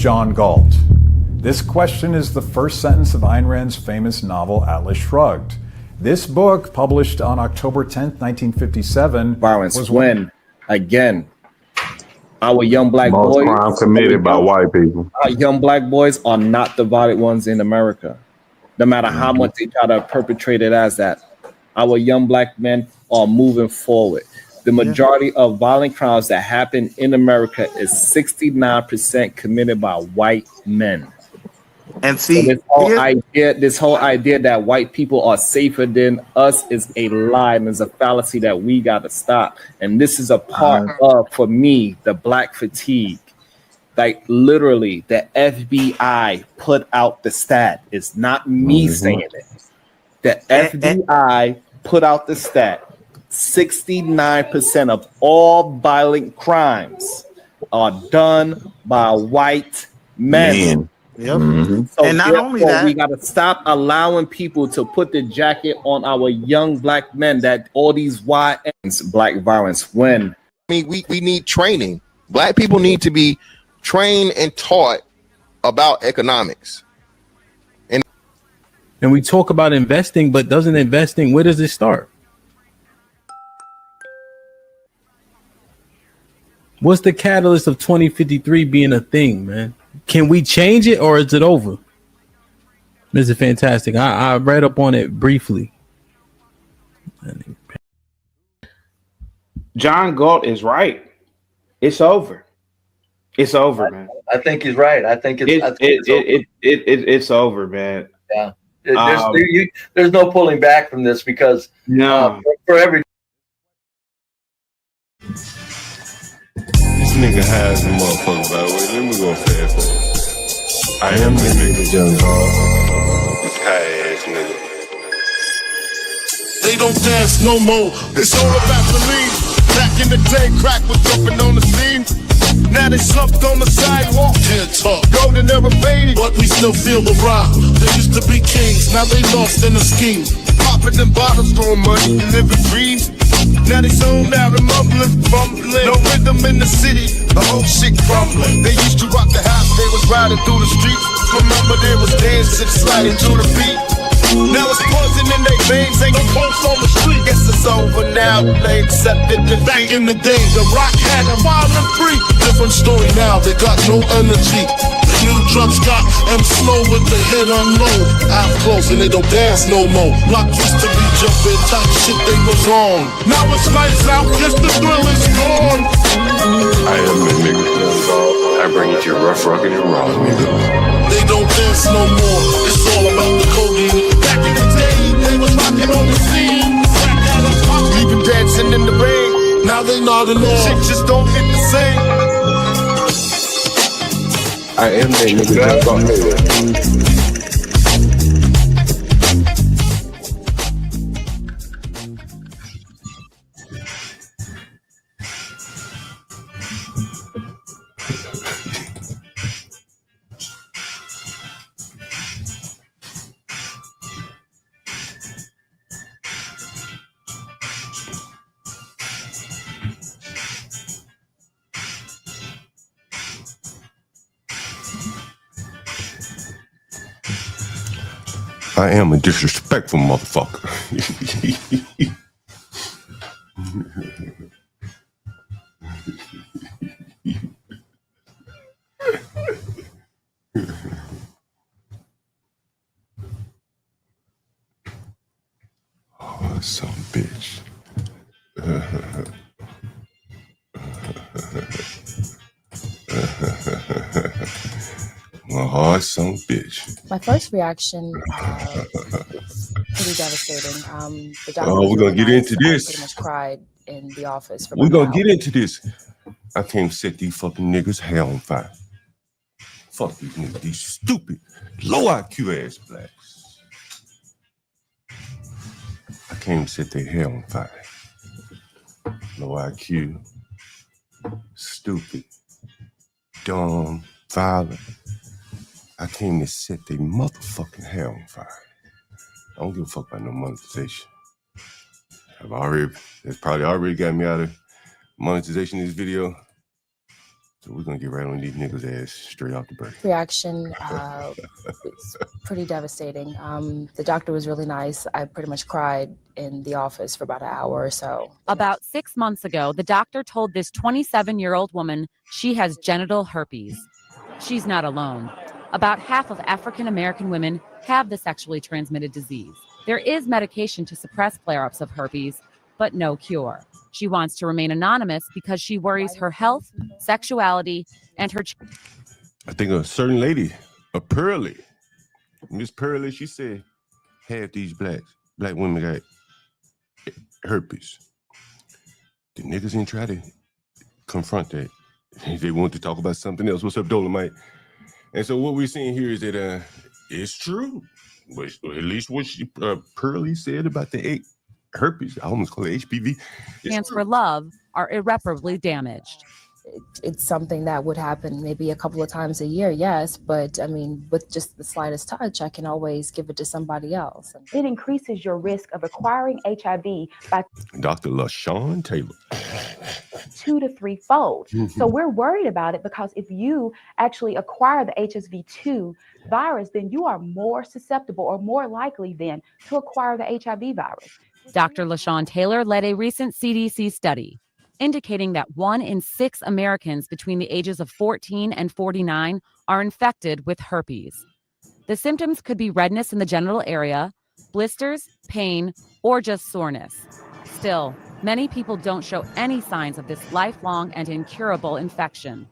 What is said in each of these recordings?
John Galt? This question is the first sentence of Ayn Rand's famous novel Atlas Shrugged. This book, published on October 10th, 1957, violence was when, again, our young black Most boys, crime committed by white people. our young black boys are not the violent ones in America, no matter how much they try to perpetrate it as that. Our young black men are moving forward. The majority of violent crimes that happen in America is 69% committed by white men. And see, so this whole idea that white people are safer than us is a lie, and is a fallacy that we got to stop. And this is a part of, for me, the black fatigue. Like literally, the FBI put out the stat. It's not me saying it. The FBI put out the stat. 69% of all violent crimes are done by white men. Yep. So and not only that, we got to stop allowing people to put the jacket on our young black men that all these YNs, black violence, when. I mean, we need training. Black people need to be trained and taught about economics. And we talk about investing, but doesn't investing, where does it start? What's the catalyst of 2053 being a thing, man? Can we change it, or is it over? This is fantastic. I read up on it briefly. John Galt is right. It's over. It's over, man. I think he's right. I think it's over, man. Yeah. There's no pulling back from this because for every. This nigga has a motherfucker, by the way. Let me go fast. I am the nigga, John Galt. This high ass nigga. They don't dance no more. It's all about the lean. Back in the day, crack was jumping on the scene. Now they slumped on the sidewalk. Can't talk. Golden era faded, but we still feel the rock. They used to be kings, now they lost in the scheme. Popping them bottles, throwing money, and living dreams. Now they zoned out and mumbling, fumbling. No rhythm in the city, the whole shit crumbling. They used to rock the house, they was riding through the streets. Remember there was dancing, sliding to the beat. Now it's poison in their veins, ain't no pulse on the street. Guess it's over now, they accepted the back in the day, the rock had them wild and free. Different story now, they got no energy. The new drugs got them slow with the hit on low. Out close and they don't dance no more. Rock used to be jumping, type shit they was on. Now it's lights out, guess the thrill is gone. I am the nigga, John Galt. I bring it to you rough, rugged, and raw, nigga. They don't dance no more, it's all about the codeine. Back in the day, they was rocking on the scene. Even dancing in the rain. Now they nodding off. Shit just don't hit the same. I am that nigga, John Galt. I am a disrespectful motherfucker. Oh, some bitch. My heart, some bitch. My first reaction pretty devastating. The doctor we're gonna get into this. Pretty much cried in the office. We're gonna get into this. I can't set these fucking niggas' hair on fire. Fuck these niggas, these stupid, low IQ ass blacks. I can't set their hair on fire. Low IQ, stupid, dumb, violent. I came to set their motherfucking hair on fire. I don't give a fuck about no monetization. It's probably already got me out of monetization in this video. So we're gonna get right on these niggas' ass straight off the birth. Reaction was pretty devastating. The doctor was really nice. I pretty much cried in the office for about an hour or so. About 6 months ago, the doctor told this 27-year-old woman she has genital herpes. She's not alone. About half of African American women have the sexually transmitted disease. There is medication to suppress flare-ups of herpes, but no cure. She wants to remain anonymous because she worries her health, sexuality, and her... I think a certain lady, a Pearly, Miss Pearly, she said, half these black women got herpes. The niggas didn't try to confront that. They want to talk about something else. What's up, Dolomite? And so what we're seeing here is that it's true. But at least what she, Pearly said about the herpes, I almost call it HPV. Hands for love are irreparably damaged. It's something that would happen maybe a couple of times a year, yes, but I mean, with just the slightest touch, I can always give it to somebody else. It increases your risk of acquiring HIV by Dr. LaShawn Taylor. 2 to 3-fold. So we're worried about it because if you actually acquire the HSV2 virus, then you are more susceptible or more likely then to acquire the HIV virus. Dr. LaShawn Taylor led a recent CDC study indicating that 1 in 6 Americans between the ages of 14 and 49 are infected with herpes. The symptoms could be redness in the genital area, blisters, pain, or just soreness. Still, many people don't show any signs of this lifelong and incurable infection.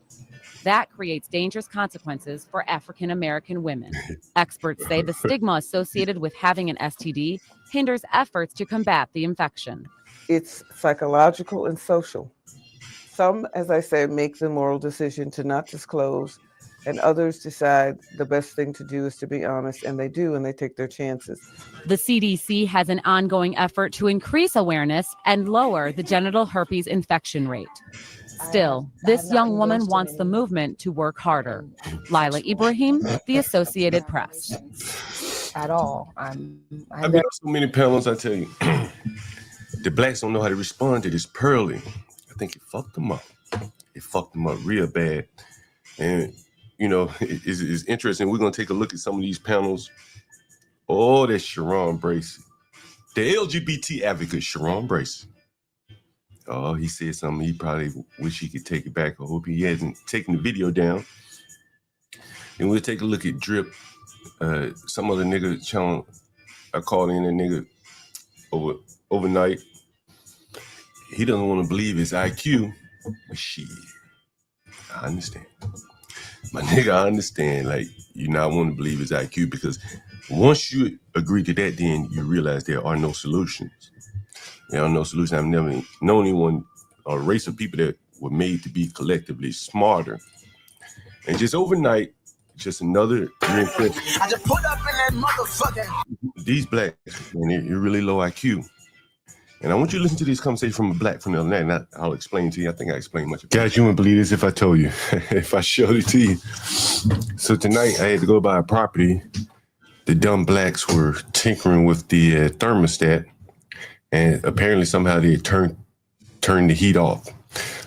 That creates dangerous consequences for African American women. Experts say the stigma associated with having an STD hinders efforts to combat the infection. It's psychological and social. Some, as I said, make the moral decision to not disclose, and others decide the best thing to do is to be honest, and they do, and they take their chances. The CDC has an ongoing effort to increase awareness and lower the genital herpes infection rate. Still, this young woman wants the movement to work harder. Lila Ibrahim, The Associated Press. At all. I've been on so many panels, I tell you. The blacks don't know how to respond to this Pearly. I think it fucked them up. It fucked them up real bad. And, you know, it's interesting. We're going to take a look at some of these panels. Oh, that's Sharon Bracy. The LGBT advocate, Sharon Bracy. Oh, he said something. He probably wish he could take it back. I hope he hasn't taken the video down. And we'll take a look at Drip. Some other nigga channel. I called in a nigga overnight. He doesn't want to believe his IQ. But shit, I understand. My nigga, I understand. Like, you not want to believe his IQ because once you agree to that, then you realize there are no solutions. There are no solutions. I've never known anyone, a race of people that were made to be collectively smarter. And just overnight, just another reinforcement. I just put up in that motherfucker. These blacks, man, you're really low IQ. And I want you to listen to this conversation from a black from the other night, and I'll explain to you. I think I explained much. Guys, you wouldn't believe this if I told you, if I showed it to you. So tonight, I had to go buy a property. The dumb blacks were tinkering with the thermostat, and apparently somehow they turned the heat off.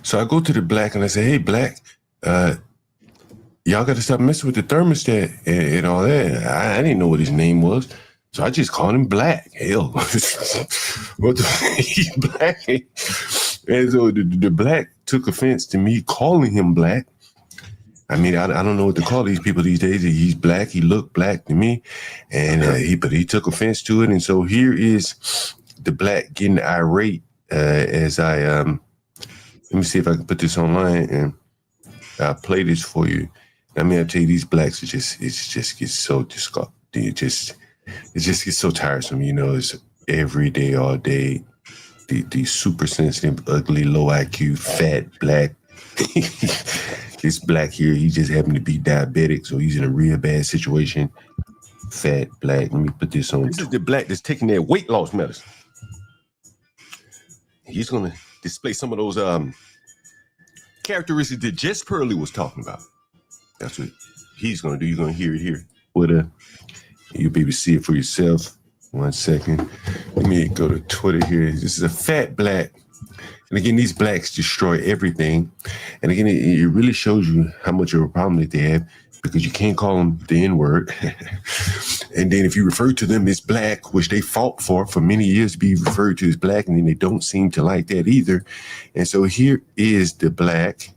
So I go to the black and I say, hey, black, y'all got to stop messing with the thermostat and all that. I didn't know what his name was. So I just called him Black. Hell, what the he's black? And so the black took offense to me calling him black. I mean, I don't know what to call these people these days. He's black. He looked black to me, and he took offense to it. And so here is the black getting irate as I let me see if I can put this online and I'll play this for you. I mean, I tell you, these blacks it just gets so disgusting. It just gets so tiresome, you know. It's every day, all day. These super sensitive, ugly, low IQ, fat black. This black here, he just happened to be diabetic, so he's in a real bad situation. Fat black. Let me put this on. This is the black that's taking their weight loss medicine. He's gonna display some of those characteristics that Jess Pearly was talking about. That's what he's gonna do. You're gonna hear it here. What you baby see it for yourself. 1 second. Let me go to Twitter here. This is a fat black. And again, these blacks destroy everything. And again, it really shows you how much of a problem that they have, because you can't call them the N-word. And then if you refer to them as black, which they fought for many years to be referred to as black, and then they don't seem to like that either. And so here is the black.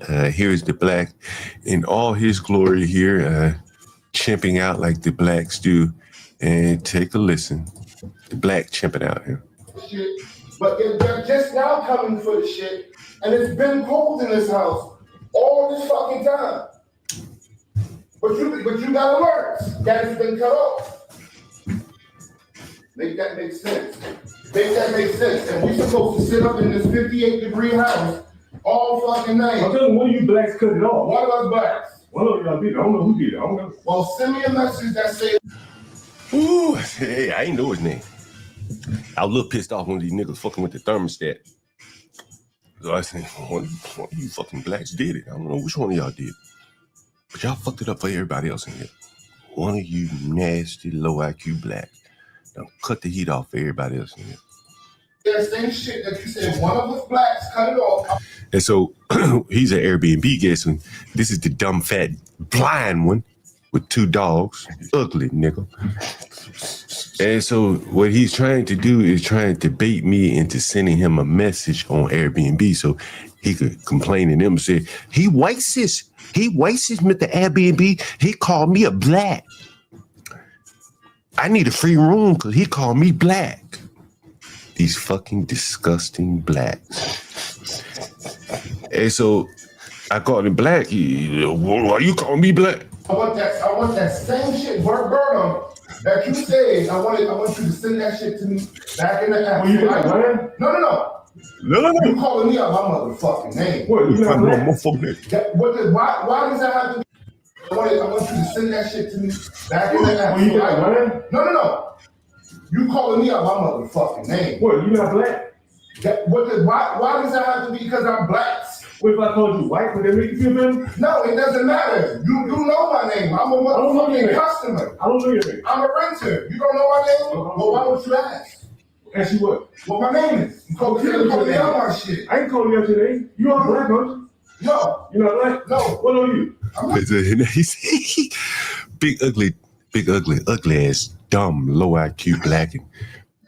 Here is the black in all his glory here, chimping out like the blacks do. And take a listen. The black chimping out here. Shit. But they're just now coming for the shit, and it's been cold in this house all this fucking time. But you got alerts that it's been cut off. Make that make sense. Make that make sense. And we supposed to sit up in this 58-degree house all fucking night. I'm telling you, one of you blacks cut it off. One of us blacks. One of y'all did it. I don't know who did it. I don't know. Well, send me a message that says. Ooh, hey, I ain't know his name. I was a little pissed off when these niggas fucking with the thermostat. So I said, one of you fucking blacks did it. I don't know which one of y'all did. But y'all fucked it up for everybody else in here. One of you nasty, low IQ blacks. Now cut the heat off for everybody else in here. That same shit that you said, one of us blacks cut it off. And so he's an Airbnb guest, and this is the dumb, fat, blind one with 2 dogs. Ugly nigga. And so what he's trying to do is trying to bait me into sending him a message on Airbnb so he could complain to them and say, he racist, Mr. Airbnb. He called me a black. I need a free room because he called me black. These fucking disgusting blacks. And so I called him black. Why you calling me black? I want that same shit verbatim that you said. I want you to send that shit to me back in the app. Well, you got man? No. You calling me out my motherfucking name. What? You got man? Why does that have to be? I want you to send that shit to me back in the app. Well, you got man? No. You calling me out my motherfucking name. What? You not black? Why does that have to be because I'm black? What if I called you white? Would that make you feel better? No, it doesn't matter. You know my name. I'm a motherfucking customer. I don't know your name. I'm a renter. You don't know my name? Well, why don't you ask? Ask you what? What my name is. You call me out my shit. I ain't calling you out your name. You are black, aren't you? No. You're not black? No. What are you? Big ugly ass, dumb, low IQ black. And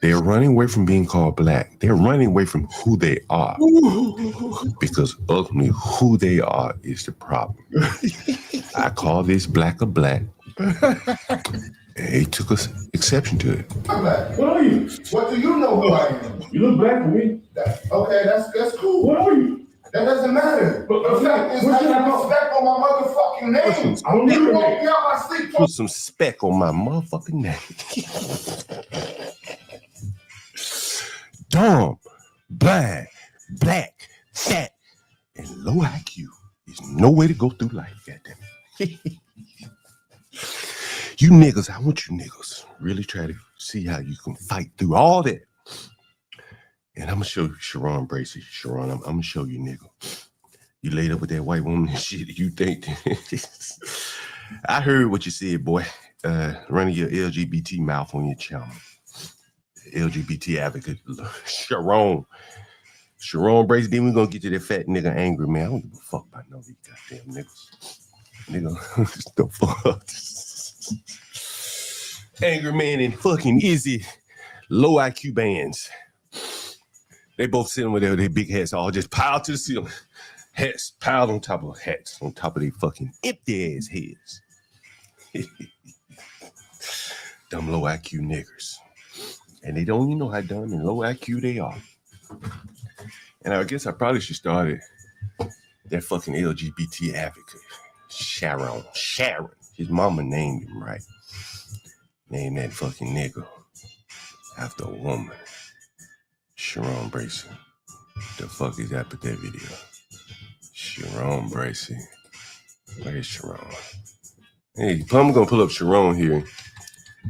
they're running away from being called black. They're running away from who they are. Because ultimately, who they are is the problem. I call this black a black. And he took exception to it. I'm black. What are you? What do you know who I am? You look black to me. Okay, that's cool. What are you? That doesn't matter. But the fact is, I have respect on my motherfucking name. I don't You know woke me out my sleep. Put some speck on my motherfucking name. Dumb, blind, black, fat, and low IQ. There's no way to go through life, goddamn. You niggas, I want you niggas really try to see how you can fight through all that. And I'm gonna show you Sharon Bracy. Sharon, I'm gonna show you, nigga. You laid up with that white woman and shit. You think? I heard what you said, boy. Running your LGBT mouth on your channel. LGBT advocate, Sharon Bracy. Then we're gonna get to that fat nigga angry man. I don't give a fuck about none of these goddamn niggas. The fuck. Angry man and fucking Izzy, low IQ bands. They both sitting with their big hats all just piled to the ceiling. Hats piled on top of hats, on top of their fucking empty ass heads. Dumb low IQ niggers. And they don't even know how dumb and low IQ they are. And I guess I probably should start it. That fucking LGBT advocate, Sharon. His mama named him right. Named that fucking nigga after a woman. Sharon Bracy. The fuck is that with that video? Sharon Bracy. Where's Sharon? Hey, I'm gonna pull up Sharon here.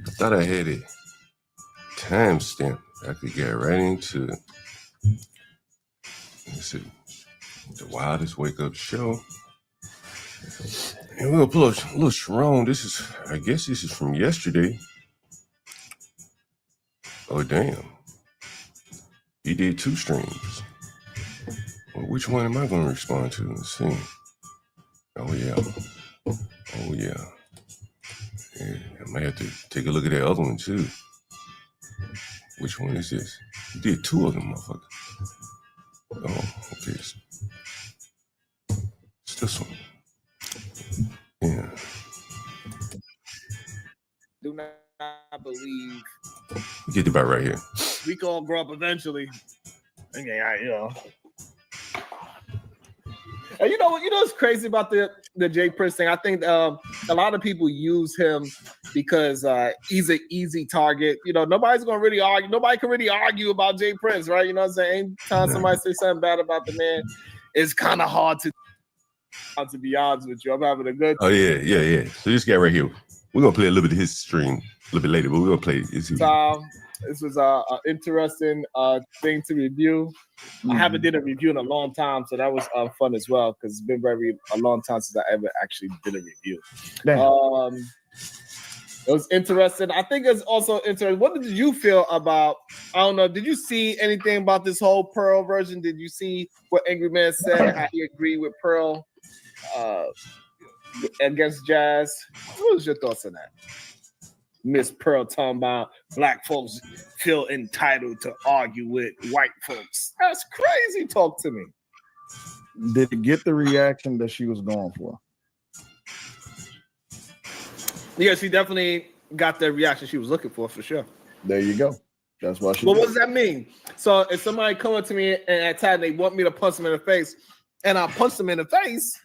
I thought I had it timestamp. I could get right into it. Let's see. The Wildest Wake Up Show. And we're gonna pull up a little Sharon. I guess this is from yesterday. Oh damn. He did 2 streams. which one am I going to respond to? Let's see. Oh yeah. Oh yeah. Yeah, I might have to take a look at that other one too. Which one is this? You did 2 of them, motherfucker. Oh, okay. It's this one. Yeah. Do not believe Get about right here. we can all grow up eventually. Okay, you know. And you know what's crazy about the Jay Prince thing? I think a lot of people use him because he's an easy target. You know, nobody's gonna really argue. Nobody can really argue about Jay Prince, right? You know what I'm saying? Anytime somebody say something bad about the man, it's kind of hard to be honest with you. I'm having a good. Oh yeah. So this guy right here, we're gonna play a little bit of his stream a little bit later, but we're gonna play this. This was an interesting thing to review. I haven't did a review in a long time, so that was fun as well because it's been a long time since I ever actually did a review. It was interesting. I think it's also interesting. What did you feel about? I don't know. Did you see anything about this whole Pearl version? Did you see what Angry Man said? How he agreed with Pearl against Jazz? What was your thoughts on that? Miss Pearl talking about black folks feel entitled to argue with white folks. That's crazy. Talk to me. Did it get the reaction that she was going for? Yeah, she definitely got the reaction she was looking for sure. There you go. That's why she. But what does that mean? So if somebody come up to me and at time they want me to punch them in the face, and I punch them in the face,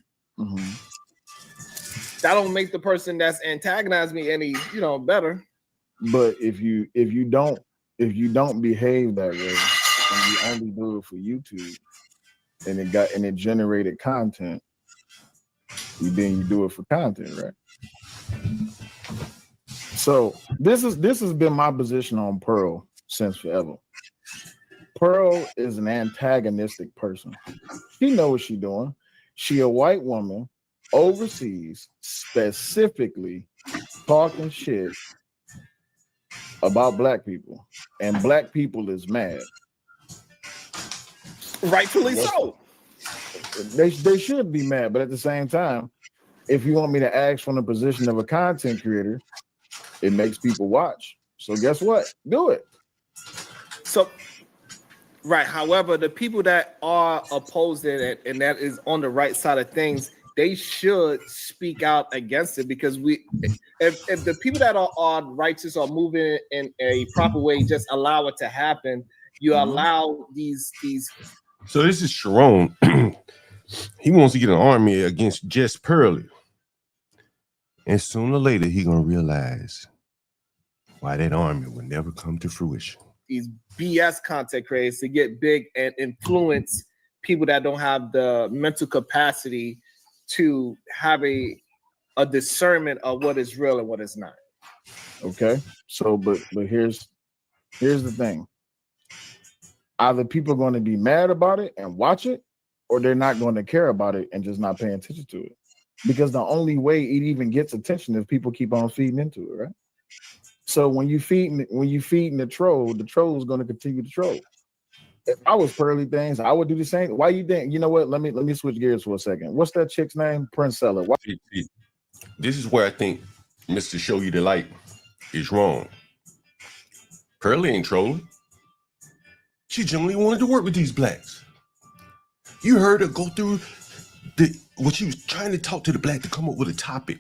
that don't make the person that's antagonized me any, better. But if you don't behave that way and you only do it for YouTube and it generated content, then you do it for content, right? So this has been my position on Pearl since forever. Pearl is an antagonistic person. She knows what she's doing. She a white woman overseas, specifically talking shit about black people, and black people is mad. Rightfully so. They should be mad, but at the same time, if you want me to ask from the position of a content creator, it makes people watch. So guess what? Do it. So, right. However, the people that are opposing it and that is on the right side of things, they should speak out against it because if the people that are righteous or moving in a proper way, just allow it to happen. You allow these. So this is Sharon. He wants to get an army against Jess Pearly. And sooner or later, he gonna realize why that army will never come to fruition. These BS content creators to get big and influence people that don't have the mental capacity to have a discernment of what is real and what is not. Okay. So, but here's the thing. Either people are going to be mad about it and watch it, or they're not going to care about it and just not paying attention to it. Because the only way it even gets attention is people keep on feeding into it, right? So when you feeding the troll is going to continue to troll. If I was Pearly Things, I would do the same. Why you think? You know what? Let me switch gears for a second. What's that chick's name? Princella. Why? This is where I think Mr. Show You the Light is wrong. Pearly ain't trolling. She generally wanted to work with these blacks. You heard her go through what she was trying to talk to the black to come up with a topic.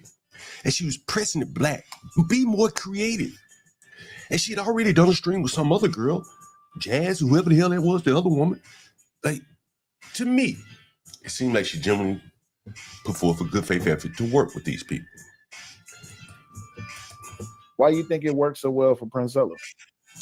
And she was pressing the black. Be more creative. And she had already done a stream with some other girl, Jazz, whoever the hell that was, the other woman. Like, to me, it seemed like she generally put forth a good faith effort to work with these people. Why you think it worked so well for Princella?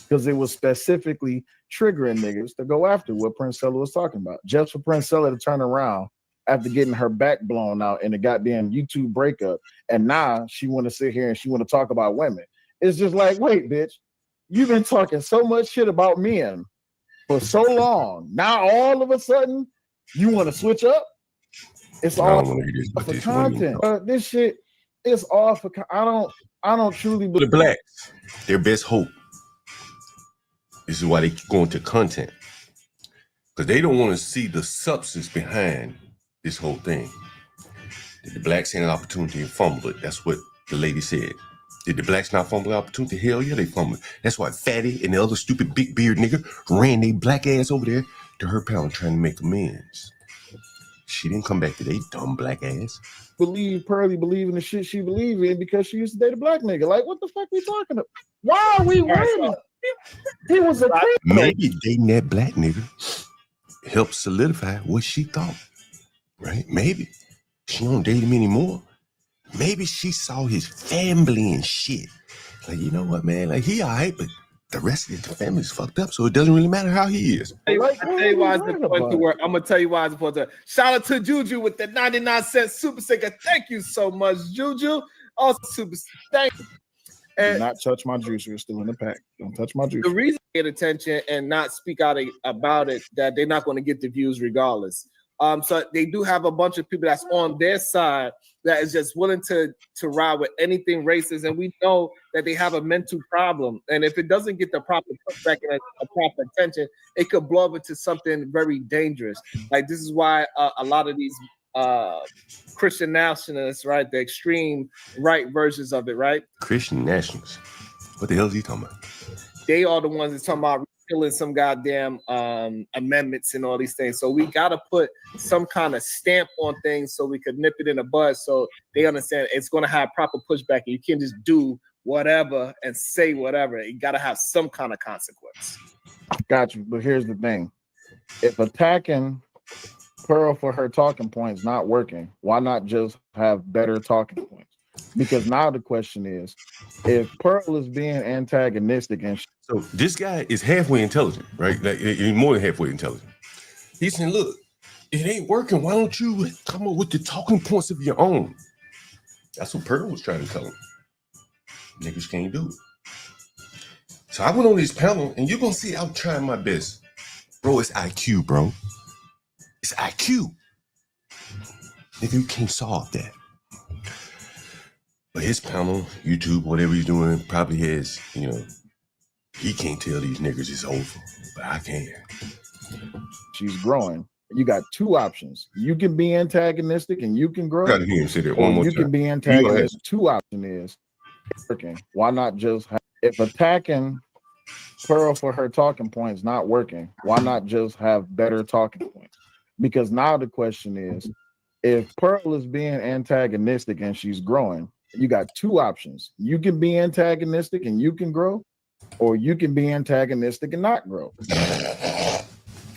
Because it was specifically triggering niggas to go after what Princella was talking about. Just for Princella to turn around after getting her back blown out in the goddamn YouTube breakup, and now she want to sit here and she want to talk about women. It's just like, wait, bitch, you've been talking so much shit about men for so long. Now all of a sudden you want to switch up? It's all for content. This shit is all for. I don't truly believe the blacks. Their best hope. This is why they keep going to content. because they don't want to see the substance behind this whole thing. Did the blacks had an opportunity and fumble it? That's what the lady said. Did the blacks not fumble the opportunity? Hell yeah, they fumbled. That's why Fatty and the other stupid big beard nigga ran they black ass over there to her pound trying to make amends. She didn't come back to they dumb black ass. Pearly believe in the shit she believe in because she used to date a black nigga. Like, what the fuck we talking about? Why are we running? He was a criminal. Maybe dating that black nigga helped solidify what she thought, right? Maybe she don't date him anymore. Maybe she saw his family and shit. Like, you know what, man? Like, he all right, but the rest of the family's fucked up, so it doesn't really matter how he is. I'm gonna tell you why it's important to work. I'm gonna tell you why it's important to work. Shout out to Juju with the 99-cent super sticker. Thank you so much, Juju. Also, super thank you. Do not touch my juicer. It's still in the pack. Don't touch my juicer. The reason they get attention and not speak out about it, that they're not going to get the views regardless. So they do have a bunch of people that's on their side that is just willing to ride with anything racist, and we know that they have a mental problem. And if it doesn't get the proper pushback and a proper attention, it could blow up into something very dangerous. Like, this is why a lot of these Christian nationalists, right, the extreme right versions of it, right? Christian nationalists. What the hell is he talking about? They are the ones that's talking about repealing some goddamn amendments and all these things. So we got to put some kind of stamp on things so we could nip it in the bud so they understand it's going to have proper pushback. And you can't just do whatever and say whatever. You got to have some kind of consequence. Got you. But here's the thing. If attacking Pearl for her talking points not working, why not just have better talking points? Because now the question is, if Pearl is being antagonistic and so this guy is halfway intelligent, right? Like, he's more than halfway intelligent. He's saying, look, it ain't working. Why don't you come up with the talking points of your own? That's what Pearl was trying to tell him. Niggas can't do it. So I went on this panel, and you're going to see I'm trying my best. Bro, it's IQ, bro. It's IQ. Nigga, you can't solve that. But his panel, YouTube, whatever he's doing, probably has, you know, he can't tell these niggas it's over, but I can. She's growing. You got two options. You can be antagonistic and you can grow. I gotta hear him say that one more you time. Can be antagonistic. Two options is working. Why not just if attacking Pearl for her talking points not working, why not just have better talking points? Because now the question is, if Pearl is being antagonistic and she's growing, you got two options. You can be antagonistic and you can grow, or you can be antagonistic and not grow.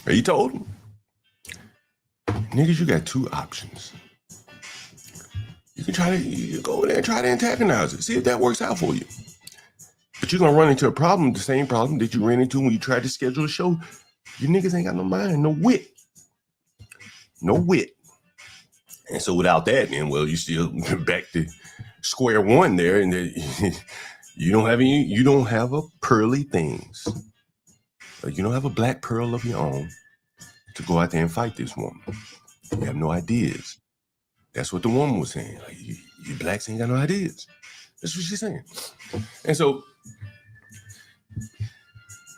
He told him. Niggas, you got two options. You can you go over there and try to antagonize it. See if that works out for you. But you're gonna run into a problem, the same problem that you ran into when you tried to schedule a show. You niggas ain't got no mind, no wit. No wit. And so without that, then, well, you still back to square one there, and you don't have a pearly things. You don't have a black pearl of your own to go out there and fight this woman. You have no ideas. That's what the woman was saying. Like, you blacks ain't got no ideas. That's what she's saying. And so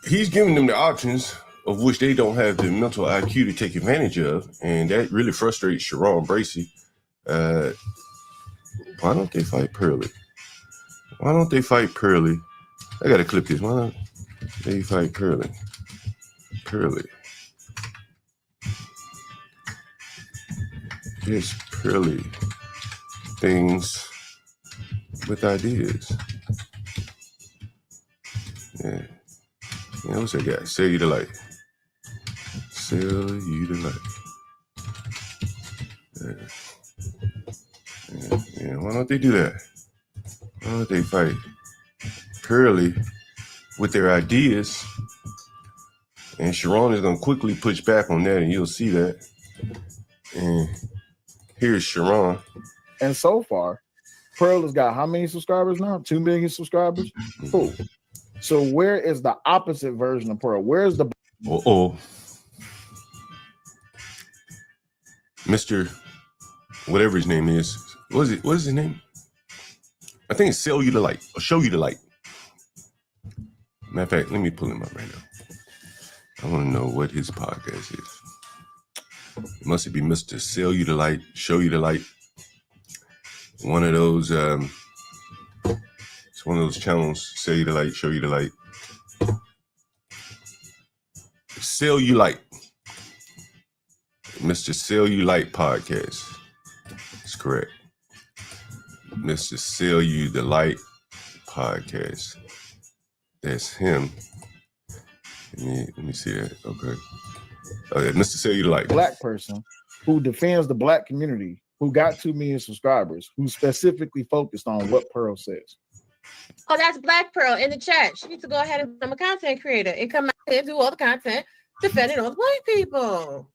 he's giving them the options of which they don't have the mental IQ to take advantage of, and that really frustrates Sharon Bracey. Why don't they fight Pearly? Why don't they fight Pearly? I gotta clip this. Why don't they fight Pearly? Pearly. Here's Pearly. Things with ideas. Yeah. What's that guy? Sell you the light. Sell you the light. Yeah. Why don't they do that? Why don't they fight Pearly with their ideas? And Sharon is going to quickly push back on that, and you'll see that. And here's Sharon. And so far, Pearl has got how many subscribers now? 2 million subscribers? Cool. So where is the opposite version of Pearl? Where's the... Mr. whatever his name is. What is his name? I think it's Sell You the Light or Show You the Light. Matter of fact, let me pull him up right now. I want to know what his podcast is. It must be Mr. Sell You the Light, Show You the Light. One of those, it's one of those channels, Sell You the Light, Show You the Light. Sell You Light. Mr. Sell You Light podcast. That's correct. Mr. Sell You the Light podcast. That's him. Let me see that. Okay. Mr. Sell You the Light. Black person who defends the black community, who got 2 million subscribers, who specifically focused on what Pearl says. Oh, that's Black Pearl in the chat. She needs to go ahead and become a content creator and come out here and do all the content defending all the white people.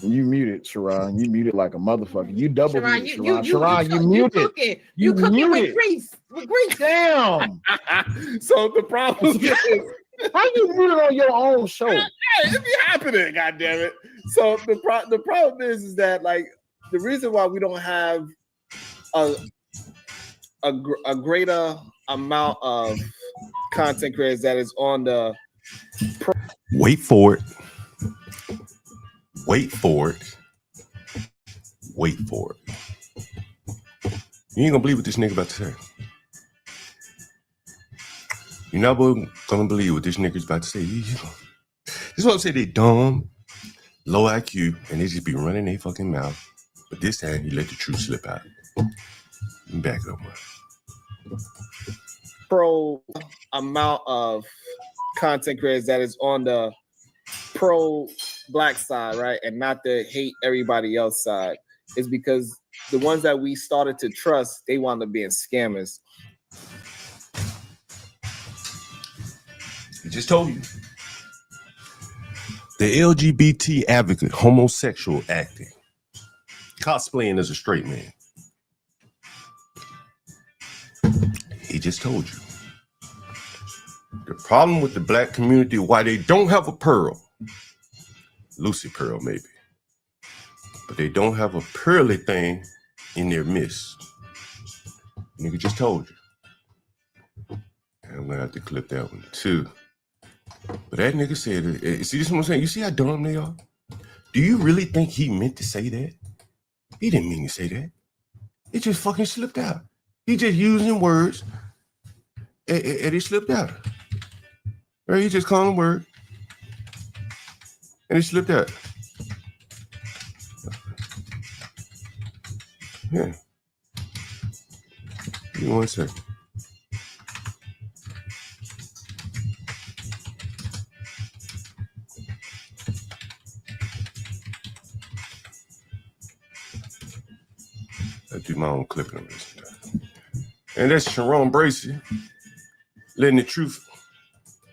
You muted, Sharon. You muted like a motherfucker. You double Sharon, muted, you Sharon. You muted. You cooking with muted. grease. With grease. Damn. So the problem is, how you muted on your own show? Hey, it be happening, goddammit. So the problem is that like the reason why we don't have a greater amount of content creators that is on the Wait for it. Wait for it. Wait for it. You ain't gonna believe what this nigga about to say. You're not gonna believe what this nigga's about to say. This is what I'm saying. They dumb, low IQ, and they just be running their fucking mouth. But this time, he let the truth slip out. Back it up, man. pro amount of content creators that is on the pro black side, right, and not the hate everybody else side, is because the ones that we started to trust, they wound up being scammers. I just told you. The LGBT advocate, homosexual acting, cosplaying as a straight man. He just told you. The problem with the black community, why they don't have a Pearl, Lucy Pearl maybe, but they don't have a pearly thing in their midst. Nigga just told you. And I'm gonna have to clip that one too. But that nigga said, see this is what I'm saying? You see how dumb they are? Do you really think he meant to say that? He didn't mean to say that. It just fucking slipped out. He just using words and it slipped out. Right? He just called a word and it slipped out. Yeah. Give me 1 second. I do my own clipping on this. And that's Sharon Bracey letting the truth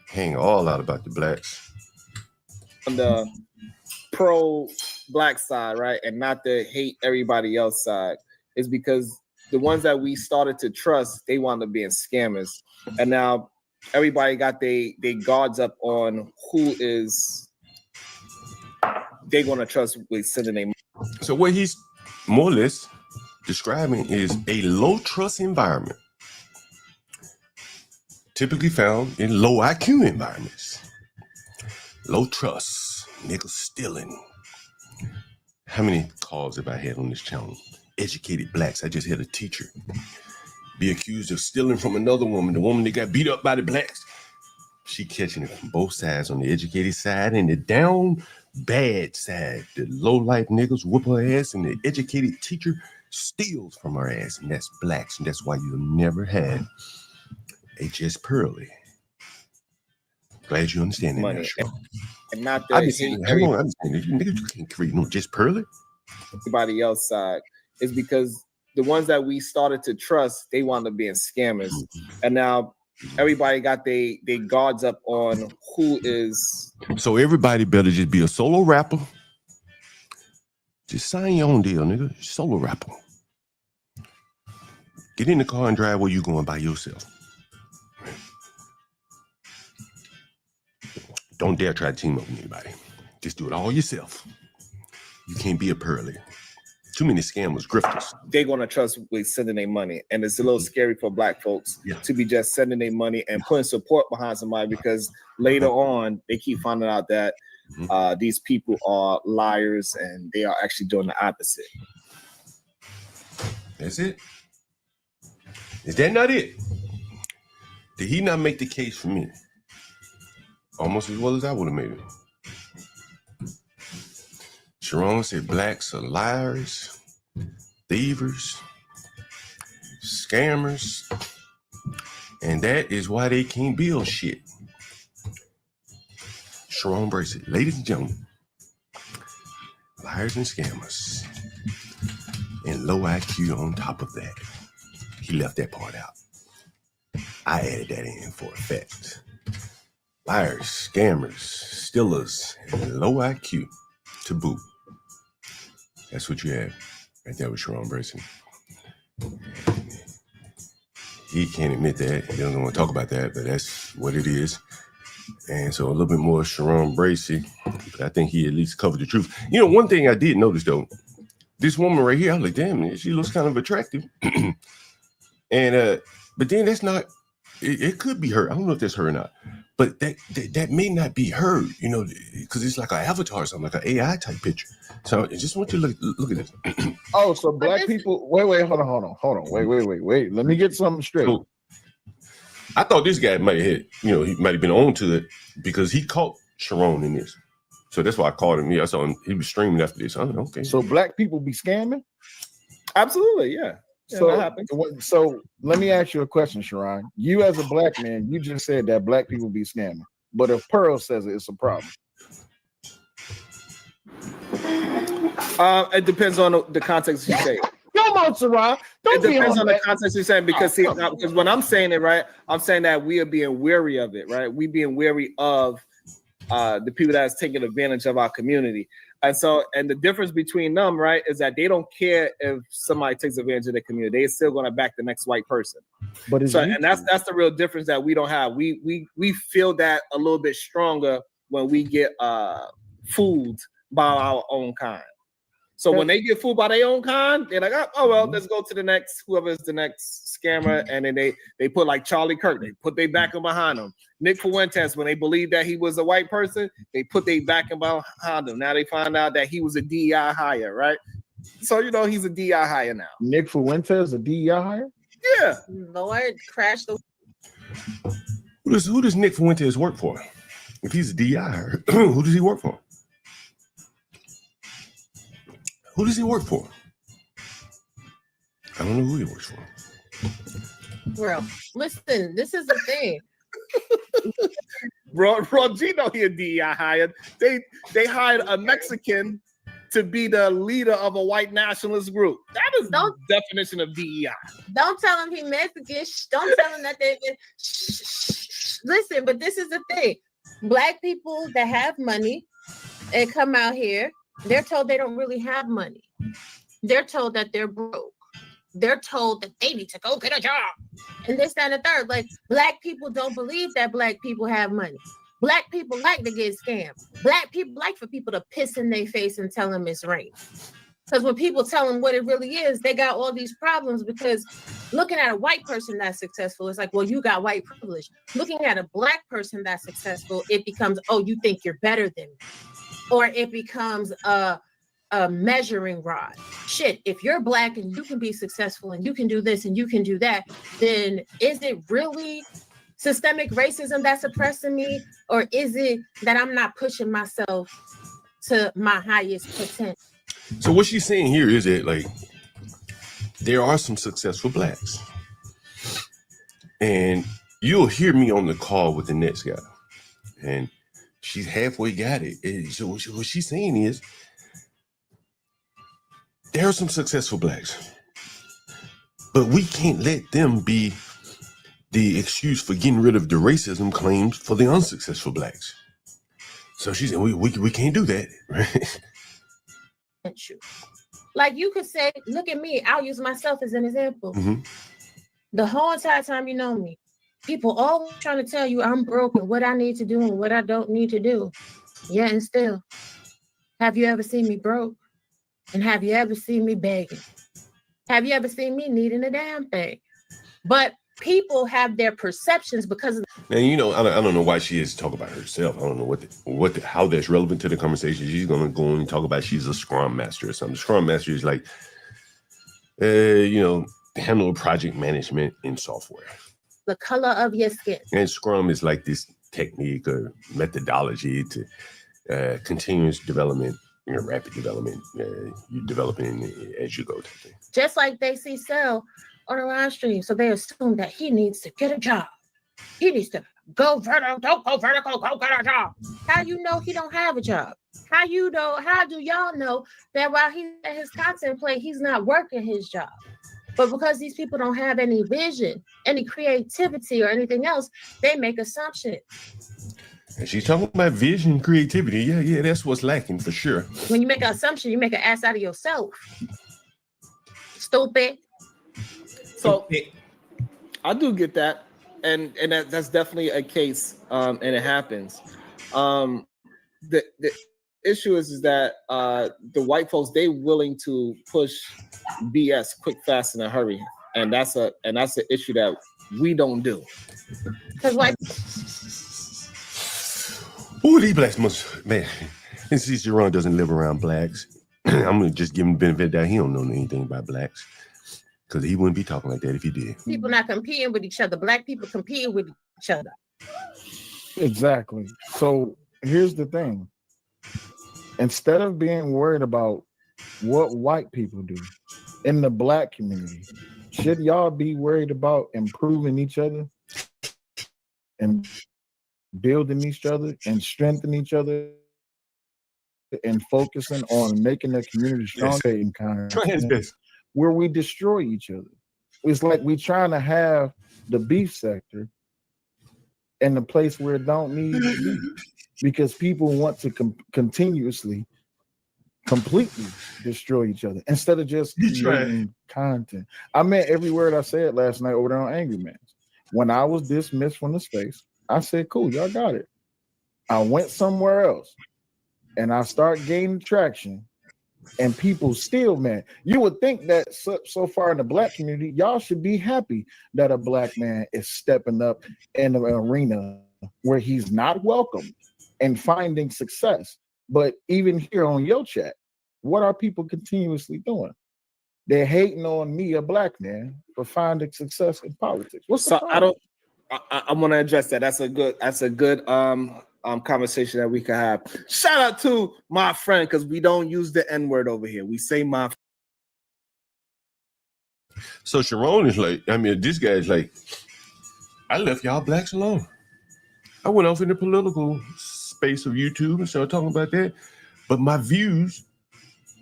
hang all out about the blacks. On the pro black side, right, and not the hate everybody else side, is because the ones that we started to trust, they wound up being scammers. And now everybody got they guards up on who is they gonna trust with sending their money. So what he's more or less describing is a low trust environment, typically found in low IQ environments. Low trust, niggas stealing. How many calls have I had on this channel? Educated blacks. I just had a teacher be accused of stealing from another woman, the woman that got beat up by the blacks. She catching it from both sides, on the educated side and the down bad side. The low life niggas whoop her ass and the educated teacher steals from her ass, and that's blacks, and that's why you'll never have a just pearly. Glad you understand that. Money. And not the I hate niggas, you can't create no just pearly. Everybody else side, is because the ones that we started to trust, they wound up being scammers. And now everybody got they guards up on who is. So everybody better just be a solo rapper. Just sign your own deal, nigga. Solo rapper. Get in the car and drive where you going by yourself. Don't dare try to team up with anybody. Just do it all yourself. You can't be a pearly. Too many scammers, grifters. They're gonna trust with sending their money, and it's a little scary for Black folks to be just sending their money and putting support behind somebody, because later on they keep finding out that these people are liars and they are actually doing the opposite. That's it. Is that not it? Did he not make the case for me? Almost as well as I would have made it. Sharon said blacks are liars, thievers, scammers, and that is why they can't build shit. Sharon Bracey, ladies and gentlemen, liars and scammers, and low IQ on top of that. He left that part out. I added that in for effect. Liars, scammers, stealers, and low IQ to boot. That's what you had right there with Sharon Bracey. He can't admit that. He doesn't want to talk about that, but that's what it is. And so a little bit more Sharon Bracey. But I think he at least covered the truth. You know, one thing I did notice, though, this woman right here, I was like, damn, she looks kind of attractive. And but then that's not, it could be her. I don't know if that's her or not. But that may not be her, you know, because it's like an avatar or something, like an AI type picture. So I just want you to look at this. Oh, so Black people, wait, hold on. Wait. Let me get something straight. So, I thought this guy might have, you know, he might have been on to it because he caught Sharon in this. So that's why I called him. I saw him, he was streaming after this. I was like, okay. So Black people be scamming? Absolutely, yeah. So let me ask you a question, Sharon. You as a Black man, you just said that Black people be scamming. But if Pearl says it's a problem. It depends on the context you say. Come on, Sharon. It depends on the context you're saying, because because when I'm saying it, right, I'm saying that we are being wary of it, right? We being wary of the people that's taking advantage of our community. And so, and the difference between them, right, is that they don't care if somebody takes advantage of their community. They're still going to back the next white person. But so, and that's the real difference that we don't have. We feel that a little bit stronger when we get fooled by our own kind. So when they get fooled by their own kind, they're like, oh well, let's go to the next, whoever is the next scammer. And then they put like Charlie Kirk, they put their backing behind them. Nick Fuentes, when they believed that he was a white person, they put their backing behind him. Now they find out that he was a DEI hire, right? So, you know, he's a DEI hire now. Nick Fuentes, a DEI hire? Yeah. Lord, crash the. Who does Nick Fuentes work for? If he's a DEI hire, who does he work for? Who does he work for? I don't know who he works for. Bro, listen, this is the thing. Bro, Gino here DEI hired. They hired a Mexican to be the leader of a white nationalist group. That is the definition of DEI. Don't tell him he Mexican. Don't tell him that they. Listen, but this is the thing. Black people that have money and come out here, they're told they don't really have money. They're told that they're broke. They're told that they need to go get a job. And this, that, and the third. Like, Black people don't believe that Black people have money. Black people like to get scammed. Black people like for people to piss in their face and tell them it's rain. Because when people tell them what it really is, they got all these problems, because looking at a white person that's successful, it's like, well, you got white privilege. Looking at a Black person that's successful, it becomes, oh, you think you're better than me. Or it becomes a measuring rod. Shit, if you're Black and you can be successful and you can do this and you can do that, then is it really systemic racism that's oppressing me? Or is it that I'm not pushing myself to my highest potential? So what she's saying here is that, like, there are some successful Blacks. And you'll hear me on the call with the next guy. And she's halfway got it. And so what she's saying is, there are some successful Blacks, but we can't let them be the excuse for getting rid of the racism claims for the unsuccessful Blacks. So she said, we can't do that, right? Like, you could say, look at me. I'll use myself as an example. Mm-hmm. The whole entire time you know me, people always trying to tell you I'm broken, what I need to do and what I don't need to do. Yeah, and still, have you ever seen me broke? And have you ever seen me begging? Have you ever seen me needing a damn thing? But people have their perceptions because of And you know, I don't know why she is talking about herself. I don't know how that's relevant to the conversation. She's gonna go and talk about she's a Scrum Master or something. The Scrum Master is like, you know, handle project management in software. the color of your skin. And Scrum is like this technique or methodology to continuous development, you know, rapid development. You're developing as you go. Just like they see Cell on a live stream, so they assume that he needs to get a job. He needs to go vertical, don't go vertical, go get a job. How you know he don't have a job? How do y'all know that while he's at his content play, he's not working his job? But because these people don't have any vision, any creativity or anything else, they make assumptions. And she's talking about vision and creativity. Yeah, that's what's lacking for sure. When you make an assumption, you make an ass out of yourself. Stupid. So I do get that, and that's definitely a case, and it happens. The issue is that the white folks, they willing to push BS quick, fast, in a hurry, and that's an issue that we don't do. Because white. Ooh, these blacks must, man. And see, Jerron doesn't live around blacks. I'm gonna just give him the benefit that he don't know anything about blacks, because he wouldn't be talking like that if he did. People not competing with each other. Black people competing with each other. Exactly. So here's the thing. Instead of being worried about what white people do in the black community, should y'all be worried about improving each other and building each other and strengthening each other and focusing on making the community stronger and content where we destroy each other? It's like we trying to have the beef sector in the place where it don't need to be, because people want to continuously, completely destroy each other instead of just creating content. I meant every word I said last night over there on Angry Man. When I was dismissed from the space, I said, cool, y'all got it. I went somewhere else and I start gaining traction, and people still, man, you would think that so far in the black community, y'all should be happy that a black man is stepping up in an arena where he's not welcome and finding success. But even here on your chat, what are people continuously doing? They're hating on me, a black man, for finding success in politics. What's the problem? I want to address that. That's a good conversation that we can have. Shout out to my friend, because we don't use the N-word over here. We say my. So Sharon is like, I mean, this guy is like, I left y'all blacks alone. I went off in the political space of YouTube and started talking about that, but my views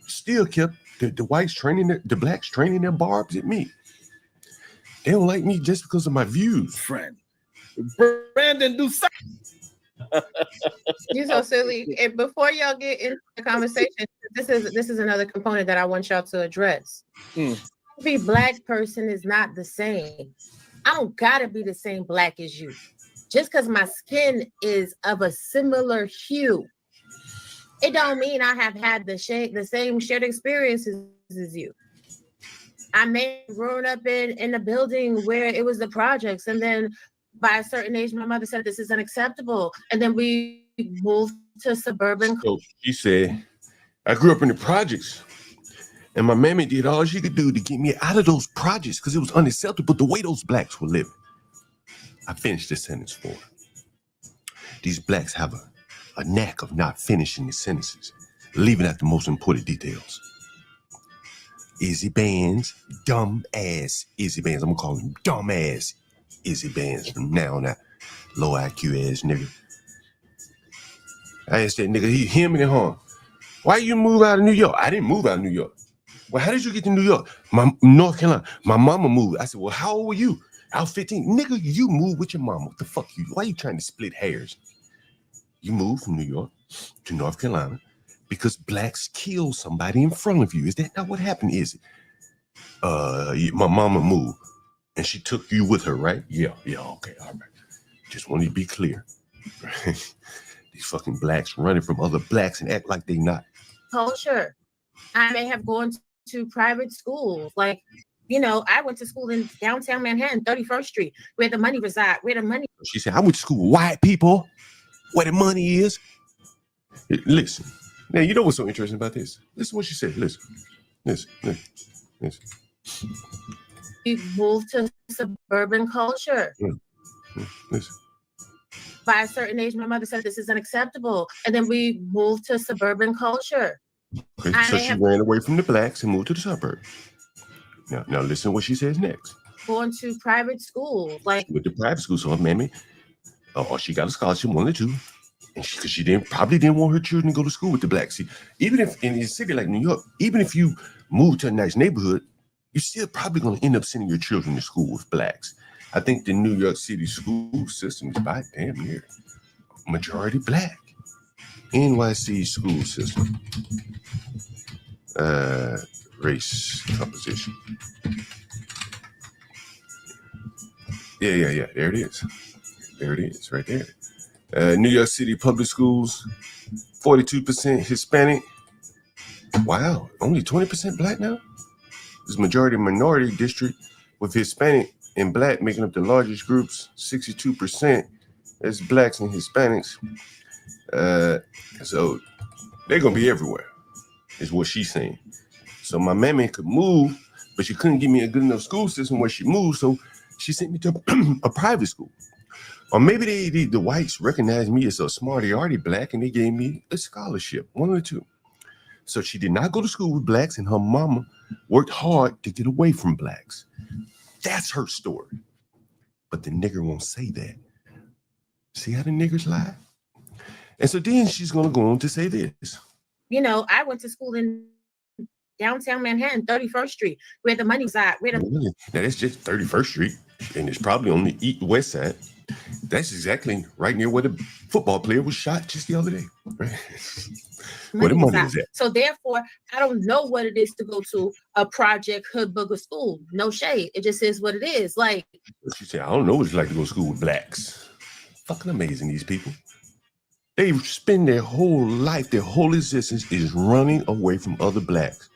still kept the whites training the blacks training their barbs at me. They don't like me just because of my views. Friend, Brandon, do something. You're so silly. And before y'all get into the conversation, this is another component that I want y'all to address. Every black person is not the same. I don't gotta be the same black as you. Just because my skin is of a similar hue, it don't mean I have had the same shared experiences as you. I may have grown up in a building where it was the projects, and then by a certain age, my mother said this is unacceptable, and then we moved to suburban. So she said, I grew up in the projects, and my mammy did all she could do to get me out of those projects because it was unacceptable the way those blacks were living. I finished the sentence for her. These blacks have a knack of not finishing the sentences, leaving out the most important details. Izzy Bands, dumb ass Izzy Bands. I'm gonna call him dumb ass Izzy Bands from now on out. Low IQ ass nigga. I asked that nigga, him and him. Why you move out of New York? I didn't move out of New York. Well, how did you get to New York? North Carolina. My mama moved. I said, well, how old were you? I was 15. Nigga, you moved with your mama. What the fuck you? Why you trying to split hairs? You moved from New York to North Carolina because blacks killed somebody in front of you. Is that not what happened, is it? My mama moved and she took you with her, right? Yeah, okay, all right. Just wanted to be clear. These fucking blacks running from other blacks and act like they not. Culture. I may have gone to private schools. Like, you know, I went to school in downtown Manhattan, 31st Street, where the money reside, where the money. She said, I went to school with white people, where the money is. Listen. Now, you know what's so interesting about this? Listen to what she said. Listen. We moved to suburban culture. Listen. By a certain age, my mother said this is unacceptable. And then we moved to suburban culture. Okay, so she ran away from the blacks and moved to the suburbs. Now listen to what she says next. Going to private schools, like With the private school, so mammy, she got a scholarship, 1 or 2, and because she probably didn't want her children to go to school with the blacks. See, even if in a city like New York, even if you move to a nice neighborhood, you're still probably going to end up sending your children to school with blacks. I think the New York City school system is by damn near majority black. NYC school system. Race composition. Yeah. There it is. There it is, right there. New York City public schools, 42% Hispanic. Wow, only 20% black now? It's majority minority district with Hispanic and black making up the largest groups, 62%. That's blacks and Hispanics. So they're going to be everywhere, is what she's saying. So my mammy could move, but she couldn't give me a good enough school system where she moved, so she sent me to a private school. Or maybe the whites recognized me as a smarty-arty black and they gave me a scholarship, 1 or 2. So she did not go to school with blacks, and her mama worked hard to get away from blacks. That's her story. But the nigger won't say that. See how the niggers lie? And so then she's going to go on to say this. You know, I went to school in downtown Manhattan, 31st Street, where the money reside. Now, that's just 31st Street, and it's probably on the west side. That's exactly right near where the football player was shot just the other day. Right? Where the money is at. So therefore, I don't know what it is to go to a project hood booger school. No shade. It just is what it is. Like she said, I don't know what it's like to go to school with blacks. Fucking amazing, these people. They spend their whole life, their whole existence is running away from other blacks.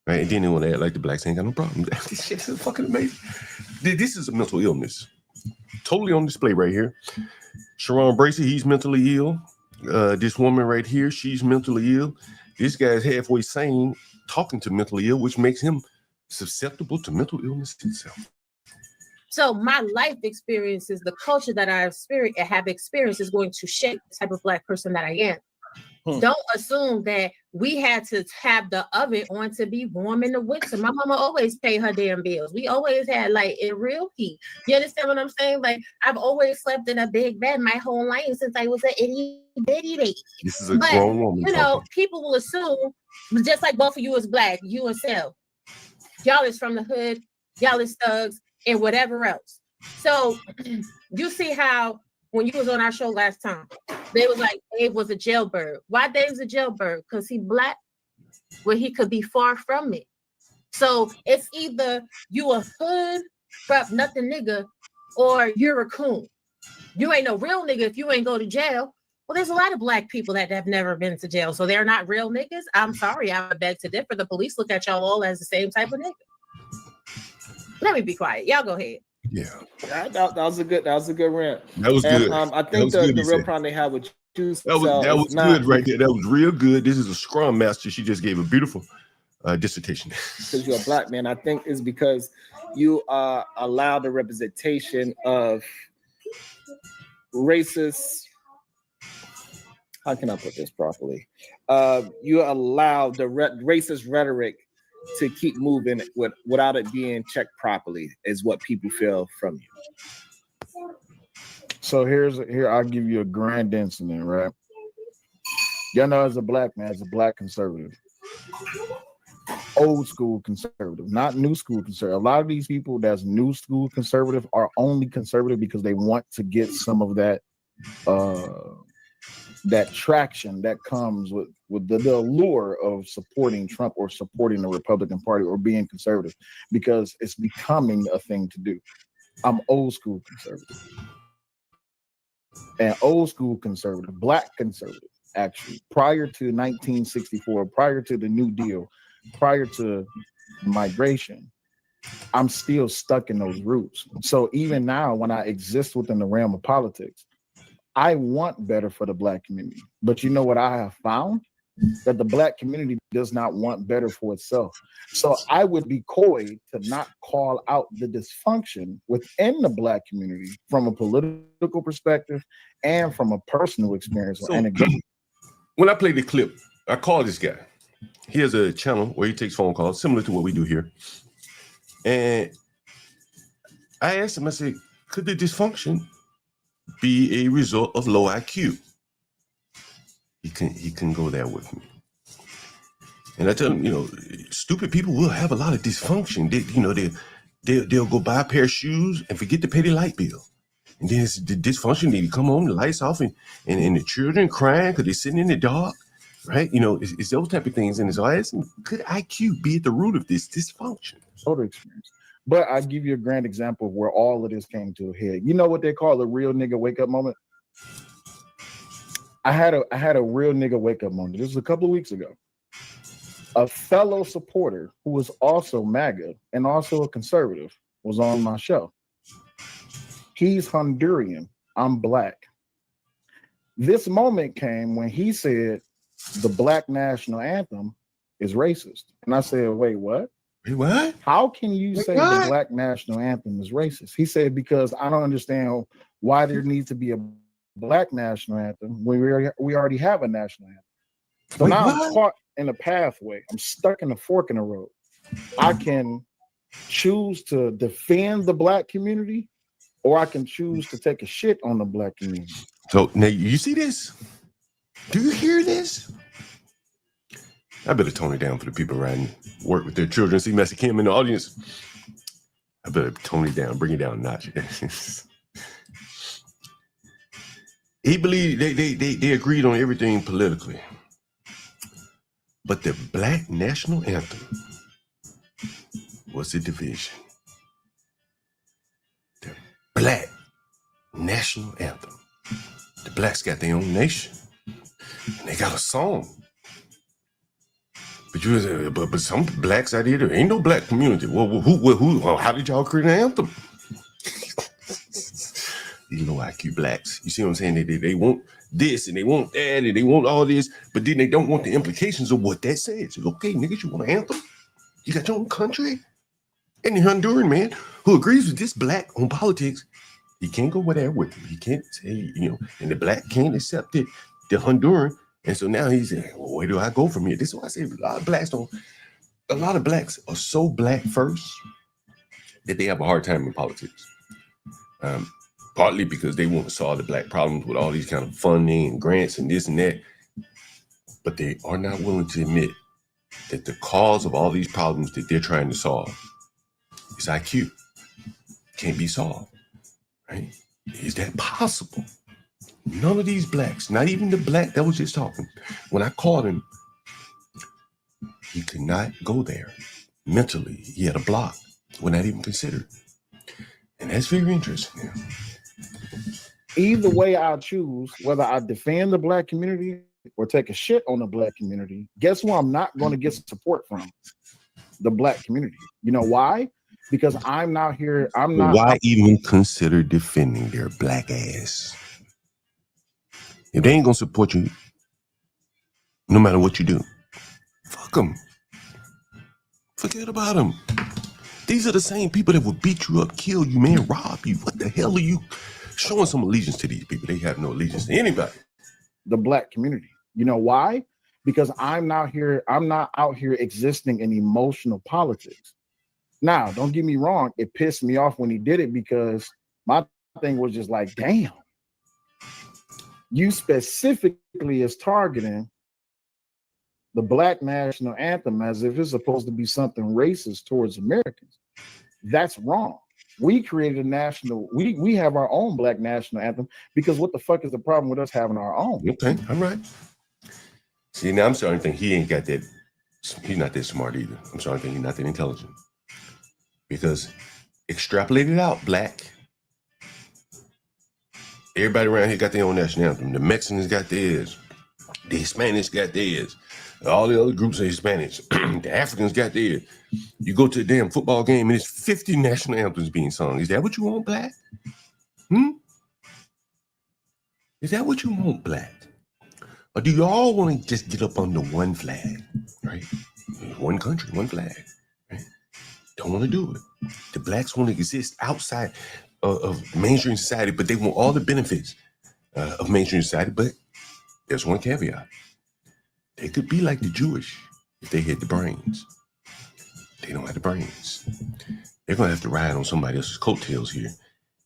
Right? And then they want to act like the blacks ain't got no problem. This shit is fucking amazing. This is a mental illness. Totally on display right here. Sharon Bracey, he's mentally ill. This woman right here, she's mentally ill. This guy's halfway sane, talking to mentally ill, which makes him susceptible to mental illness itself. So my life experiences, the culture that I have experienced is going to shape the type of black person that I am. Don't assume that we had to have the oven on to be warm in the winter. My mama always paid her damn bills. We always had like a real heat. You understand what I'm saying? Like I've always slept in a big bed my whole life since I was an itty bitty baby. This is a grown woman. You know, people will assume, just like both of you is black, you and Sel, y'all is from the hood, y'all is thugs, and whatever else. So you see how when you was on our show last time, they was like Dave was a jailbird. Why Dave's a jailbird? Because he black, where he could be far from it. So it's either you a hood, crap, nothing nigga, or you're a coon. You ain't no real nigga if you ain't go to jail. Well, there's a lot of black people that have never been to jail, so they're not real niggas. I'm sorry, I beg to differ. The police look at y'all all as the same type of nigga. Let me be quiet. Y'all go ahead. Yeah, that was a good rant. That was good. I think the real problem they have with you, that was good right there. That was real good. This is a scrum master. She just gave a beautiful dissertation. Because you're a black man, I think is because you allow the representation of racist. How can I put this properly? You allow the racist rhetoric to keep moving without it being checked properly, is what people feel from you. So here I'll give you a grand incident, right? Y'all know, as a black man, as a black conservative, old school conservative, not new school conservative. A lot of these people that's new school conservative are only conservative because they want to get some of that that traction that comes with the allure of supporting Trump or supporting the Republican Party or being conservative, because it's becoming a thing to do. I'm old school conservative. And old school conservative, black conservative, actually, prior to 1964, prior to the New Deal, prior to migration, I'm still stuck in those roots. So even now, when I exist within the realm of politics, I want better for the Black community. But you know what I have found? That the Black community does not want better for itself. So I would be coy to not call out the dysfunction within the Black community from a political perspective and from a personal experience. So, And again, when I play the clip, I call this guy. He has a channel where he takes phone calls, similar to what we do here. And I asked him, I said, could the dysfunction be a result of low IQ? He couldn't go there with me. And I tell him, stupid people will have a lot of dysfunction. They'll go buy a pair of shoes and forget to pay the light bill. And then it's the dysfunction, they come home, the lights off, and the children crying because they're sitting in the dark, right? It's those type of things. And so I asked him, could IQ be at the root of this dysfunction? Total experience. But I give you a grand example of where all of this came to a head. You know what they call a real nigga wake up moment? I had a real nigga wake up moment. This was a couple of weeks ago. A fellow supporter who was also MAGA and also a conservative was on my show. He's Honduran. I'm Black. This moment came when he said the Black national anthem is racist. And I said, wait, what? Wait, what? How can you say the Black national anthem is racist? He said, because I don't understand why there needs to be a Black national anthem when we already have a national anthem. So now I'm caught in a pathway. I'm stuck in a fork in the road. I can choose to defend the Black community, or I can choose to take a shit on the Black community. So now you see this? Do you hear this? I better tone it down for the people riding work with their children. See Messi Kim in the audience. I better tone it down, bring it down a notch. He believed they agreed on everything politically. But the Black national anthem was a division. The Black national anthem. The Blacks got their own nation. And they got a song. But some Blacks out here, there ain't no Black community. Well, who how did y'all create an anthem? These low IQ Blacks. You see what I'm saying? They want this and they want that and they want all this, but then they don't want the implications of what that says. Okay, niggas, you want an anthem? You got your own country? And the Honduran man who agrees with this Black on politics, he can't go there with him. He can't say, and the Black can't accept it, the Honduran. And so now he's saying, well, where do I go from here? This is why I say a lot of Blacks are so Black first that they have a hard time in politics. Partly because they want to solve the Black problems with all these kind of funding and grants and this and that. But they are not willing to admit that the cause of all these problems that they're trying to solve is IQ. Can't be solved, right? Is that possible? None of these Blacks, not even the Black that was just talking, when I called him, he could not go there mentally. He had a block, would not even considered. And that's very interesting. Either way I choose, whether I defend the Black community or take a shit on the Black community, guess who I'm not going to get support from? The Black community. You know why? Because I'm not here. Why even consider defending their Black ass? If they ain't gonna support you, no matter what you do, fuck them. Forget about them. These are the same people that will beat you up, kill you, man, rob you. What the hell are you showing some allegiance to these people? They have no allegiance to anybody. The Black community. You know why? Because I'm not out here existing in emotional politics. Now, don't get me wrong. It pissed me off when he did it because my thing was just like, damn. You specifically is targeting the Black national anthem as if it's supposed to be something racist towards Americans. That's wrong. We created a national, we have our own Black national anthem because what the fuck is the problem with us having our own? Okay, all right. See, now I'm starting to think he ain't got that, he's not that smart either. I'm starting to think he's not that intelligent. Because extrapolate it out, Black. Everybody around here got their own national anthem. The Mexicans got theirs. The Hispanics got theirs. All the other groups are Hispanics. The Africans got theirs. You go to a damn football game and it's 50 national anthems being sung. Is that what you want, Black? Is that what you want, Black? Or do you all want to just get up under one flag, right? One country, one flag, right? Don't want to do it. The Blacks want to exist outside of mainstream society, but they want all the benefits of mainstream society. But there's one caveat. They could be like the Jewish if they had the brains. They don't have the brains. They're going to have to ride on somebody else's coattails here.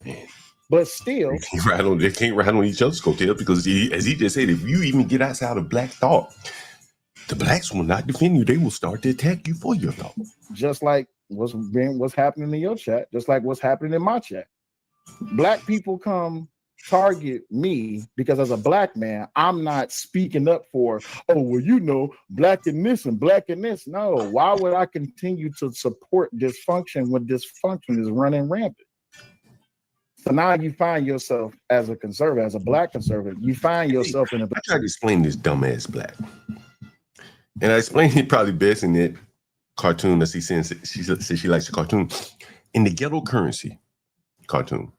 And but still, they can't ride on each other's coattails because, as he just said, if you even get outside of Black thought, the Blacks will not defend you. They will start to attack you for your thought. Just like what's happening in your chat, just like what's happening in my chat. Black people come target me because as a Black man, I'm not speaking up for, oh, well, you know, Black in this and Black in this. No, why would I continue to support dysfunction when dysfunction is running rampant? So now you find yourself as a conservative, as a Black conservative, you find yourself in a... I tried to explain this dumbass Black. And I explained it probably best in that cartoon that she says she likes the cartoon. In the ghetto currency cartoon.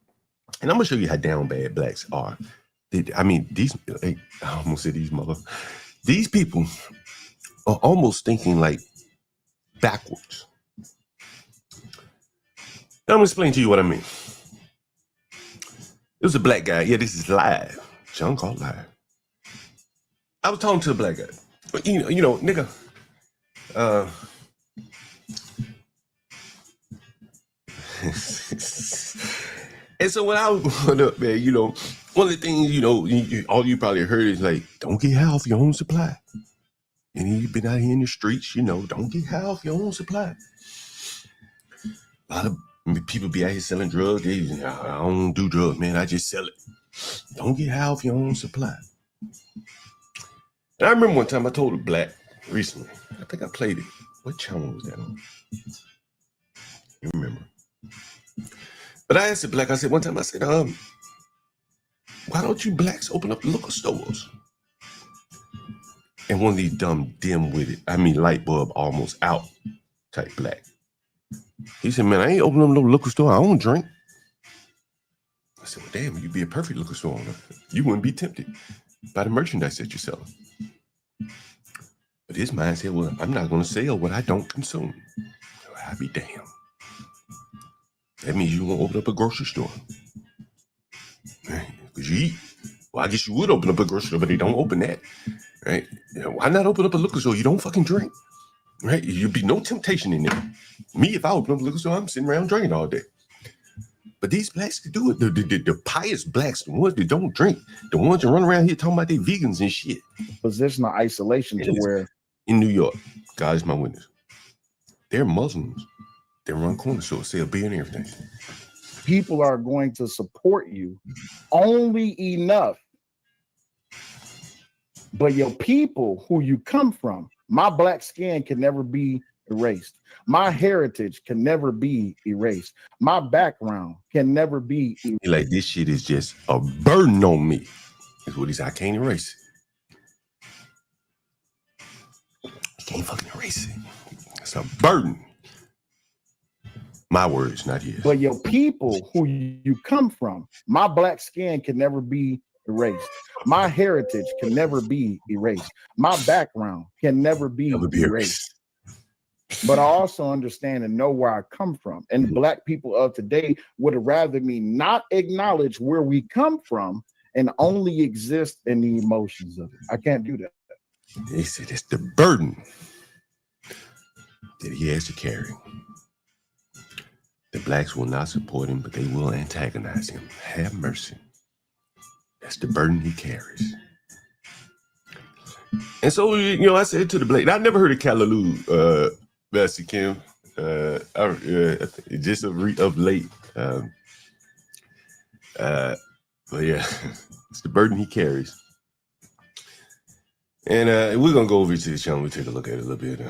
And I'm gonna show you how down bad Blacks are. I mean, I almost said these people are almost thinking like backwards. Now I'm gonna explain to you what I mean. It was a Black guy. Yeah, this is live. John called live. I was talking to a Black guy. You know, nigga. And so when I was growing up, man, you know, one of the things, you know, all you probably heard is like, don't get high off your own supply. And you've been out here in the streets, you know, don't get high off your own supply. A lot of people be out here selling drugs. I don't do drugs, man. I just sell it. Don't get high off your own supply. And I remember one time I told a Black recently, I think I played it. What channel was that on? You remember? But I asked the Black, I said one time, I said, why don't you Blacks open up liquor stores? And one of these dumb, dim-witted, light bulb almost out type Black. He said, man, I ain't opening up no liquor store. I don't drink. I said, well, damn, you'd be a perfect liquor store owner. You wouldn't be tempted by the merchandise that you're selling. But his mind said, well, I'm not going to sell what I don't consume. I'd be damned. That means you won't open up a grocery store. Right? Because you eat. Well, I guess you would open up a grocery store, but they don't open that. Right? Why not open up a liquor store? You don't fucking drink. Right? You'd be no temptation in there. Me, if I open up a liquor store, I'm sitting around drinking all day. But these Blacks can do it. The pious Blacks, the ones that don't drink, the ones that run around here talking about they vegans and shit. Positional isolation to where... In New York, God is my witness. They're Muslims. They run corner stores, sell beer and everything. People are going to support you only enough. But your people who you come from, my Black skin can never be erased. My heritage can never be erased. My background can never be erased. Like, this shit is just a burden on me. That's what he said. I can't erase it. You can't fucking erase it. It's a burden. My words, not his. But your people who you come from, my Black skin can never be erased. My heritage can never be erased. My background can never be erased. But I also understand and know where I come from. And Black people of today would rather me not acknowledge where we come from and only exist in the emotions of it. I can't do that. He said it's the burden that he has to carry. The Blacks will not support him, but they will antagonize him. Have mercy. That's the burden he carries. And so, you know, I said to the Black, I never heard of Callaloo, Bessie Kim. Just of late. But yeah, it's the burden he carries. And we're going to go over to the channel. We'll take a look at it a little bit.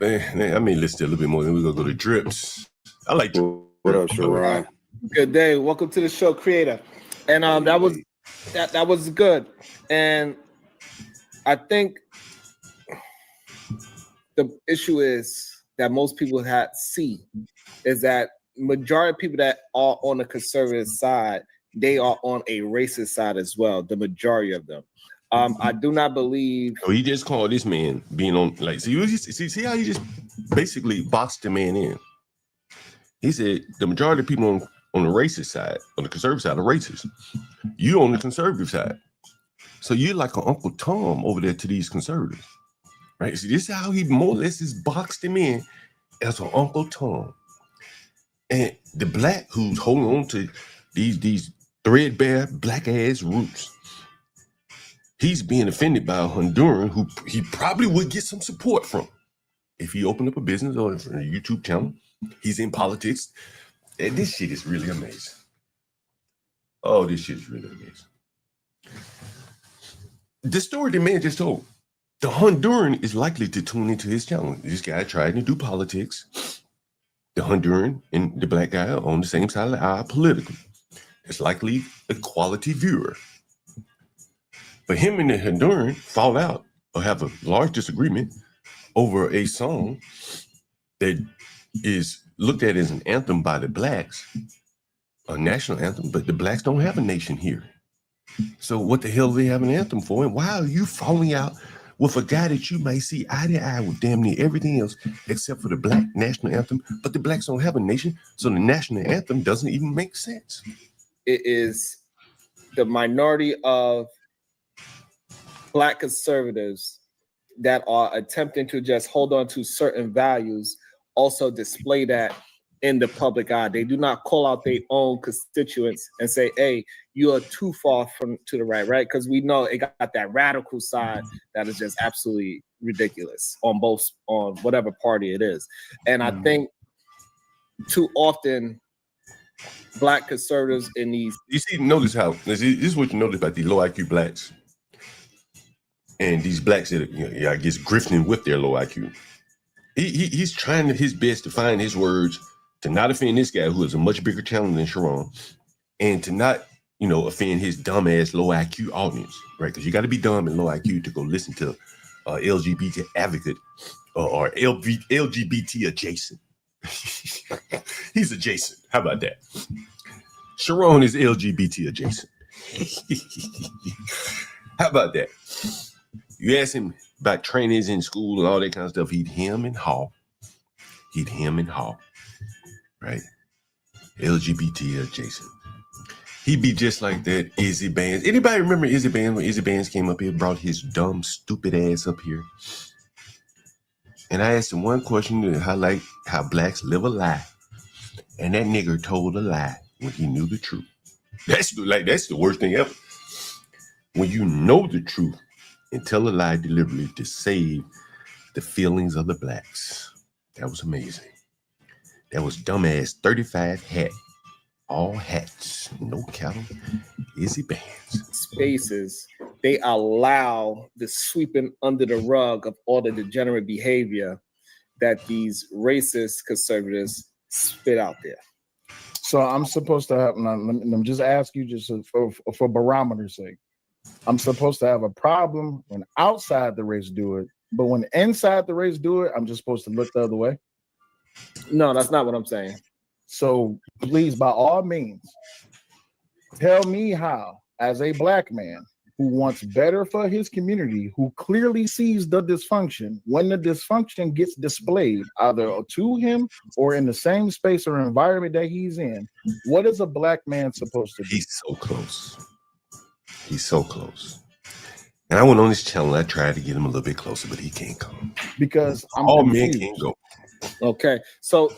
Listen to a little bit more. Then we're going to go to Drips. I like What up, Sharon? Good day. Welcome to the show, Creator. And that was good. And I think the issue is that most people see is that majority of people that are on the conservative side, they are on a racist side as well. The majority of them. I do not believe. So he just called this man being on like see how he just basically boxed the man in. He said the majority of people on the racist side, on the conservative side, are racist. You on the conservative side. So you're like an Uncle Tom over there to these conservatives. Right? So this is how he more or less just boxed him in as an Uncle Tom. And the black who's holding on to these threadbare black ass roots, he's being offended by a Honduran who he probably would get some support from if he opened up a business or a YouTube channel. He's in politics. And this shit is really amazing. Oh, this shit is really amazing. The story the man just told, the Honduran is likely to tune into his channel. This guy tried to do politics. The Honduran and the black guy are on the same side of the aisle politically. It's likely a quality viewer. But him and the Honduran fall out or have a large disagreement over a song that is looked at as an anthem by the blacks, a national anthem, but the blacks don't have a nation here. So what the hell do they have an anthem for? And why are you falling out with a guy that you may see eye to eye with damn near everything else except for the black national anthem, but the blacks don't have a nation, so the national anthem doesn't even make sense. It is the minority of black conservatives that are attempting to just hold on to certain values also display that in the public eye. They do not call out their own constituents and say, hey, you are too far from to the right? Because we know it got that radical side that is just absolutely ridiculous on whatever party it is. And I think too often black conservatives in these... You see, notice how, this is what you notice about these low IQ blacks and these blacks that are, I guess, grifting with their low IQ. He's trying his best to find his words to not offend this guy who is a much bigger challenge than Sharon, and to not, offend his dumb ass low IQ audience, right? Because you got to be dumb and low IQ to go listen to LGBT advocate or LGBT adjacent. He's adjacent. How about that? Sharon is LGBT adjacent. How about that? You ask him about trainings in school and all that kind of stuff, he'd hem and haw. Right? LGBT adjacent. He'd be just like that Izzy Bands. Anybody remember Izzy Bands when Izzy Bands came up here, brought his dumb, stupid ass up here? And I asked him one question to highlight how blacks live a lie. And that nigger told a lie when he knew the truth. That's the worst thing ever. When you know the truth and tell a lie deliberately to save the feelings of the blacks. That was amazing. That was dumbass 35 hat. All hats, no cattle, Izzy Bands. Spaces, they allow the sweeping under the rug of all the degenerate behavior that these racist conservatives spit out there. So I'm supposed to have, and I'm just ask you just for barometer's sake, I'm supposed to have a problem when outside the race do it, but when inside the race do it, I'm just supposed to look the other way? No, that's not what I'm saying. So please, by all means, tell me how, as a black man who wants better for his community, who clearly sees the dysfunction, when the dysfunction gets displayed either to him or in the same space or environment that he's in, what is a black man supposed to do? He's so close. He's so close. And I went on this channel. I tried to get him a little bit closer, but he can't come. Because all men can't go. Okay, so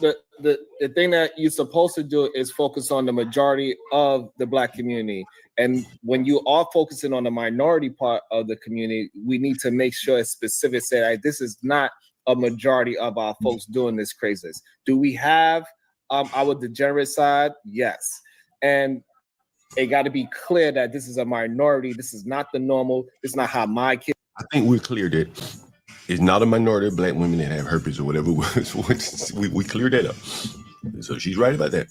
the thing that you're supposed to do is focus on the majority of the black community. And when you are focusing on the minority part of the community, we need to make sure it's specific, say, like, this is not a majority of our folks doing this craziness. Do we have our degenerate side? Yes. And it got to be clear that this is a minority. This is not the normal. This is not how my kids. I think we're clear that it's not a minority of black women that have herpes or whatever. We cleared that up. So she's right about that.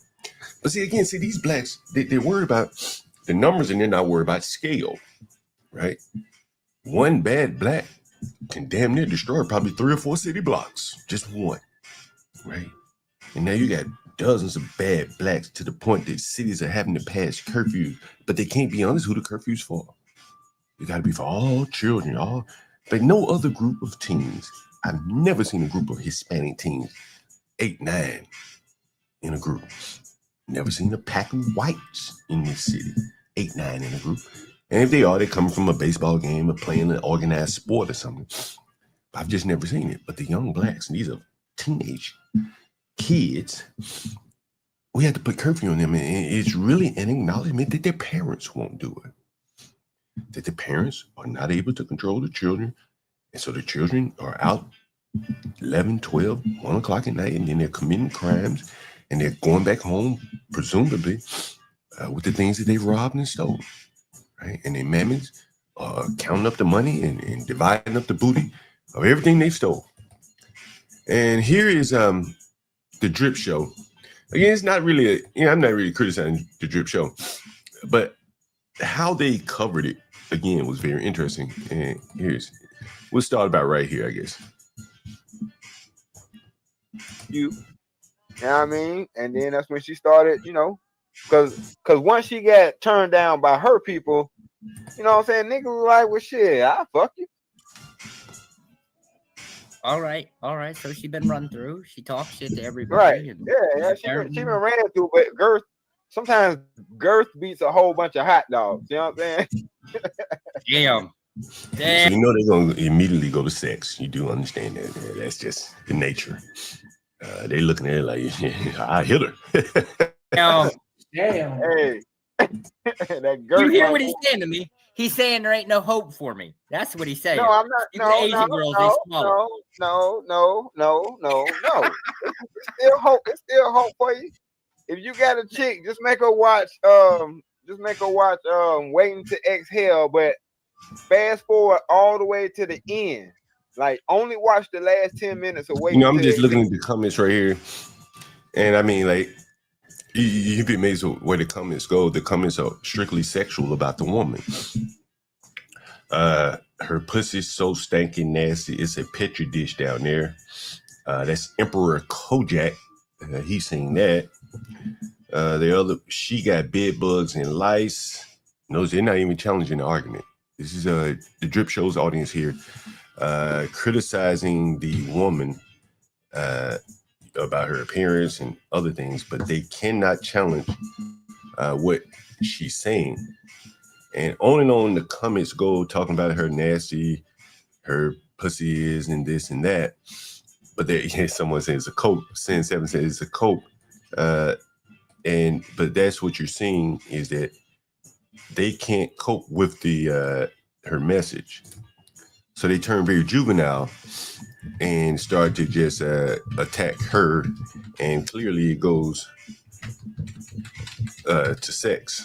But see, again, these blacks, they're worried about the numbers and they're not worried about scale, right? one bad black can damn near destroy probably 3 or 4 city blocks. Just one, right? And now you got dozens of bad blacks to the point that cities are having to pass curfews, but they can't be honest who the curfew's for. It got to be for all children, like no other group of teens. I've never seen a group of Hispanic teens, 8, 9 in a group. Never seen a pack of whites in this city, 8, 9 in a group. And if they are, they're coming from a baseball game or playing an organized sport or something. I've just never seen it. But the young blacks, and these are teenage kids, we had to put curfew on them. And it's really an acknowledgement that their parents won't do it. That the parents are not able to control the children. And so the children are out 11, 12, 1 o'clock at night, and then they're committing crimes, and they're going back home, presumably, with the things that they robbed and stole. Right? And their mammies are counting up the money and dividing up the booty of everything they stole. And here is the Drip Show. Again, it's not really, I'm not really criticizing the Drip Show, but how they covered it, again, was very interesting. And we'll start about right here, I guess. You know what I mean? And then that's when she started, because once she got turned down by her people, you know what I'm saying? Niggas was like, well, shit, I'll fuck you. All right. So she been run through. She talks shit to everybody. Right. Yeah. She been ran through, but sometimes girth beats a whole bunch of hot dogs. You know what I'm saying? Damn. So they're going to immediately go to sex. You do understand that. That's just the nature. They looking at it like, I hit her. Damn. Hey. That girl. You hear what he's saying to me? He's saying there ain't no hope for me. That's what he's saying. No, I'm not. No. It's still hope. It's still hope for you. If you got a chick, just make her watch. Waiting to Exhale, but fast forward all the way to the end. Like only watch the last 10 minutes of Waiting. I'm just looking at the comments right here, and I mean, like. You'd be amazed where the comments go. The comments are strictly sexual about the woman. Her pussy's so stanky nasty. It's a petri dish down there. That's Emperor Kojak. He's saying that. She got bed bugs and lice. No, they're not even challenging the argument. This is the Drip Show's audience here, criticizing the woman about her appearance and other things, but they cannot challenge what she's saying. And on the comments go, talking about her nasty, her pussy is, and this and that. But someone says it's a cope. Sin 7 says it's a cope. But that's what you're seeing is that they can't cope with her message. So they turn very juvenile and start to just attack her, and clearly it goes to sex.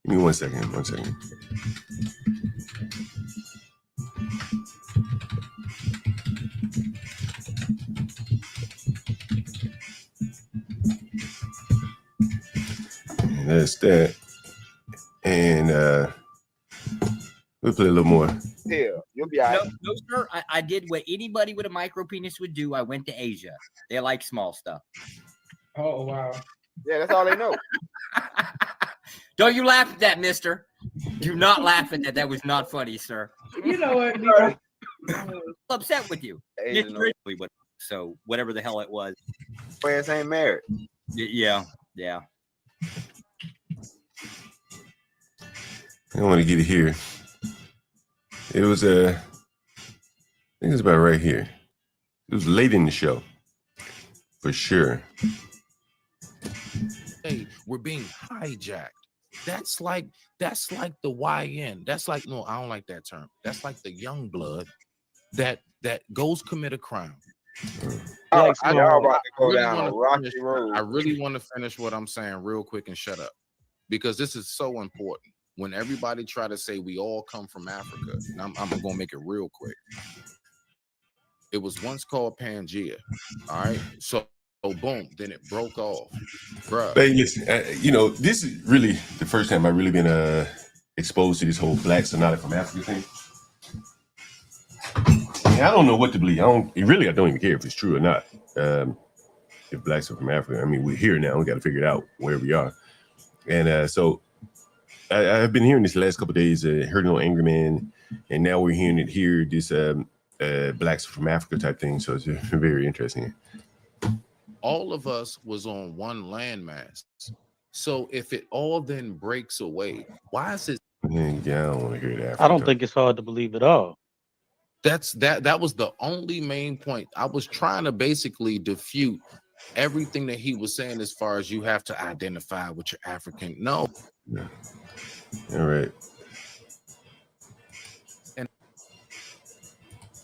Give me 1 second. And that's that. And we'll play a little more. Yeah, you'll be all right. No, sir. I did what anybody with a micro penis would do. I went to Asia. They like small stuff. Oh, wow. Yeah, that's all they know. Don't you laugh at that, mister. Do not laugh at that. That was not funny, sir. You know what? I'm upset with you. So whatever the hell it was. Friends ain't married. Yeah. I don't want to get it here. It was I think it's about right here. It was late in the show, for sure. Hey, we're being hijacked. That's like the YN. That's like, no, I don't like that term. That's like the young blood that goes commit a crime. I really want to finish what I'm saying real quick and shut up, because this is so important. When everybody try to say we all come from Africa, and I'm going to make it real quick. It was once called Pangea. All right. So boom, then it broke off. Bruh. But listen, this is really the first time I've really been exposed to this whole Blacks are not from Africa thing. I don't know what to believe. I don't even care if it's true or not. If blacks are from Africa, I mean, we're here now. We got to figure it out where we are. And so I've been hearing this the last couple of days. Heard it on Angry Man, and now we're hearing it here. This blacks are from Africa type thing. So it's very interesting. All of us was on one landmass. So if it all then breaks away, why is it? Yeah, I don't want to hear that. I don't think it's hard to believe at all. That was the only main point. I was trying to basically defute everything that he was saying as far as you have to identify with your African. No. Yeah. All right. And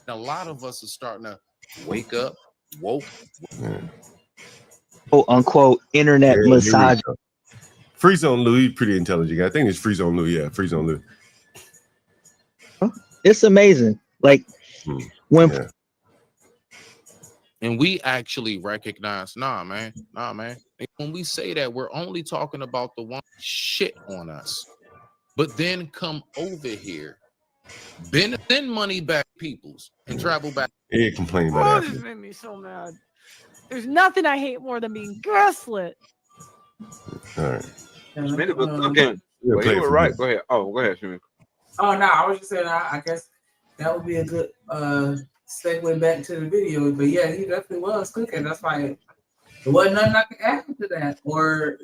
a lot of us are starting to wake up, woke. Yeah. Quote unquote internet massage. Free Zone Louis, pretty intelligent guy. I think it's Free Zone Louis. Yeah, Free Zone Louis. It's amazing. Like when and we actually recognize, nah, man. And when we say that, we're only talking about the one shit on us. But then come over here, send money back peoples and travel back. Yeah, complain about This Africa. made me so mad. There's nothing I hate more than being gaslit. All right. Schmidt was cooking. Yeah, Well, play you it were for right. me. Go ahead. Oh, go ahead, Schmidt. Oh no, I was just saying. I guess that would be a good segue back to the video. But yeah, he definitely was cooking. That's why there wasn't nothing I could add to that, or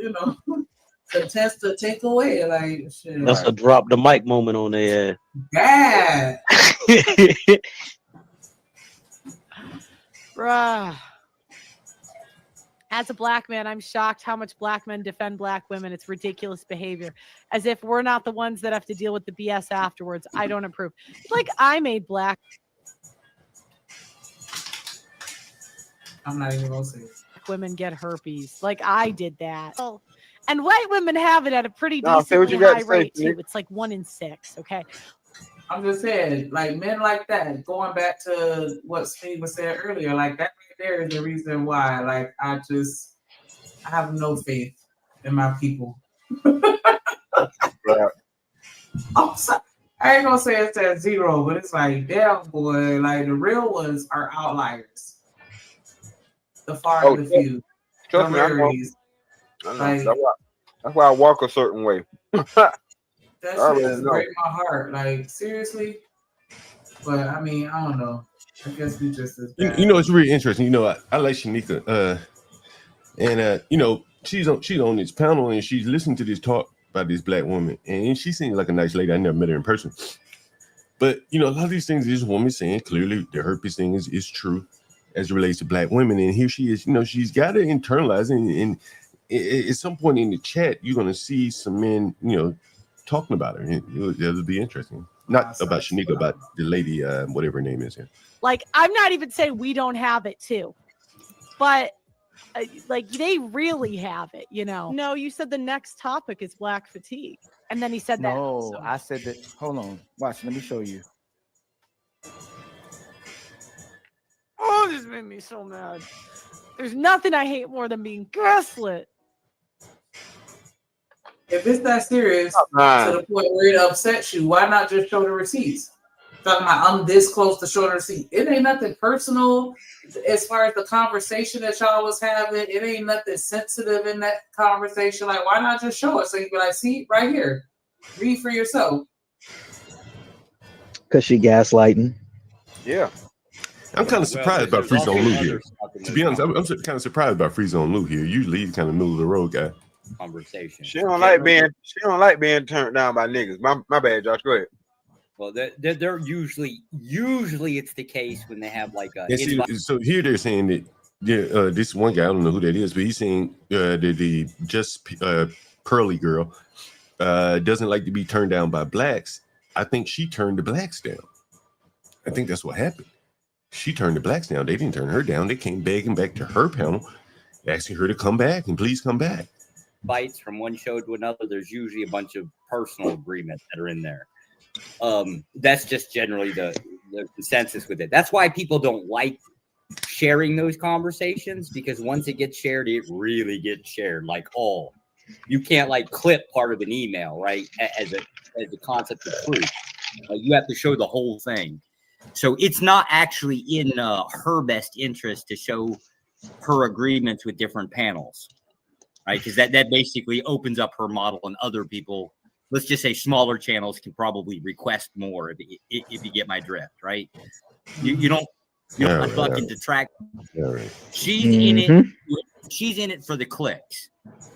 contest or take away. Like shit. That's a drop the mic moment on their Yeah. Bruh. As a black man, I'm shocked how much black men defend black women. It's ridiculous behavior. As if we're not the ones that have to deal with the BS afterwards. I don't approve. Like I made black. I'm not even gonna say it. Women get herpes. Like I did that. And white women have it at a pretty No, say what decently you got high to say, rate too. Steve. It's like 1 in 6. Okay. I'm just saying, like men like that, going back to what Steve was saying earlier, like that right there is the reason why, like, I have no faith in my people. I'm sorry. I ain't gonna say it's at 0, but it's like, damn boy, like the real ones are outliers. The far and the few. Trust me, I know. rarities. I know. Like, That's why I walk a certain way. that I shit already just know. break my heart. Like, seriously. But I mean, I don't know. I guess we just as bad. You know, it's really interesting. You know, I like Shanika, and she's on this panel and she's listening to this talk about this black woman, and she seems like a nice lady. I never met her in person, but a lot of these things this woman saying clearly the herpes thing is true as it relates to black women, and here she is. She's got to internalize it, and at some point in the chat, you're gonna see some men, talking about her. It'll be interesting. Not about Shanika, about the lady, whatever her name is here. Like, I'm not even saying we don't have it too, but like they really have it, No, you said the next topic is black fatigue, and then he said that. No, I said that. Hold on, watch. Let me show you. Oh, this made me so mad. There's nothing I hate more than being gaslit. If it's that serious to the point where it upsets you, why not just show the receipts? Talking about I'm this close to showing the receipt. It ain't nothing personal as far as the conversation that y'all was having. It ain't nothing sensitive in that conversation. Like, why not just show it? So you can be like, see, right here. Read for yourself. Because she gaslighting. Yeah. I'm kind of surprised about Free Zone Lou here. To be honest, I'm kind of surprised about Free Zone Lou here. Usually he's kind of middle of the road guy. Conversation. She don't like being turned down by niggas. My bad, Josh. Go ahead. Well, they're usually it's the case when they have like a. And see, so here they're saying that this one guy, I don't know who that is, but he's saying the just pearly girl doesn't like to be turned down by blacks. I think she turned the blacks down. I think that's what happened. She turned the blacks down. They didn't turn her down. They came begging back to her panel, asking her to come back and please come back. Fights from one show to another. There's usually a bunch of personal agreements that are in there. That's just generally the consensus with it. That's why people don't like sharing those conversations, because once it gets shared, it really gets shared. Like, you can't like clip part of an email, right? As a concept of truth, you have to show the whole thing. So it's not actually in her best interest to show her agreements with different panels, right? Because that basically opens up her model, and other people, let's just say smaller channels, can probably request more if you get my drift, right? You don't fucking detract. She's in it. She's in it for the clicks.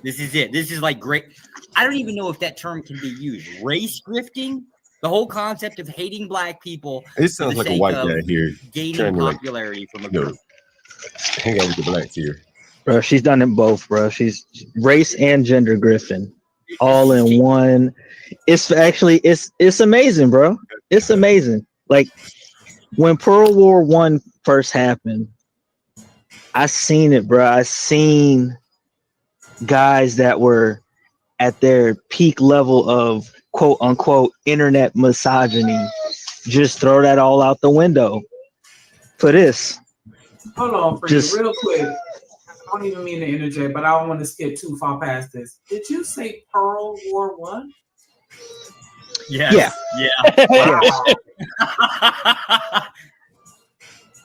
This is it. This is like great. I don't even know if that term can be used. Race grifting. The whole concept of hating black people. It sounds like a white guy here Gaining trying to popularity from a group. Hang out with the blacks here. Bro, she's done it both, bro. She's race and gender griffin all in one. It's actually it's amazing, bro. It's amazing. Like when Pearl War I first happened, I seen it, bro. I seen guys that were at their peak level of quote unquote internet misogyny just throw that all out the window for this. Hold on, Freddie, real quick. I don't even mean to interject, but I don't want to skip too far past this. Did you say Pearl War One? Yes. Yeah.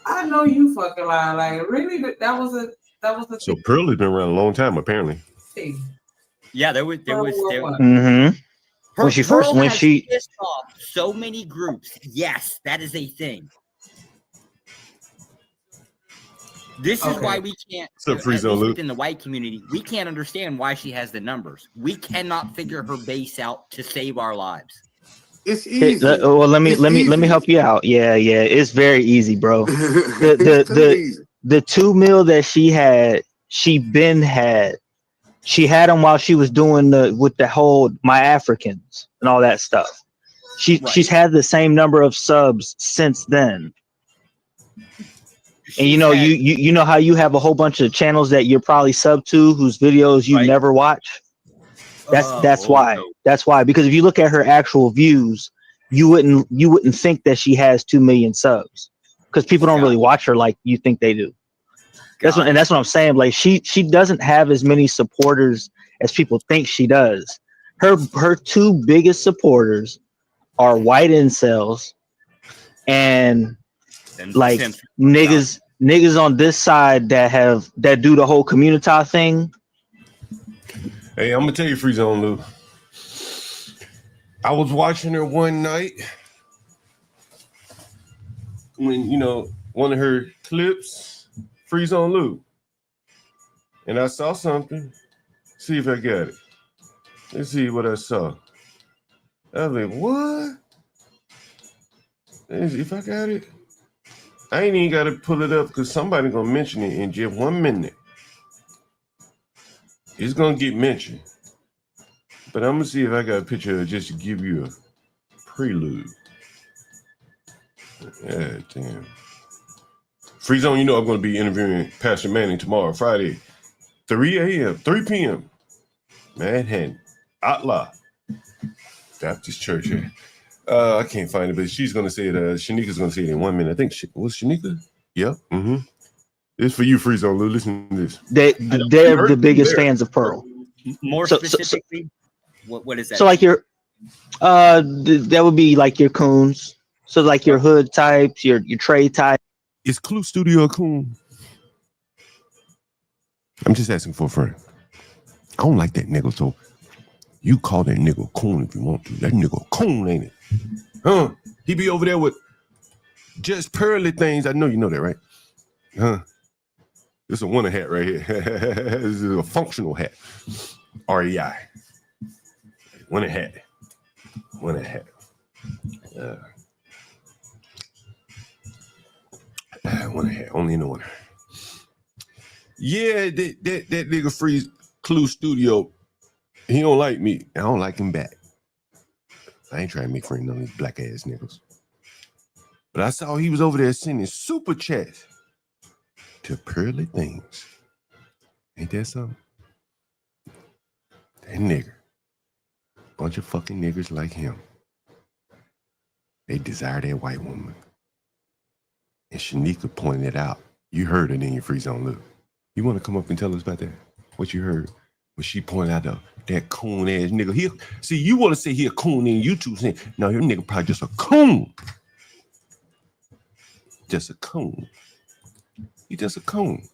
I know you fucking lying. Like really, that was the So Pearl has been around a long time, apparently. thing. Yeah, there was. Mm-hmm. When she pissed off so many groups. Yes, that is a thing. This is why we can't. Within the white community, we can't understand why she has the numbers. We cannot figure her base out to save our lives. It's easy. Well, let me help you out. Yeah, it's very easy, bro. The 2 mil that she had, she had them while she was doing with the whole My Africans and all that stuff. She's had the same number of subs since then. And you know how you have a whole bunch of channels that you're probably sub to whose videos you never watch. That's why. That's why. Because if you look at her actual views, you wouldn't think that she has 2 million subs because people don't really watch her like you think they do. That's what I'm saying. Like she doesn't have as many supporters as people think she does. Her 2 biggest supporters are white incels and like niggas on this side that do the whole community thing. Hey, I'm gonna tell you, Free Zone Lou. I was watching her one night when one of her clips, Free Zone Lou, and I saw something. See if I got it. Let's see what I saw. I was like, what? Let's see if I got it. I ain't even got to pull it up because somebody gonna mention it in just 1 minute. It's gonna get mentioned, but I'm gonna see if I got a picture just to give you a prelude. Yeah, damn. Free Zone, I'm gonna be interviewing Pastor Manning tomorrow, Friday, 3 p.m. Manhattan, Atla Baptist Church here. I can't find it, but she's gonna say it. Shanika's gonna say it in 1 minute. I think was Shanika? Yep. Mm-hmm. It's for you, Free Zone Lou. Listen to this. They're the biggest fans of Pearl. More specifically, what is that? So like your that would be like your coons. So like your hood types, your trade type. Is Clue Studio a coon? I'm just asking for a friend. I don't like that nigga, so you call that nigga a coon if you want to. That nigga a coon, ain't it? Huh? He be over there with just pearly things. I know you know that, right? Huh? This is a winter hat right here. This is a functional hat. REI. Winter hat. Winter hat. Winter hat. Only in the winter. Yeah, that nigga Freeze Clue Studio. He don't like me. I don't like him back. I ain't trying to make friends on these black ass niggas. But I saw he was over there sending super chats to pearly things. Ain't that something? That nigger. Bunch of fucking niggers like him. They desire that white woman. And Shanika pointed it out. You heard it in your Free Zone Lou. You want to come up and tell us about that? What you heard? When she pointed out that coon ass nigga. See, you want to say he a coon in YouTube saying, no, your nigga probably just a coon. just a coon. He's just a coon,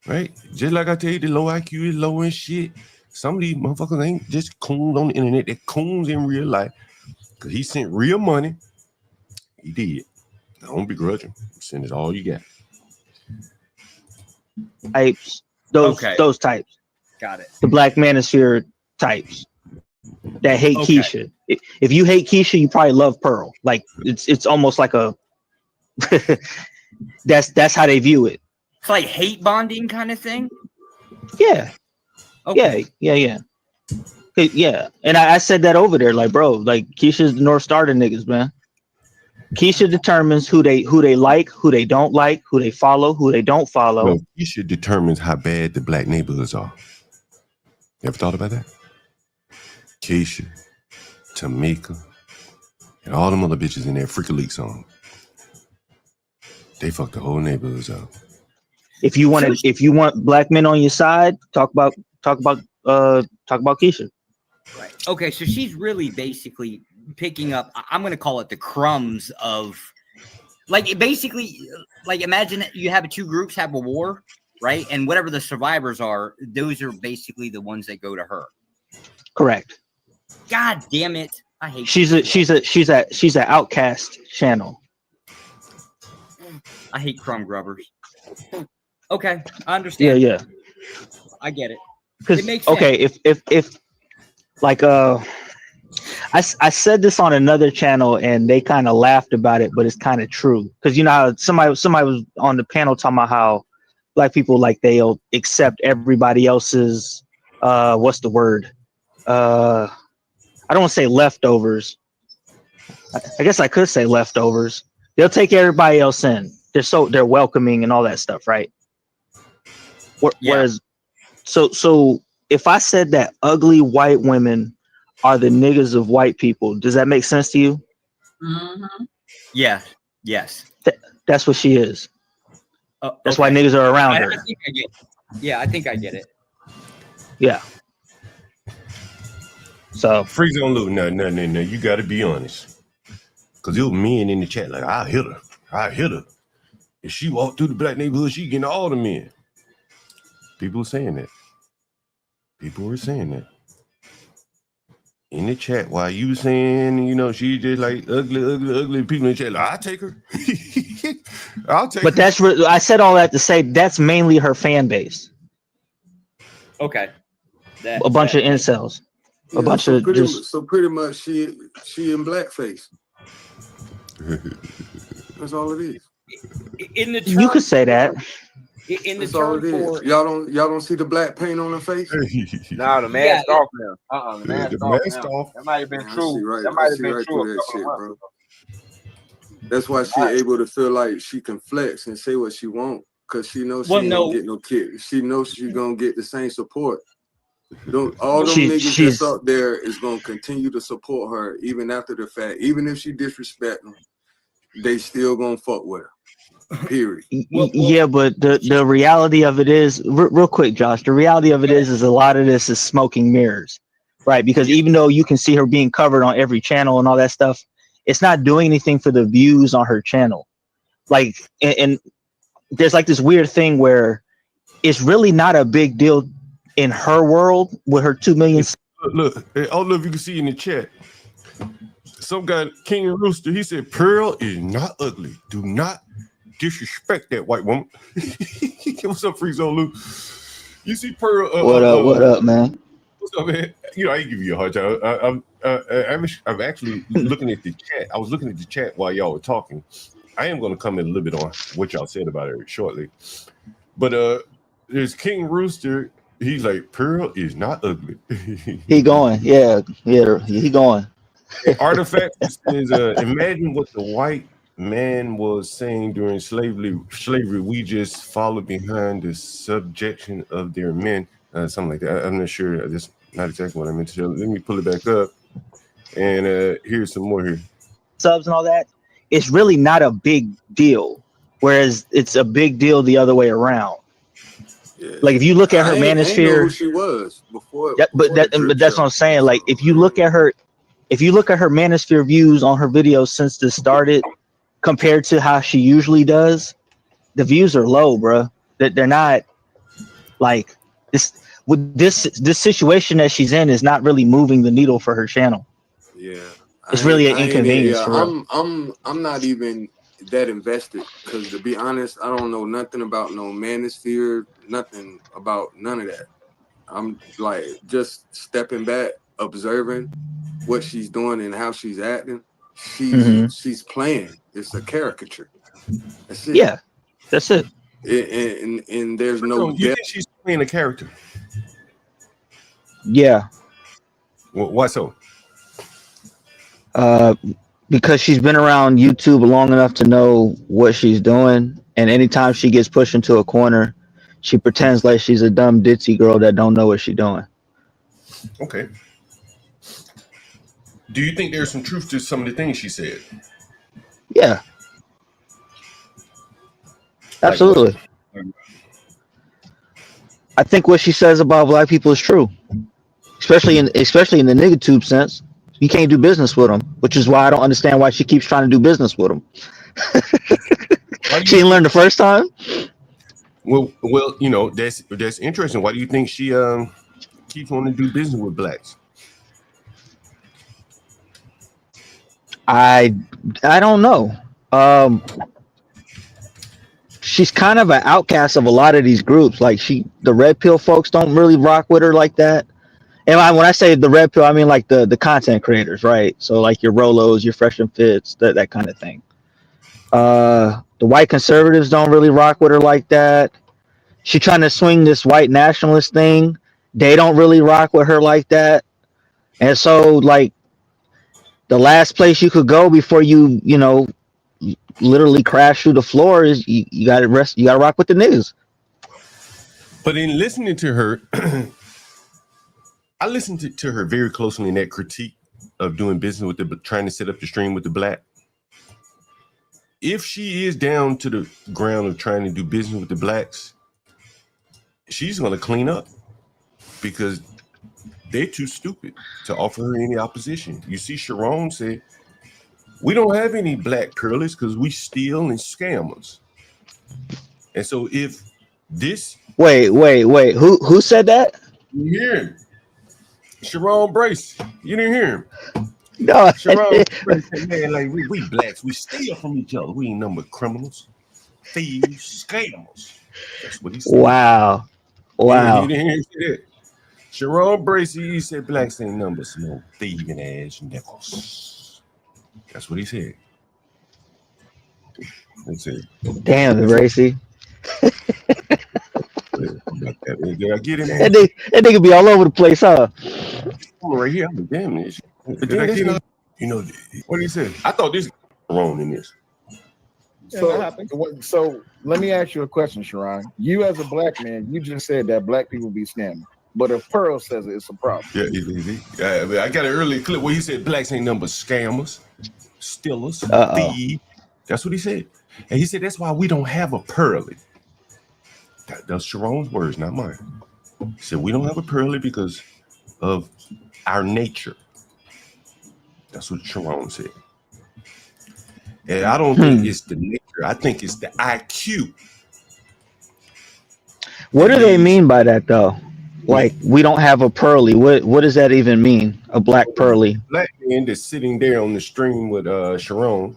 right? Just like I tell you, the low IQ is low and shit. Some of these motherfuckers ain't just coons on the internet. They're coons in real life. Because he sent real money. He did. I don't begrudge him. Send it all you got. Types. Those types. Got it. The Black Manosphere types that hate Keisha. If you hate Keisha, you probably love Pearl. Like it's almost like a that's how they view it. It's like hate bonding kind of thing. Yeah. Okay. Yeah. And I said that over there, like, bro, like Keisha's the North Star to niggas, man. Keisha determines who they like, who they don't like, who they follow, who they don't follow. No, Keisha determines how bad the black neighborhoods are. You ever thought about that? Keisha, Tamika, and all them other bitches in that Freaky Leak song. They fucked the whole neighborhoods up. If you want black men on your side, talk about Keisha. Right. Okay, so she's really basically picking up, I'm going to call it the crumbs of, like, basically, like, imagine you have two groups have a war, right? And whatever the survivors are, those are basically the ones that go to her. Correct. God damn it. I hate she's an outcast channel. I hate crumb grubbers. Okay, I understand. Yeah. I get it. It makes sense. Okay, if like I said this on another channel and they kind of laughed about it, but it's kind of true. Because you know how somebody was on the panel talking about how black people, like, they'll accept everybody else's what's the word? I don't want to say leftovers. I guess I could say leftovers. They'll take everybody else in. They're welcoming and all that stuff, right? Whereas, so if I said that ugly white women are the niggas of white people, does that make sense to you? Mm-hmm. Yeah. Yes. That's what she is. That's why niggas are around her. I think I get it. Yeah, I think I get it. Yeah. So Freeze on Lou. No. You got to be honest. Because it was men in the chat like, I hit her. If she walked through the black neighborhood, she getting all the men. People were saying that. In the chat, while you were saying, you know, she just like ugly people in the chat, like, I'll take her. But that's I said all that to say that's mainly her fan base. Okay. A bunch of incels. Yeah, so pretty much she in blackface. That's all it is. In the you could say that. In the That's all it is. Y'all don't see the black paint on her face? Nah, the mask off now. The mask off. That might have been true. That might have been true. That shit, bro. That's why she able to feel like she can flex and say what she want, cause she knows she ain't gonna get no kick. She knows she's gonna get the same support. All them niggas that's up there is gonna continue to support her even after the fact. Even if she disrespect them, they still gonna fuck with her. Period. Yeah, but the reality of it is, real quick, Josh, the reality of it is a lot of this is smoking mirrors, right? Because even though you can see her being covered on every channel and all that stuff, it's not doing anything for the views on her channel. Like, and there's like this weird thing where it's really not a big deal in her world with her 2 million. Look, I don't know if you can see in the chat. Some guy, King and Rooster, he said, Pearl is not ugly. Do not disrespect that white woman. What's up, Freeze on Lou? You see Pearl? What up, man? What's up, man? You know, I ain't give you a hard time. I'm actually looking at the chat. I was looking at the chat while y'all were talking. I am going to comment a little bit on what y'all said about her shortly. But there's King Rooster. He's like, Pearl is not ugly. He going. Yeah, he going. Artifact says, imagine what the white man was saying during slavery. We just follow behind the subjection of their men. Something like that. I'm not sure. That's not exactly what I meant to say. Let me pull it back up. And here's some more here. Subs and all that. It's really not a big deal. Whereas it's a big deal the other way around. Yeah. Like if you look at her manosphere, who she was before. But that's what I'm saying. Like if you look at her manosphere views on her videos since this started, compared to how she usually does, the views are low, bro. That they're not like this. With this situation that she's in is not really moving the needle for her channel. Yeah, It's really an I ain't. inconvenience Yeah, for real. I'm not even that invested because to be honest, I don't know nothing about no manosphere, nothing about none of that. I'm like just stepping back, observing what she's doing and how she's acting. She's playing. It's a caricature. That's it. Yeah, that's it. And there's no You depth. think she's playing a character? Yeah. Well, why so? Because she's been around YouTube long enough to know what she's doing, and anytime she gets pushed into a corner, she pretends like she's a dumb ditzy girl that don't know what she's doing. Okay. Do you think there's some truth to some of the things she said? Yeah. Absolutely. I think what she says about black people is true, especially in the nigga tube sense. You can't do business with them, which is why I don't understand why she keeps trying to do business with them. She didn't learn the first time. Well, you know that's interesting. Why do you think she keeps wanting to do business with blacks? I don't know. She's kind of an outcast of a lot of these groups. Like the red pill folks don't really rock with her like that. And when I say the red pill, I mean like the content creators, right? So like your Rolos, your Fresh and Fits, that kind of thing. The white conservatives don't really rock with her like that. She's trying to swing this white nationalist thing. They don't really rock with her like that. And so like the last place you could go before you literally crash through the floor is you gotta rock with the niggas. But in listening to her, I listened to her very closely in that critique of doing business with trying to set up the stream with the black. If she is down to the ground of trying to do business with the blacks, she's going to clean up because they're too stupid to offer her any opposition. You see, Sharon said, we don't have any black pearlies because we steal and scammers. And so if this... Wait. Who said that? You hear him. Sharon Brace. You didn't hear him. No. Sharon Brace said, man, like we blacks, we steal from each other. We ain't nothing but criminals, thieves, scammers. That's what he said. Wow. He didn't hear that. Sharon Brace, he said blacks ain't nothing but some old thieving ass nickels. That's what he said. That's it. Damn, Bracy. Did I get him? That nigga be all over the place, huh? Right here, I'm damn this. But then that's not, what he said. I thought this was wrong in this. So let me ask you a question, Sharon. You as a black man, you just said that black people be scamming. But if Pearl says it's a problem. Yeah, I got an early clip where he said blacks ain't nothing but scammers, stealers, thieves. That's what he said. And he said that's why we don't have a pearly. That's Sharon's words, not mine. He said we don't have a pearly because of our nature. That's what Sharon said. And I don't think it's the nature. I think it's the IQ. What do they mean by that, though? Like, we don't have a pearly. What does that even mean? A black pearly? Black man that's sitting there on the stream with Sharon.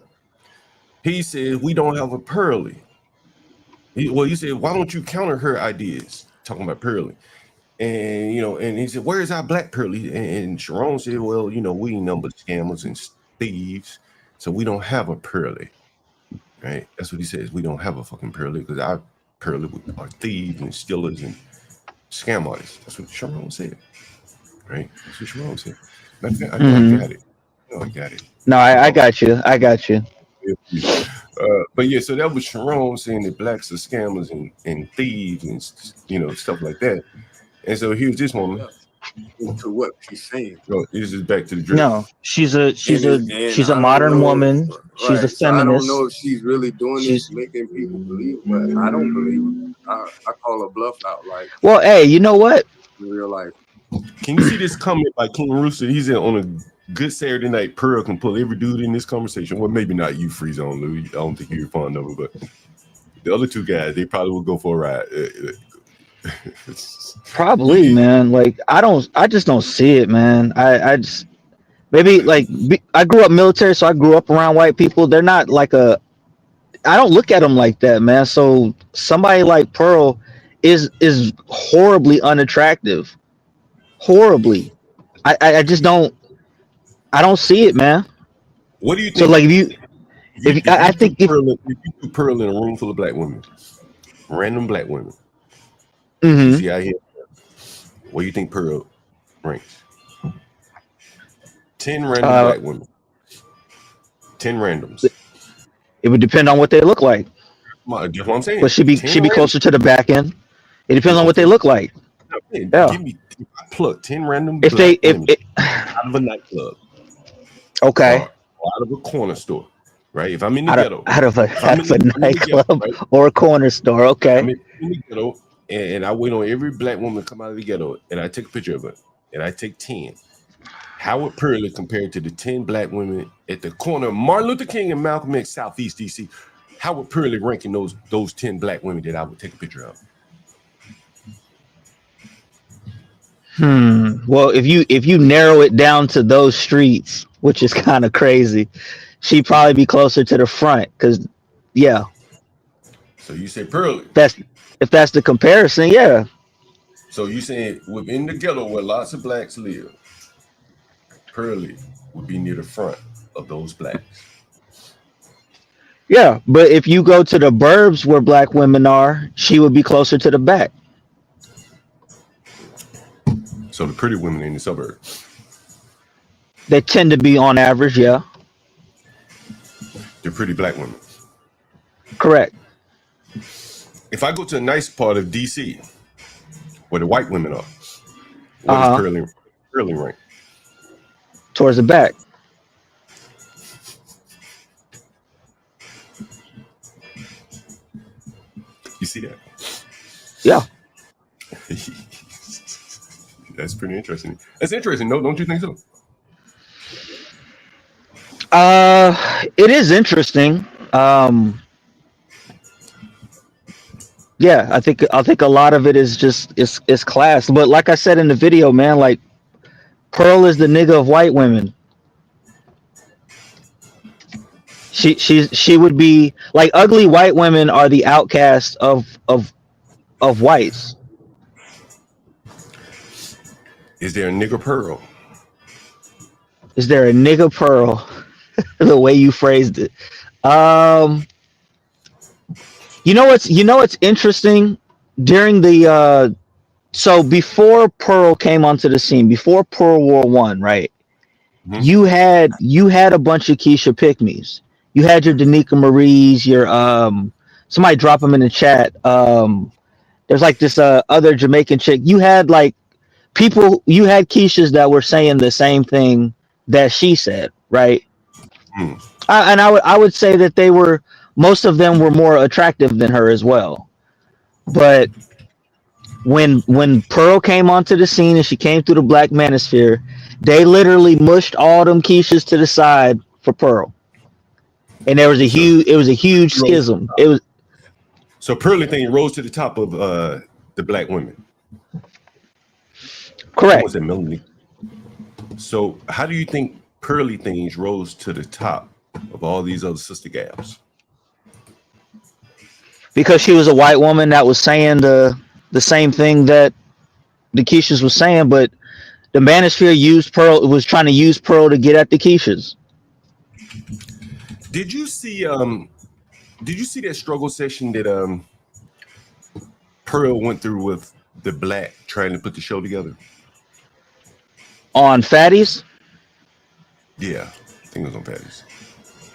He said we don't have a pearly. He said, why don't you counter her ideas? Talking about pearly. And and he said, where's our black pearly? And Sharon said, well, we ain't nothing but scammers and thieves, so we don't have a pearly. Right? That's what he says. We don't have a fucking pearly because our pearly are thieves and stealers and scam artists. That's what Sharon said. Right? That's what Sharon said. I got it. No, I got it. No, I got you. I got you. But yeah, so that was Sharon saying that blacks are scammers and thieves and stuff like that. And so here's this woman. To what she's saying. So this is back to the drip. No, she's a modern woman. She's a feminist. So I don't know if she's really doing this, making people believe, but I don't believe her. I call her bluff out. Like, well, hey, you know what? In real life. Can you see this comment by King Rooster? He's on Good Saturday Night Pearl can pull every dude in this conversation. Well, maybe not you, Free Zone Lou. I don't think you're fond of him, but the other two guys, they probably will go for a ride. Probably, man. Like I just don't see it, man. I just maybe like I grew up military, so I grew up around white people. They're not like I don't look at them like that, man. So somebody like Pearl is horribly unattractive. Horribly. I just don't see it, man. What do you think? So like I think if you put Pearl in a room full of black women, random black women, mm-hmm. you see out here, what do you think Pearl ranks? 10 random black women. 10 randoms. It would depend on what they look like. That's what I'm saying. But she'd be closer to the back end. It depends on what they look like. Yeah. Give me plug 10 random if black they women out of a nightclub. Okay. Or out of a corner store. Right? If I'm in the out ghetto. Of a nightclub ghetto, right? Or a corner store. Okay. I'm in the ghetto and I wait on every black woman to come out of the ghetto and I take a picture of her and I take 10. How would Pearlie compare to the 10 black women at the corner of Martin Luther King and Malcolm X, Southeast DC? How would Pearlie rank in those 10 black women that I would take a picture of? Well, if you narrow it down to those streets, which is kind of crazy, she'd probably be closer to the front. Cause yeah. So you say Pearlie? If that's the comparison, yeah. So you saying within the ghetto where lots of blacks live, Pearlie would be near the front of those blacks. Yeah, but if you go to the burbs where black women are, she would be closer to the back. So the pretty women in the suburbs. They tend to be on average, yeah. They're pretty black women. Correct. If I go to a nice part of DC, where the white women are, what is Pearlie rank? Towards the back. You see that? Yeah. That's pretty interesting. That's interesting. No, don't you think so? It is interesting. Yeah, I think a lot of it is just it's class. But like I said in the video, man, like Pearl is the nigga of white women. She would be like ugly white women are the outcast of whites. Is there a nigger Pearl? Is there a nigga Pearl? The way you phrased it. You know what's interesting? During the so before Pearl came onto the scene, before Pearl War One, right? Mm-hmm. You had a bunch of Keisha Pick-me's. You had your Danica Marie's, your somebody drop them in the chat. There's like this other Jamaican chick. You had like people, you had Keishas that were saying the same thing that she said, right? And I would say that most of them were more attractive than her as well. But when Pearl came onto the scene and she came through the Black Manosphere, they literally mushed all them Keishas to the side for Pearl. And there was a huge schism. It was so Pearlie thing rose to the top of the black women. Correct. Was it Melanie? So how do you think Pearlie things rose to the top of all these other sister gals? Because she was a white woman that was saying the same thing that the Keishas was saying, but the Manosphere was trying to use Pearl to get at the Keishas. Did you see that struggle session that Pearl went through with the black trying to put the show together? On Fatties? Yeah, I think it was on Fatties.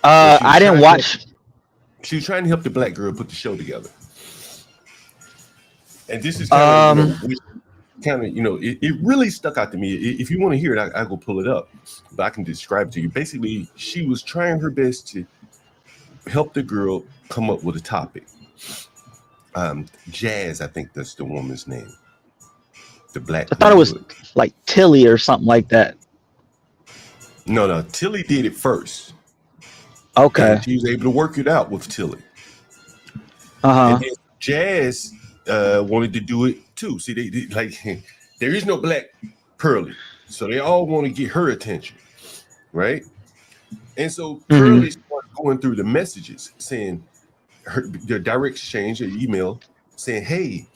I didn't watch. She was trying to help the black girl put the show together. And this is kind of, it really stuck out to me. If you want to hear it, I go pull it up, but I can describe it to you. Basically, she was trying her best to help the girl come up with a topic. Jazz, I think that's the woman's name. The black. I thought it was like Tilly or something like that. No, Tilly did it first. Okay. And she was able to work it out with Tilly. Uh-huh. And then Jazz wanted to do it too. See, they like there is no black Pearly, so they all want to get her attention, right? And so Pearly started going through the messages, saying the direct exchange, an email, saying, "Hey,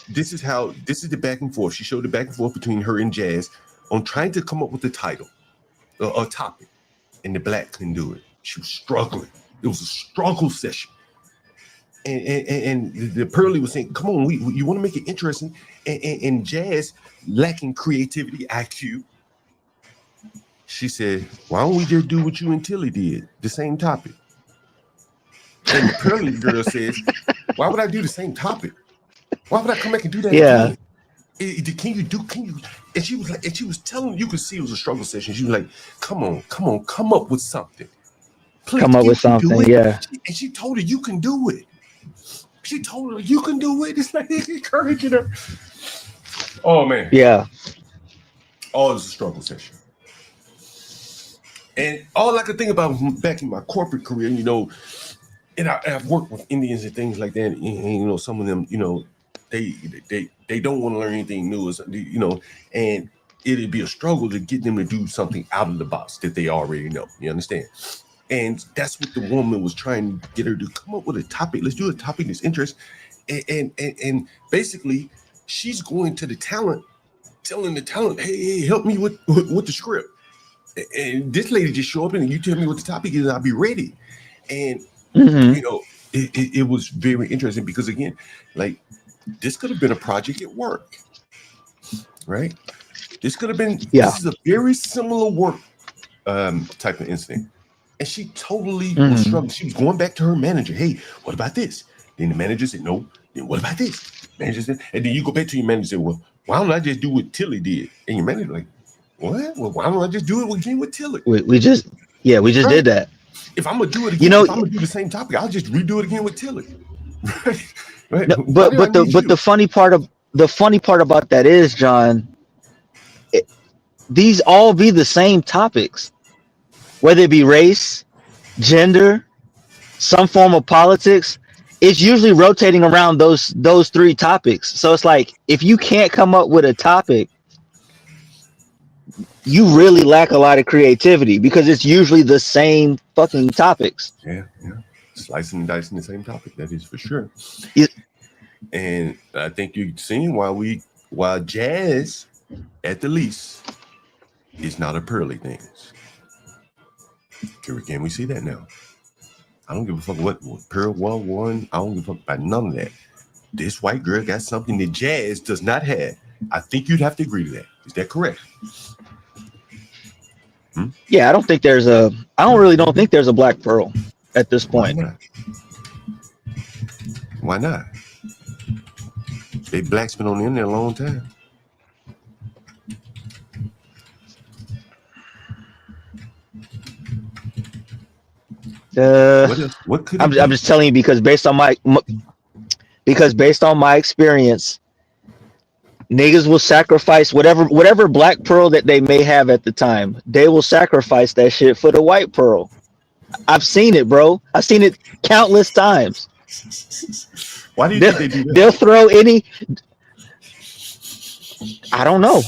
this is the back and forth." She showed the back and forth between her and Jazz on trying to come up with a title, a topic, and the black couldn't do it. She was struggling. It was a struggle session. And the Pearly was saying, "Come on, you want to make it interesting." And Jazz, lacking creativity, IQ, she said, "Why don't we just do what you and Tilly did, the same topic?" And the Pearly girl says, "Why would I do the same topic? Why would I come back and do that again? Can you?" And she was like, and she was telling, you could see it was a struggle session. She was like, "Come on, come up with something. Please, come up with something, yeah." And she told her, "You can do it." She told her, "You can do it." It's like encouraging her. Oh man. Yeah. Oh, it was a struggle session. And all I could think about back in my corporate career, you know, and I've worked with Indians and things like that, and you know, some of them, you know, they don't want to learn anything new, you know, and it'd be a struggle to get them to do something out of the box that they already know. You understand? And that's what the woman was trying to get her to come up with a topic. Let's do a topic that's interesting. And basically, she's going to the talent, telling the talent, hey, help me with the script. And this lady just show up and you tell me what the topic is, and I'll be ready. And you know, it was very interesting because again, like this could have been a project at work, right? This could have been. This is a very similar work type of incident. And she totally was struggling. She was going back to her manager. "Hey, what about this?" Then the manager said, "No." Then what about this? Manager said, and then you go back to your manager and say, "Well, why don't I just do what Tilly did?" And your manager like, "What? Well, why don't I just do it again with Tilly?" We just did that. If I'm gonna do it again, you know, if I'm gonna do the same topic, I'll just redo it again with Tilly. Right? No, but the funny part about that is, John, these all be the same topics, whether it be race, gender, some form of politics. It's usually rotating around those three topics. So it's like, if you can't come up with a topic, you really lack a lot of creativity because it's usually the same fucking topics. Yeah. Slicing and dicing the same topic, that is for sure. And I think you've seen while Jazz, at the least, is not a Pearly thing. Can we see that now? I don't give a fuck what Pearl won. I don't give a fuck about none of that. This white girl got something that Jazz does not have. I think you'd have to agree to that. Is that correct? Yeah, I don't really think there's a Black Pearl at this point. Why not? They black's been on the internet a long time. What could I'm just telling you because based on my experience, niggas will sacrifice whatever Black Pearl that they may have at the time. They will sacrifice that shit for the white pearl. I've seen it, bro. I've seen it countless times. Why do you think they do that? They'll throw any. I don't know.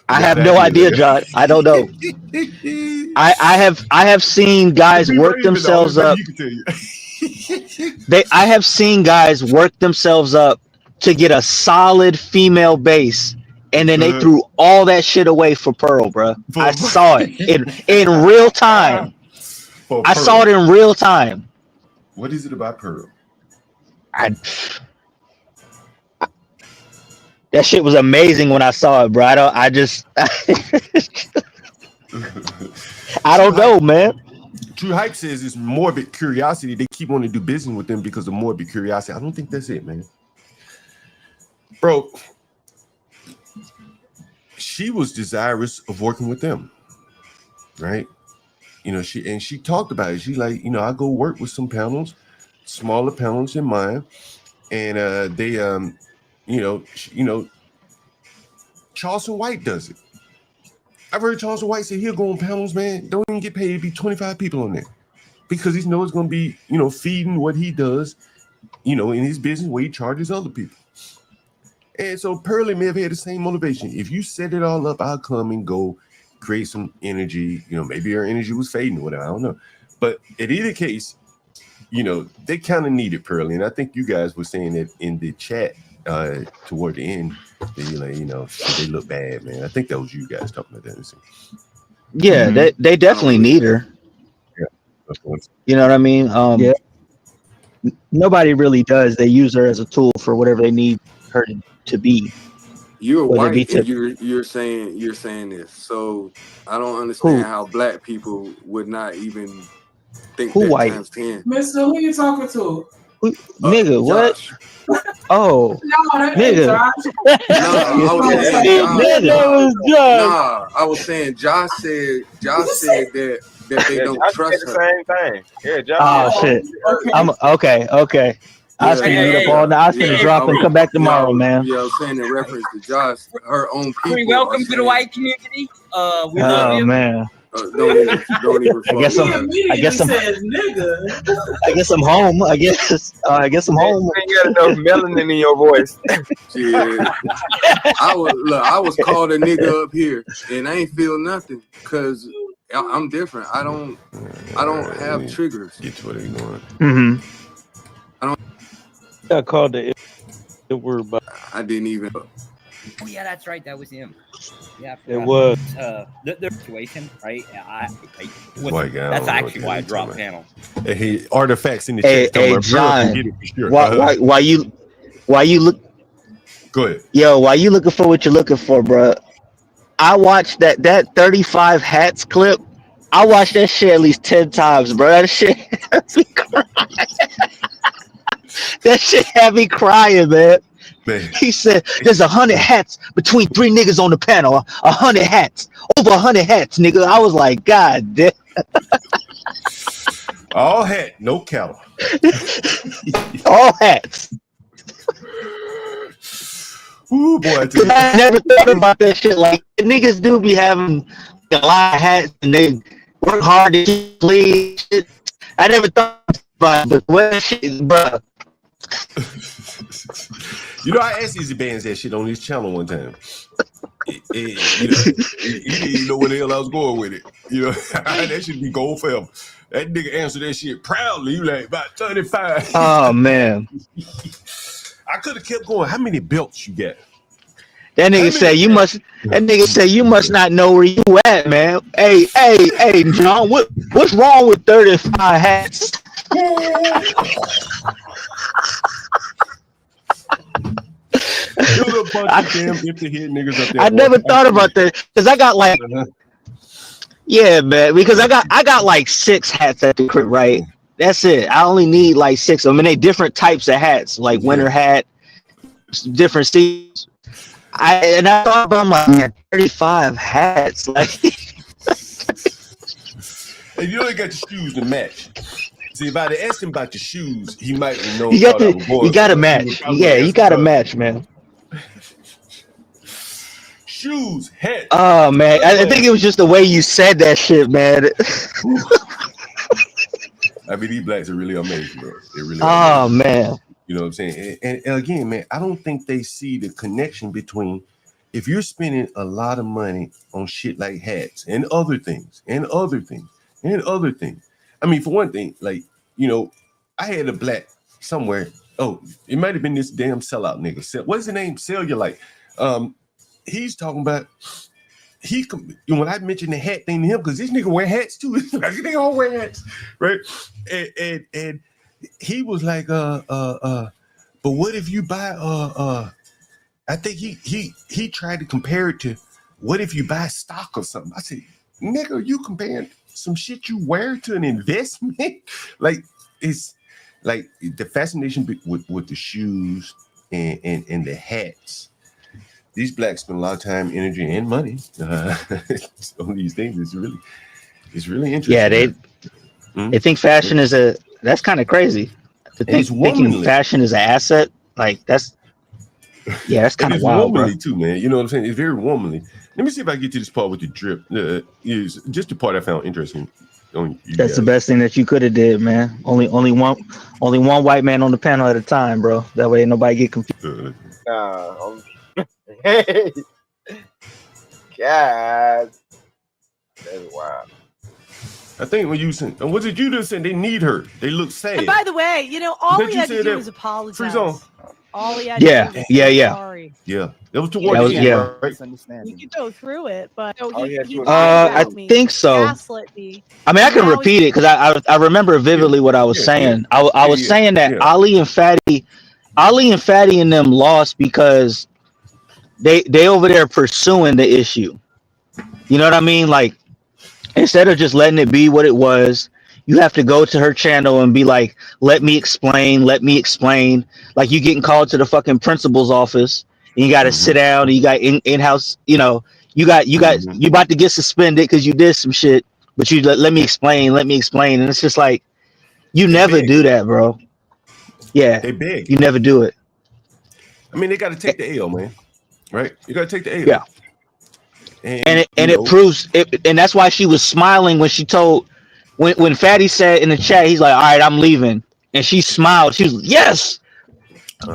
I have no idea, John. I don't know. I have seen guys work themselves up. I have seen guys work themselves up to get a solid female base, and then they threw all that shit away for Pearl, bro. I saw it in real time. I saw it in real time. What is it about Pearl? That shit was amazing when I saw it, bro. I don't know, man. True Hype says it's morbid curiosity. They keep wanting to do business with them because of morbid curiosity. I don't think that's it, man. Bro, she was desirous of working with them, right? You know, she talked about it. She like, you know, I go work with some panels, smaller panels than mine, and they, Charleston White does it. I've heard Charleston White say he'll go on panels, man. Don't even get paid to be 25 people on there because he knows it's going to be, feeding what he does, in his business where he charges other people. And so Pearlie may have had the same motivation. If you set it all up, I'll come and go create some energy. Maybe her energy was fading or whatever. I don't know. But in either case, they kind of needed Pearlie. And I think you guys were saying that in the chat toward the end. They look bad, man. I think that was you guys talking about that. Yeah, they definitely need her. Yeah, of course. You know what I mean? Nobody really does. They use her as a tool for whatever they need her to be. You're white, and you're saying this. So I don't understand how black people would not even think Who that white? times 10. Mister, who you talking to? Nigga, what? Josh. Oh, No, that nigga. I was saying Josh said that they don't trust her. Same thing. Yeah, Josh. Oh shit. I'm okay. I was gonna meet up all night. I was gonna drop and come back tomorrow, man. Yeah, I was saying in reference to Josh, her own people. Welcome to the white community. We love you. Oh man. Don't even. I guess I'm home. I guess I'm home. You got enough melanin in your voice. Yeah. I was called a nigga up here, and I ain't feel nothing because I'm different. I don't have triggers. Get to where they going. Mm-hmm. I don't. Got called the word, but I didn't even. Oh yeah, that's right. That was him. Yeah, it was the situation, right? That's actually why I dropped panel. Hey, artifacts in the chat. Hey, John. Sure. Why you look? Go ahead. Yo, why you looking for what you're looking for, bro? I watched that 35 hats clip. I watched that shit at least 10 times, bro. That shit had me crying. That shit had me crying, man. He said, "There's 100 hats between 3 niggas on the panel. 100 hats, over 100 hats, nigga." I was like, God damn. All hat, no cattle. All hats. Ooh, boy! I never thought about that shit. Like niggas do be having a lot of hats and they work hard to play shit. I never thought about it, but what shit, bro. I asked these bands that shit on this channel one time. He didn't know where the hell I was going with it. That should be gold forever. That nigga answered that shit proudly. You like about 35. Oh man. I could have kept going. How many belts you got? That nigga say you must not know where you at, man. Hey, John, what's wrong with 35 hats? There's a bunch of damn empty head niggas up there. I never thought about that because I got like, yeah, man. Because I got like 6 hats at the crib, right? That's it. I only need like 6 of them, and they different types of hats, like winter hat, different seasons. I thought about my 35 hats, like. And you only got your shoes to match. See, if I'd have asked him about your shoes, he might know. You got to match. Yeah, you got to match, man. Shoes, hat. Oh man, I think it was just the way you said that shit, man. I mean, these blacks are really amazing, bro. They really. Oh man. You know what I'm saying? And again, man, I don't think they see the connection between if you're spending a lot of money on shit like hats and other things. I mean, for one thing, like, I had a black somewhere. Oh, it might have been this damn sellout nigga. What's his name? Cellulite. He's talking about when I mentioned the hat thing to him, because this nigga wear hats too. They all wear hats, right? And he was like, but what if you buy I think he tried to compare it to what if you buy stock or something. I said, nigga, you comparing some shit you wear to an investment? Like, it's like the fascination with the shoes and the hats. These blacks spend a lot of time, energy, and money on these things. It's really interesting. Yeah, they think fashion is that's kind of crazy. Thinking fashion is an asset, like that's Yeah, that's kind of wild, bro. Womanly too, man. You know what I'm saying? It's very womanly. Let me see if I can get to this part with the drip. Is just the part I found interesting. That's the best thing that you could have did, man. Only one white man on the panel at a time, bro. That way nobody get confused. Hey, God, that's wild. I think when you said, and was it you that said they need her? They look sad. And by the way, all But he you had to said do that was apologize. Freeze on. All he had to do was say sorry. Yeah. That was towards the end, right? You could go through it, but he I think so. gaslit me. I mean, I can Now repeat it because I remember vividly what I was saying. I was saying that Ali and Fatty and them lost because they over there pursuing the issue. You know what I mean? Like, instead of just letting it be what it was, you have to go to her channel and be like, let me explain. Like, you getting called to the fucking principal's office and you got to sit down and you got in-house, you about to get suspended because you did some shit, but you let me explain. And it's just like, you never do that, bro. Yeah. They beg. You never do it. I mean, they got to take the L, man. Right? You got to take the L. Yeah. And it proves it, and that's why she was smiling when she told when Fatty said in the chat, he's like, all right, I'm leaving, and she smiled. She was yes,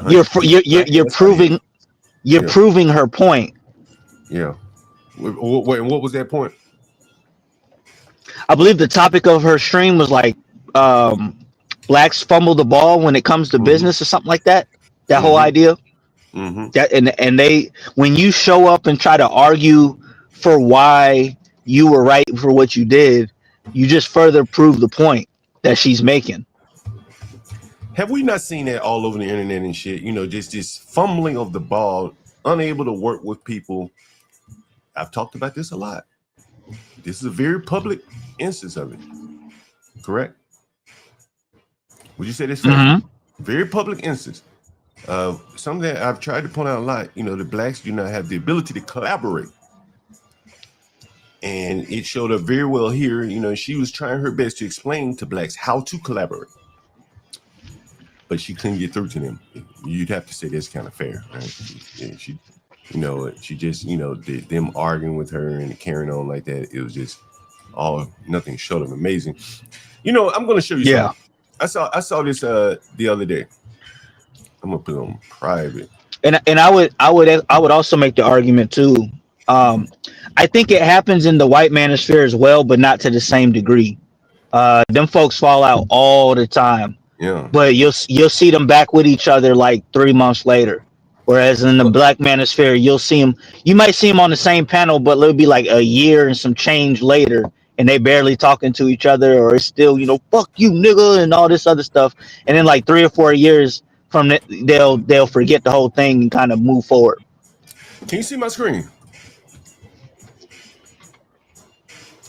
you're proving her point. Yeah. What was that point? I believe the topic of her stream was like blacks fumble the ball when it comes to business or something like that. That whole idea. That and they, when you show up and try to argue for why you were right for what you did, you just further prove the point that she's making. Have we not seen that all over the internet and shit? Just this fumbling of the ball, unable to work with people. I've talked about this a lot. This is a very public instance of it. Correct? Would you say this? Very public instance. Something that I've tried to point out a lot, the blacks do not have the ability to collaborate. And it showed up very well here. She was trying her best to explain to blacks how to collaborate. But she couldn't get through to them. You'd have to say that's kind of fair, right? She just, them arguing with her and carrying on like that. It was just nothing short of amazing. I'm going to show you something. I saw this the other day. I'm gonna put it on private. And I would also make the argument too. I think it happens in the white manosphere as well, but not to the same degree. Them folks fall out all the time. Yeah. But you'll see them back with each other like 3 months later. Whereas in the black manosphere, you'll see them. You might see them on the same panel, but it'll be like a year and some change later, and they barely talking to each other, or it's still fuck you nigga and all this other stuff. And then like 3 or 4 years from it, they'll forget the whole thing and kind of move forward. Can you see my screen?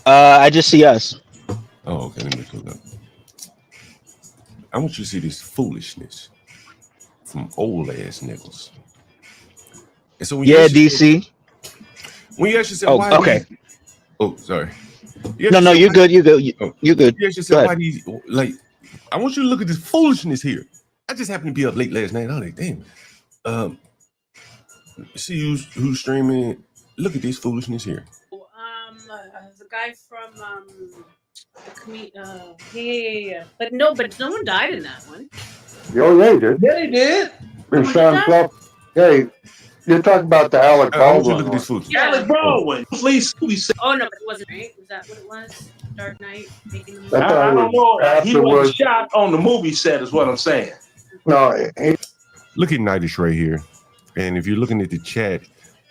I just see us. Oh, okay. Let me pull it up. I want you to see this foolishness from old ass niggas. And so when DC. When you ask yourself, why? Okay. Sorry. No, you're good. You're good. You're good. You ask yourself, why these? Like, I want you to look at this foolishness here. I just happened to be up late last night. I was like, damn. See who's streaming. Look at this foolishness here. The guy from yeah. But no one died in that one. Oh, they did. Yeah, they did. Hey, you're talking about the Alec Baldwin. Look at this foolishness. Alec Baldwin. Please, we said. Oh no, but it wasn't right. Was that what it was? Dark Knight making the movie. I don't know. He was shot on the movie set, is what I'm saying. No, look at Nightish right here, and if you're looking at the chat,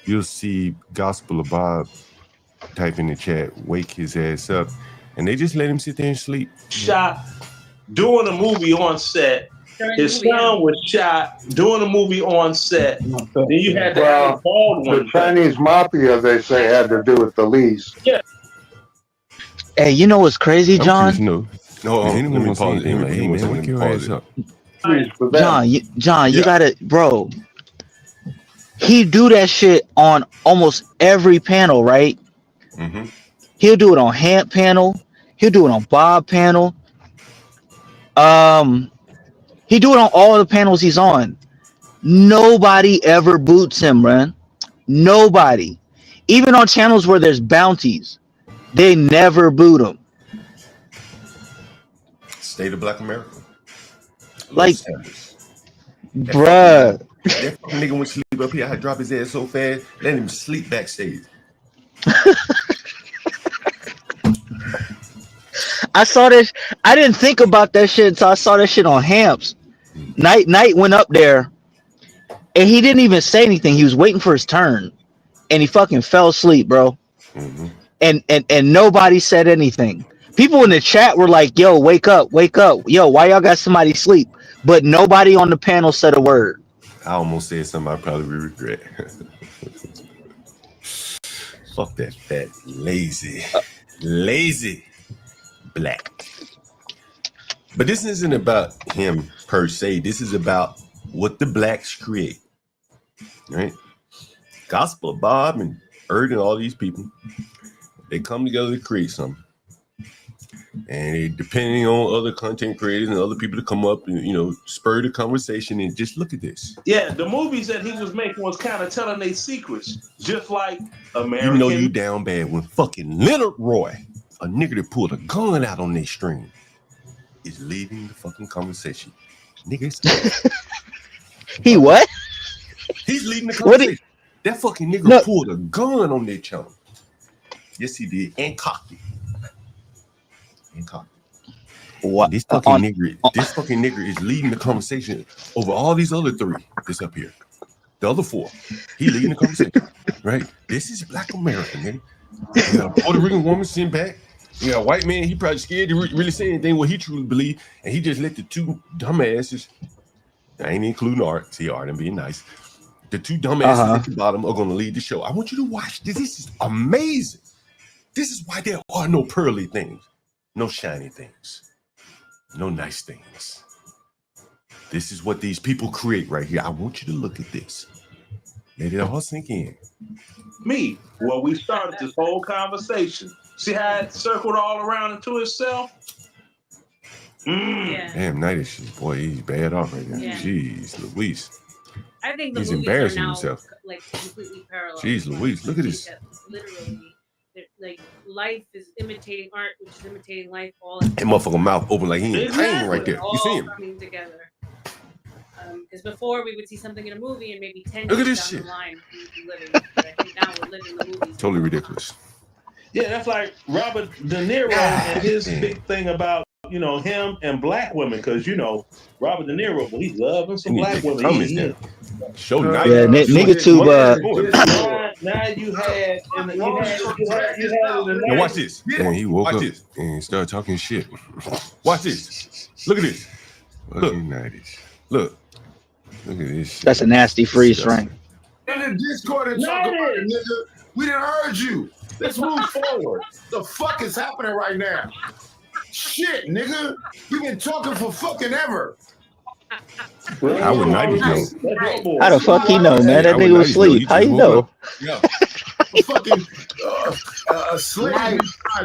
you'll see Gospel of Bob type in the chat, wake his ass up, and they just let him sit there and sleep. Shot doing a movie on set. His son was shot doing a movie on set. Then you had the Alec Baldwin. The Chinese mafia, they say, had to do with the lease. Yeah. Hey, you know what's crazy, John? John, you gotta, bro. He do that shit on almost every panel, right? He'll do it on Hamp panel. He'll do it on Bob panel. He do it on all the panels he's on. Nobody ever boots him, man. Nobody. Even on channels where there's bounties, they never boot him. State of Black America. Like, Sanders. bruh. That fucking nigga went to sleep up here. I had to drop his ass so fast, let him sleep backstage. I saw this. I didn't think about that shit until I saw that shit on Hamps. Knight went up there and he didn't even say anything. He was waiting for his turn and he fucking fell asleep, bro. Mm-hmm. And nobody said anything. People in the chat were like, yo, wake up, wake up. Yo, why y'all got somebody sleep? But nobody on the panel said a word. I almost said something I probably regret. Fuck that fat, lazy black. But this isn't about him per se. This is about what the blacks create, right? Gospel Bob and Erd and all these people, they come together to create something. And they, depending on other content creators and other people to come up and, you know, spur the conversation and just look at this. Yeah, the movies that he was making was kind of telling their secrets, just like American. You know you down bad when fucking Leonard Roy, a nigga that pulled a gun out on their stream, is leading the fucking conversation. Nigga, he what? He's leading the conversation. That fucking nigga pulled a gun on their channel. Yes, he did. And cocked it. What? This fucking nigga is leading the conversation over all these other three that's up here. The other four. He leading the conversation. Right? This is Black America, nigga. You got a Puerto Rican woman sitting back. You got a white man, he probably scared to really say anything what he truly believe, and he just let the two dumbasses, I ain't including Art, see Art and being nice. The two dumbasses at the bottom are gonna lead the show. I want you to watch this. This is amazing. This is why there are no pearly things, no shiny things, no nice things. This is what these people create right here. I want you to look at this. Let it all sink in. Me, well, we started this whole conversation. See how it circled all around into itself? Yeah. Damn, Night is boy, he's bad off right now. Yeah. Jeez, Louise. I think the He's movies embarrassing are now, himself. like completely parallel. Jeez, Louise, look at this. Literally, like life is imitating art, which is imitating life. All That motherfucker mouth open like he in pain right there. You all see him? coming together. Because before we would see something in a movie, and maybe 10 Look at years this down shit. the line, we would be living. But I think now we're living the movies. Totally ridiculous. Yeah, that's like Robert De Niro and his big thing about, you know, him and black women, because, you know, Robert De Niro, well, he's loving some black women. Show nice. Yeah, nigga tube. Now you had, Now watch this. And he woke up and started talking shit. Watch this. Look at this. Look. Look. Look at this shit. That's a nasty freeze frame. In the Discord and talk about it, nigga. We didn't heard you. Let's move forward. The fuck is happening right now? Shit, nigga. We've been talking for fucking ever. I would not know. How the fuck he know, man? That nigga was asleep. How you know? Yeah. Fucking slave.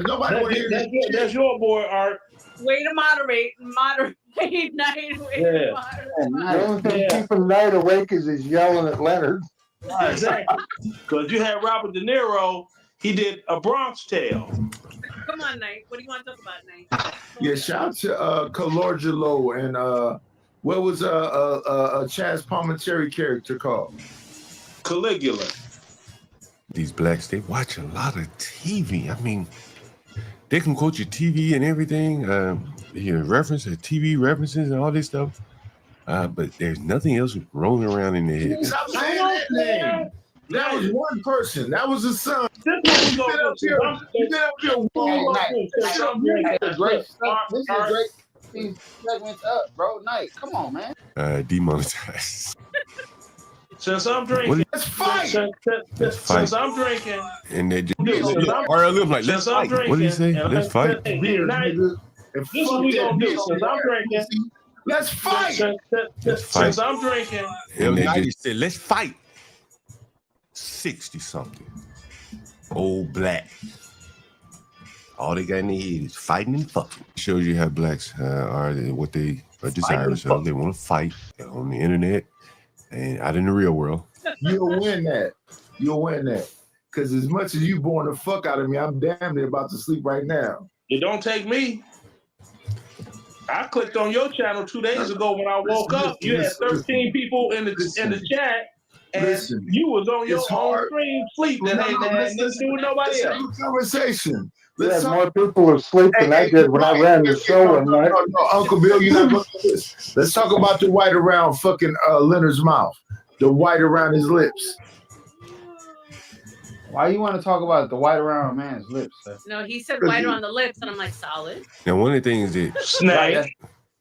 Nobody want to hear that. That's your boy, Art. Way to moderate Night. Way to moderate. The only thing keeping Night awake is he's yelling at Leonard. Exactly. Because you had Robert De Niro, he did A Bronx Tale. Come on, Night. What do you want to talk about, Night? Yeah, shout out to Calorgelo and what was Chaz Palminteri character called? Caligula. These blacks, they watch a lot of TV. I mean, they can quote your TV and everything. Reference TV references and all this stuff. But there's nothing else rolling around in their head. Stop saying that name. That was one person. That was his son. This These segments up, bro. Night. Come on, man. Demonetized. Since I'm drinking, let's fight. Since I'm drinking, and they just RLM like, let's fight. What did he say? Let's fight. This is what we gonna do. Since I'm drinking, let's fight. Since I'm drinking, and they just said, let's fight. 60 something. Old black. All they got in their head is fighting and fucking. Shows you how blacks are what they are desirous of. They want to fight on the internet. And out in the real world. You'll win that. You'll win that. Because as much as you boring the fuck out of me, I'm damn near about to sleep right now. It don't take me. I clicked on your channel 2 days ago when I woke up. You had 13 people in the chat, and you was on your own stream sleep that ain't had nothing to do with nobody else. Conversation. Yeah, more people asleep than I did when I ran the show one night. No, Uncle Bill, you're not going to do this. Let's talk about the white around fucking Leonard's mouth. The white around his lips. Why you want to talk about the white around a man's lips, sir? No, he said white around the lips, and I'm like, solid. Now, one of the things that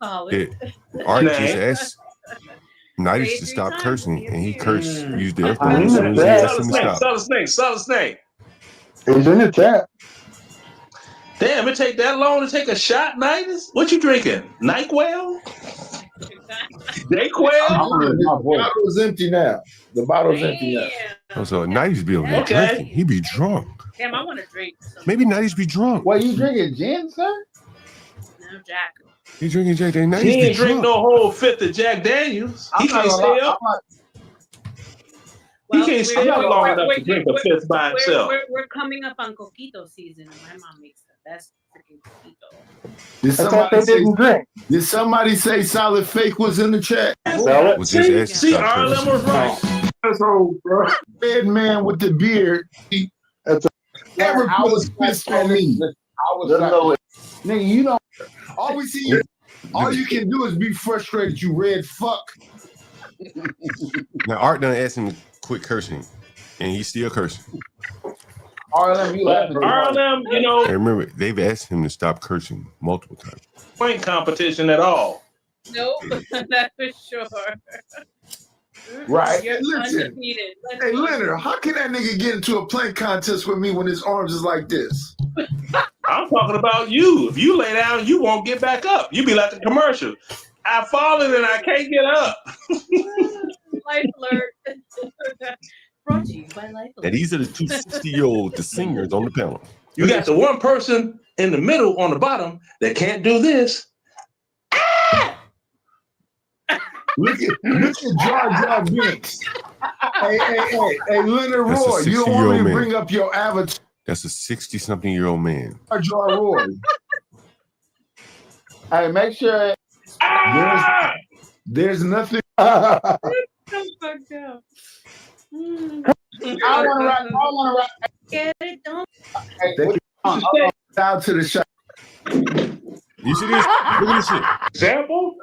Solid. Art just asked Nice to stop cursing, and he cursed, used the F-bomb as soon as he asked him to stop. Solid snake. He's in the chat. Damn, it take that long to take a shot, Nitus? What you drinking? NyQuil? Dayquil? The bottle's empty now. The bottle's empty now. Oh, so Nice be over there drinking. He be drunk. Damn, I want to drink. Maybe Nice be drunk. What, you drinking gin, sir? No, Jack. He drinking Jack Daniels. He ain't drink no whole fifth of Jack Daniels. He can't stay up. He can't stay up long enough to drink a fifth by himself. We're coming up on coquito season, and my mom makes the best freaking coquito. Did somebody say Solid Fake was in the chat? See, RLM was right. Asshole, bro. Red man with the beard. Ever put a fist on me? Nigga, you don't. All we see, all you can do is be frustrated, you red fuck. Now, Art done asked him to quit cursing, and he's still cursing. RLM, you laughing. RLM, you know. And remember, they've asked him to stop cursing multiple times. Point competition at all. Nope, that's for sure. Right. You're Listen. undefeated. Hey, Leonard, how can that nigga get into a plank contest with me when his arms is like this? I'm talking about you. If you lay down, you won't get back up. You be like a commercial. I've fallen and I can't get up. Life alert. Brought to you by Life Alert. Now, these are the two 60-year-old singers on the panel. You got the one person in the middle on the bottom that can't do this. Look at Jar Jar Binks. Hey, Leonard That's a Roy, you don't want me to 60-year-old man. bring up your avatar, That's a 60-something-year-old man. Jar Roy. Hey, make sure there's nothing. So fucked up. I want to rap. Get it done. Down to the shot. You see this? Look at this shit. Example?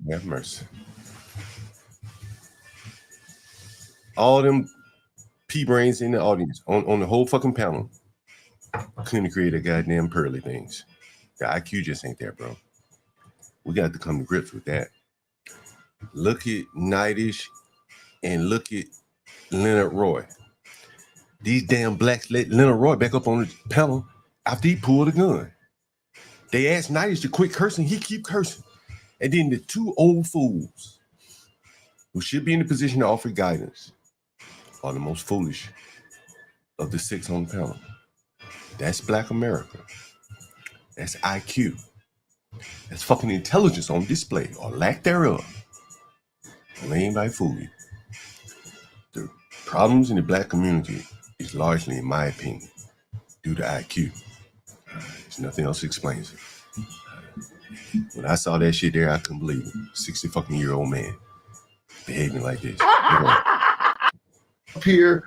Have mercy. All them P-brains in the audience, on the whole fucking panel, couldn't create a goddamn pearly things. The IQ just ain't there, bro. We got to come to grips with that. Look at Nightish and look at Leonard Roy. These damn blacks let Leonard Roy back up on the panel after he pulled a gun. They asked Nightish to quit cursing. He keep cursing. And then the two old fools who should be in the position to offer guidance are the most foolish of the six on the panel. That's Black America. That's IQ. That's fucking intelligence on display or lack thereof. Don't let anybody fool you. The problems in the black community is largely, in my opinion, due to IQ. There's nothing else that explains it. When I saw that shit there, I couldn't believe it. 60-fucking-year-old man behaving like this. Up here.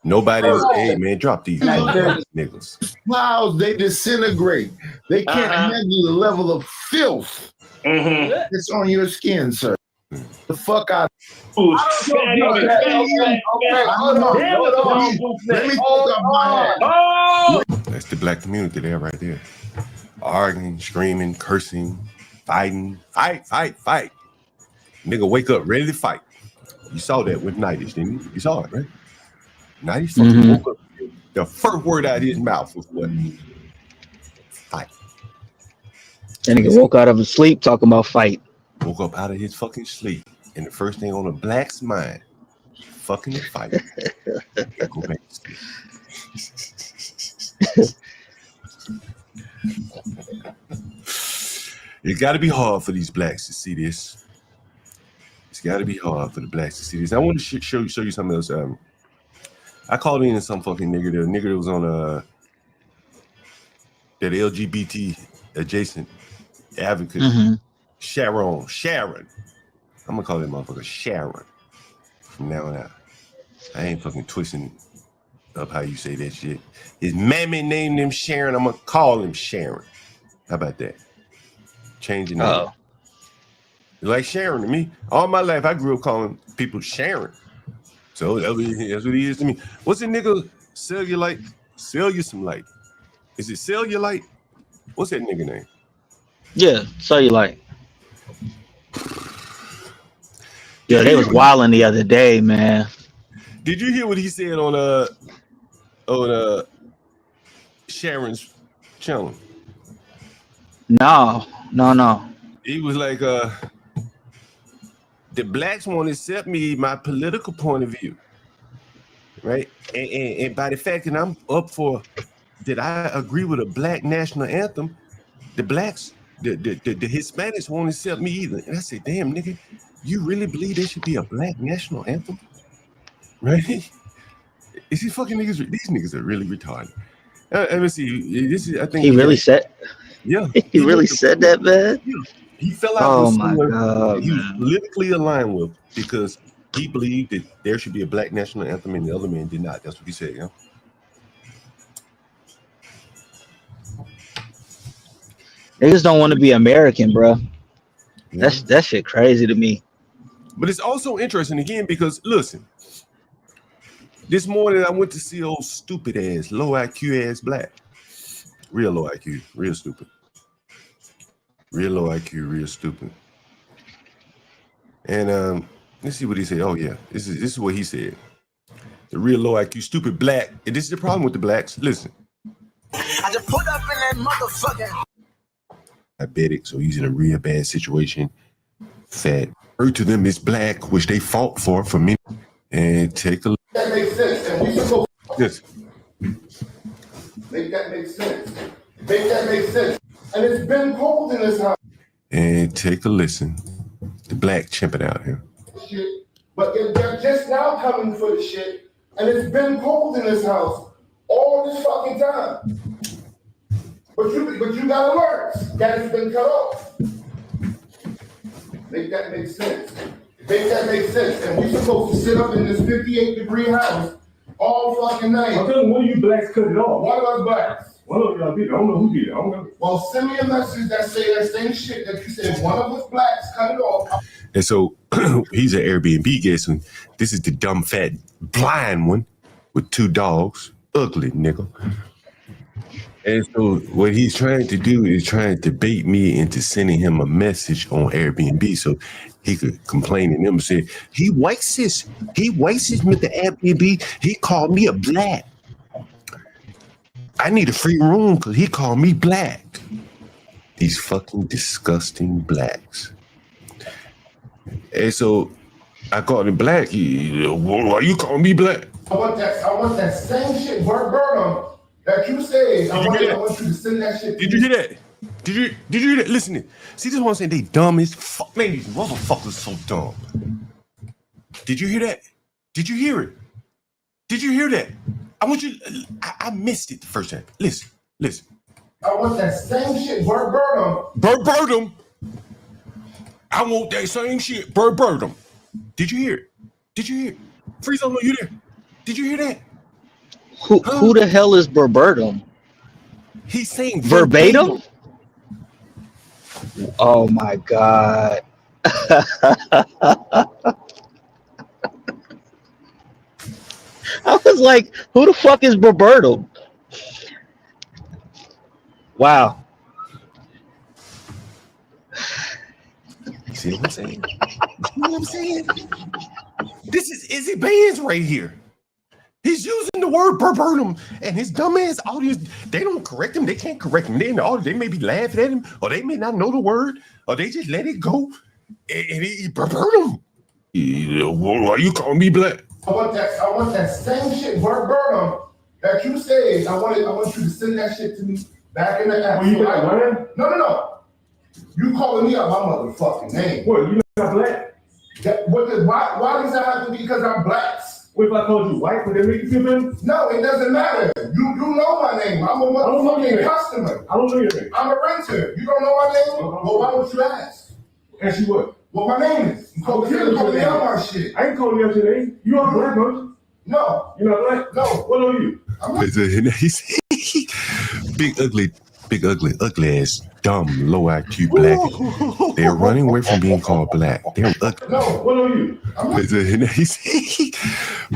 Nobody is, hey man, drop these niggas. Clouds, they disintegrate. They can't handle the level of filth that's on your skin, sir. The fuck out. Let me hold up my head. That's the black community there, right there. Arguing, screaming, cursing, fighting. Fight. Nigga, wake up, ready to fight. You saw that with Nightish, didn't you? You saw it, right? Nightish fucking woke up. The first word out of his mouth was what? Fight. That nigga woke out of his sleep talking about fight. Woke up out of his fucking sleep. And the first thing on a black's mind, fucking fight. Go back to sleep. It's got to be hard for these blacks to see this. It's got to be hard for the blacks to see this. I want to show you something else. I called in some fucking nigga. The nigga that was on that LGBT adjacent advocate. Sharon. I'm gonna call that motherfucker Sharon from now on out. I ain't fucking twisting up how you say that shit. His mammy named him Sharon. I'm gonna call him Sharon. How about that? Changing name. Oh. Like Sharon to me. All my life, I grew up calling people Sharon. So that's what he is to me. What's the nigga cellulite? Cellulite. Is it cellulite? What's that nigga name? Yeah, cellulite. Yeah, they was wilding the other day, man. Did you hear what he said on Sharon's channel? No. He was like, the blacks won't accept me, my political point of view. Right? And by the fact that I'm up for that I agree with a black national anthem, the blacks, the Hispanics won't accept me either. And I said, damn, nigga, you really believe there should be a black national anthem? Right? Is he fucking niggas? These niggas are really retarded. Let me see. This is, I think he really said. Yeah, he really said that, man. Yeah. He fell out. Oh with my someone God, he was man. politically aligned with because he believed that there should be a black national anthem, and the other man did not. That's what he said. Yeah. Niggas don't want to be American, bro. That shit crazy to me. But it's also interesting again because listen, this morning I went to see old stupid ass, low IQ ass black, real low IQ, real stupid, real low IQ, real stupid. And let's see what he said. Oh yeah, this is what he said. The real low IQ, stupid black. And this is the problem with the blacks. Listen. I just put up in that motherfucker. Diabetic, so he's in a real bad situation. Fat. Referred to them as black, which they fought for me. And take a look. That makes sense. And we supposed yes. Make that make sense. Make that make sense. And it's been cold in this house. And take a listen. The black chimping out here. Shit. But they're just now coming for the shit. And it's been cold in this house all this fucking time. But you got alerts that it's been cut off. Make that make sense. Make that make sense. And we supposed to sit up in this 58-degree house all fucking night. I'm telling you, one of you blacks cut it off. One of us blacks. One of y'all did. I don't know who did it. I don't know. Well, send me a message that say that same shit that you said one of us blacks cut it off. And so he's an Airbnb guest, and this is the dumb, fat, blind one with 2 dogs. Ugly nigga. And so what he's trying to do is trying to bait me into sending him a message on Airbnb so he could complain to them and say, he racist. He racist, Mr. Airbnb. He called me a black. I need a free room because he called me black. These fucking disgusting blacks. And so I called him black. Why you calling me black? I want that same shit verbatim that you said. I want you to send that shit to me. Did you hear that? Did you hear that? Listen, see, this is what I'm saying. They dumb as fuck. Man, these motherfuckers so dumb. Did you hear that? Did you hear it? Did you hear that? I want you. I missed it the first time. Listen. I want that same shit verbatim. Verbatim. I want that same shit verbatim. Did you hear it? Did you hear it? Freeze, I know you there. Did you hear that? Who the hell is verbatim? He's saying verbatim. Oh my God. I was like, who the fuck is verbatim? Wow. See what I'm saying? You know what I'm saying? This is Izzy Bands right here. He's using the word verbatim, and his dumbass audience, they don't correct him. They can't correct him. They may be laughing at him, or they may not know the word, or they just let it go. And he verbatim. Why you calling me black? I want that same shit verbatim that you said. I want you to send that shit to me back in the app. Well, you got No. You calling me out my motherfucking name. What, you not black? Why does that have to be because I'm black? What if I called you white? Would that make you feel better? No, it doesn't matter. You know my name. I'm a motherfucking customer. I don't know your name. I'm a renter. You don't know my name? Well, why don't you ask? Ask you what? What my name is. You call me out my shit. I ain't calling you out your name. You are black, don't you? No. You're not black? No. What are you? Big ugly ass, dumb, low IQ black. They're running away from being called black. They're ugly. No, what are you?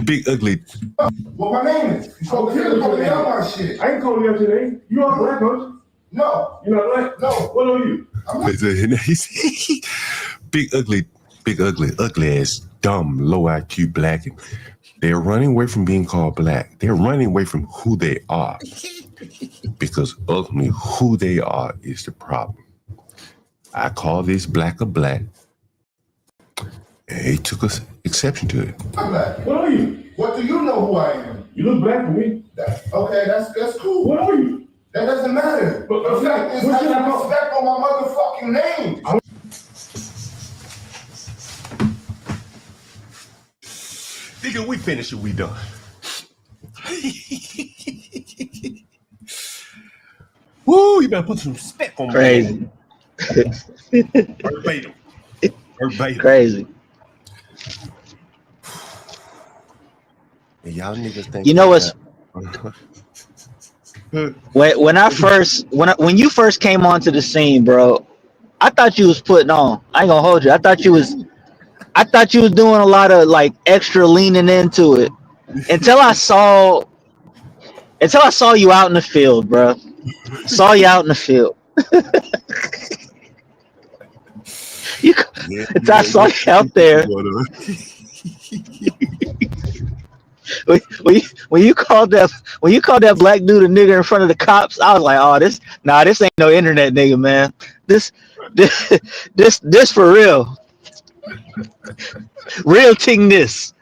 Big ugly. What my name is. You call me out my shit. I ain't calling you out your name. You are black, don't you? No. You're not black? No. What are you? Big ugly ass, dumb, low IQ black. They're running away from being called black. They're running away from who they are. Because ultimately, who they are is the problem. I call this black a black. And he took us exception to it. I'm black. What are you? What do you know who I am? You look black to me. Okay, that's cool. What are you? That doesn't matter. But the fact is, I have respect on my motherfucking name. Nigga, we finished it, we done. Woo, you better put some respect on Crazy. Verbatim. Crazy. And y'all niggas think you know what's when you first came onto the scene, bro, I thought you was putting on. I ain't gonna hold you. I thought you was doing a lot of like extra leaning into it until I saw you out in the field, bro. Saw you out in the field. I saw you out there. When you called that black dude a nigger in front of the cops, I was like, oh, this ain't no internet nigga, man. This for real. Real thing this.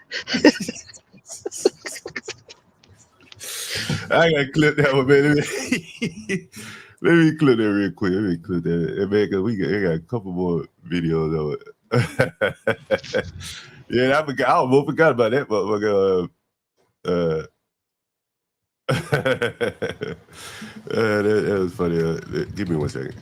I gotta clip that one, man. Let me clip that real quick. Man, because I got a couple more videos of it. Yeah, I almost forgot about that motherfucker. That was funny. Give me 1 second.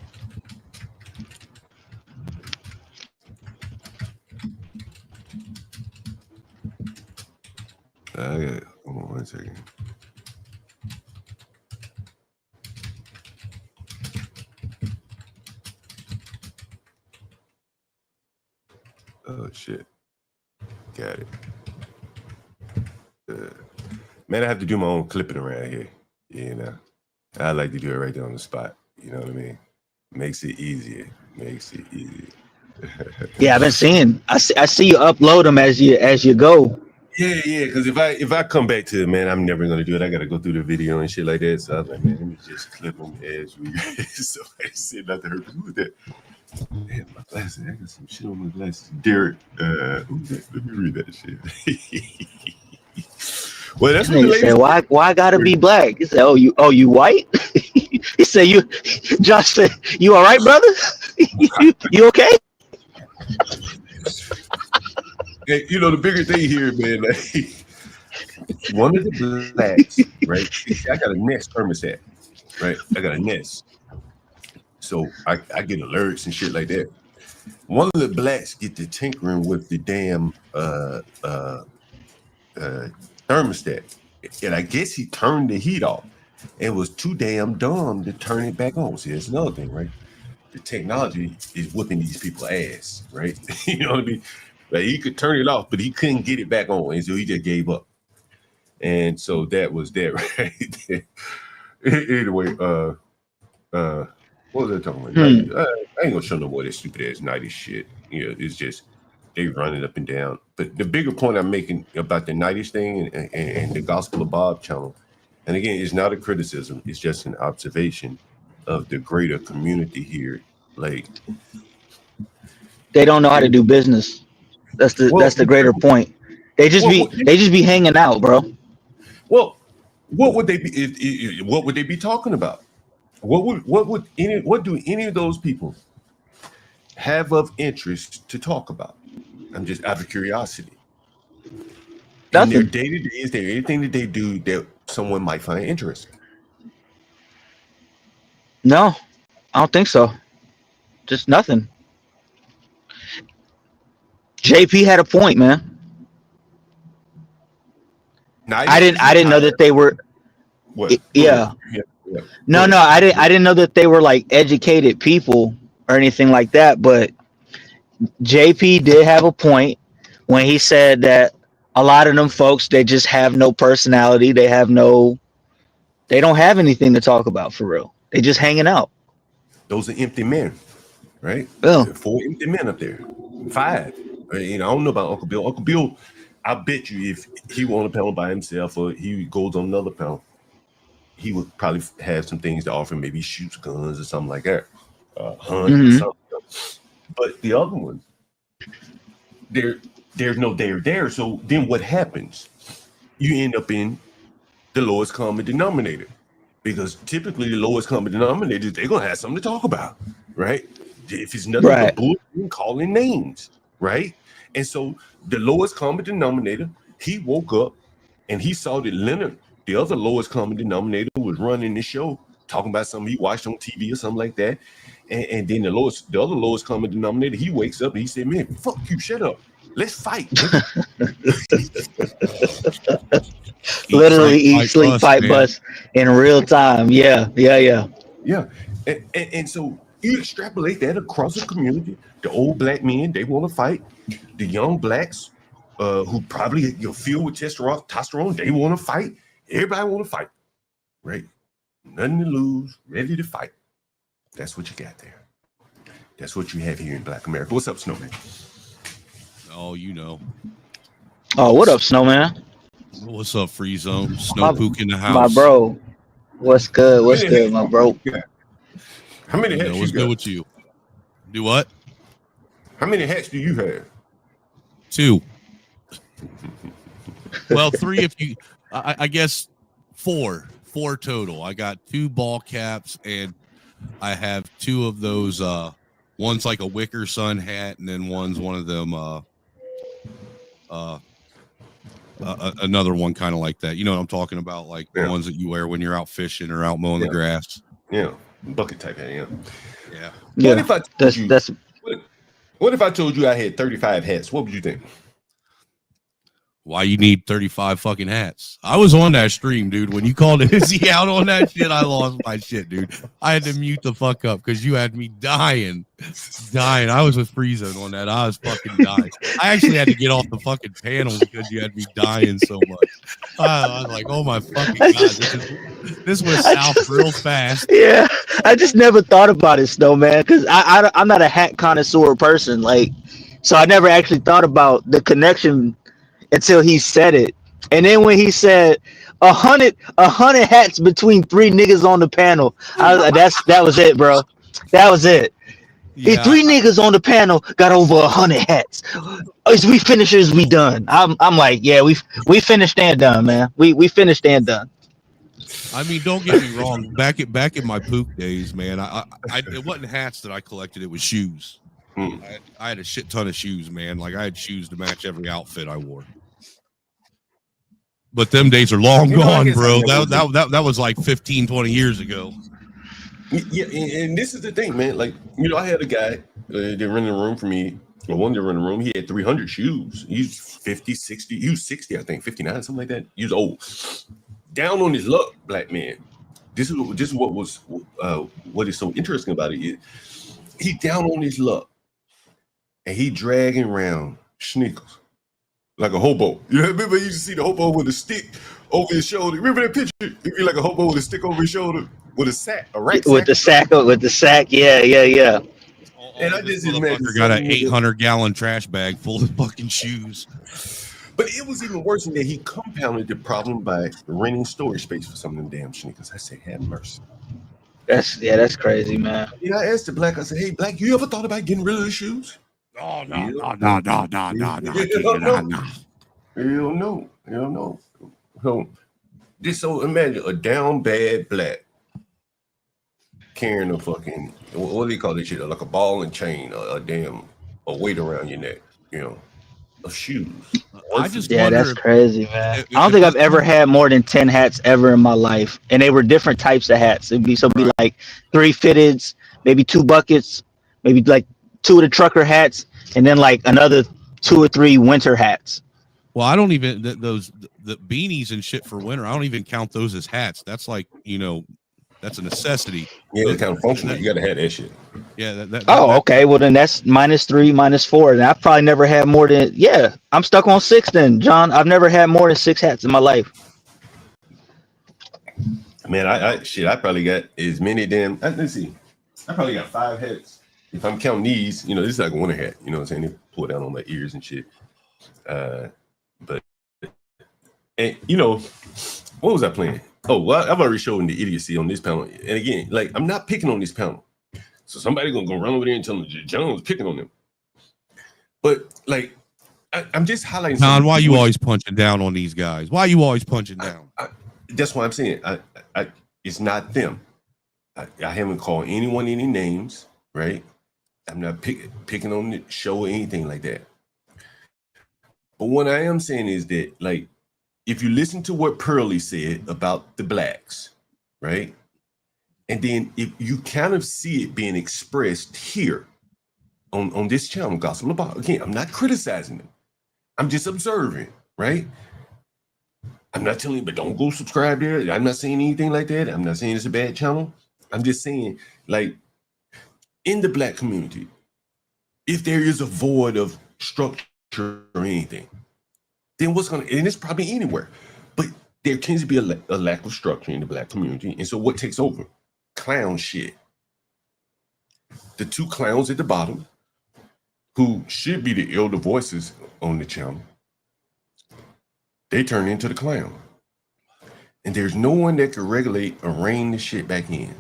Hold on 1 second. Oh shit! Got it. Man, I have to do my own clipping around here. You know, I like to do it right there on the spot. You know what I mean? Makes it easier. Yeah, I've been seeing. I see you upload them as you go. Yeah. Because if I come back to it, man, I'm never gonna do it. I gotta go through the video and shit like that. So I was like, man, let me just clip them as we. So I said not to hurt. Who was that? Man, my glasses. I got some shit on my glasses. Derek. Who's that? Let me read that shit. Well, that's what the lady said. Why I gotta be black? He said, oh you white? He said Josh said, you all right, brother? you okay? Hey, you know the bigger thing here, man. Like, one of the blacks, right? I got a Nest thermostat, right? I got a Nest, so I get alerts and shit like that. One of the blacks get to tinkering with the damn thermostat, and I guess he turned the heat off and was too damn dumb to turn it back on. See, that's another thing, right? The technology is whooping these people ass, right? You know what I mean? Like he could turn it off, but he couldn't get it back on, and so he just gave up. And so that was that, right? Anyway, what was I talking about? I ain't gonna show no more that stupid ass 90s shit. You know, it's just they running up and down. But the bigger point I'm making about the 90s thing and the Gospel of Bob channel, and again, it's not a criticism, it's just an observation of the greater community here. Like they don't know how to do business. That's the greater point. They just be hanging out, bro. Well, what would they be? What would they be talking about? What do any of those people have of interest to talk about? I'm just out of curiosity. Nothing. In their day-to-day, is there anything that they do that someone might find interesting? No, I don't think so. Just nothing. JP had a point, man. I didn't know that they were. What? Yeah. Yeah. No, I didn't know that they were like educated people or anything like that. But JP did have a point when he said that a lot of them folks, they just have no personality. They don't have anything to talk about for real. They just hanging out. Those are empty men, right? Yeah. 4 empty men up there. 5. I don't know about Uncle Bill. Uncle Bill, I bet you if he were on a panel by himself or he goes on another panel, he would probably have some things to offer. Maybe shoots guns or something like that. Hunt or something. But the other ones, there's no there. So then what happens? You end up in the lowest common denominator. Because typically the lowest common denominator, they're going to have something to talk about, right? If it's nothing but bullshit, calling names, right? And so the lowest common denominator, he woke up and he saw that Leonard, the other lowest common denominator, was running the show, talking about something he watched on TV or something like that. And then the other lowest common denominator, he wakes up and he said, man, fuck you, shut up. Let's fight. Literally eat, sleep, fight, bust in real time. Yeah. Yeah. And so you extrapolate that across the community. The old black men, they want to fight. The young blacks who probably filled with testosterone, they want to fight. Everybody want to fight, right? Nothing to lose, ready to fight. That's what you got there. That's what you have here in Black America. What's up, Snowman? Oh, you know. Oh, what up, Snowman? What's up, Free Zone? Snowpook in the house. My bro. What's good? What's good, my bro? How many hats what's you got? good with you? Do what? How many hats do you have? 2. Well, 3 if you, I guess 4 total. I got 2 ball caps and I have 2 of those. One's like a Wicker Sun hat, and then one's one of them. Another one kind of like that. You know what I'm talking about? Like the ones that you wear when you're out fishing or out mowing the grass. Yeah, bucket type hat. Yeah. Yeah. What if I told you? What if I told you I had 35 hats? What would you think? Why you need 35 fucking hats? I was on that stream, dude. When you called Izzy out on that shit, I lost my shit, dude. I had to mute the fuck up because you had me dying. I was with Free Zone on that. I was fucking dying. I actually had to get off the fucking panel because you had me dying so much. I was like, oh my fucking god, this went south real fast. Yeah, I just never thought about it, Snowman, because I'm not a hat connoisseur person. Like, so I never actually thought about the connection until he said it. And then when he said 100 hats between 3 niggas on the panel, that was it, bro. That was it. Yeah. If 3 niggas on the panel got over 100 hats, as we finishers, we done. I'm like, yeah, we finished and done, man. We finished and done. I mean, don't get me wrong. Back in my poop days, man, I it wasn't hats that I collected. It was shoes. I had a shit ton of shoes, man. Like I had shoes to match every outfit I wore. But them days are long gone, bro. That was like 15, 20 years ago. Yeah, and this is the thing, man. Like, I had a guy that rented a room for me. Well, one that rented a room, he had 300 shoes. He's 50, 60. He was 60, I think, 59, something like that. He was old. Down on his luck, black man. This is what is so interesting about it. He down on his luck. And he dragging around sneakers. Like a hobo. You know, remember you used to see the hobo with a stick over his shoulder. Remember that picture? He'd be like a hobo with a stick over his shoulder with a sack, a rack with sack. With the sack, yeah. And I just imagine got an 800-gallon trash bag full of fucking shoes. But it was even worse than that. He compounded the problem by renting storage space for some of them damn sneakers. I say, have mercy. That's crazy, man. I asked the black, I said, hey, black, you ever thought about getting rid of the shoes? Oh, no. Hell no. So imagine a down bad black carrying a fucking, what do you call this shit? Like a ball and chain, a weight around your neck, of shoes. I just Yeah, wonder that's if, crazy, man. if, I don't if think this I've ever had more than 10 hats ever in my life, and they were different types of hats. It'd be like 3 fitteds, maybe 2 buckets, maybe like 2 of the trucker hats, and then like another 2 or 3 winter hats. Well, I don't even the beanies and shit for winter. I don't even count those as hats. That's like, that's a necessity. Yeah, it's kind of functional. You got to have that shit. Yeah. Okay. Well, then that's -3, -4, and I've probably never had more than. Yeah, I'm stuck on 6 then, John. I've never had more than 6 hats in my life. Man, I probably got as many damn. Let's see, I probably got 5 hats. If I'm counting these, this is like a winter hat. You know what I'm saying? They pull down on my ears and shit. And what was I playing? Oh, well, I've already shown the idiocy on this panel. And again, like, I'm not picking on this panel. So somebody gonna go run over there and tell them John was picking on them. But like, I'm just highlighting. John, why are you always punching down on these guys? Why are you always punching down? That's what I'm saying. It's not them. I haven't called anyone any names, right? I'm not picking on the show or anything like that. But what I am saying is that, like, if you listen to what Pearlie said about the blacks, right? And then if you kind of see it being expressed here on this channel, Gospel About, again, I'm not criticizing them. I'm just observing, right? I'm not telling you, but don't go subscribe there. I'm not saying anything like that. I'm not saying it's a bad channel. I'm just saying, like, in the black community, if there is a void of structure or anything, then what's going to, and it's probably anywhere, but there tends to be a lack of structure in the black community. And so what takes over? Clown shit. The 2 clowns at the bottom, who should be the elder voices on the channel, they turn into the clown. And there's no one that can regulate or rein the shit back in.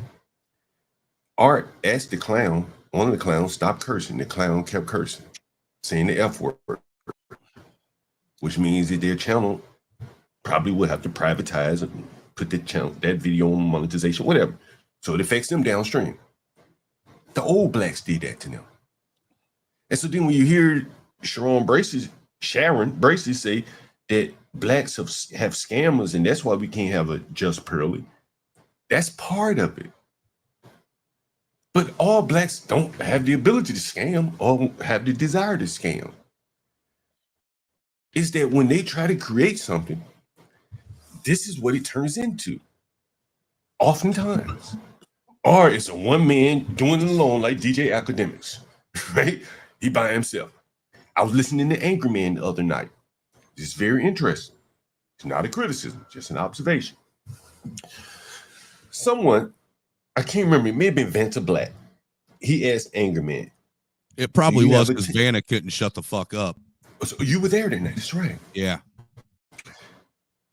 Art asked the clown, one of the clowns, stop cursing. The clown kept cursing, saying the F word, which means that their channel probably would have to privatize and put the channel, that video on monetization, whatever. So it affects them downstream. The old blacks did that to them. And so then when you hear Sharon Bracey say that blacks have scammers and that's why we can't have a just Pearlie, that's part of it. But all blacks don't have the ability to scam or have the desire to scam. Is that when they try to create something, this is what it turns into. Oftentimes. Or it's a one man doing it alone like DJ Academics, right? He by himself. I was listening to Angry Man the other night. It's very interesting. It's not a criticism, just an observation. Someone, I can't remember, it may have been Vanta Black. He asked Angry Man. It probably was because Vanna couldn't shut the fuck up. So you were there tonight, that's right. Yeah.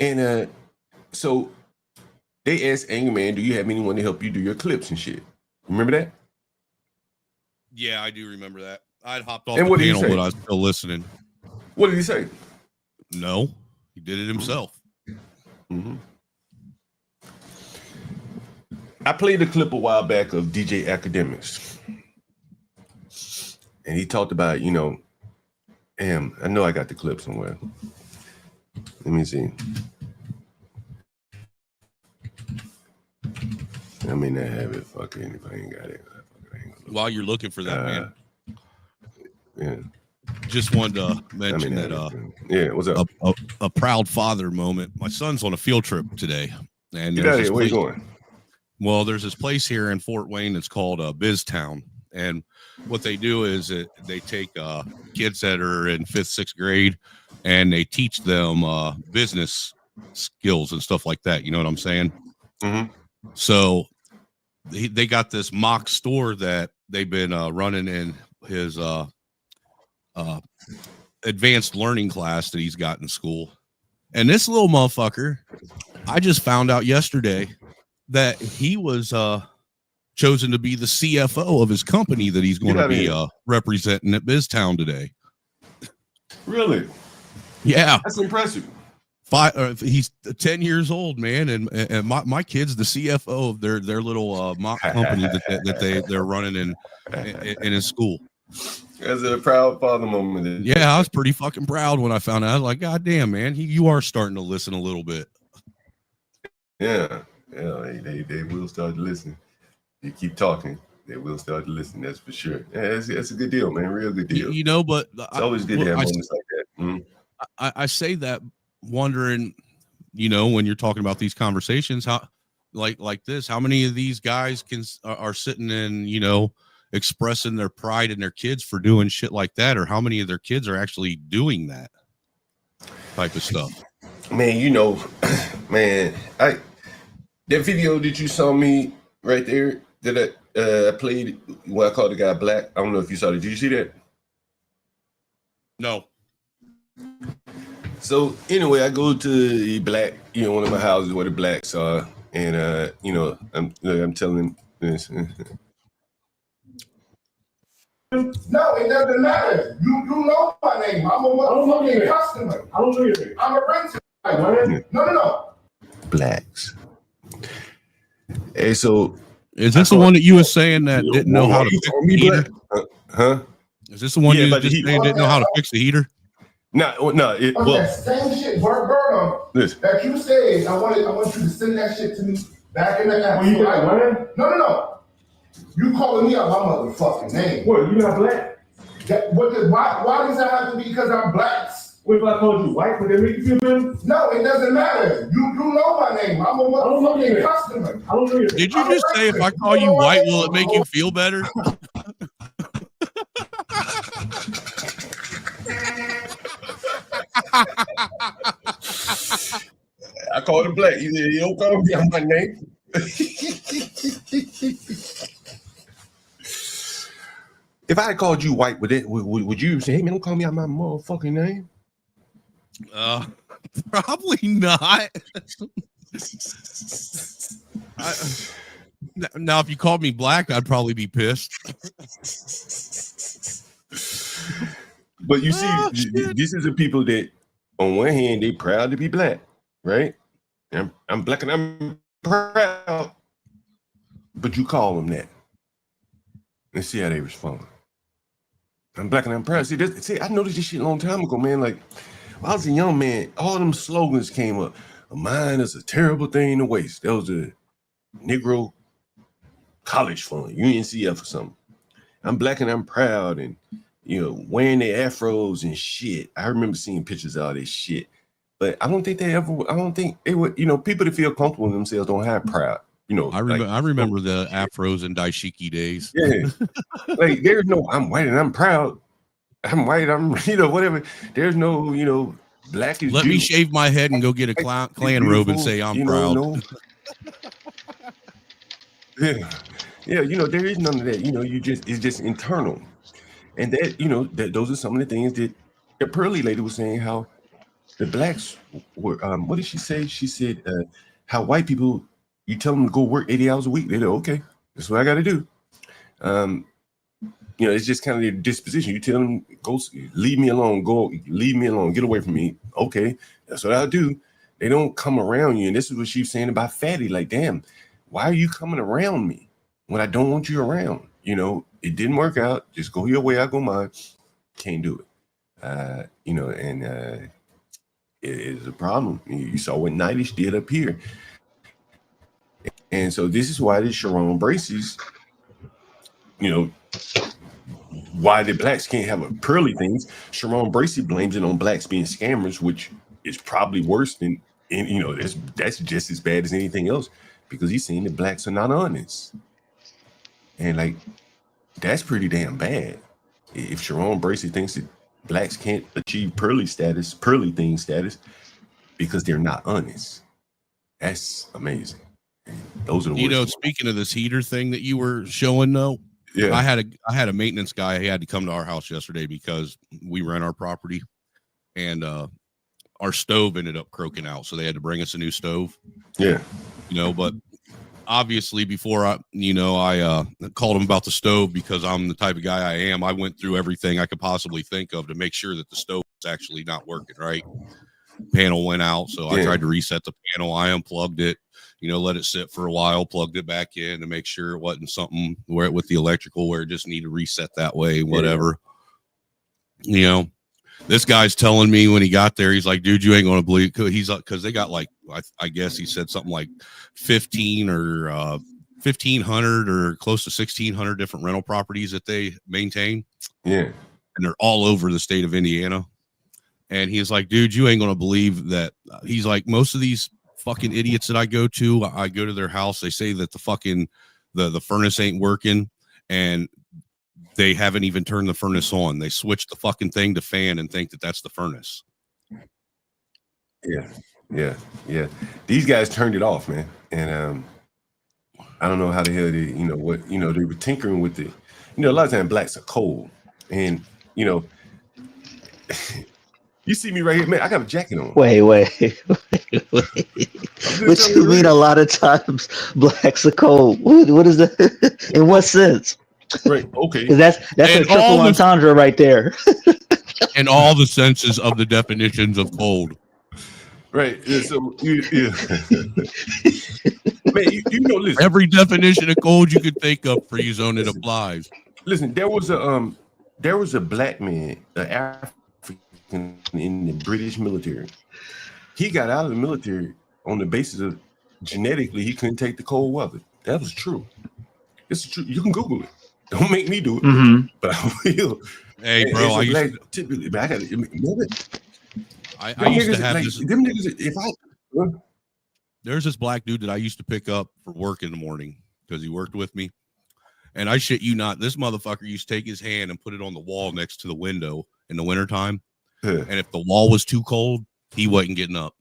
And so they asked Angry Man, do you have anyone to help you do your clips and shit? Remember that? Yeah, I do remember that. I'd hopped off and the what panel, did he say? but I was still listening. What did he say? No, he did it himself. Mm-hmm. I played a clip a while back of DJ Academics. And he talked about, I know I got the clip somewhere. Let me see. I may not have it. Fucking if I ain't got it. While you're looking for that, man. Yeah. Just wanted to mention that what's up? A proud father moment. My son's on a field trip today. And get out of here. Where you going? Well, there's this place here in Fort Wayne that's called BizTown. And what they do is they take kids that are in 5th, 6th grade and they teach them business skills and stuff like that. You know what I'm saying? Mm-hmm. So they got this mock store that they've been running in his advanced learning class that he's got in school. And this little motherfucker, I just found out yesterday that he was chosen to be the CFO of his company that he's going to be representing at BizTown today. Really? Yeah. That's impressive. He's 10 years old, man, and my kid's the CFO of their little mock company that they're running in his school. That's a proud father moment. Yeah, I was pretty fucking proud when I found out. I was like, God damn, man, you are starting to listen a little bit. Yeah, they will start to listen. You keep talking, they will start to listen. That's for sure. Yeah, that's a good deal, man. Real good deal. You know, but it's always good to have moments like that. I say that wondering, when you're talking about these conversations, how like this, how many of these guys are sitting and expressing their pride in their kids for doing shit like that, or how many of their kids are actually doing that type of stuff? Man, man, that video that you saw me right there that I played, what I called the guy Black. I don't know if you saw it. Did you see that? No. So anyway, I go to Black, one of my houses where the Blacks are, and I'm telling them this. No, it doesn't matter. You know my name. I'm a motherfucking customer. I don't know your name. I'm a renter. No. Blacks. Hey, so is this the one that you were saying that didn't know how to fix the heater? Huh? Is this the one you just saying didn't know how to fix the heater? No. Same shit, verbatim. That you said. I want you to send that shit to me back in the app. No. You calling me out my motherfucking name. What, you not black? Why does that have to be because I'm blacks? What if I called you white? Would that make you feel better? No, it doesn't matter. You know my name. I'm a motherfucking customer. I don't know your name. Did you just say if I call you white, will it make you feel better? I called him Black. You don't call me my name. If I had called you white, would you say, hey man, don't call me out my motherfucking name? Probably not. Now, if you called me Black, I'd probably be pissed. But you see, this is the people that, on one hand, they proud to be black, right? I'm black and I'm proud. But you call them that. And see how they respond. I'm black and I'm proud. See, I noticed this shit a long time ago, man. Like, when I was a young man, all them slogans came up. A mind is a terrible thing to waste. That was a Negro college fund, UNCF or something. I'm black and I'm proud, and wearing their afros and shit. I remember seeing pictures of all this shit. But I don't think they would, people that feel comfortable in themselves don't have proud. I remember the afros and daishiki days. Yeah. Like there's no I'm white and I'm proud. I'm white, I'm whatever. There's no black is Let me shave my head and go get a clan robe and say I'm proud. Yeah, there is none of that. It's just internal. And that those are some of the things that the Pearly lady was saying, how the blacks were what did she say? She said how white people, you tell them to go work 80 hours a week, they're okay. That's what I got to do. It's just kind of their disposition. You tell them, go, leave me alone, get away from me. Okay, that's what I'll do. They don't come around you. And this is what she was saying about Fatty. Like, damn, why are you coming around me when I don't want you around? It didn't work out. Just go your way, I go mine. Can't do it. It is a problem. You saw what Nightish did up here. And so this is why the Sharon Bracy's, why the blacks can't have a Pearly things. Sharon Bracy blames it on blacks being scammers, which is probably worse than, that's just as bad as anything else, because he's saying that blacks are not honest. And like, that's pretty damn bad. If Sharon Bracy thinks that blacks can't achieve Pearly thing status because they're not honest, that's amazing. And those are the worst. Speaking of this heater thing that you were showing, though, yeah, I had a maintenance guy. He had to come to our house yesterday because we rent our property, and our stove ended up croaking out, so they had to bring us a new stove. Yeah, but obviously before I called him about the stove, because I'm the type of guy I am. I went through everything I could possibly think of to make sure that the stove was actually not working right. panel went out. So I tried to reset the panel. I unplugged it, let it sit for a while, plugged it back in to make sure it wasn't something where with the electrical where it just needed to reset that way, whatever. This guy's telling me when he got there, he's like, dude, you ain't going to believe. He's like, because they got like, I guess he said something like 1,500 or close to 1,600 different rental properties that they maintain. Yeah. And they're all over the state of Indiana. And he's like, dude, you ain't going to believe that. He's like, most of these fucking idiots that I go to their house. They say that the fucking, the furnace ain't working. And they haven't even turned the furnace on. They switched the fucking thing to fan and think that that's the furnace. Yeah. These guys turned it off, man. And I don't know how the hell they, they were tinkering with it. A lot of times blacks are cold. And, you see me right here, man. I got a jacket on. Wait. What you mean a lot of times blacks are cold? What is that? In what sense? Right. Okay. Because that's a triple entendre right there. And all the senses of the definitions of cold. Right. Yeah, so man, listen. Every definition of cold you could think of, Free Zone, it applies. Listen, there was a black man, an African in the British military. He got out of the military on the basis of genetically he couldn't take the cold weather. That was true. It's true. You can Google it. Don't make me do it, but I will. Hey, bro, I used to have this. Them niggas, there's this black dude that I used to pick up for work in the morning because he worked with me. And I shit you not, this motherfucker used to take his hand and put it on the wall next to the window in the wintertime. And if the wall was too cold, he wasn't getting up.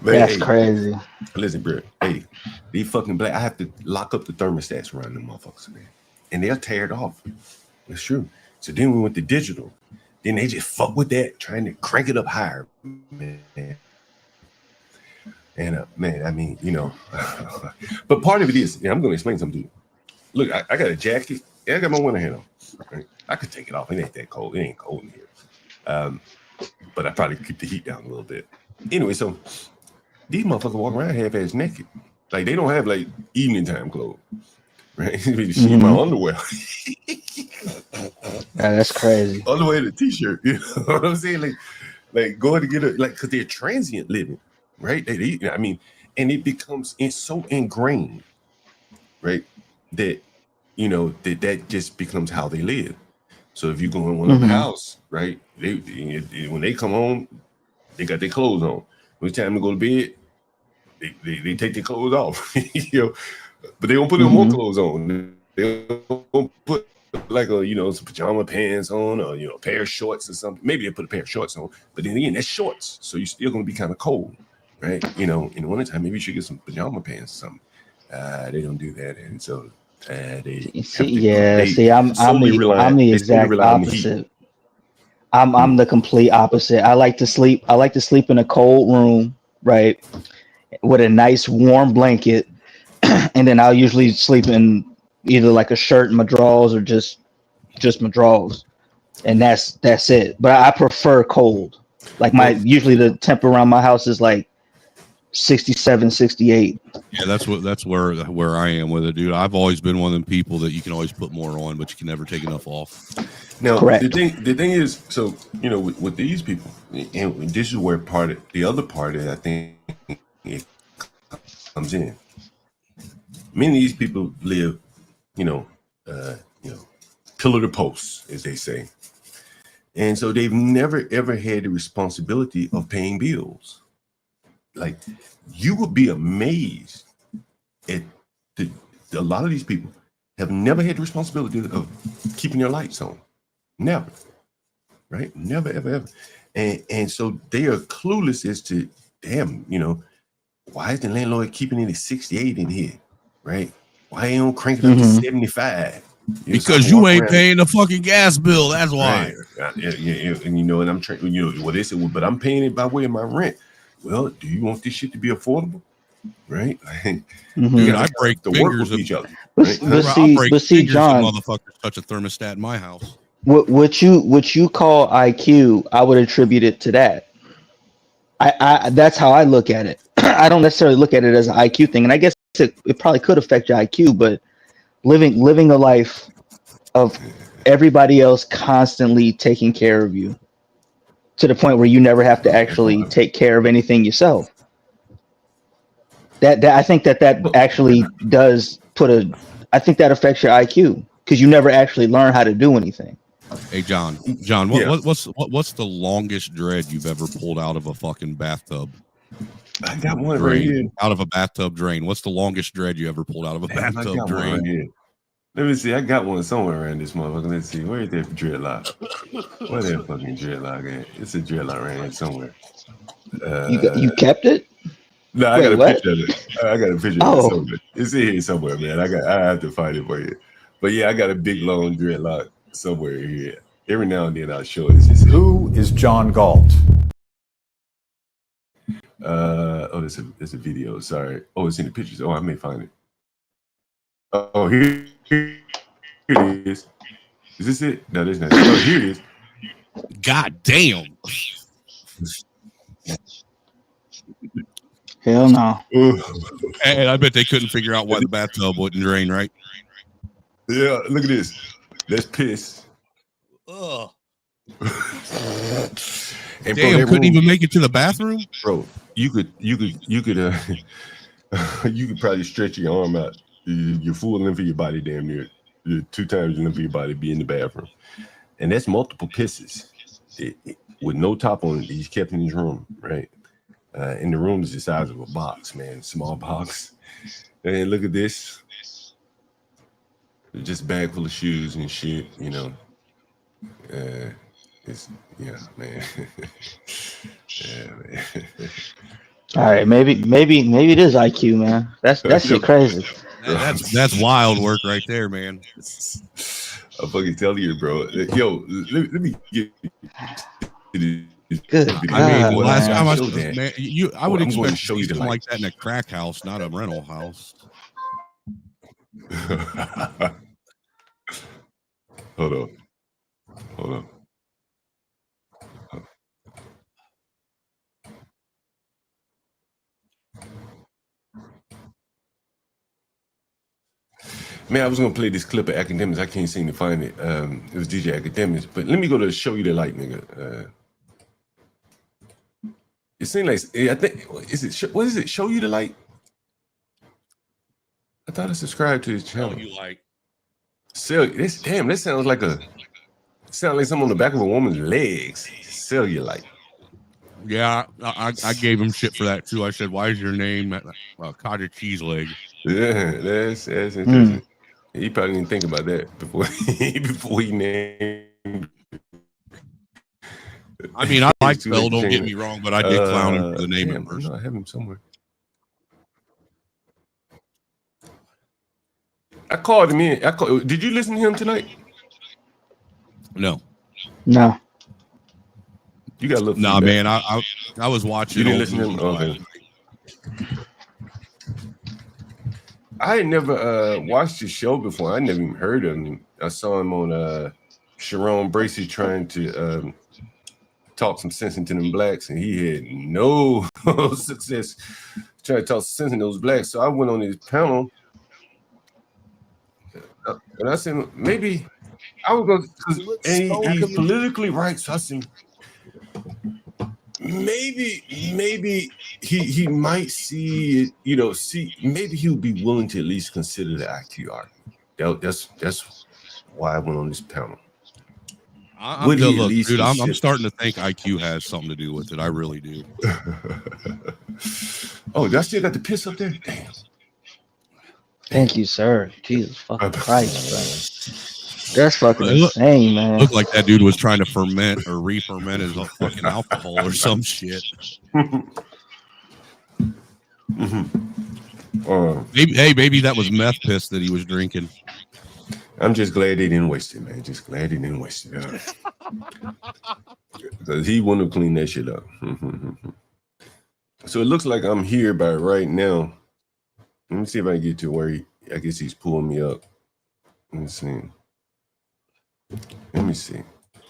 Man, that's crazy. Listen, bro. Hey, these fucking black, I have to lock up the thermostats around them motherfuckers, man. And they'll tear it off. It's true. So then we went to digital. Then they just fuck with that, trying to crank it up higher, man. And man, I mean, but part of it is, I'm going to explain something to you. Look, I got a jacket. Yeah, I got my winter hat on. Right? I could take it off. It ain't that cold. It ain't cold in here. But I probably keep the heat down a little bit. Anyway, so these motherfuckers walk around half-ass naked. Like, they don't have, like, evening time clothes. Right? See my underwear. That's crazy. Underwear and a t-shirt. You know what I'm saying? Like going to get because they're transient living. Right? I mean, and it becomes so ingrained, right? That, that just becomes how they live. So if you go in one of the house, right? When they come home, they got their clothes on. When it's time to go to bed, they take their clothes off, but they don't put no more clothes on. They don't put like some pajama pants on or a pair of shorts or something. Maybe they put a pair of shorts on, but then again, that's shorts, so you're still gonna be kind of cold, right? In the wintertime, maybe you should get some pajama pants or something. They don't do that, and so I'm the exact opposite. I'm the complete opposite. I like to sleep in a cold room, right, with a nice warm blanket, and then I'll usually sleep in either like a shirt and my drawers or just my drawers, and that's it. But I prefer cold. Like usually the temp around my house is like 67, 68. Yeah, that's where I am with it, dude. I've always been one of them people that you can always put more on, but you can never take enough off. Now, the thing is, so with these people, and this is where the other part I think it comes in. Many of these people live, pillar to post, as they say, and so they've never ever had the responsibility of paying bills. Like, you would be amazed at a lot of these people have never had the responsibility of keeping their lights on. Never. Right? Never, ever, ever. And so they are clueless as to, damn, why is the landlord keeping it at 68 in here? Right? Why ain't on crank it up to 75? Because you ain't paying the fucking gas bill. That's why. Right. And I'm trying, they said, well, but I'm paying it by way of my rent. Well, do you want this shit to be affordable? Right? Dude, I break to fingers work with each other. Right? But see, John, motherfuckers touch a thermostat in my house. What you call IQ, I would attribute it to that. I that's how I look at it. I don't necessarily look at it as an IQ thing, and I guess it probably could affect your IQ, but living a life of everybody else constantly taking care of you to the point where you never have to actually take care of anything yourself. That I think that actually does I think that affects your IQ because you never actually learn how to do anything. Hey John, what's the longest dread you've ever pulled out of a fucking bathtub? I got one drain, right here. Out of a bathtub drain. What's the longest dread you ever pulled out of a bathtub drain? Right here. Let me see. I got one somewhere around this motherfucker. Let's see. Where is that dreadlock? Where that fucking dreadlock at? It's a dreadlock around here somewhere. You kept it? No, I got a picture of it. I got a picture of it Oh. somewhere. It's in here somewhere, man. I have to find it for you. But yeah, I got a big long dreadlock somewhere here. Every now and then I'll show it. Who is John Galt? There's a video. Sorry. Oh, it's in the pictures. Oh, I may find it. Oh, here it is. Is this it? No, this is not it. Oh, here it is. God damn. Hell no. And I bet they couldn't figure out why the bathtub wouldn't drain, right? Yeah, look at this. That's piss. Ugh. And damn, couldn't even make it to the bathroom? Bro, you could you could probably stretch your arm out. Your full length of your body, damn near 2 times the length of your body, be in the bathroom. And that's multiple pisses with no top on it. He's kept in his room, right? And the room is the size of a box, man, small box. And look at this. Just a bag full of shoes and shit, you know. It's man. Yeah, man. All right, maybe it is IQ, man. That's shit crazy. That's wild work right there, man. I'm fucking telling you, bro. Yo, let me get good. I mean, the last time I showed that, man, I would I'm going expect to show you the something light. like that in a crack house, not a rental house. Hold on. Man, I was gonna play this clip of Academics. I can't seem to find it. It was DJ Academics, but let me go to Show You the Light, nigga. It seemed like I think what is it? Show You the Light? I thought I subscribed to his channel. You like? This sounds like something on the back of a woman's legs. Cellulite. Yeah, I gave him shit for that too. I said, "Why is your name cottage cheese leg?" Yeah, that's interesting. He probably didn't think about that before he named. I mean, I like Phil. Don't get me wrong, but I did clown him for the name at first. No, I have him somewhere. I called him in. Did you listen to him tonight? No. You got a little. Nah, man. I was watching. You didn't listen to him. Okay. I had never watched his show before. I never even heard of him. I saw him on Sharon Bracey trying to talk some sense into them blacks, and he had no success trying to talk sense into those blacks. So I went on his panel, and I said, maybe I would go, and he's politically right. So I said, maybe he might see it, maybe he would be willing to at least consider the IQ argument. That's why I went on this panel. Dude, I'm starting to think IQ has something to do with it. I really do. Oh, I still got the piss up there? Damn. Thank you, sir. Jesus fucking Christ, bro. That's fucking insane, man. Looked like that dude was trying to ferment or re-ferment his fucking alcohol or some shit. Maybe that was meth piss that he was drinking. I'm just glad they didn't waste it, man. Just glad they didn't waste it. Because he wouldn't have cleaned that shit up. So it looks like I'm here by right now. Let me see if I can get to where I guess he's pulling me up. Let me see. Let me see.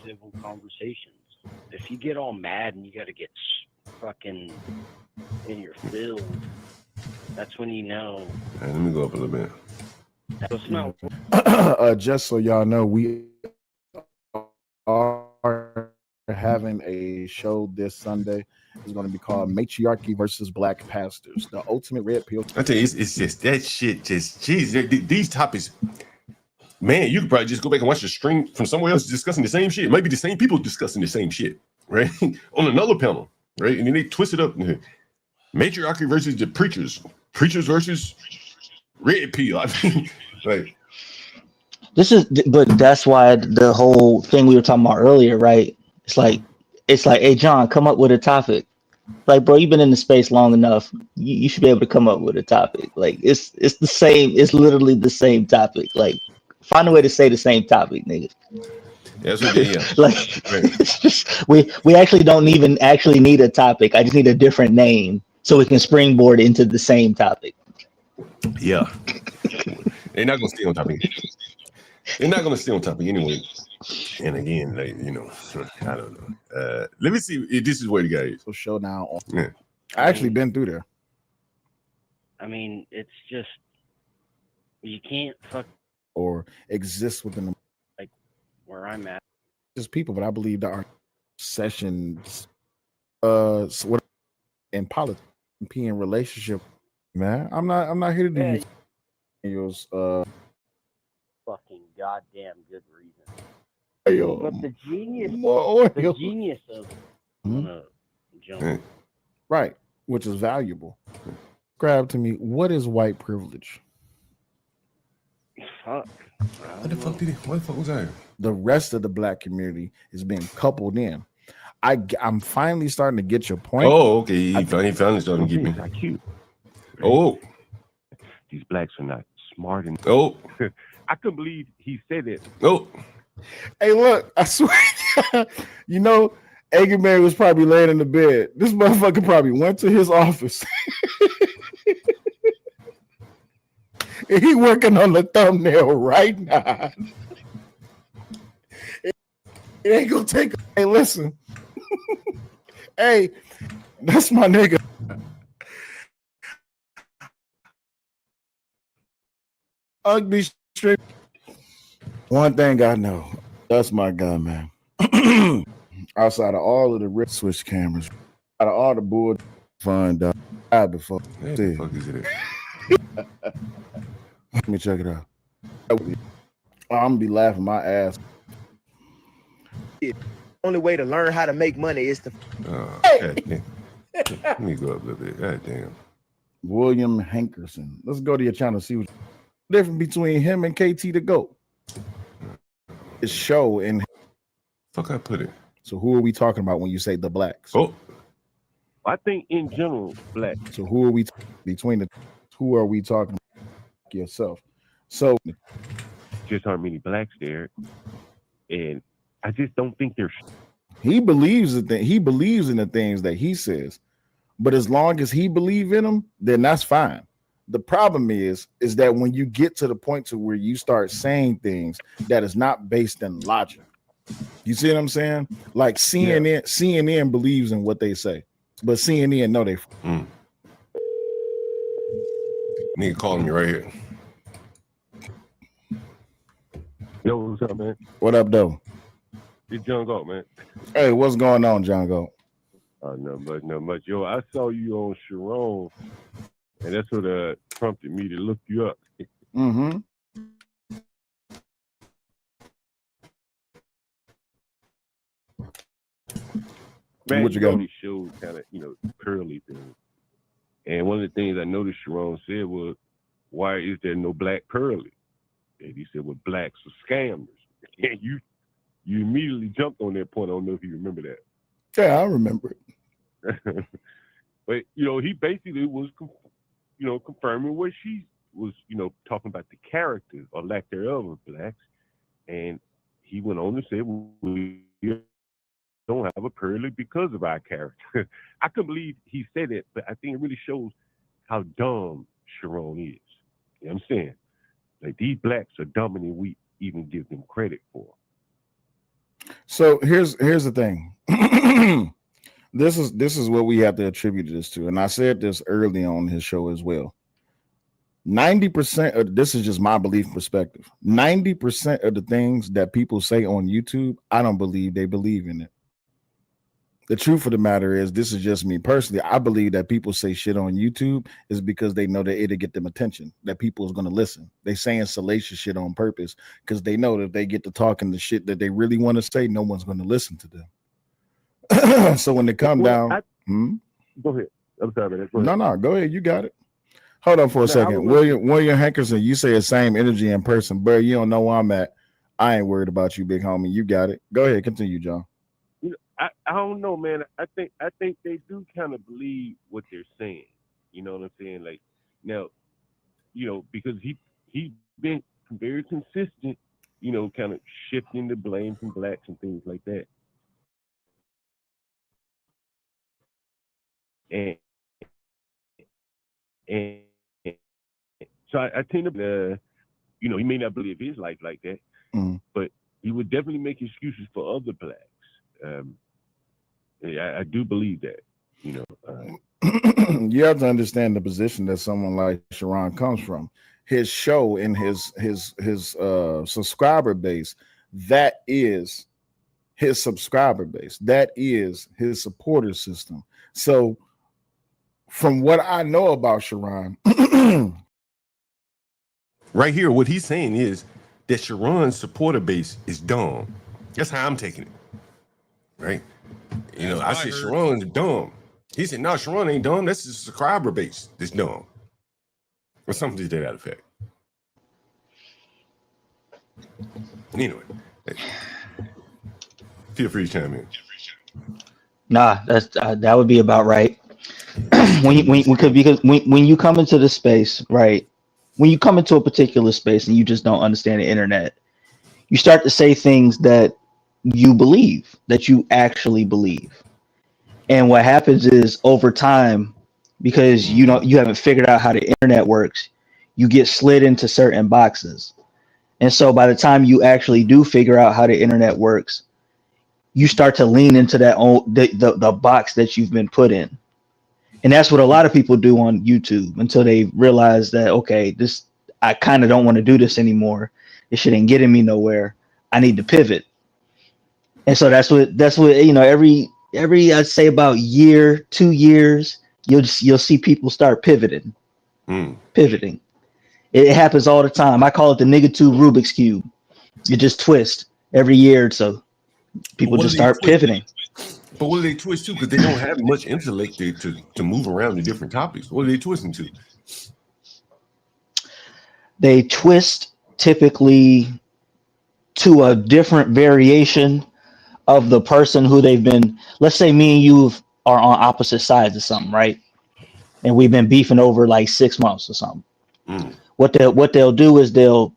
Civil conversations. If you get all mad and you got to get fucking in your feels, that's when you know. Right, let me go up a little bit. That's not. Just so y'all know, we are having a show this Sunday. It's going to be called Matriarchy versus Black Pastors, the ultimate red pill. I tell you, it's just that shit. Just geez, these topics, man. You could probably just go back and watch the stream from somewhere else discussing the same shit. Maybe the same people discussing the same shit, right? On another panel, right? And then they twist it up. Matriarchy versus the preachers versus red pill. I mean, like. But that's why the whole thing we were talking about earlier, right? It's like, hey, John, come up with a topic. Like, bro, you've been in the space long enough. You should be able to come up with a topic. Like, it's the same. It's literally the same topic. Like, find a way to say the same topic, nigga. That's what they like, it's just we actually don't even actually need a topic. I just need a different name so we can springboard into the same topic. Yeah, they're not gonna stay on topic. They're not gonna stay on topic anyway. And again, like, you know, I don't know. Let me see if this is where the guy is. So showdown. Yeah. I actually been through there. I mean, it's just you can't fuck or exist within the, like where I'm at. Just people, but I believe there are sessions, what in politics, in relationship. Man, I'm not here to do videos. Fucking goddamn good reason. Yo, but the genius of jump. Right, which is valuable. Grab to me, what is white privilege? Fuck. What the fuck was that? The rest of the black community is being coupled in. I'm finally starting to get your point. Oh, okay. He finally starting to get me. Not cute. Oh, these blacks are not smart enough. Oh, I couldn't believe he said it. Oh, hey, look, I swear, you know, Eggman was probably laying in the bed. This motherfucker probably went to his office. And he working on the thumbnail right now. It ain't gonna take. Hey, listen. Hey, that's my nigga. Ugly strip. One thing I know, that's my guy, man. Outside of all of the rip switch cameras, out of all the board fun before. What the fuck is it? Let me check it out. I'm gonna be laughing my ass. The only way to learn how to make money is to. Let me go up a little bit. God damn. William Hankerson. Let's go to your channel. See what's different between him and KT the GOAT. His show and fuck I put it. So who are we talking about when you say the blacks? Oh, I think in general, black. So who are we between the? Who are we talking about? Yourself. So just aren't many blacks there, and I just don't think there's. He believes in the things that he says, but as long as he believes in them, then that's fine. The problem is that when you get to the point to where you start saying things that is not based in logic, you see what I'm saying? Like CNN believes in what they say, but CNN know they. Nigga calling me right here. Yo, what's up, man? What up, though? It's John Galt, man. Hey, what's going on, John Galt? Not much. Yo, I saw you on Sharon, and that's what prompted me to look you up. Mm-hmm. Man, what you got? These shows kind of, curly things. And one of the things I noticed Sharon said was, why is there no black pearly? And he said, well, blacks are scammers. And you immediately jumped on that point. I don't know if you remember that. Yeah, I remember it. But, he basically was, confirming what she was, talking about the character or lack thereof of blacks. And he went on to say, well, we don't have a pearly because of our character. I couldn't believe he said it, but I think it really shows how dumb Sharon is. You know what I'm saying? Like, these blacks are dumber than we even give them credit for. So here's the thing. This is what we have to attribute this to, and I said this early on his show as well. 90% of this is just my belief perspective. 90% of the things that people say on YouTube, I don't believe they believe in it. The truth of the matter is, this is just me personally. I believe that people say shit on YouTube is because they know that it'll get them attention, that people is going to listen. They saying salacious shit on purpose because they know that if they get to talking the shit that they really want to say, no one's going to listen to them. So when they come down, go ahead. I'm sorry, man. Go ahead. No, go ahead. You got it. Hold on for a second. William Hankerson, you say the same energy in person, bro. You don't know where I'm at. I ain't worried about you, big homie. You got it. Go ahead. Continue, John. You know, I don't know, man. I think they do kind of believe what they're saying. You know what I'm saying? Like now, you know, because he's been very consistent, you know, kind of shifting the blame from blacks and things like that. And so I tend to, you know, he may not believe his life like that, but he would definitely make excuses for other blacks. I do believe that, you know. You have to understand the position that someone like Sharon comes from. His show and his subscriber base, that is his subscriber base. That is his supporter system. So from what I know about Sharon, right here, what he's saying is that Sharon's supporter base is dumb. That's how I'm taking it. Right? You know, I said Sharon's dumb. He said, no, Sharon ain't dumb. That's his subscriber base that's dumb. Or something to that effect. Anyway, feel free to chime in. Nah, that would be about right. when you come into the space, right? When you come into a particular space and you just don't understand the internet, you start to say things that you believe, that you actually believe. And what happens is over time, because you haven't figured out how the internet works, you get slid into certain boxes. And so by the time you actually do figure out how the internet works, you start to lean into that the box that you've been put in. And that's what a lot of people do on YouTube until they realize that, okay, I kind of don't want to do this anymore. This shit ain't getting me nowhere. I need to pivot. And so that's what you know, every I'd say about year, 2 years, you'll see people start pivoting. Pivoting. It happens all the time. I call it the nigga 2 Rubik's Cube. You just twist every year or so. People just start pivoting. But what do they twist to? Because they don't have much intellect to move around to different topics. What are they twisting to? They twist typically to a different variation of the person who they've been. Let's say me and you are on opposite sides of something, right? And we've been beefing over like 6 months or something. What they'll do is they'll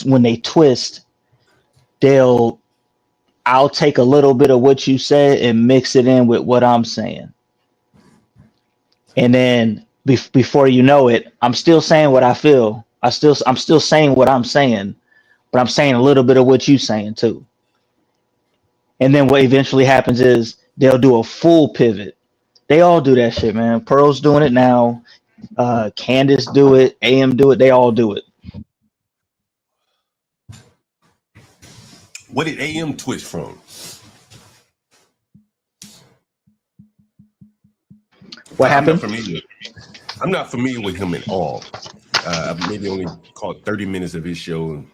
when they twist, I'll take a little bit of what you said and mix it in with what I'm saying. And then before you know it, I'm still saying what I feel. I'm still saying what I'm saying, but I'm saying a little bit of what you're saying too. And then what eventually happens is they'll do a full pivot. They all do that shit, man. Pearl's doing it now. Candace do it. AM do it. They all do it. What did AM twist from? What happened? I'm not familiar with him at all. I've maybe only caught 30 minutes of his show.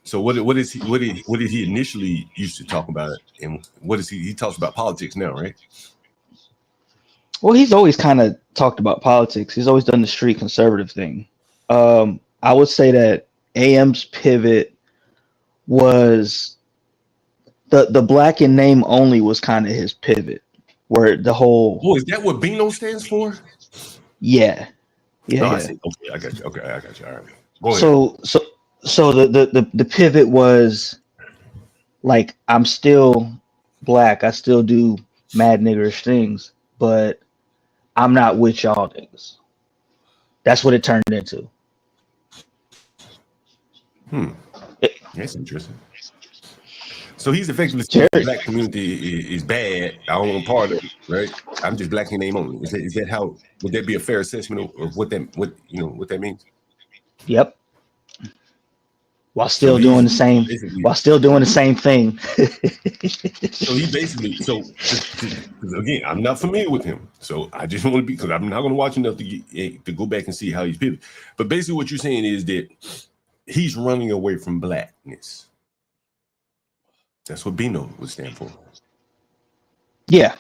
So what did he initially used to talk about, and what is he talks about politics now, right? Well, he's always kind of talked about politics. He's always done the street conservative thing. I would say that AM's pivot was the black in name only was kind of his pivot, where the whole. Oh, is that what Bino stands for? Yeah. I see. Okay, I got you. Okay, I got you. All right. Go ahead. So the pivot was like, I'm still black. I still do mad niggerish things, but I'm not with y'all niggas. That's what it turned into. That's interesting. So he's effectively saying the black community is bad. I don't want part of it, right? I'm just blacking name only. Is that how? Would that be a fair assessment of what that means? Yep. While still doing the same thing. So he basically, because again, I'm not familiar with him, so I just want to be, because I'm not going to watch enough to go back and see how he's pivoted. But basically, what you're saying is that he's running away from blackness. That's what Bino would stand for. Yeah.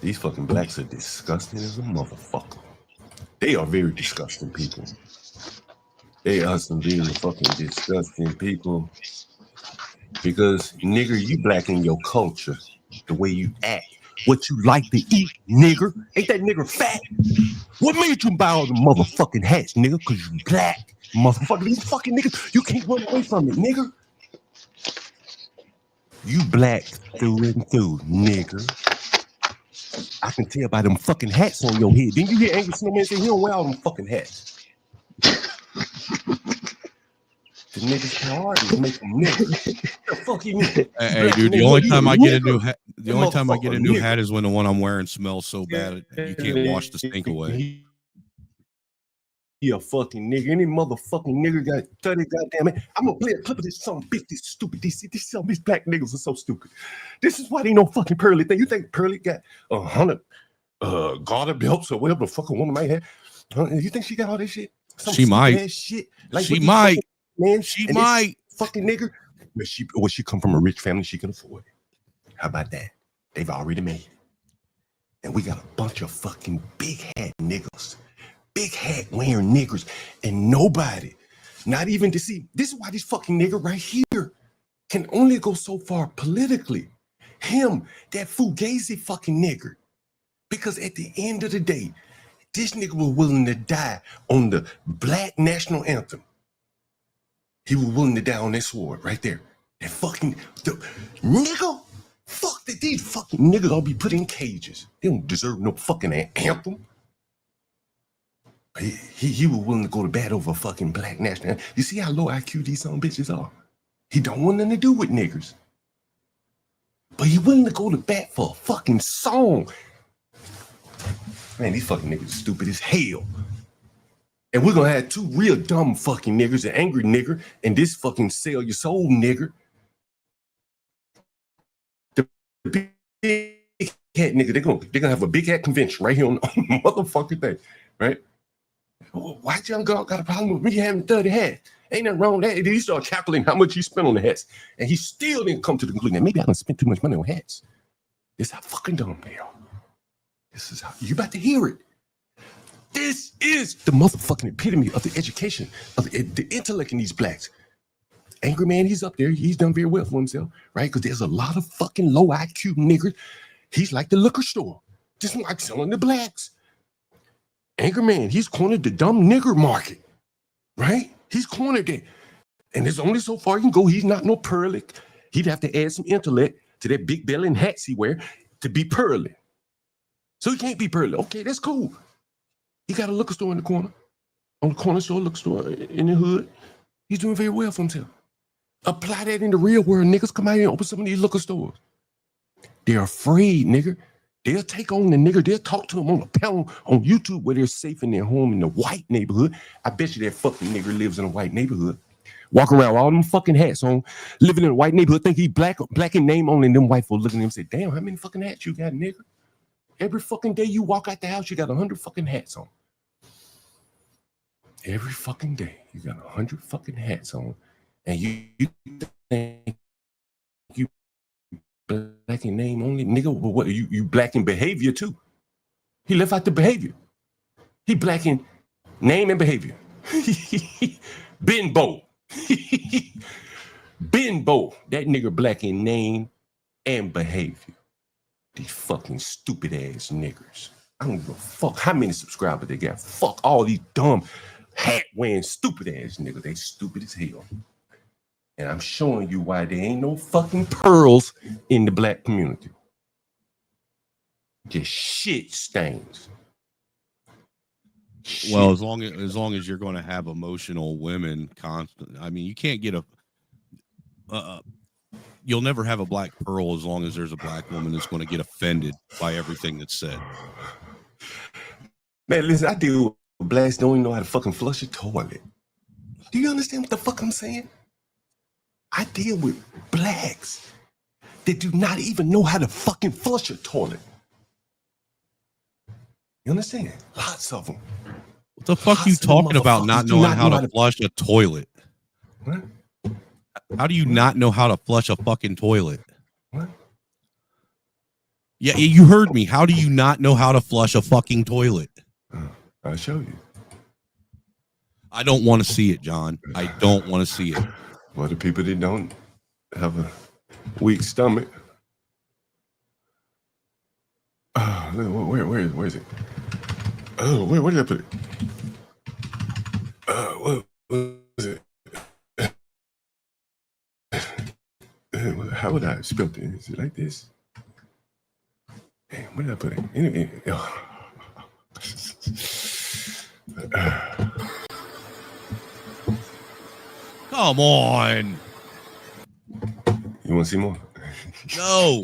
These fucking blacks are disgusting as a motherfucker. They are very disgusting people. They are some very fucking disgusting people. Because, nigger, you black in your culture, the way you act, what you like to eat, nigger. Ain't that nigger fat? What made you buy all the motherfucking hats, nigger? Because you black, motherfucker. These fucking niggas, you can't run away from it, nigger. You black through and through, nigger. I can tell by them fucking hats on your head. Didn't you hear Angry Snowman say he don't wear all them fucking hats? The niggas priorities make them niggas. The fuck you mean? Hey, dude, the only time I get a new hat is when the one I'm wearing smells so bad you can't wash the stink away. He a fucking nigga. Any motherfucking nigga got 30 goddamn it. I'm gonna play a clip of this some bitch. This stupid. These black niggas are so stupid. This is why they no fucking Pearly thing. You think Pearly got 100 garter belts or whatever the fucking woman might have? You think she got all this shit? She might. Shit. Like she might. Man, she might. Fucking nigger. But she come from a rich family. She can afford it. How about that? They've already made it. And we got a bunch of fucking big hat niggas. Big hat wearing niggers, and nobody, not even to see. This is why this fucking nigger right here can only go so far politically. Him, that fugazi fucking nigger. Because at the end of the day, this nigga was willing to die on the black national anthem. He was willing to die on that sword right there. That fucking nigga. Fuck that these fucking niggas all be put in cages. They don't deserve no fucking anthem. He was willing to go to bat over a fucking black national. You see how low IQ these some bitches are? He don't want nothing to do with niggers. But he willing to go to bat for a fucking song. Man, these fucking niggas are stupid as hell. And we're gonna have two real dumb fucking niggers, an angry nigger, and this fucking sell your soul nigger. The big hat nigga, they're gonna have a big hat convention right here on the motherfucking thing, right? White young girl got a problem with me having 30 hats. Ain't nothing wrong with that. He started calculating how much he spent on the hats. And he still didn't come to the conclusion that maybe I done spent too much money on hats. This is how fucking dumb they are. This is how you about to hear it. This is the motherfucking epitome of the education, of the intellect in these blacks. Angry Man, he's up there. He's done very well for himself, right? Because there's a lot of fucking low IQ niggers. He's like the liquor store, just like selling the blacks. Angry Man, he's cornered the dumb nigger market, right? He's cornered it. And there's only so far he can go. He's not no Pearly. He'd have to add some intellect to that big belly and hats he wear to be Pearly. So he can't be Pearly. Okay, that's cool. He got a liquor store in the corner, on the corner store, liquor store in the hood. He's doing very well for himself. Apply that in the real world. Niggas come out here and open some of these liquor stores. They're afraid, nigga. They'll take on the nigger. They'll talk to him on a panel on YouTube where they're safe in their home in the white neighborhood. I bet you that fucking nigger lives in a white neighborhood. Walk around with all them fucking hats on, living in a white neighborhood, think he black in name only, and them white folks looking at him and say, damn, how many fucking hats you got, nigger? Every fucking day you walk out the house, you got 100 fucking hats on. Every fucking day, you got 100 fucking hats on. And you think you black in name only, nigga? Well, what you black in behavior too? He left out the behavior. He black in name and behavior. Benbow. Benbow. That nigga black in name and behavior. These fucking stupid ass niggers. I don't give a fuck how many subscribers they got. Fuck all these dumb hat wearing stupid ass niggas. They stupid as hell. And I'm showing you why there ain't no fucking pearls in the black community. Just shit stains. Well, as long as you're going to have emotional women constant, I mean, you can't get you'll never have a black pearl as long as there's a black woman that's going to get offended by everything that's said. Man, listen, I deal with blacks don't even know how to fucking flush a toilet. Do you understand what the fuck I'm saying? I deal with blacks that do not even know how to fucking flush a toilet. You understand? Lots of them. What the fuck you talking about not knowing how to flush a toilet? What? How do you not know how to flush a fucking toilet? What? Yeah, you heard me. How do you not know how to flush a fucking toilet? I'll show you. I don't want to see it, John. I don't want to see it. Well, the people that don't have a weak stomach. Where is it? Oh, where did I put it? What was it? How would I spell it? Is it like this? Hey, where did I put it? Anyway, Come on. You want to see more? No.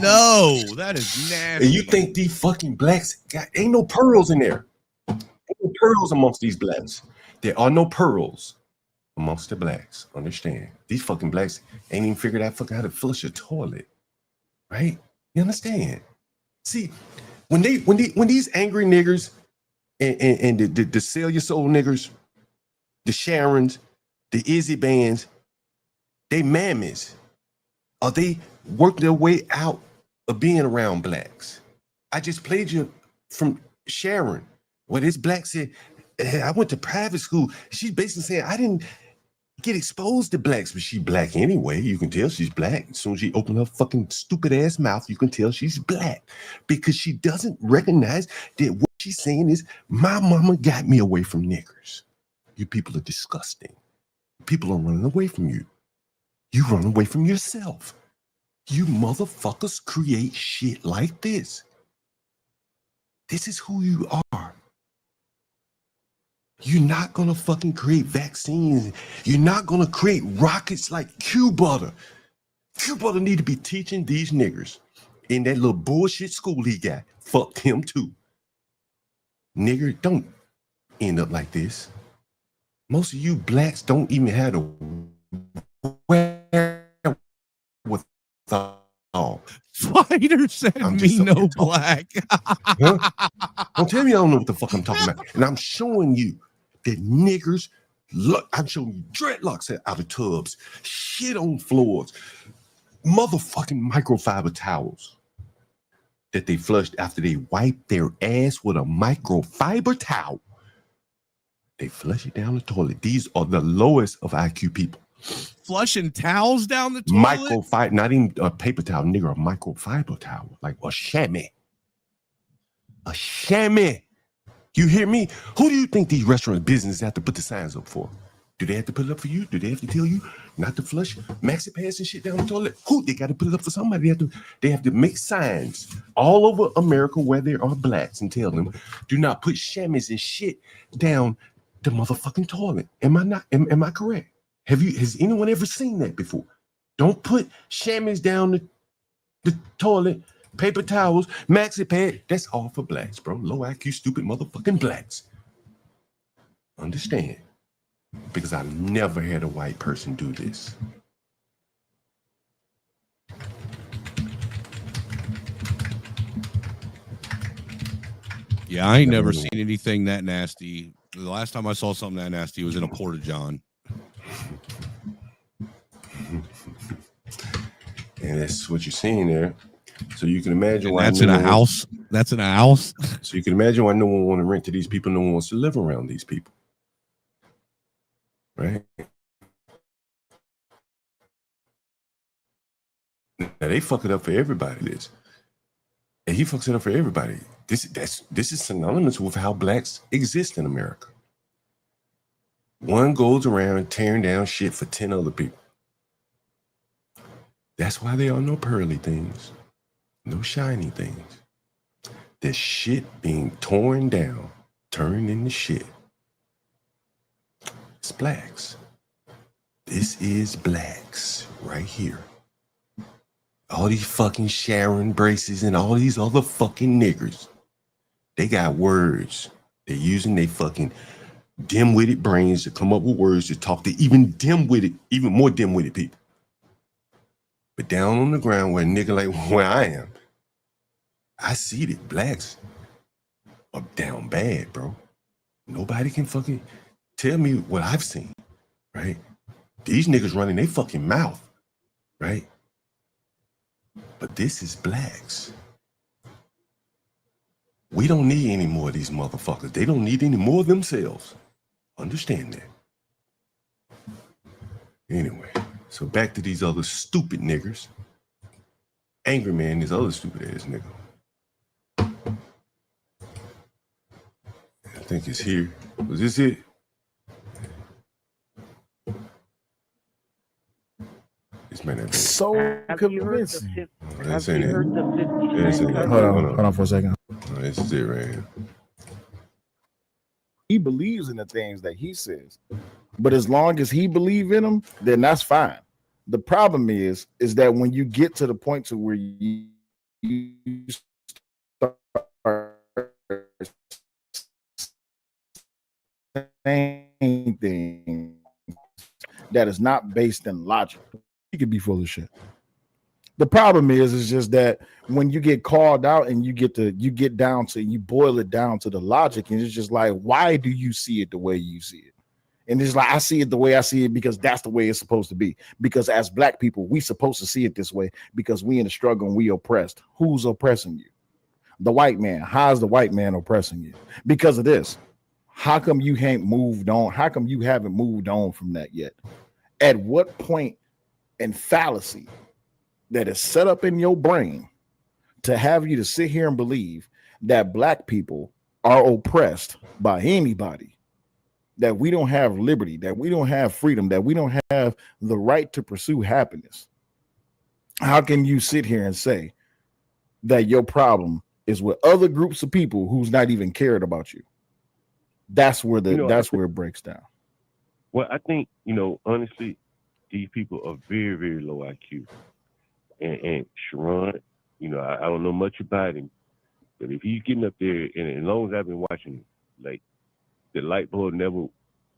No, that is nasty. And you think these fucking blacks ain't no pearls in there? Ain't no pearls amongst these blacks. There are no pearls amongst the blacks. Understand? These fucking blacks ain't even figured out fucking how to flush a toilet. Right? You understand? See, when these angry niggers and the sell your soul niggers, the Sharons, the Izzy bands, they mammies, or they work their way out of being around blacks. I just played you from Sharon, where this black said, I went to private school. She's basically saying, I didn't get exposed to blacks, but she's black anyway. You can tell she's black. As soon as she opened her fucking stupid ass mouth, you can tell she's black because she doesn't recognize that what she's saying is, my mama got me away from niggers. You people are disgusting. People are running away from you. You run away from yourself. You motherfuckers create shit like this. This is who you are. You're not gonna fucking create vaccines. You're not gonna create rockets like Q-Butter. Q-Butter need to be teaching these niggers in that little bullshit school he got. Fuck him too. Nigger, don't end up like this. Most of you blacks don't even have to wear with all. Fighter said me no black. Huh? Don't tell me I don't know what the fuck I'm talking about. And I'm showing you that niggers, look, I'm showing you dreadlocks out of tubs, shit on floors, motherfucking microfiber towels that they flushed after they wiped their ass with a microfiber towel. They flush it down the toilet. These are the lowest of IQ people. Flushing towels down the toilet? Microfiber, not even a paper towel, nigga, a microfiber towel, like a chamois. A chamois. You hear me? Who do you think these restaurant businesses have to put the signs up for? Do they have to put it up for you? Do they have to tell you not to flush maxi pads and shit down the toilet? Who? They got to put it up for somebody. They have to make signs all over America where there are blacks and tell them, do not put chamois and shit down the motherfucking toilet. Am I not? Am I correct? Has anyone ever seen that before? Don't put chamois down the toilet, paper towels, maxi pad. That's all for blacks, bro. Low IQ, stupid motherfucking blacks. Understand? Because I've never had a white person do this. Yeah, I ain't never seen anything that nasty. The last time I saw something that nasty was in a porta-john. And that's what you're seeing there. So you can imagine and why that's in a house. That's in a house. So you can imagine why no one want to rent to these people. No one wants to live around these people. Right? Now they fuck it up for everybody. This. And he fucks it up for everybody. This is synonymous with how blacks exist in America. One goes around tearing down shit for 10 other people. That's why there are no pearly things, no shiny things. There's shit being torn down turn into shit. It's blacks. This is blacks right here. All these fucking Sharon Braces and all these other fucking niggers. They got words. They're using their fucking dim-witted brains to come up with words to talk to even more dim-witted people. But down on the ground where a nigga like where I am, I see that blacks are down bad, bro. Nobody can fucking tell me what I've seen, right? These niggas running their fucking mouth, right? But this is blacks. We don't need any more of these motherfuckers. They don't need any more of themselves. Understand that. Anyway, so back to these other stupid niggers. Angry Man, this other stupid ass nigga. I think it's here. Was this it? This man that so convincing. This ain't it. This ain't it. Hold on for a second. Oh, this is it right here. He believes in the things that he says, but as long as he believes in them, then that's fine. The problem is that when you get to the point to where you start saying things that is not based in logic, you could be full of shit. The problem is just that when you get called out and you boil it down to the logic, and it's just like, why do you see it the way you see it? And it's like, I see it the way I see it because that's the way it's supposed to be. Because as black people, we supposed to see it this way because we in the struggle and we oppressed. Who's oppressing you? The white man. How's the white man oppressing you? Because of this. How come you ain't moved on? How come you haven't moved on from that yet? At what point and fallacy that is set up in your brain to have you to sit here and believe that black people are oppressed by anybody, that we don't have liberty, that we don't have freedom, that we don't have the right to pursue happiness? How can you sit here and say that your problem is with other groups of people who's not even cared about you? That's where where it breaks down. Well, I think, honestly, these people are very, very low IQ. And Sharon, I don't know much about him, but if he's getting up there, and as long as I've been watching him, like, the light bulb never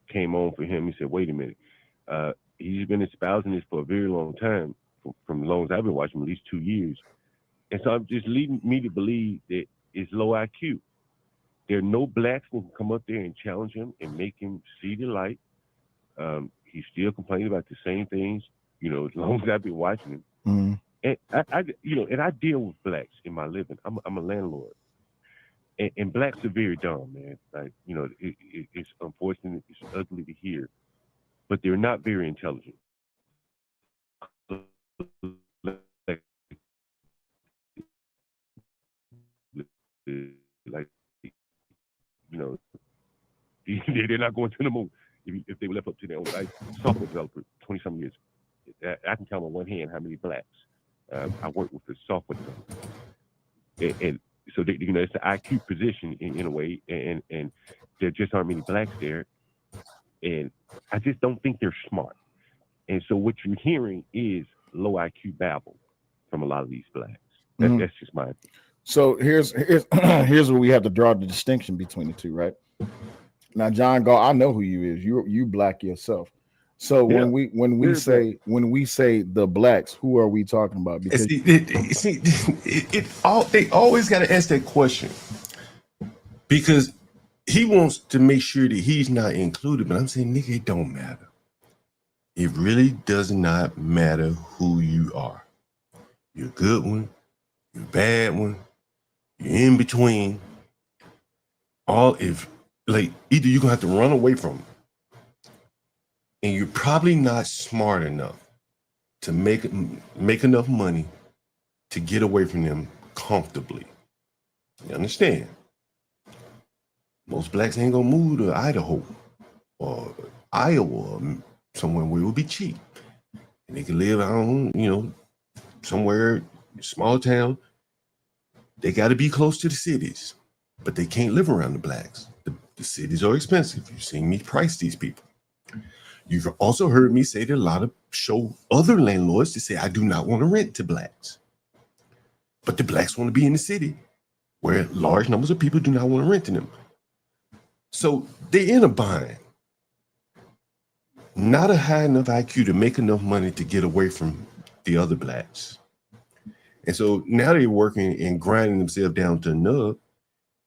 came on for him. He said, wait a minute. He's been espousing this for a very long time, from as long as I've been watching him, at least 2 years. And so I'm just leading me to believe that it's low IQ. There are no blacks that can come up there and challenge him and make him see the light. He's still complaining about the same things, as long as I've been watching him. Mm-hmm. And I deal with blacks in my living. I'm a landlord, and blacks are very dumb, man. Like, it's unfortunate, it's ugly to hear, but they're not very intelligent. Like, they're not going to the moon if they were left up to their own. I software developer, 20-some years. I can count on one hand how many blacks I work with the software developer. And so, it's an IQ position in a way, and there just aren't many blacks there. And I just don't think they're smart. And so what you're hearing is low IQ babble from a lot of these blacks. That's just my opinion. So here's where we have to draw the distinction between the two, right? Now, John Gall, I know who you is. You black yourself. So when we say the blacks, who are we talking about? Because they always got to ask that question because he wants to make sure that he's not included. But I'm saying, nigga, it don't matter. It really does not matter who you are. You're a good one. You're a bad one. You're in between. Either you're gonna have to run away from them, and you're probably not smart enough to make enough money to get away from them comfortably. You understand? Most blacks ain't gonna move to Idaho or Iowa or somewhere where it would be cheap, and they can live somewhere small town. They got to be close to the cities, but they can't live around the blacks. The cities are expensive. You've seen me price these people. You've also heard me say that a lot of other landlords to say, I do not want to rent to blacks. But the blacks want to be in the city where large numbers of people do not want to rent to them. So they're in a bind. Not a high enough IQ to make enough money to get away from the other blacks. And so now they're working and grinding themselves down to a nub.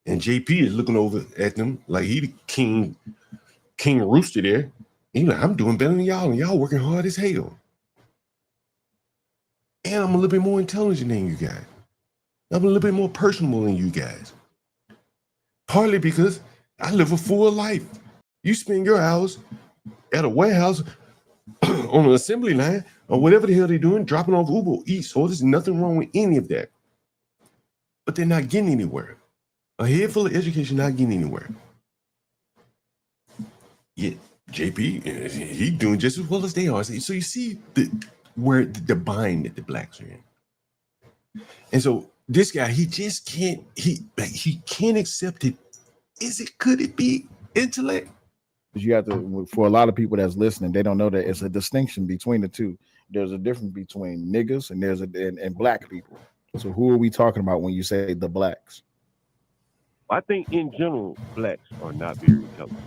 And JP is looking over at them like he the king rooster there. He's like, I'm doing better than y'all, and y'all working hard as hell. And I'm a little bit more intelligent than you guys. I'm a little bit more personable than you guys. Partly because I live a full life. You spend your hours at a warehouse on an assembly line or whatever the hell they're doing, dropping off Uber Eats. So there's nothing wrong with any of that. But they're not getting anywhere. A head full of education, not getting anywhere. Yet JP, he's doing just as well as they are. So you see where the bind that the blacks are in. And so this guy, he just can't, he can't accept it. Could it be intellect? You have to, for a lot of people that's listening, they don't know that it's a distinction between the two. There's a difference between niggas and and black people. So who are we talking about when you say the blacks? I think in general, blacks are not very intelligent.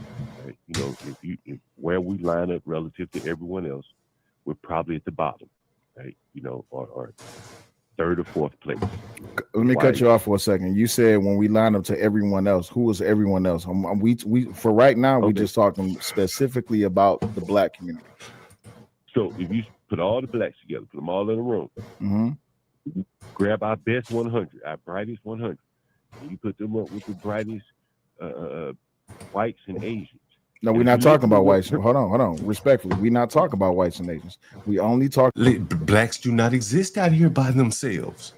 Right? You know, if where we line up relative to everyone else, we're probably at the bottom, right? You know, or third or fourth place. Let me cut you off for a second. You said when we line up to everyone else, who is everyone else? We for right now, we're just talking specifically about the black community. So if you put all the blacks together, put them all in a room, grab our best 100, our brightest 100, and you put them up with the brightest whites and Asians. No, we're not talking about whites. Hold on. Respectfully, we're not talking about whites and Asians. We only talk. Blacks do not exist out here by themselves.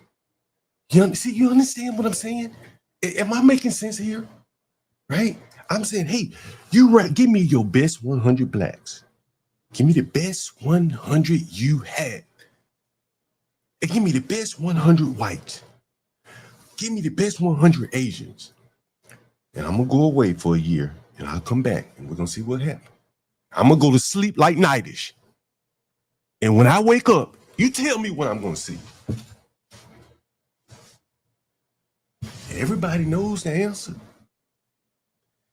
You understand what I'm saying? Am I making sense here? Right? I'm saying, hey, give me your best 100 blacks. Give me the best 100 you have. And give me the best 100 whites. Give me the best 100 Asians. And I'm going to go away for a year. And I'll come back and we're going to see what happens. I'm going to go to sleep like nightish. And when I wake up, you tell me what I'm going to see. And everybody knows the answer.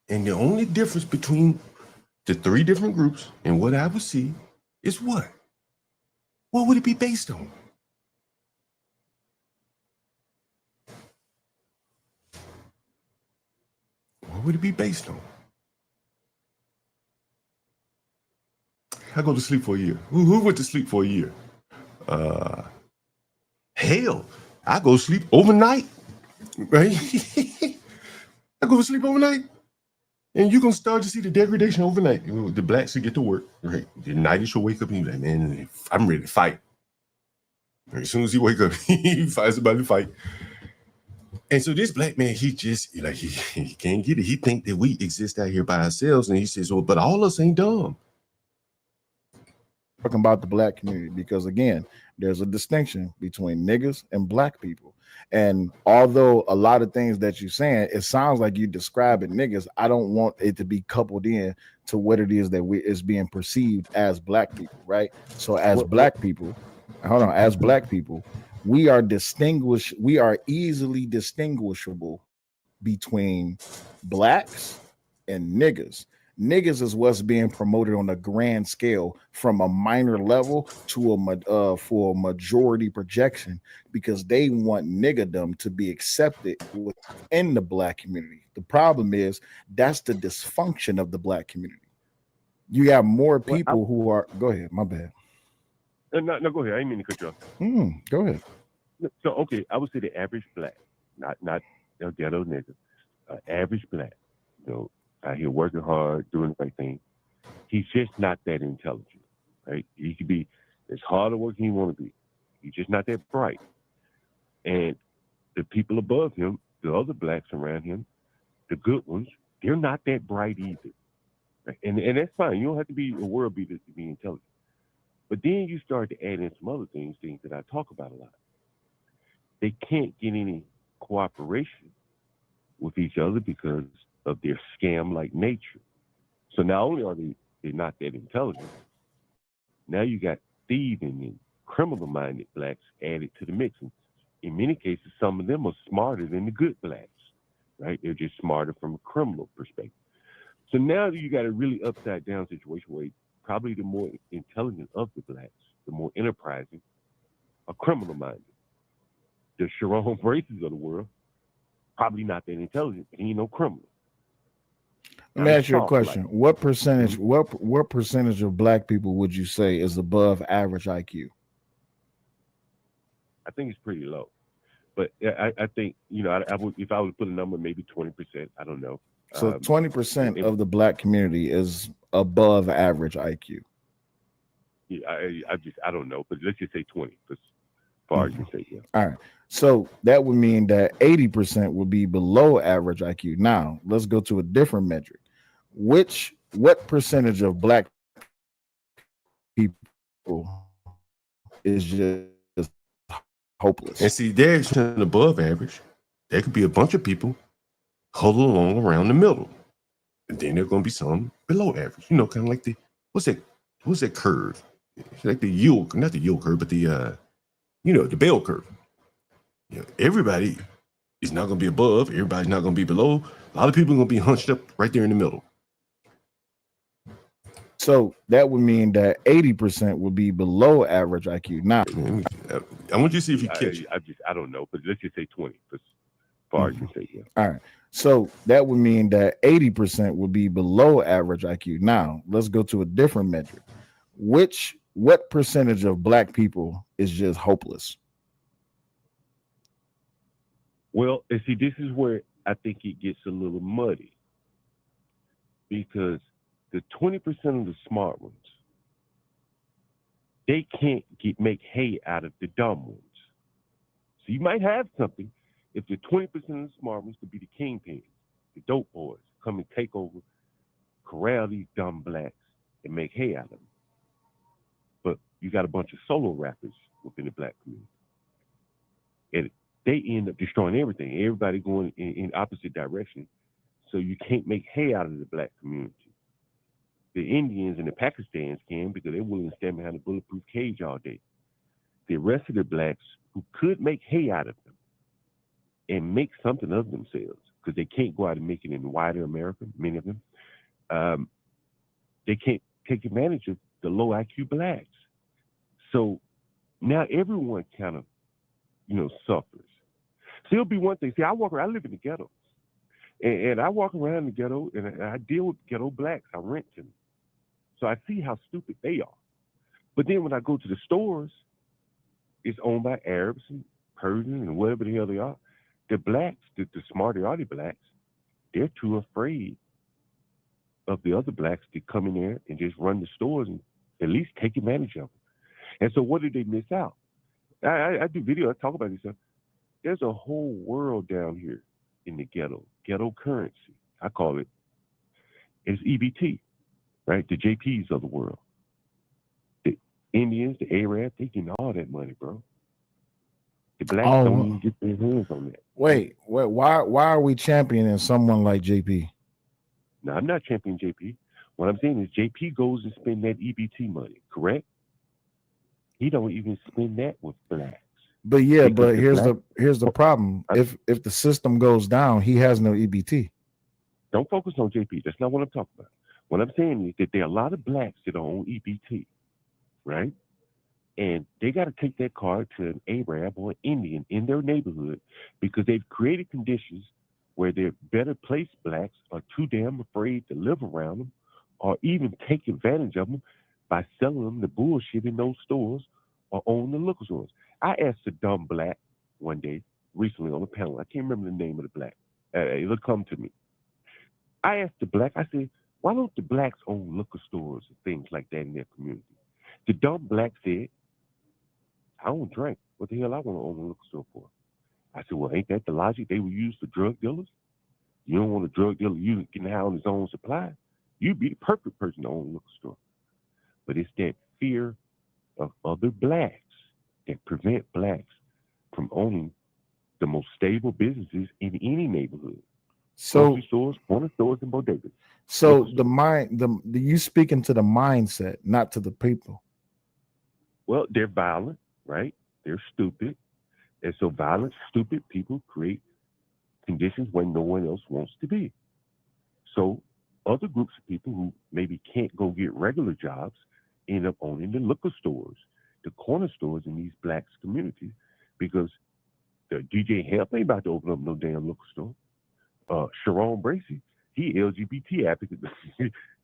And the only difference between the three different groups and what I would see is what? What would it be based on? What would it be based on? I go to sleep for a year. Who went to sleep for a year? Hell, I go sleep overnight, right? I go to sleep overnight. And you're going to start to see the degradation overnight. The blacks will get to work, right? The nightish will wake up and you're like, man, I'm ready to fight. Right? As soon as he wake up, he finds somebody to fight. And so this black man, he just, like, he can't get it. He think that we exist out here by ourselves. And he says, well, but all of us ain't dumb. Talking about the black community, because again, there's a distinction between niggas and black people. And although a lot of things that you're saying, it sounds like you describing niggas, I don't want it to be coupled in to what it is that is being perceived as black people, right? So as black people, we are easily distinguishable between blacks and niggas. Niggas is what's being promoted on a grand scale from a minor level to for a majority projection, because they want niggerdom to be accepted within the black community. The problem is that's the dysfunction of the black community. You have more people who are. Go ahead, my bad. No, go ahead. I didn't mean to cut you off. Go ahead. So okay, I would say the average black, not ghetto nigga, average black, you know, out here working hard, doing the right thing. He's just not that intelligent, right? He could be as hard a working he want to be. He's just not that bright. And the people above him, the other blacks around him, the good ones, they're not that bright either. Right? And that's fine. You don't have to be a world beater to be intelligent. But then you start to add in some other things that I talk about a lot. They can't get any cooperation with each other because of their scam-like nature. So not only are they're not that intelligent, now you got thieving and criminal-minded blacks added to the mix. And in many cases, some of them are smarter than the good blacks, right? They're just smarter from a criminal perspective. So now you got a really upside-down situation where probably the more intelligent of the blacks, the more enterprising, are criminal-minded. The Sharon Braces of the world, probably not that intelligent, but he ain't no criminal. Let me ask you a question. What percentage, what percentage of black people would you say is above average IQ? I think it's pretty low. But I think, you know, I would, if I would put a number, maybe 20%. I don't know. So 20% of the black community is above average IQ. Yeah, I don't know, but let's just say 20, as far as you say, yeah. All right. So that would mean that 80% would be below average IQ. Now, let's go to a different metric. What percentage of black people is just hopeless? And see, there's an above average. There could be a bunch of people huddled along around the middle. And then there's going to be some below average. You know, kind of like the, what's that curve? It's like the yield, not the yield curve, but the, you know, the bell curve. You know, everybody is not going to be above. Everybody's not going to be below. A lot of people are going to be hunched up right there in the middle. So that would mean that 80% would be below average IQ. Now, I want you to see if you catch it. I don't know, but let's just say 20, as far as you say, yeah. All right. So that would mean that 80% would be below average IQ. Now, let's go to a different metric. What percentage of black people is just hopeless? Well, and see, this is where I think it gets a little muddy, because the 20% of the smart ones, they can't make hay out of the dumb ones. So you might have something if the 20% of the smart ones could be the kingpins, the dope boys, come and take over, corral these dumb blacks and make hay out of them. But you got a bunch of solo rappers within the black community. And they end up destroying everything. Everybody going in opposite direction. So you can't make hay out of the black community. The Indians and the Pakistanis can, because they're willing to stand behind a bulletproof cage all day. The rest of the blacks who could make hay out of them and make something of themselves, because they can't go out and make it in wider America, many of them, they can't take advantage of the low IQ blacks. So now everyone kind of, you know, suffers. So it'll be one thing. See, I live in the ghetto. And I walk around the ghetto and I deal with ghetto blacks. I rent to them. So I see how stupid they are. But then when I go to the stores, it's owned by Arabs and Persians and whatever the hell they are. The blacks, the smarter are the blacks, they're too afraid of the other blacks to come in there and just run the stores and at least take advantage of them. And so what did they miss out? I do videos, I talk about this stuff. There's a whole world down here in the ghetto currency. I call it, it's EBT, right? The JPs of the world. The Indians, the Arabs, they getting all that money, bro. The blacks don't even get their hands on that. Wait, why are we championing someone like JP? No, I'm not championing JP. What I'm saying is JP goes and spend that EBT money, correct? He don't even spend that with blacks. But yeah, but here's the problem. If the system goes down, he has no EBT. Don't focus on JP. That's not what I'm talking about. What I'm saying is that there are a lot of blacks that are on EBT, right? And they got to take that card to an Arab or an Indian in their neighborhood because they've created conditions where their better placed blacks are too damn afraid to live around them or even take advantage of them by selling them the bullshit in those stores or own the liquor stores. I asked a dumb black one day recently on a panel. I can't remember the name of the black. It'll come to me. I asked the black, I said, why don't the blacks own liquor stores and things like that in their community? The dumb black said, I don't drink. What the hell I want to own a liquor store for? I said, well, ain't that the logic they would use for drug dealers? You don't want a drug dealer getting high on his own supply. You'd be the perfect person to own a liquor store. But it's that fear of other blacks that prevent blacks from owning the most stable businesses in any neighborhood. So grocery stores, corner stores, and bodegas. So the you speaking to the mindset, not to the people. Well, they're violent, right? They're stupid. And so violent, stupid people create conditions where no one else wants to be. So other groups of people who maybe can't go get regular jobs end up owning the liquor stores, the corner stores in these blacks communities, because the DJ Hemp ain't about to open up no damn liquor store. Sharon Bracey, he LGBT advocate.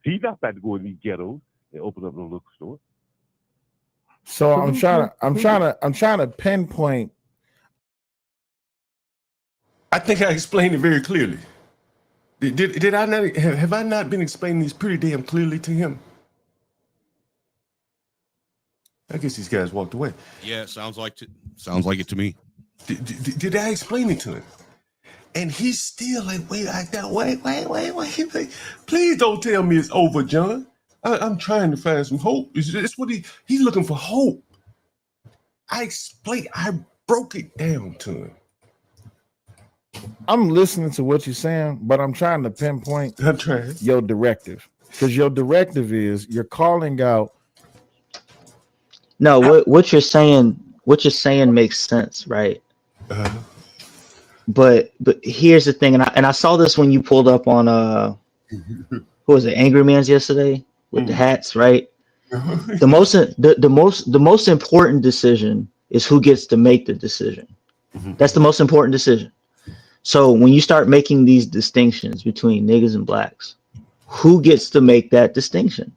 He's not about to go in these ghettos and open up no liquor store. So I'm trying to pinpoint. I think I explained it very clearly. Did I not? Have I not been explaining this pretty damn clearly to him? I guess these guys walked away. Yeah, sounds like it to me. Did I explain it to him? And he's still like, wait. Like, please don't tell me it's over, John. I'm trying to find some hope. It's what he's looking for hope. I broke it down to him. I'm listening to what you're saying, but I'm trying to pinpoint your directive. Because your directive is you're calling out. No, what you're saying makes sense, right? But here's the thing, and I saw this when you pulled up on who was it, Angry Man's yesterday with the hats, right? The most important decision is who gets to make the decision. That's the most important decision. So when you start making these distinctions between niggas and blacks, who gets to make that distinction?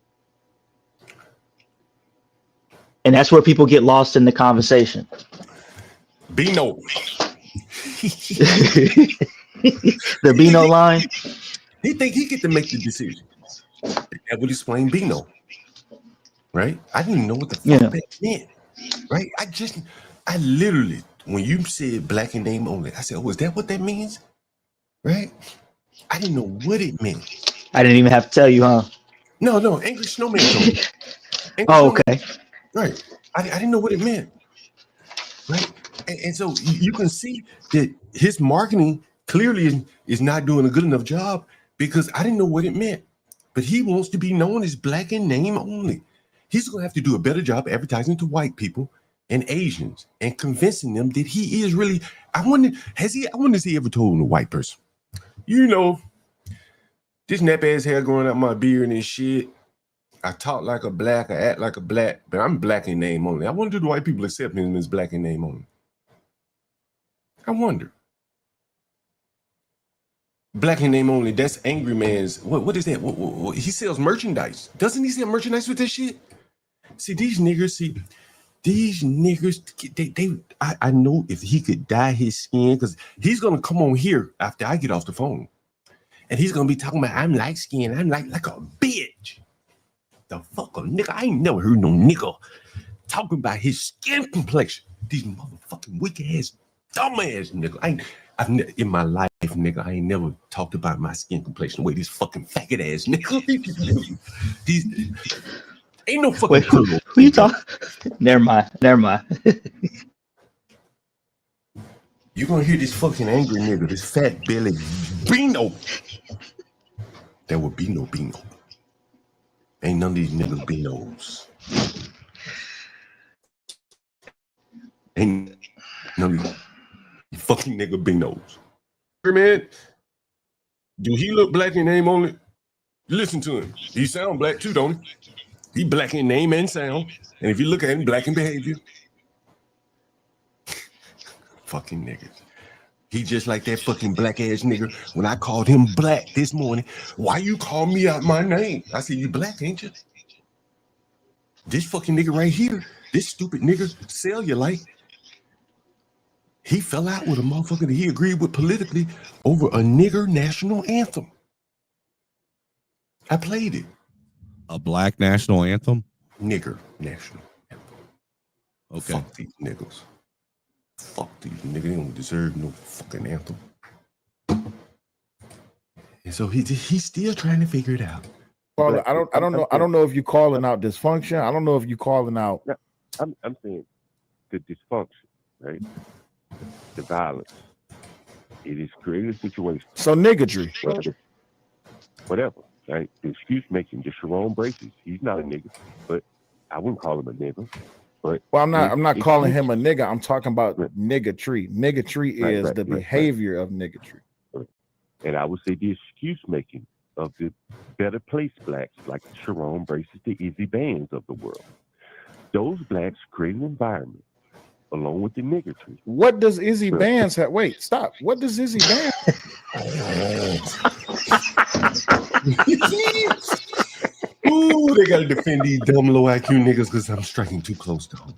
And that's where people get lost in the conversation. Bino. The Bino line. He think he get to make the decision. That would explain Bino. Right? I didn't even know what the fuck that meant. Right? I literally, when you said black in name only, I said, oh, is that what that means? Right? I didn't know what it meant. I didn't even have to tell you, huh? No, Angry Snowman told me. Okay. Right. I didn't know what it meant. Right? And so you can see that his marketing clearly is not doing a good enough job because I didn't know what it meant. But he wants to be known as black in name only. He's going to have to do a better job advertising to white people and Asians and convincing them that he is really. I wonder has he ever told a white person, you know, this nap ass hair growing out my beard and shit. I talk like a black, I act like a black, but I'm black in name only. I wonder do the white people accept him as black in name only? I wonder. Black in name only. That's Angry Man's. What is that? What, he sells merchandise. Doesn't he sell merchandise with this shit? See, these niggers, I know if he could dye his skin, because he's going to come on here after I get off the phone. And he's going to be talking about, I'm light skinned. I'm like a bitch. The fuck a nigga. I ain't never heard no nigga talking about his skin complexion. These motherfucking weak ass, dumb ass nigga. In my life, nigga, I ain't never talked about my skin complexion the way these fucking faggot ass nigga. These ain't no fucking who you talking? Never mind. You gonna hear this fucking angry nigga, this fat belly Bino. There would be no Bino. Ain't none of these niggas Binos. Ain't none of these fucking nigga Binos. Man, do he look black in name only? Listen to him. He sound black too, don't he? He black in name and sound. And if you look at him, black in behavior. Fucking niggas. He just like that fucking black ass nigga. When I called him black this morning, why you call me out my name? I said, you black, ain't you? This fucking nigga right here, this stupid nigga, Cellulite, he fell out with a motherfucker that he agreed with politically over a nigger national anthem. I played it. A black national anthem? Nigger national anthem. Okay. Fuck these niggas. Fuck these niggas. They don't deserve no fucking anthem. And so he's still trying to figure it out. Well, I don't know if you're calling out dysfunction. I don't know if you're calling out. I'm saying the dysfunction, right? The violence. It is creating a situation. So niggatry. Whatever. Right? The excuse making, the Sharon Braces. He's not a nigga, but I wouldn't call him a nigga. But Well, I'm not calling excuse- him a nigga. I'm talking about niggatry. Niggatry is Right, the behavior of niggatry. And I would say the excuse making of the better place blacks like the Sharon Braces, the Izzy Bands of the world. Those blacks create an environment along with the niggatry. What does Izzy Bands have? Wait, stop. What does Izzy Bands? Ooh, they gotta defend these dumb low IQ niggas because I'm striking too close to home.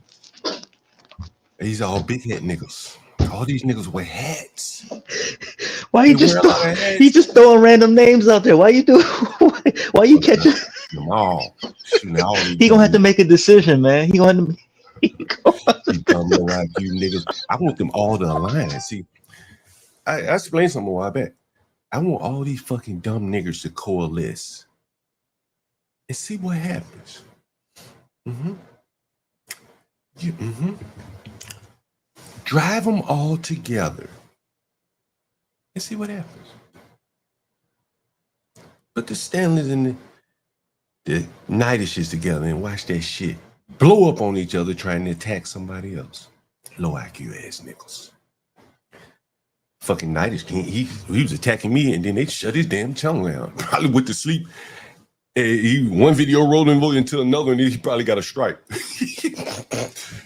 These are all big head niggas. All these niggas wear hats. Why you They just wear a lot of hats. you just throwing random names out there? Why you do? Why you catching? Them all. Shooting all these He gonna have to make a decision, man. He gonna have to. these dumb low IQ niggas. I want them all to align. See, I explained something a while back. I want all these fucking dumb niggas to coalesce and see what happens. Drive them all together and see what happens. Put the Stanleys and the Nightish's together and watch that shit blow up on each other trying to attack somebody else. Low IQ ass niggas. Fucking Nightish, he was attacking me and then they shut his damn tongue down. Probably went to sleep. He one video rolling into another and he probably got a strike.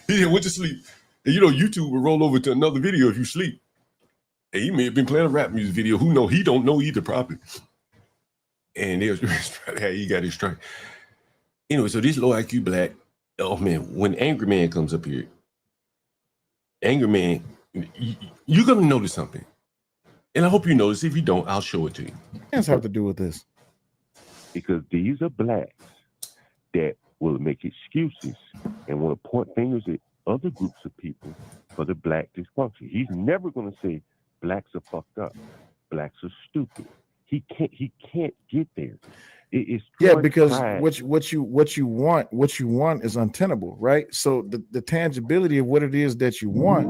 He went to sleep. And you know, YouTube will roll over to another video if you sleep. And he may have been playing a rap music video. Who know? He don't know either, probably. And they was he got his strike. Anyway, so this low IQ black, oh man, when Angry Man comes up here, Angry Man, you're gonna notice something. And I hope you notice. If you don't, I'll show it to you. What does have to do with this? Because these are blacks that will make excuses and want to point fingers at other groups of people for the black dysfunction. He's never going to say blacks are fucked up, blacks are stupid. He can't get there. It's Because pride. what you want is untenable, right? So the tangibility of what it is that you want.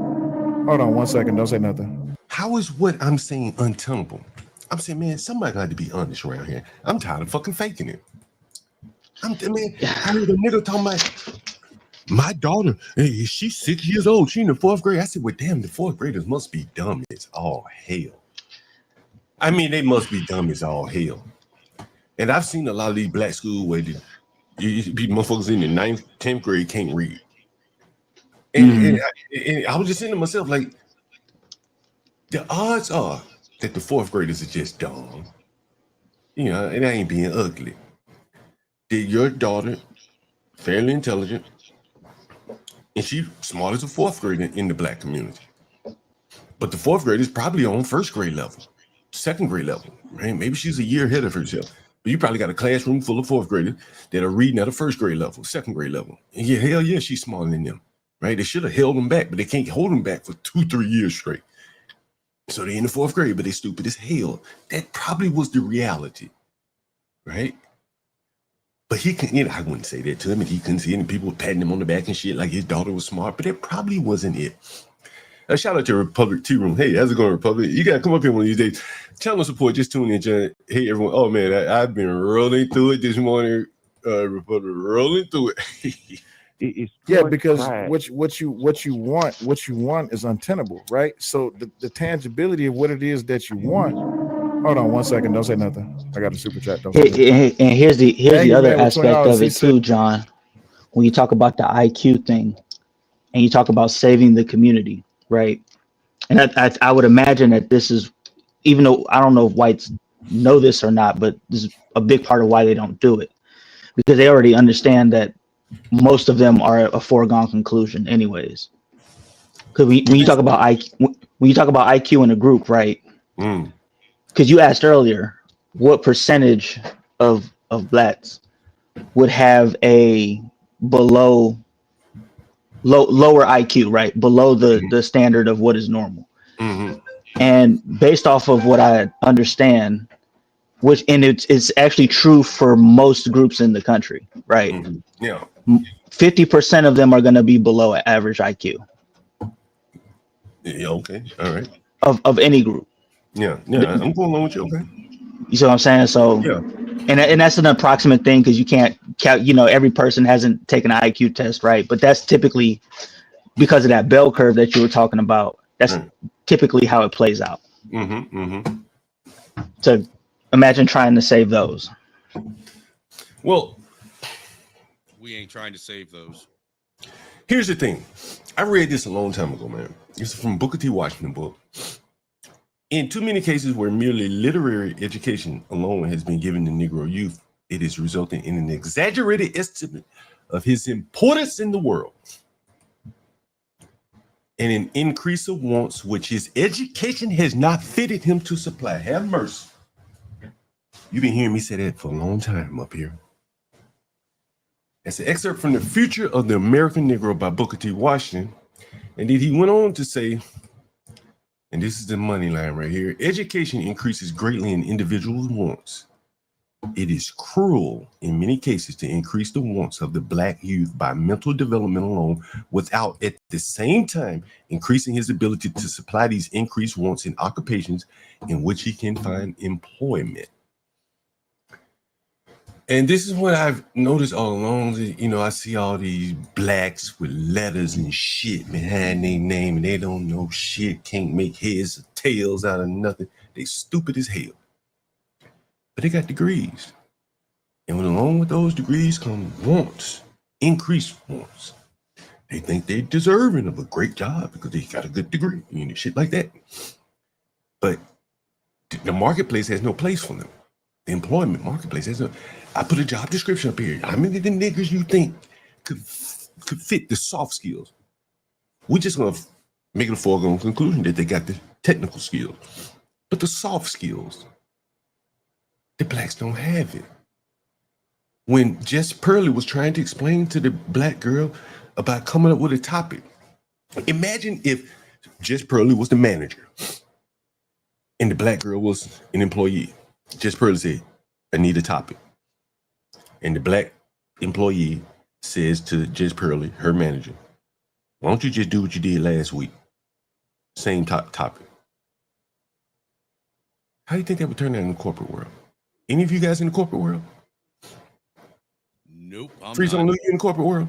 Hold on 1 second. Don't say nothing. How is what I'm saying untenable? I'm saying, man, somebody got to be honest around here. I'm tired of fucking faking it. I heard a nigga talking about my daughter. Hey, she's 6 years old. She in the 4th grade. I said, well, damn, the 4th graders must be dumb as all hell. I mean, they must be dumb as all hell. And I've seen a lot of these black schools where motherfuckers in the 9th, 10th grade can't read. And I was just saying to myself, like, the odds are that the 4th graders are just dumb. You know, and I ain't being ugly. That your daughter, fairly intelligent, and she's smart as a 4th grader in the black community. But the 4th grade is probably on 1st grade level, 2nd grade level, right? Maybe she's a year ahead of herself. But you probably got a classroom full of 4th graders that are reading at a 1st grade level, 2nd grade level. And yeah, hell yeah, she's smarter than them, right? They should have held them back, but they can't hold them back for 2-3 years straight. So they're in the 4th grade, but they're stupid as hell. That probably was the reality, right? But he can, I wouldn't say that to him, and he couldn't see it, and people were patting him on the back and shit like his daughter was smart, but that probably wasn't it. A shout out to Republic Tea Room. Hey, how's it going, Republic? You gotta come up here one of these days. Channel support, just tune in, John. Hey, everyone. Oh man, I've been rolling through it this morning. Republic, rolling through it. Because what you want is untenable, right? So the tangibility of what it is that you want. Hold on 1 second. Don't say nothing. I got a super chat. Don't say nothing. And here's the other aspect of it too, John. When you talk about the IQ thing, and you talk about saving the community, right? And I would imagine that this is, even though I don't know if whites know this or not, but this is a big part of why they don't do it, because they already understand that most of them are a foregone conclusion, anyways. Because when you talk about IQ in a group, right? Because you asked earlier, what percentage of blacks would have a lower IQ, right? Below the standard of what is normal. And based off of what I understand, it's actually true for most groups in the country, right? Yeah. 50% of them are going to be below average IQ. Yeah, okay. All right. Of any group. Yeah, I'm going along with you. Okay. You see what I'm saying? So, Yeah. and that's an approximate thing because you can't count. You know, every person hasn't taken an IQ test, right? But that's typically because of that bell curve that you were talking about. That's typically how it plays out. So, imagine trying to save those. Well, we ain't trying to save those. Here's the thing. I read this a long time ago, man. It's from Booker T. Washington book. In too many cases where merely literary education alone has been given to Negro youth, it is resulting in an exaggerated estimate of his importance in the world and an increase of wants which his education has not fitted him to supply. Have mercy. You've been hearing me say that for a long time up here. That's an excerpt from The Future of the American Negro by Booker T. Washington. And then he went on to say, and this is the money line right here, education increases greatly in individuals' wants. It is cruel in many cases to increase the wants of the Black youth by mental development alone without at the same time increasing his ability to supply these increased wants in occupations in which he can find employment. And this is what I've noticed all along. You know, I see all these blacks with letters and shit behind their name, and they don't know shit, can't make heads or tails out of nothing. They stupid as hell. But they got degrees. And along with those degrees come wants, increased wants. They think they're deserving of a great job because they got a good degree, you know, shit like that. But the marketplace has no place for them. The employment marketplace has no. I put a job description up here. How many of the niggas you think could fit the soft skills? We're just gonna make it a foregone conclusion that they got the technical skills, but the soft skills, the blacks don't have it. When Jess Pearly was trying to explain to the black girl about coming up with a topic, imagine if Jess Pearly was the manager and the black girl was an employee. Jess Pearly said, I need a topic. And the black employee says to Jess Pearly, her manager, why don't you just do what you did last week? Same topic. How do you think that would turn out in the corporate world? Any of you guys in the corporate world? Nope. Freeze on you in the corporate world?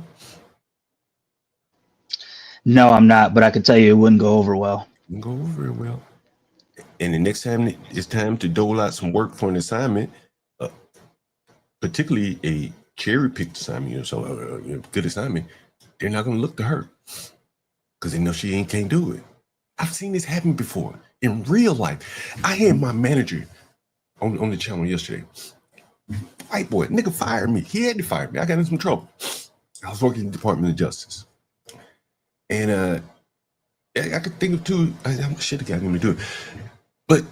No, I'm not, but I can tell you it wouldn't go over well. It wouldn't go over very well. And the next time it's time to dole out some work for an assignment, particularly a cherry-picked assignment, you know, so a good assignment, they're not going to look to her because they know she can't do it. I've seen this happen before in real life. I had my manager on the channel yesterday. White boy, nigga fired me. He had to fire me. I got in some trouble. I was working in the Department of Justice. And I could think of two, I should have got him to do it. But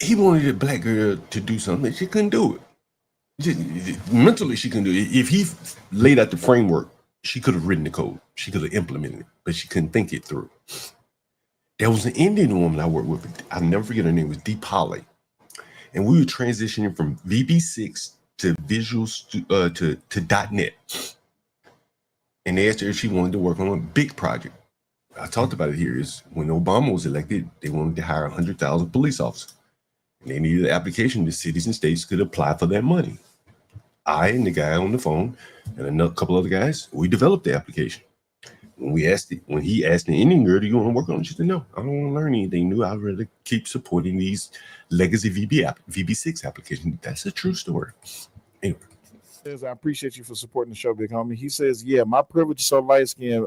he wanted a black girl to do something and she couldn't do it. Mentally, she couldn't do it. If he laid out the framework, she could have written the code. She could have implemented it, but she couldn't think it through. There was an Indian woman I worked with. I'll never forget her name. It was Deep Holly. And we were transitioning from VB6 to to .NET. And they asked her if she wanted to work on a big project. I talked about it here. Is when Obama was elected, they wanted to hire 100,000 police officers. And they needed an application that cities and states could apply for that money. I and the guy on the phone and a couple other guys, we developed the application. When he asked the Indian girl, do you want to work on it? She said, no, I don't want to learn anything new. I'd rather keep supporting these legacy VB6 applications. That's a true story. Anyway. I appreciate you for supporting the show, big homie. He says, yeah, my privilege is so light-skinned.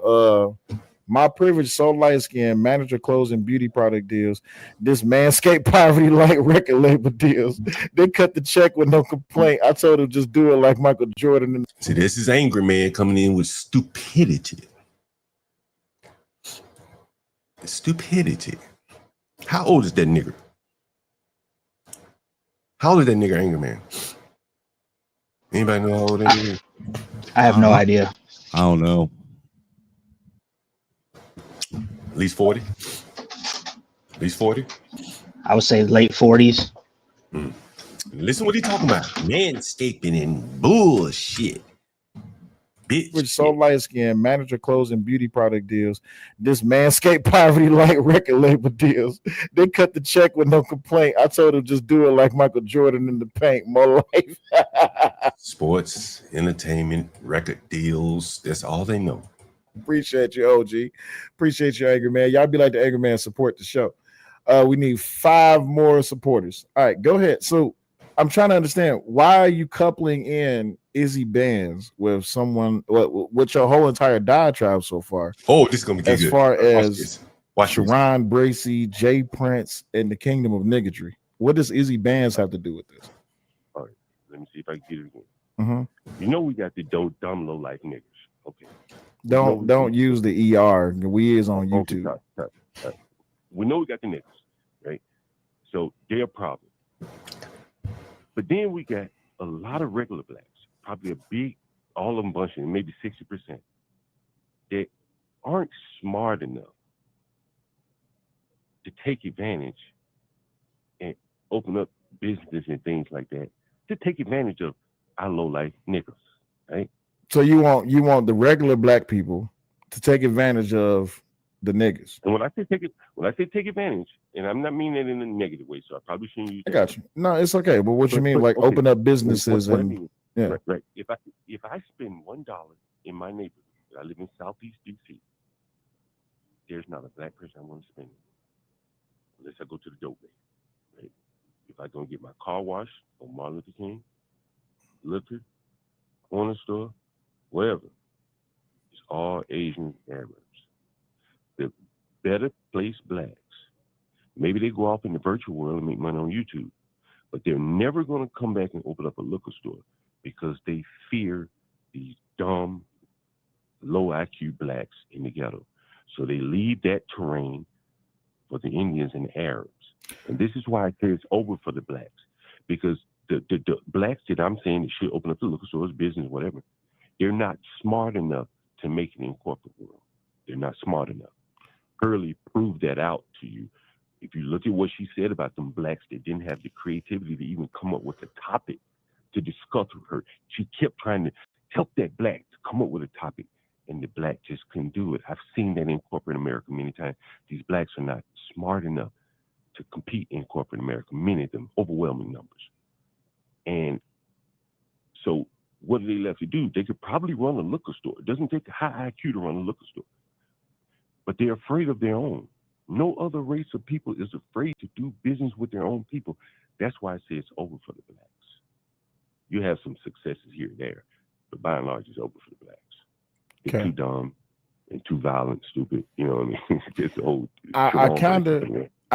Manager closing beauty product deals. This Manscaped poverty like record label deals. They cut the check with no complaint. I told him just do it like Michael Jordan. See, this is angry man coming in with stupidity. Stupidity. How old is that nigger? How old is that nigger, angry man? Anybody know how old that nigger is? I have no idea. I don't know. At least 40? At least 40? I would say late 40s. Listen what he talking about. Manscaping and bullshit. bitch. So light skin, manager closing beauty product deals. This manscape poverty like record label deals. They cut the check with no complaint. I told him just do it like Michael Jordan in the paint. More life. Sports, entertainment, record deals. That's all they know. Appreciate you, OG. Appreciate you, Angry Man. Y'all be like the Angry Man, support the show. We need 5 more supporters. All right, go ahead. So I'm trying to understand, why are you coupling in Izzy Bands with someone, with your whole entire diatribe so far? Oh, this is gonna be as good. far Watch as this. Watch this. Sharon Bracey, Jay Prince, and the Kingdom of Niggardry. What does Izzy Bands have to do with this? All right, let me see if I can get it again. Mm-hmm. You know we got the dumb low life niggas. Okay. Don't use the ER. We is on YouTube. Okay. We know we got the niggas, right? So they're a problem. But then we got a lot of regular blacks, probably a big, all of them bunch, maybe 60%, that aren't smart enough to take advantage and open up businesses and things like that, to take advantage of our low life niggas, right? So you want the regular black people to take advantage of the niggas. And when I say take advantage, and I'm not meaning it in a negative way, so I probably shouldn't use I that. got you. No, it's okay. But what you mean, like okay. open up businesses What I and mean, yeah. right. If I spend $1 in my neighborhood, I live in Southeast DC, there's not a black person I want to spend it unless I go to the dope man. Right? If I go get my car washed on Martin Luther King, liquor, corner store, wherever, it's all Asian Arabs. The better placed blacks. Maybe they go off in the virtual world and make money on YouTube, but they're never going to come back and open up a liquor store because they fear these dumb, low IQ blacks in the ghetto. So they leave that terrain for the Indians and the Arabs. And this is why I say it's over for the blacks, because the blacks that I'm saying that should open up the liquor stores, business, whatever, they're not smart enough to make it in corporate world. They're not smart enough. Hurley proved that out to you. If you look at what she said about them blacks that didn't have the creativity to even come up with a topic to discuss with her, she kept trying to help that black to come up with a topic, and the black just couldn't do it. I've seen that in corporate America many times. These blacks are not smart enough to compete in corporate America, many of them, overwhelming numbers. And so what are they left to do? They could probably run a liquor store. It doesn't take a high IQ to run a liquor store. But they're afraid of their own. No other race of people is afraid to do business with their own people. That's why I say it's over for the blacks. You have some successes here and there, but by and large, it's over for the blacks. They're too dumb and too violent, stupid. You know what I mean? It's old. I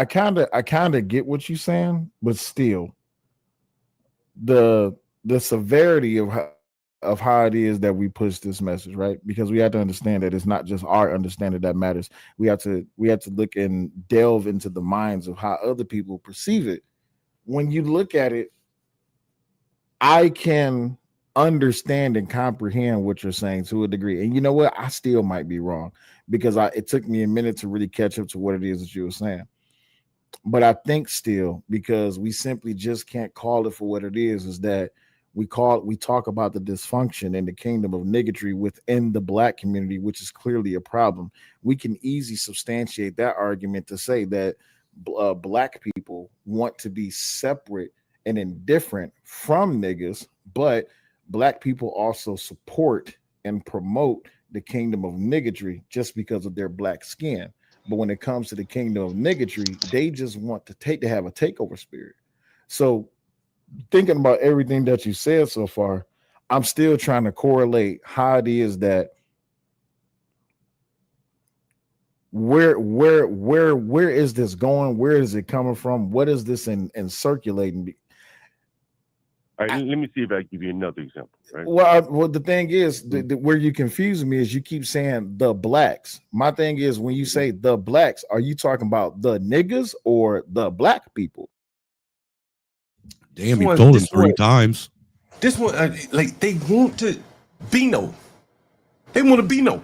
kind of get what you're saying, but still, the severity of how it is that we push this message, right? Because we have to understand that it's not just our understanding that matters. We have to look and delve into the minds of how other people perceive it. When you look at it, I can understand and comprehend what you're saying to a degree. And you know what? I still might be wrong because it took me a minute to really catch up to what it is that you were saying. But I think still, because we simply just can't call it for what it is that we talk about the dysfunction in the kingdom of niggardry within the black community, which is clearly a problem. We can easily substantiate that argument to say that black people want to be separate and indifferent from niggas, but black people also support and promote the kingdom of niggardry just because of their black skin. But when it comes to the kingdom of niggardry, they just want to have a takeover spirit. So thinking about everything that you said so far, I'm still trying to correlate how it is that where is this going? Where is it coming from? What is this in circulating? All right, let me see if I can give you another example. Right? Well, the thing is, where you confuse me is you keep saying the blacks. My thing is, when you say the blacks, are you talking about the niggas or the black people? Damn, you told him 3 times. This one, like they want to be no. They want to be no.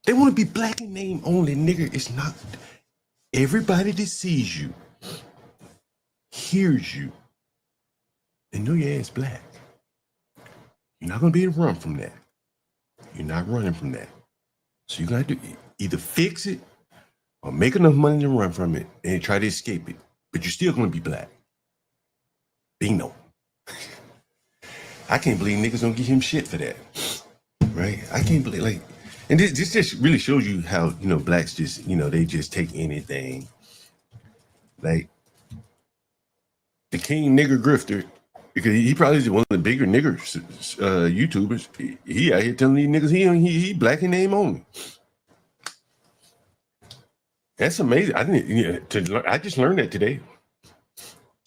They want to be black in name only, nigga. It's not. Everybody that sees you, hears you, and know your ass black. You're not gonna be able to run from that. You're not running from that. So you gotta either fix it or make enough money to run from it and try to escape it. But you're still gonna be black. Bingo. I can't believe niggas don't give him shit for that. Right? I can't believe, like, and this just really shows you how, blacks just, they just take anything. Like, the king nigger grifter, because he probably is one of the bigger nigger YouTubers. He out here telling these niggas he black in name only. That's amazing. I just learned that today.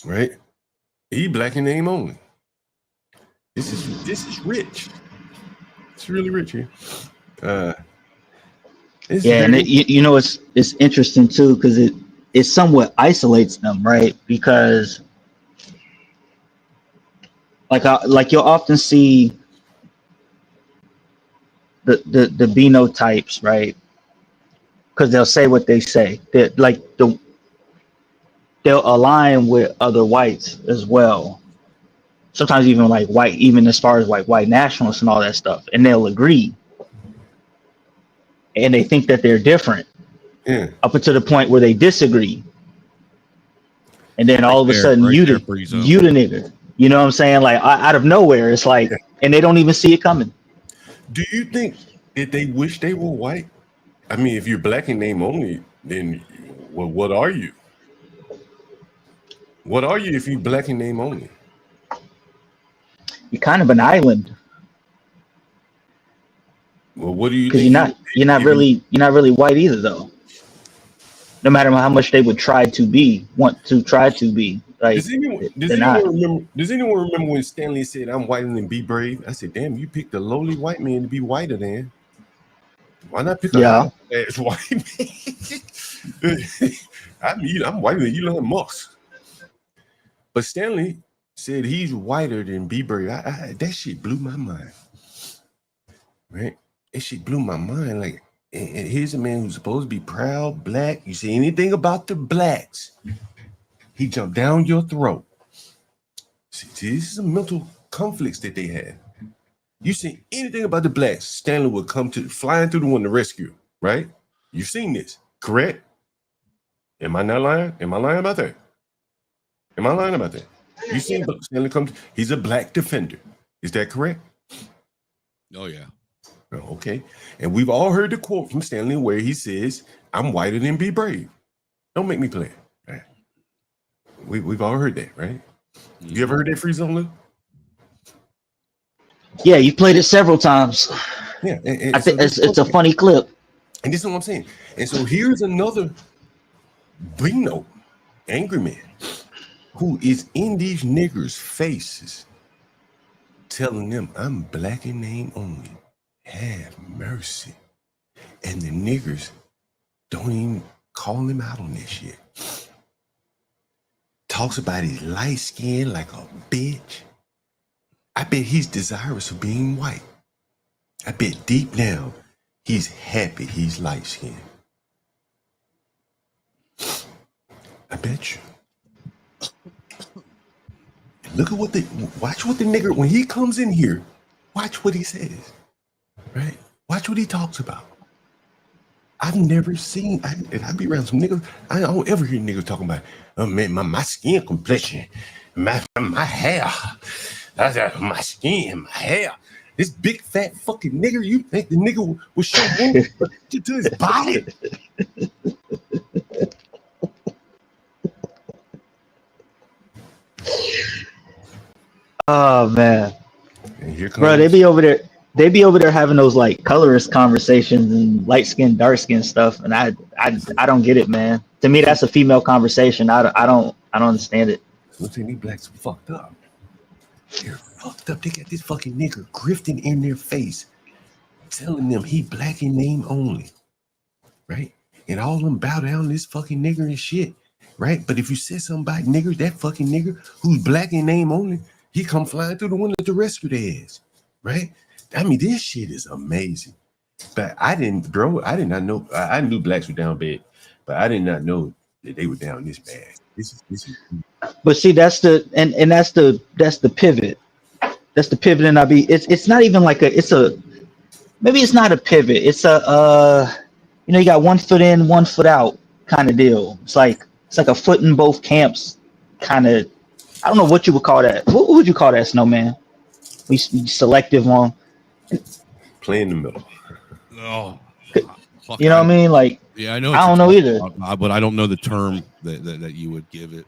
Right? He black in name only. This is rich. It's really rich here. And it's interesting too because it somewhat isolates them, right? Because like you'll often see the Beano types, right? Because they'll say what they say. They'll align with other whites as well. Sometimes even like white, even as far as like white nationalists and all that stuff, and they'll agree. And they think that they're different. Yeah. Up until the point where they disagree. And then all of a sudden you the nigger. You know what I'm saying? Like out of nowhere, it's like, and they don't even see it coming. Do you think that they wish they were white? I mean, if you're black in name only, then what are you? What are you if you're black in name only? You're kind of an island. Well, what do you? Because you're not really white either, though. No matter how much they would try to be. Like, does anyone remember when Stanley said, "I'm whiter than be brave"? I said, "Damn, you picked a lowly white man to be whiter than. Why not pick a high-ass white man?" I'm whiter than Elon Musk. But Stanley said he's whiter than be brave. That shit blew my mind. Right? That shit blew my mind. Like, and here's a man who's supposed to be proud, black. You say anything about the blacks, he jumped down your throat. See, this is the mental conflicts that they had. You say anything about the blacks, Stanley would come flying through the one to rescue, right? You've seen this, correct? Am I not lying? Am I lying about that? Am I lying about that? You seen Stanley come? He's a black defender. Is that correct? Oh yeah. Okay. And we've all heard the quote from Stanley where he says, "I'm whiter than be brave." Don't make me play. Right? We've all heard that, right? You ever heard that Free Zone, Lou? Yeah, you played it several times. Yeah, I think it's a funny clip. And this is what I'm saying. And so here's another Beano, angry man, who is in these niggers' faces, telling them, "I'm black in name only. Have mercy." And the niggers don't even call him out on this shit. Talks about his light skin like a bitch. I bet he's desirous of being white. I bet deep down he's happy he's light skinned. I bet you. Look at watch what the nigger, when he comes in here, watch what he says, right? Watch what he talks about. I've never seen, I be around some niggas, I don't ever hear niggas talking about, "Oh man, my skin complexion, my hair, my skin, my hair." This big fat fucking nigger, you think the nigga will show more to his body? Oh man, bro, they be over there having those like colorist conversations and light skin, dark skin stuff, and I don't get it, man. To me, that's a female conversation. I don't understand it. Look at these blacks fucked up. They're fucked up. They got this fucking nigger grifting in their face, telling them he black in name only, right? And all of them bow down this fucking nigger and shit, right? But if you said something about niggers, that fucking nigger who's black in name only, he come flying through the window to rescue their ass, right? I mean, this shit is amazing. But I did not know. I knew blacks were down bad, but I did not know that they were down this bad. This is. But see, that's the pivot. That's the pivot in IB. It's not even like maybe it's not a pivot. It's you got 1 foot in, 1 foot out kind of deal. It's like a foot in both camps kind of. I don't know what you would call that. What would you call that, Snowman? We selective on. Play in the middle. Oh, fuck, you know what I mean? Like, yeah, I know. I don't know either, but I don't know the term that you would give it.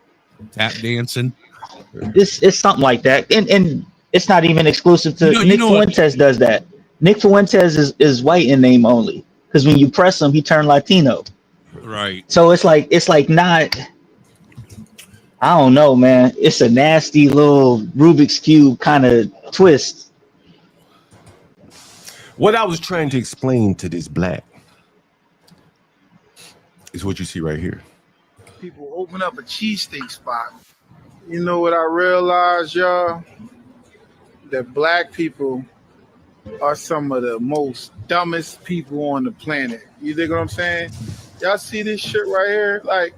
Tap dancing. It's something like that, and it's not even exclusive to Nick Fuentes. Does that? Nick Fuentes is white in name only, because when you press him, he turned Latino. Right. So it's like not. I don't know, man. It's a nasty little Rubik's Cube kind of twist. What I was trying to explain to this black is what you see right here. People open up a cheesesteak spot. You know what I realized, y'all? That black people are some of the most dumbest people on the planet. You dig what I'm saying? Y'all see this shit right here? Like,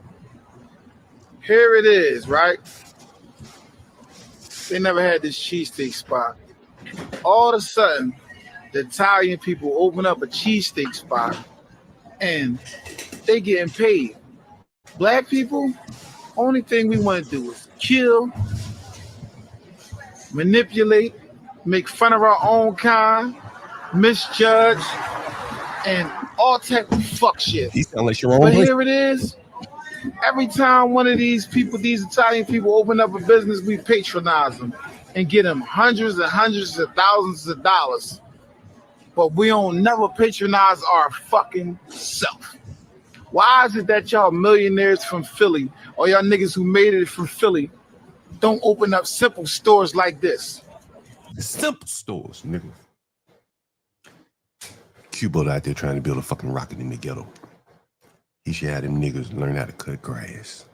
here it is, right? They never had this cheesesteak spot. All of a sudden, the Italian people open up a cheesesteak spot and they getting paid. Black people, only thing we want to do is kill, manipulate, make fun of our own kind, misjudge, and all type of fuck shit. You sound like your own But voice. here it is. Every time one of these people, these Italian people open up a business, we patronize them and get them hundreds and hundreds of thousands of dollars. But we don't never patronize our fucking self. Why is it that y'all millionaires from Philly or y'all niggas who made it from Philly don't open up simple stores like this? Simple stores, nigga. Cubo out there trying to build a fucking rocket in the ghetto. He should have them niggas learn how to cut grass.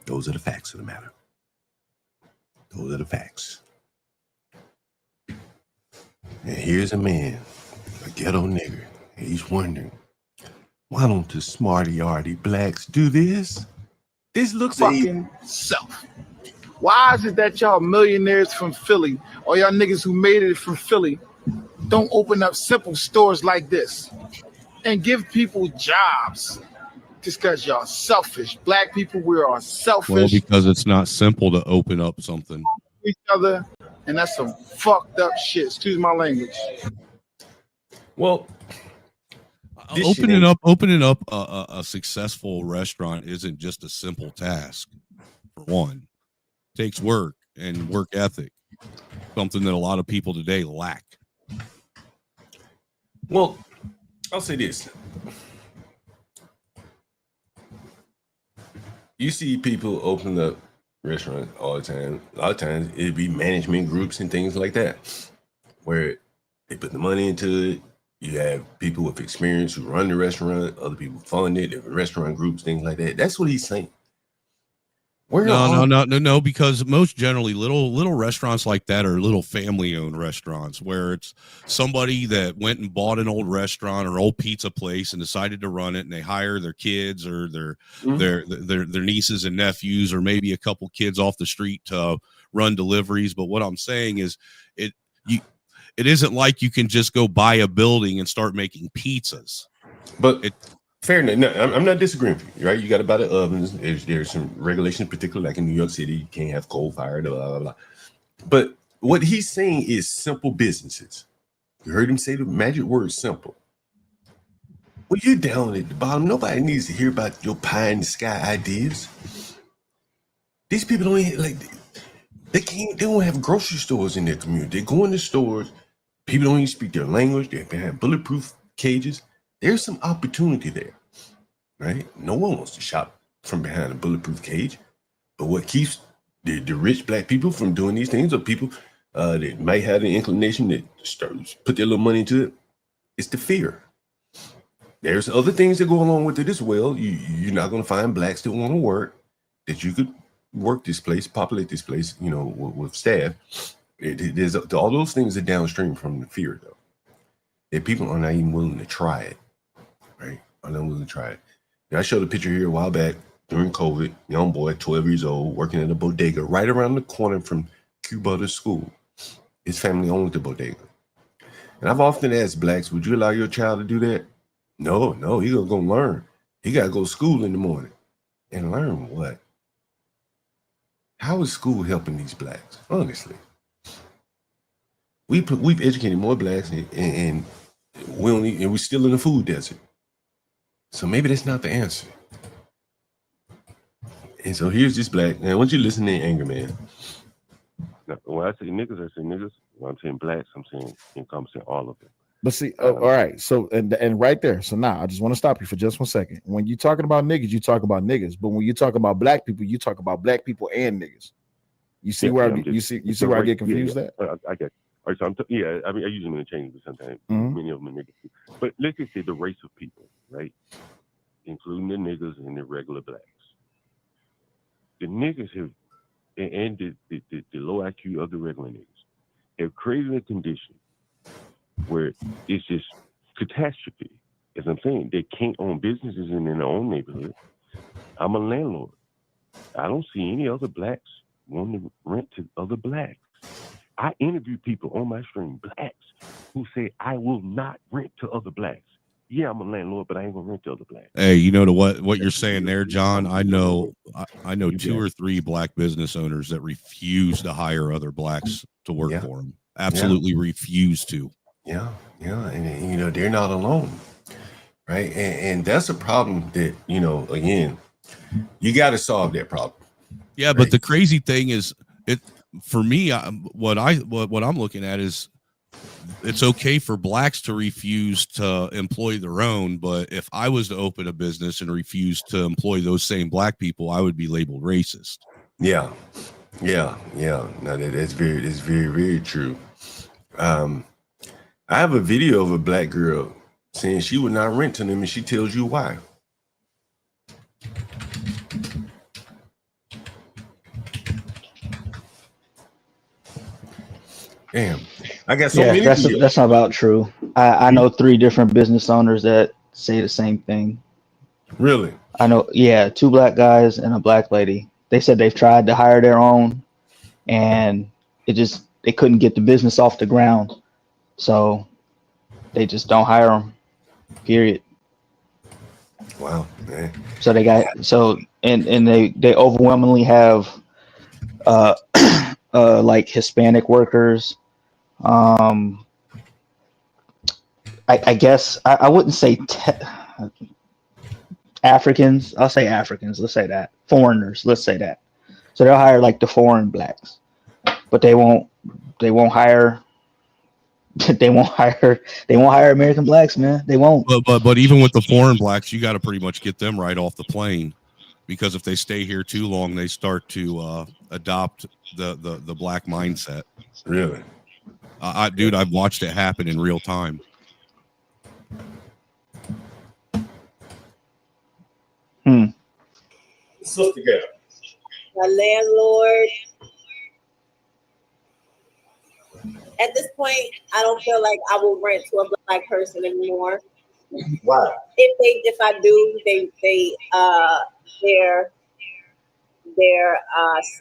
Those are the facts of the matter. Those are the facts. And here's a man, a ghetto nigger, and he's wondering, why don't the smarty-arty blacks do this? This looks fucking self. Why is it that y'all millionaires from Philly or y'all niggas who made it from Philly don't open up simple stores like this and give people jobs? Just because y'all selfish. Black people, we are selfish. Well, because it's not simple to open up something. Each other, and that's some fucked up shit. Excuse my language. Well, opening up a successful restaurant isn't just a simple task. For one, it takes work and work ethic, something that a lot of people today lack. Well, I'll say this. You see people open up restaurants all the time. A lot of times it'd be management groups and things like that, where they put the money into it. You have people with experience who run the restaurant, other people fund it, different restaurant groups, things like that. That's what he's saying. No, because most generally little restaurants like that are little family-owned restaurants where it's somebody that went and bought an old restaurant or old pizza place and decided to run it, and they hire their kids or their nieces and nephews or maybe a couple kids off the street to run deliveries. But what I'm saying is it isn't like you can just go buy a building and start making pizzas. But fair enough. No, I'm not disagreeing with you, right? You got to buy the ovens. There's some regulations, particularly like in New York City, you can't have coal fired, blah, blah, blah. But what he's saying is simple businesses. You heard him say the magic word simple. Well, you're down at the bottom. Nobody needs to hear about your pie in the sky ideas. These people don't even, like, they don't have grocery stores in their community. They go in the stores. People don't even speak their language. They're behind bulletproof cages. There's some opportunity there, right? No one wants to shop from behind a bulletproof cage. But what keeps the rich black people from doing these things, or people that might have the inclination to put their little money into it, it's the fear. There's other things that go along with it as well. You're not going to find blacks that want to work, that you could work this place, populate this place, with staff. There's all those things are downstream from the fear, though. That people are not even willing to try it. Right? I'm not willing to try it. Now, I showed a picture here a while back during COVID, young boy, 12 years old, working at a bodega right around the corner from Cuba to school. His family owns the bodega. And I've often asked blacks, would you allow your child to do that? No, he's gonna go learn. He gotta go to school in the morning. And learn what? How is school helping these blacks? Honestly. We've educated more blacks and we're still in the food desert. So maybe that's not the answer. And so here's this black. And I want you to listen to anger, man. Now, when I say niggas, I say niggas. When I'm saying blacks, I'm saying all of them. But see, all right. So and right there. So now I just want to stop you for just 1 second. When you're talking about niggas, you talk about niggas. But when you talk about black people, you talk about black people and niggas. You see where you see where I get confused at? I get. All right, so I mean, I use them interchangeably sometimes. Many of them are niggas. But let's just say the race of people, right? Including the niggas and the regular blacks. The niggas have, and the low IQ of the regular niggas, have created a condition where it's just catastrophe. As I'm saying, they can't own businesses in their own neighborhood. I'm a landlord. I don't see any other blacks wanting to rent to other blacks. I interview people on my stream, blacks, who say, I will not rent to other blacks. Yeah, I'm a landlord, but I ain't gonna rent to other blacks. Hey, you know what you're saying there, John? I know 2 or 3 black business owners that refuse to hire other blacks to work for them. Absolutely refuse to. Yeah, and you know they're not alone, right? And that's a problem that again, you got to solve that problem. Yeah, right? But the crazy thing is, for me, what I'm looking at is, it's okay for blacks to refuse to employ their own, but if I was to open a business and refuse to employ those same black people, I would be labeled racist. Yeah. No, that's very, very true. I have a video of a black girl saying she would not rent to them, and she tells you why. Damn, I got so many. That's not about true. I know 3 different business owners that say the same thing. Really? I know. Yeah, 2 black guys and a black lady. They said they've tried to hire their own, and they couldn't get the business off the ground, so they just don't hire them. Period. Wow, man. So they they overwhelmingly have like Hispanic workers. I guess I wouldn't say Africans. I'll say Africans. Let's say that. Foreigners. Let's say that. So they'll hire like the foreign blacks, but they won't hire. They won't hire American blacks, man. They won't. But even with the foreign blacks, you got to pretty much get them right off the plane, because if they stay here too long, they start to adopt the black mindset. Really? Dude, I've watched it happen in real time. Sister girl. My landlord. At this point, I don't feel like I will rent to a black person anymore. Why? If I do, their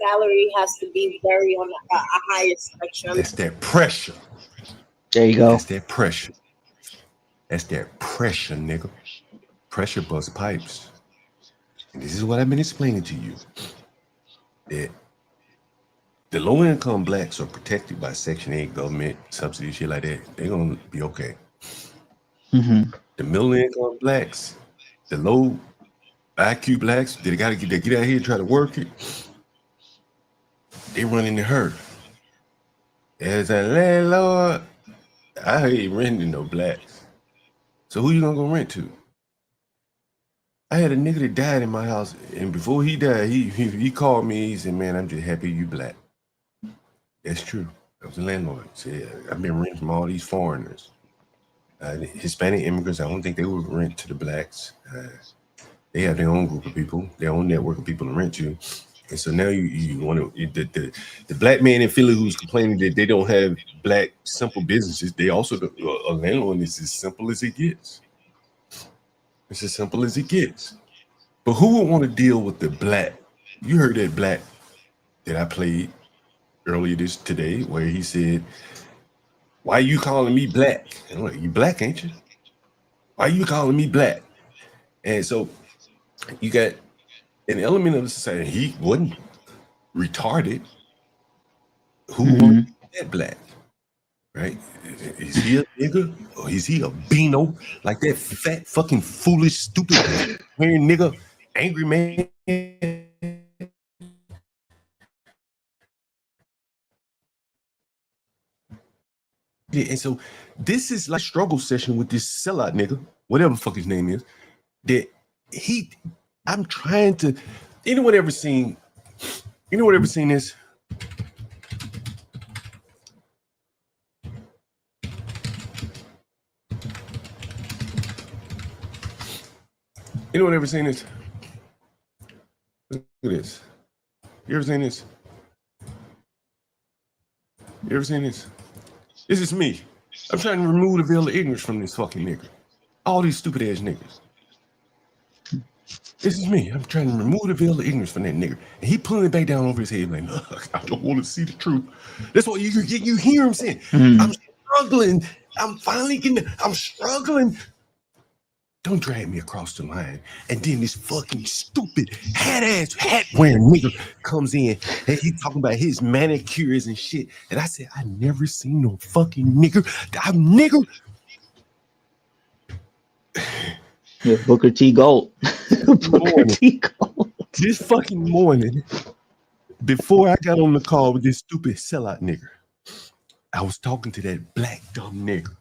salary has to be very on a higher spectrum. That's that pressure. There you go. That's that pressure. That's that pressure, nigga. Pressure busts pipes. And this is what I've been explaining to you. That the low-income blacks are protected by Section 8 government subsidies, shit like that. They're gonna be okay. Mm-hmm. The middle-income blacks, the low IQ blacks, they get out here and try to work it. They run into her. As a landlord, I ain't renting no blacks. So who you gonna go rent to? I had a nigga that died in my house, and before he died, he called me. He said, "Man, I'm just happy you black." That's true. I was a landlord. He said, "I've been renting from all these foreigners, Hispanic immigrants. I don't think they would rent to the blacks. They have their own group of people, their own network of people to rent to." And so now you want to the black man in Philly who's complaining that they don't have black simple businesses. They also a landlord is as simple as it gets. It's as simple as it gets. But who would want to deal with the black? You heard that black that I played earlier today where he said, "Why you calling me black?" And I'm like, "You black, ain't you? Why you calling me black?" And so you got an element of the society. He wasn't retarded. Who wants that black? Right? Is he a nigga or is he a beano like that fat fucking foolish stupid wearing nigga angry man? Yeah, and so this is like struggle session with this sellout nigga, whatever the fuck his name is. That I'm trying to. Anyone ever seen this? Anyone ever seen this? Look at this. You ever seen this? You ever seen this? This is me. I'm trying to remove the veil of ignorance from this fucking nigga. All these stupid ass niggas. This is me. I'm trying to remove the veil of ignorance from that nigga. And he pulling it back down over his head like, no, I don't want to see the truth. That's what you hear him saying. I'm struggling. I'm finally I'm struggling. Don't drag me across the line. And then this fucking stupid hat wearing nigga comes in and he's talking about his manicures and shit. And I said, I never seen no fucking nigger. Yeah, Booker T. Gold. Booker T. Gold. This fucking morning, before I got on the call with this stupid sellout nigger, I was talking to that black dumb nigger.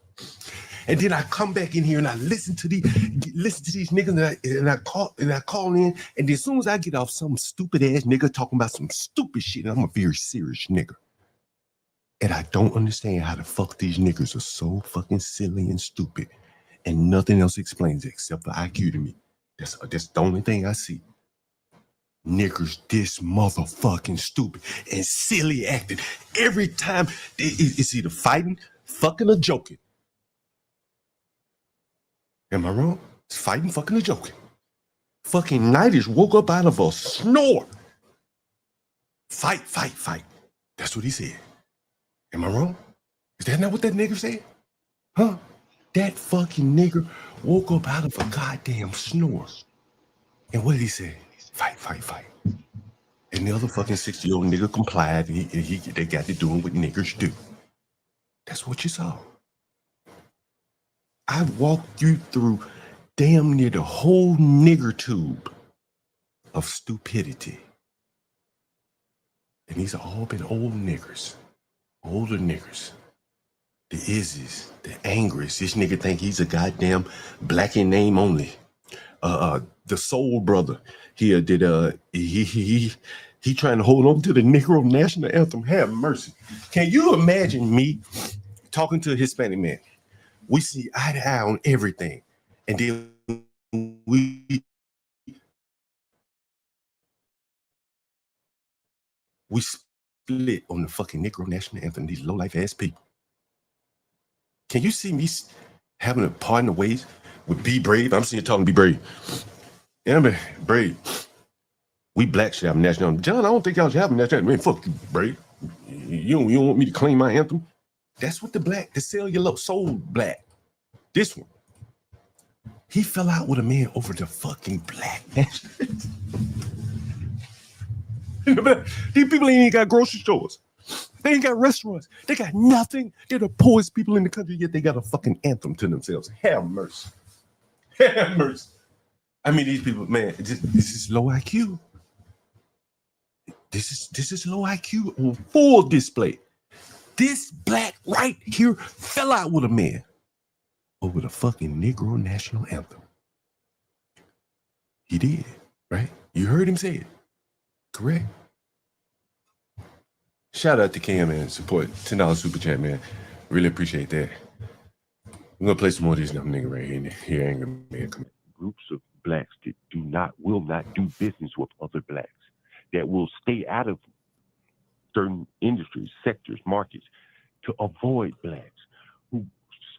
And then I come back in here and I listen to these niggas and I call in. And as soon as I get off, some stupid ass nigga talking about some stupid shit, and I'm a very serious nigga. And I don't understand how the fuck these niggas are so fucking silly and stupid. And nothing else explains it except for IQ to me. That's the only thing I see. Niggers this motherfucking stupid and silly acting. Every time it's either fighting, fucking, or joking. Am I wrong? It's fighting, fucking, or joking. Fucking Nightish woke up out of a snore. Fight, fight, fight. That's what he said. Am I wrong? Is that not what that nigger said? Huh? That fucking nigger woke up out of a goddamn snore. And what did he say? Fight, fight, fight. And the other fucking 60-year-old nigga complied, and they got to doing what niggers do. That's what you saw. I walked you through damn near the whole nigger tube of stupidity. And these have all been old niggers, older niggers. The Izzies, the Angries. This nigga think he's a goddamn black in name only. The Soul Brother here did he trying to hold on to the Negro National Anthem. Have mercy. Can you imagine me talking to a Hispanic man? We see eye to eye on everything. And then we split on the fucking Negro National Anthem, these low-life ass people. Can you see me having a part in the ways with Be Brave? I'm seeing you talking to Be Brave. Yeah, man, Brave. We black should have a national anthem. John, I don't think y'all should have a national anthem. Man, fuck you, Brave. You don't want me to claim my anthem? That's what the cellular soul black. This one. He fell out with a man over the fucking black national anthem. These people ain't got grocery stores. They ain't got restaurants. They got nothing. They're the poorest people in the country, yet they got a fucking anthem to themselves. Have mercy. Have mercy. I mean, these people, man, this is low IQ. This is low IQ on full display. This black right here fell out with a man over the fucking Negro National Anthem. He did, right? You heard him say it. Correct? Shout out to Cam, man. Support. $10 super chat, man. Really appreciate that. I'm gonna play some more of these dumb nigga right here. Here ain't gonna man. Come Groups of blacks that will not do business with other blacks, that will stay out of certain industries, sectors, markets, to avoid blacks, who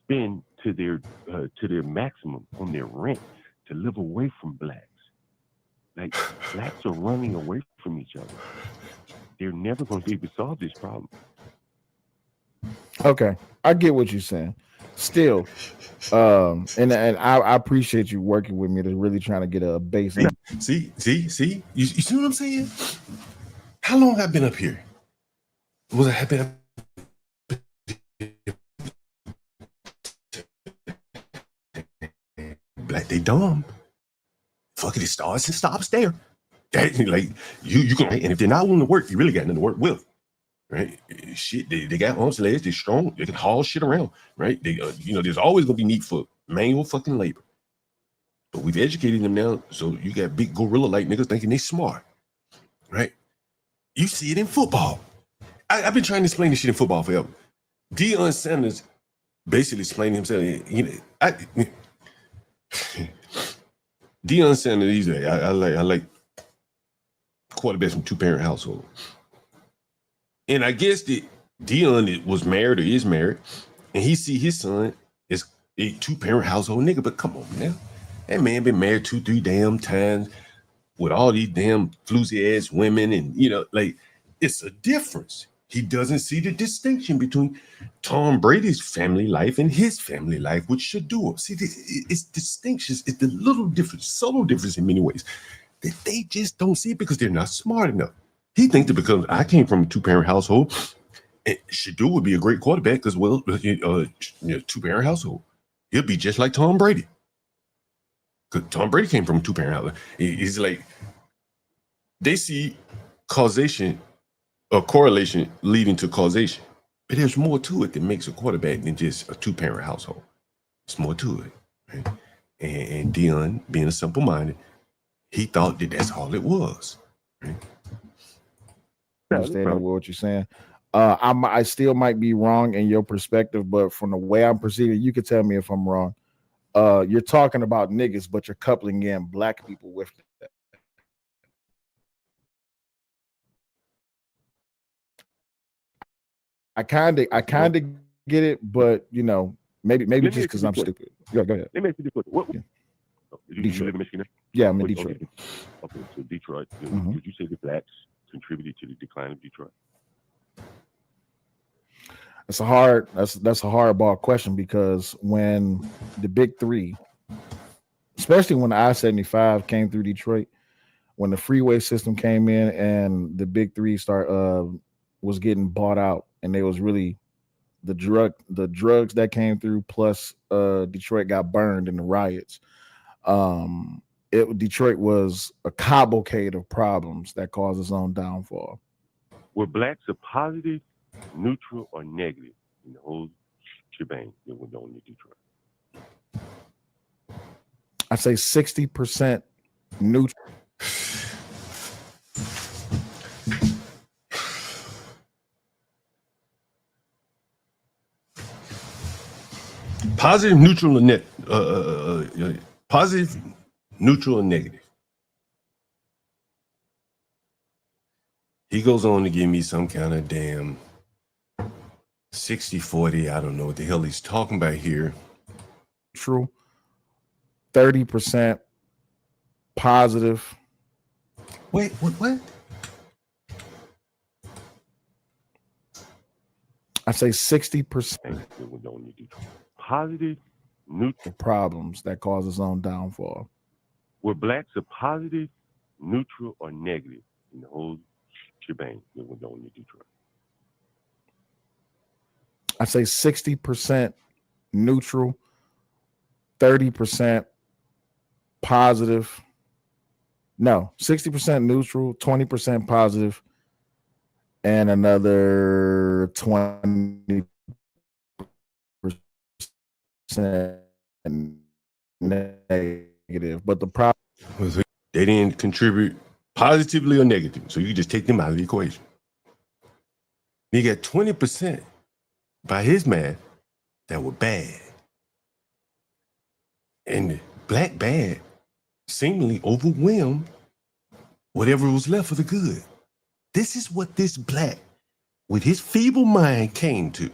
spend to their maximum on their rent to live away from blacks. Like blacks are running away from each other. they're never going to be able to solve this problem. Okay, I get what you're saying. Still, and I appreciate you working with me to really trying to get a base. See, you see what I'm saying? How long have I been up here? Was I been black? They dumb. Fuck it, it starts and stops there. Like you can, and if they're not willing to work, you really got nothing to work with, right? Shit, they got arms and legs. They're strong. They can haul shit around, right? They, there's always gonna be need for manual fucking labor. But we've educated them now, so you got big gorilla-like niggas thinking they smart, right? You see it in football. I've been trying to explain this shit in football forever. Deion Sanders basically explained himself. Deion Sanders, he's I like quarterbacks from two-parent household. And I guess that Deion was married or is married, and he see his son is a two-parent household nigga. But come on, man. That man been married 2-3 damn times with all these damn floozy ass women, and it's a difference. He doesn't see the distinction between Tom Brady's family life and his family life, which should do it. See, it's distinctions. It's the little difference, subtle difference in many ways that they just don't see it because they're not smart enough. He thinks that because I came from a two-parent household, and Shadu would be a great quarterback as well, two-parent household. He'll be just like Tom Brady. Because Tom Brady came from a two-parent household. He's like, they see causation or correlation leading to causation. But there's more to it that makes a quarterback than just a two-parent household. There's more to it. Right? And Deion, being a simple-minded, he thought that that's all it was. Right? I understand what you're saying. I still might be wrong in your perspective, but from the way I'm proceeding, you can tell me if I'm wrong. You're talking about niggas, but you're coupling in black people with that. I kind of get it, but maybe just because I'm stupid. Go ahead. Let me ask you this question. What? Yeah. You live in Michigan? Yeah, I'm in Detroit. Okay, so Detroit. Mhm. Would you say the blacks contributed to the decline of Detroit? That's a hardball question, because when the big three, especially when the I-75 came through Detroit, when the freeway system came in and the big three was getting bought out, and they was really the drugs that came through, plus Detroit got burned in the riots. Detroit was a cavalcade of problems that caused its own downfall. Were blacks a positive, neutral, or negative in the whole shebang that went on in Detroit? I say 60% neutral. Positive, neutral, or positive, neutral, and negative. He goes on to give me some kind of damn 60-40. I don't know what the hell he's talking about here. True. 30% positive. Wait, what? I say 60% positive, neutral problems that cause its own downfall. Were blacks a positive, neutral, or negative in the whole shebang that went on in Detroit? I say 60% neutral, 30% positive. No, 60% neutral, 20% positive, and another 20% negative. But the problem was they didn't contribute positively or negatively, so you just take them out of the equation. You got 20% by his math that were bad, and the black bad seemingly overwhelmed whatever was left for the good. This is what this black, with his feeble mind, came to.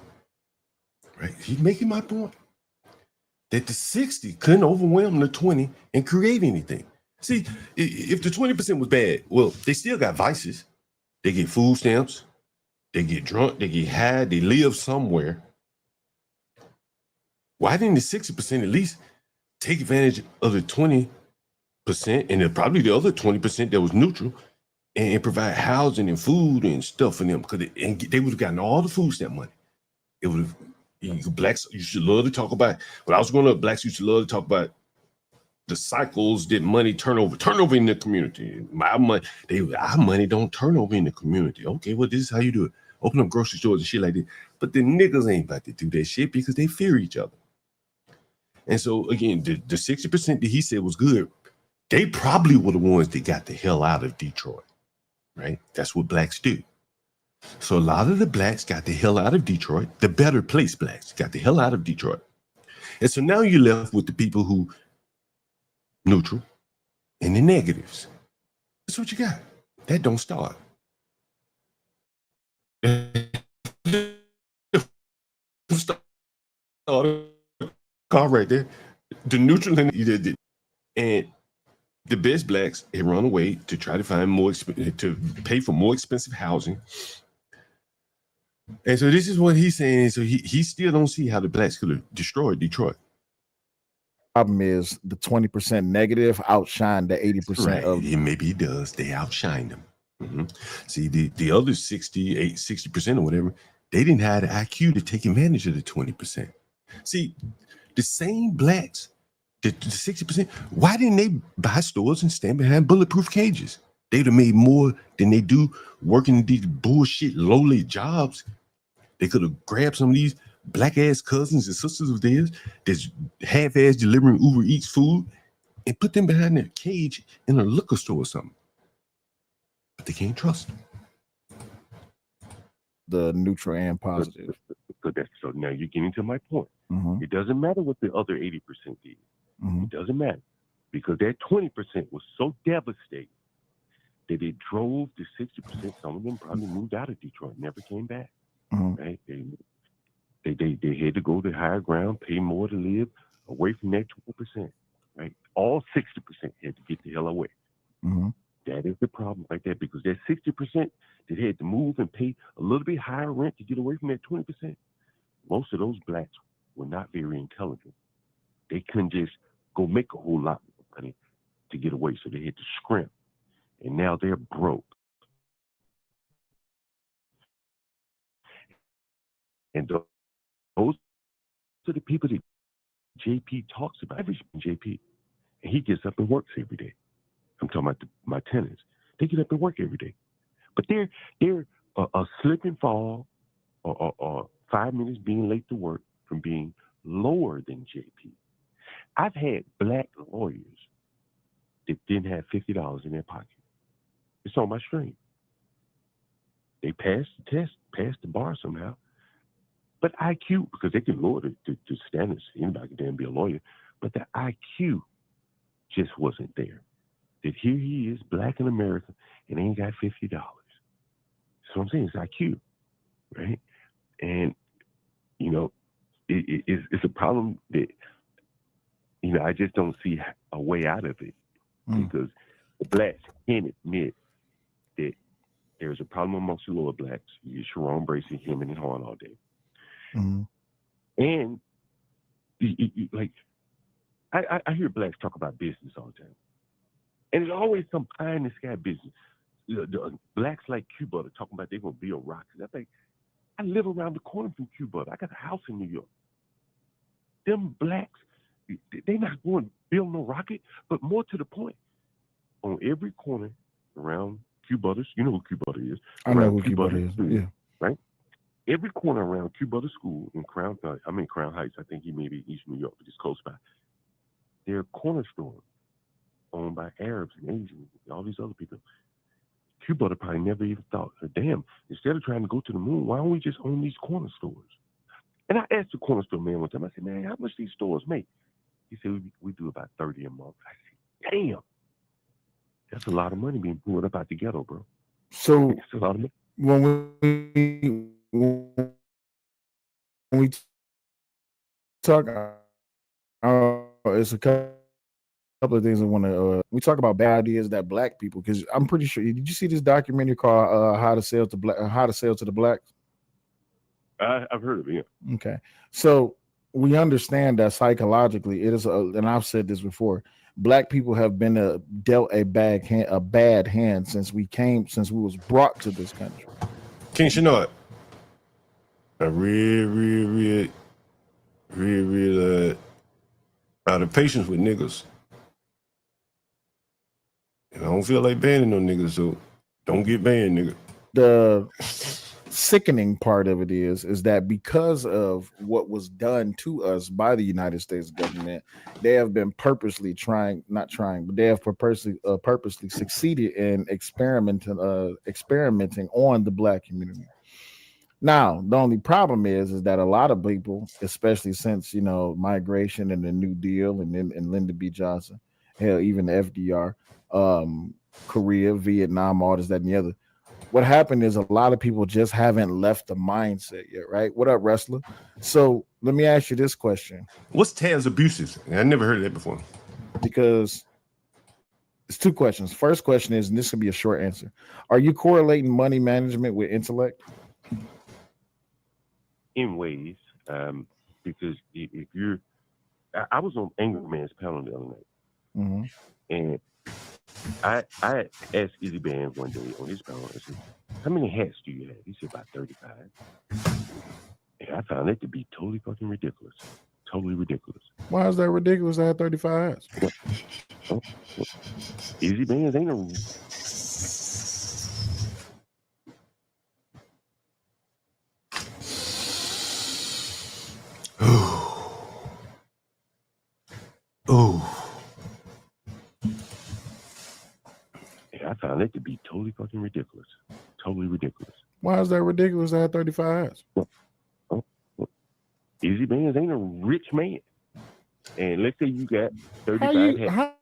Right? He's making my point that the 60 couldn't overwhelm the 20 and create anything. See, if the 20% was bad, well, they still got vices. They get food stamps. They get drunk. They get high. They live somewhere. Why didn't the 60% at least take advantage of the 20% and then probably the other 20% that was neutral and provide housing and food and stuff for them? Because they would have gotten all the food stamp money. It would have. Blacks used to love to talk about. When I was growing up, blacks used to love to talk about the cycles that money turnover in the community. Our money don't turn over in the community. Okay, well, this is how you do it. Open up grocery stores and shit like that. But the niggas ain't about to do that shit because they fear each other. And so again, the 60% that he said was good, they probably were the ones that got the hell out of Detroit, right? That's what blacks do. So a lot of the blacks got the hell out of Detroit. The better place blacks got the hell out of Detroit. And so now you're left with the people who neutral and the negatives. That's what you got. That don't start. Car right there. The neutral and the best blacks had run away to try to find to pay for more expensive housing. And so this is what he's saying. So he still don't see how the blacks could have destroyed Detroit. Problem is the 20% negative outshine the 80% right. of. Yeah, maybe he does. They outshine them. Mm-hmm. See, the other 60% or whatever, they didn't have the IQ to take advantage of the 20%. See, the same blacks, the 60%, why didn't they buy stores and stand behind bulletproof cages? They'd have made more than they do working these bullshit lowly jobs. They could have grabbed some of these black ass cousins and sisters of theirs that's half-ass delivering Uber Eats food and put them behind their cage in a liquor store or something. But they can't trust them. The neutral and positive. So now you're getting to my point. Mm-hmm. It doesn't matter what the other 80% did. Mm-hmm. It doesn't matter because that 20% was so devastating that it drove the 60%. Some of them probably moved out of Detroit, never came back. Mm-hmm. Right? They had to go to higher ground, pay more to live away from that 20%. Right? All 60% had to get the hell away. Mm-hmm. That is the problem right there, because that 60% that had to move and pay a little bit higher rent to get away from that 20%, most of those blacks were not very intelligent. They couldn't just go make a whole lot of money to get away, so they had to scrimp. And now they're broke. And those are the people that JP talks about. Every JP, and he gets up and works every day. I'm talking about my tenants. They get up and work every day, but they're a slip and fall or 5 minutes being late to work from being lower than JP. I've had black lawyers that didn't have $50 in their pocket. It's on my stream. They passed the test, passed the bar somehow. But IQ, because they can lower the standards, anybody can damn be a lawyer, but the IQ just wasn't there. That here he is, black in America, and ain't got $50. So I'm saying it's IQ, right? And, you know, it's a problem that, you know, I just don't see a way out of it because the blacks can't admit that there's a problem amongst the lower blacks. You get Sharon Bracey, him and Horn all day. Mm-hmm. And, like, I hear blacks talk about business all the time. And there's always some pie in the sky business. The blacks like Cuba talking about they're going to build rockets. I think, I live around the corner from Cuba. I got a house in New York. Them blacks, they not going to build no rocket, but more to the point, on every corner around Cuba, you know who Cuba is. I know who Cuba is, yeah. Right? Every corner around Cuba School in Crown Heights, I think he may be East New York, but it's close by. There are corner stores owned by Arabs and Asians and all these other people. Cuba probably never even thought, damn, instead of trying to go to the moon, why don't we just own these corner stores? And I asked the corner store man one time, I said, man, how much these stores make? He said, we do about 30 a month. I said, damn, that's a lot of money being pulled up out the ghetto, bro. So it's a lot of money. When we talk, it's a couple of things I want to. We talk about bad ideas that black people, because I'm pretty sure. Did you see this documentary called "How to Sell to Black"? How to Sell to the Blacks? I've heard of it. Yeah. Okay, so we understand that psychologically, it is, and I've said this before. Black people have been dealt a bad hand since we was brought to this country. King Shanard, I real out of patience with niggas. And I don't feel like banning no niggas, so don't get banned, nigga. The sickening part of it is that because of what was done to us by the United States government, they have been purposely they have purposely succeeded in experimenting on the black community. Now, the only problem is that a lot of people, especially since migration and the New Deal and Lyndon B. Johnson, hell, even the FDR, Korea, Vietnam, all this, that, and the other. What happened is a lot of people just haven't left the mindset yet, right? What up, wrestler? So let me ask you this question. What's Taz abuses? I never heard of that before. Because it's two questions. First question is, and this could be a short answer. Are you correlating money management with intellect? In ways, because if you're, I was on Angry Man's panel the other night, Mm-hmm. and I asked Izzy Band one day on his panel, I said, how many hats do you have? He said, about 35. And I found it to be totally fucking ridiculous. Totally ridiculous. Why is that ridiculous? I had 35 hats. Izzy Bands ain't a... Oh. I found it to be totally fucking ridiculous. Totally ridiculous. Why is that ridiculous? I had 35 hats. Izzy Bands ain't a rich man. And let's say you got 35 hats. How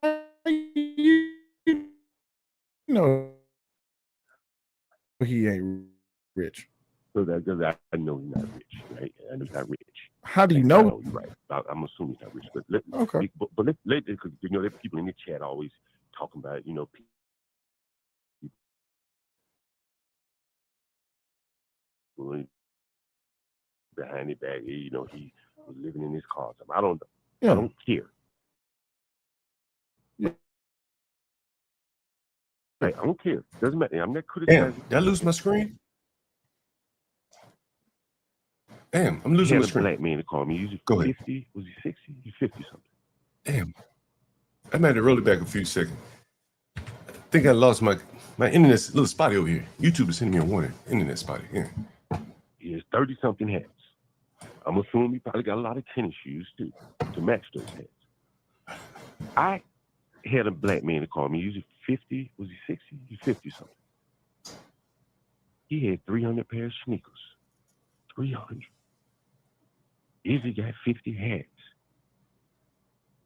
you know he ain't rich? So that because I know he's not rich, right? I know he's not rich. How do you know? You're right. I'm assuming he's not rich, but let's because there are people in the chat always talking about people behind the back. He was living in his car. I don't know. Yeah. I don't care. Yeah. Hey, I don't care. Doesn't matter. I'm not criticizing. Damn, did I lose my screen? Damn, I'm losing my screen. Black man to call me. He's 50. Was he 60? He's 50 something. Damn. I might have to roll it back a few seconds. I think I lost my internet's a little spotty over here. YouTube is sending me a warning. Internet spotty. Yeah. He has 30 something hats. I'm assuming he probably got a lot of tennis shoes too to match those hats. I had a black man to call me. He was 50. Was he 60? He's 50 something. He had 300 pairs of sneakers. 300. Izzy got 50 hats.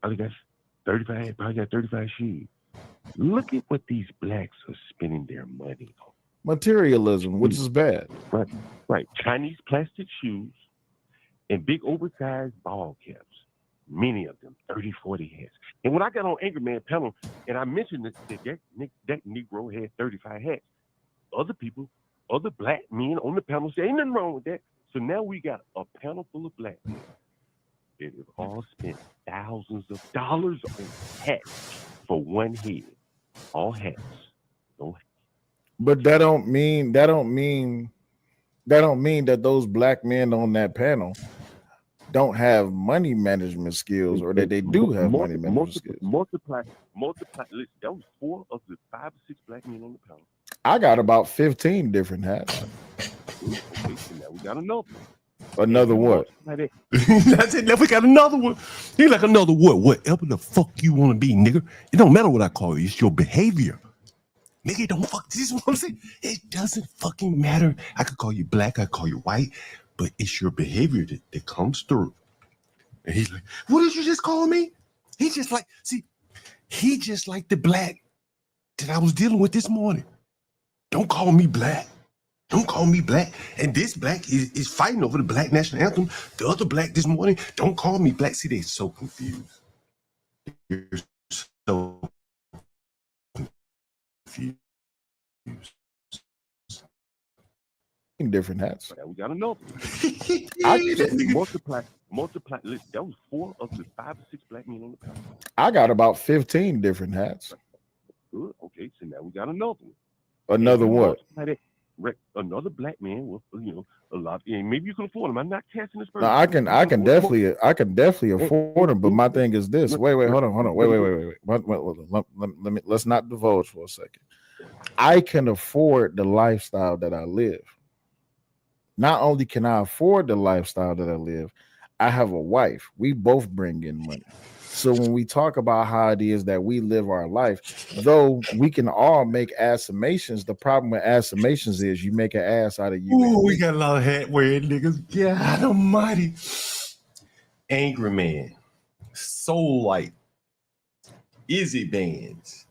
Probably got 35. Probably got 35 shoes. Look at what these blacks are spending their money on. Materialism, which is bad. Right. Chinese plastic shoes and big oversized ball caps. Many of them, 30, 40 hats. And when I got on Angry Man panel and I mentioned that Negro had 35 hats, other black men on the panel said, ain't nothing wrong with that. So now we got a panel full of black men that have all spent thousands of dollars on hats for one head. All hats. No hats. But that don't mean that those black men on that panel don't have money management skills, or that they do have money management skills. Multiply. Listen, that was 4 of the 5 or 6 black men on the panel. I got about 15 different hats. Okay, so now we got another one. Another what? That's it. Now we got another one. He like another what? Whatever the fuck you want to be, nigga. It don't matter what I call you. It's your behavior. Nigga, don't fuck. This is what I'm saying. It doesn't fucking matter. I could call you black. I could call you white. But it's your behavior that comes through. And he's like, what did you just call me? He just like the black that I was dealing with this morning. Don't call me black. Don't call me black. And this black is fighting over the black national anthem. The other black this morning, don't call me black. See, they're so confused. They're so different hats. Now we got another. I get it. Multiply. Listen, that was 4 of the 5 or 6 black men on the panel. I got about 15 different hats. Good. Okay, so now we got another one. Another what? Another black man with a lot. And maybe you can afford them. I'm not casting this person. No, I can definitely afford them. But my thing is this. Wait, hold on. Wait. Let's not divulge for a second. I can afford the lifestyle that I live. Not only can I afford the lifestyle that I live, I have a wife. We both bring in money. So when we talk about how it is that we live our life, though we can all make assumptions, the problem with assumptions is you make an ass out of you. Ooh, we got a lot of hat wearing niggas. God almighty. Angry Man, Soul Light, Izzy Bands.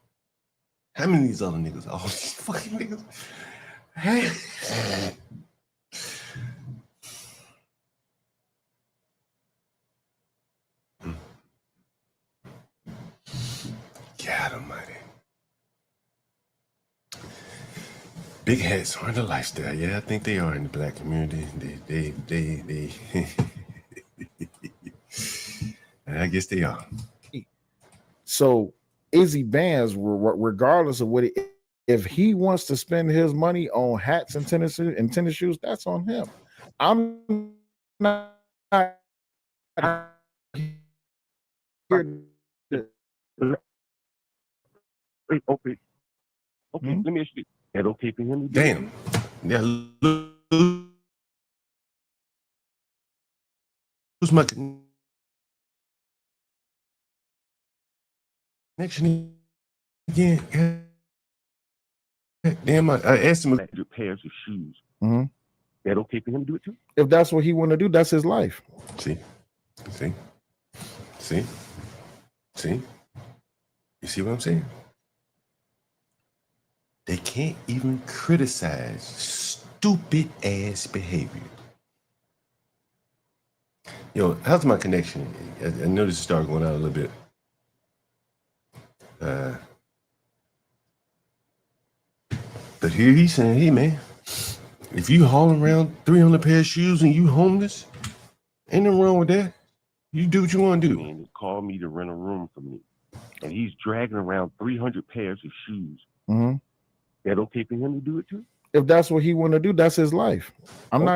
How many of these other niggas? Oh, these fucking niggas. Hey. God almighty. Big hats aren't a lifestyle. Yeah, I think they are in the black community. They I guess they are. So Izzy Bands, regardless of what if he wants to spend his money on hats and tennis shoes, that's on him. I'm not here to... Okay. Let me ask you. That okay for him to do? Damn. Yeah. Lose my connection again. Damn, I asked him to pairs of shoes. Mm-hmm. That okay for him to do it too? If that's what he want to do, that's his life. See? You see what I'm saying? They can't even criticize stupid ass behavior. Yo, how's my connection? I know this started going out a little bit. But here he's saying, hey man, if you hauling around 300 pair of shoes and you homeless, ain't nothing wrong with that. You do what you want to do. And he called me to rent a room for me. And he's dragging around 300 pairs of shoes. Mm-hmm. That okay for him to do it too? If that's what he want to do, that's his life. I don't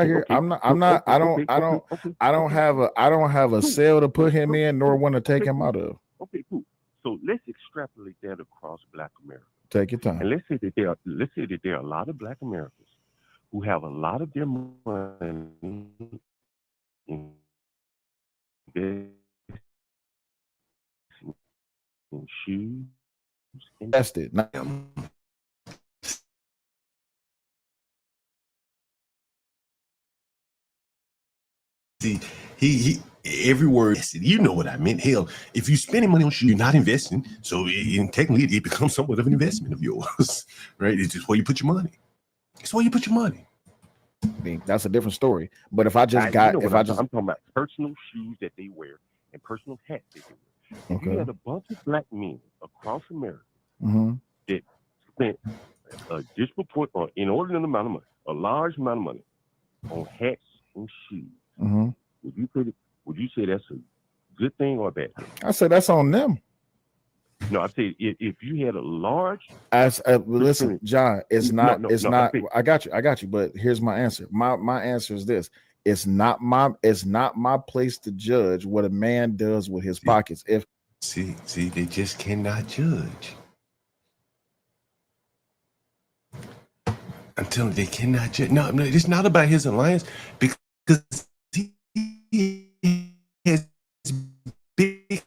have a cell to put him in, nor want to take him out of. Okay, cool. So let's extrapolate that across Black America. Take your time. And let's say that there are a lot of Black Americans who have a lot of their money in shoes. Invested. See, he every word, you know what I meant. Hell, if you're spending money on shoes, you're not investing. So technically, it becomes somewhat of an investment of yours, right? It's just where you put your money. It's where you put your money. That's a different story. But if I just I'm talking about personal shoes that they wear and personal hats that they wear. If you had a bunch of Black men across America that spent a disproportionate, or inordinate amount of money, a large amount of money on hats and shoes, would you say that's a good thing or a bad thing? I say that's on them. No, I say if you had a large, listen, John, it's not. I got you. But here's my answer. My answer is this: it's not my place to judge what a man does with his pockets. If see, they just cannot judge. I'm telling you, they cannot judge. No, it's not about his alliance because he has big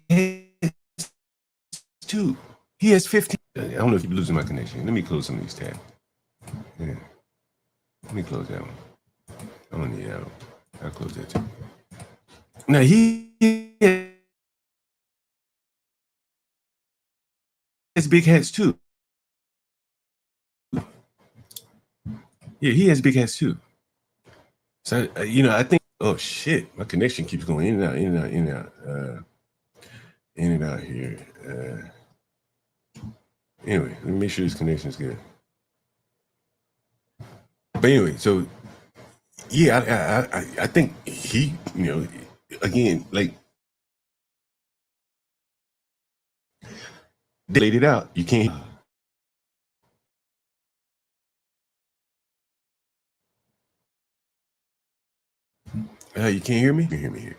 heads too. He has 15. I don't know if you're losing my connection. Let me close some of these tabs. Yeah. Let me close that one. I don't need that one. I'll close that too. Now he has big heads too. Yeah, he has big heads too. So I think. Oh shit! My connection keeps going in and out here. Anyway, let me make sure this connection is good. But anyway, so yeah, I think he, you know, again, like they laid it out. You can't. You can't hear me? You can hear me here.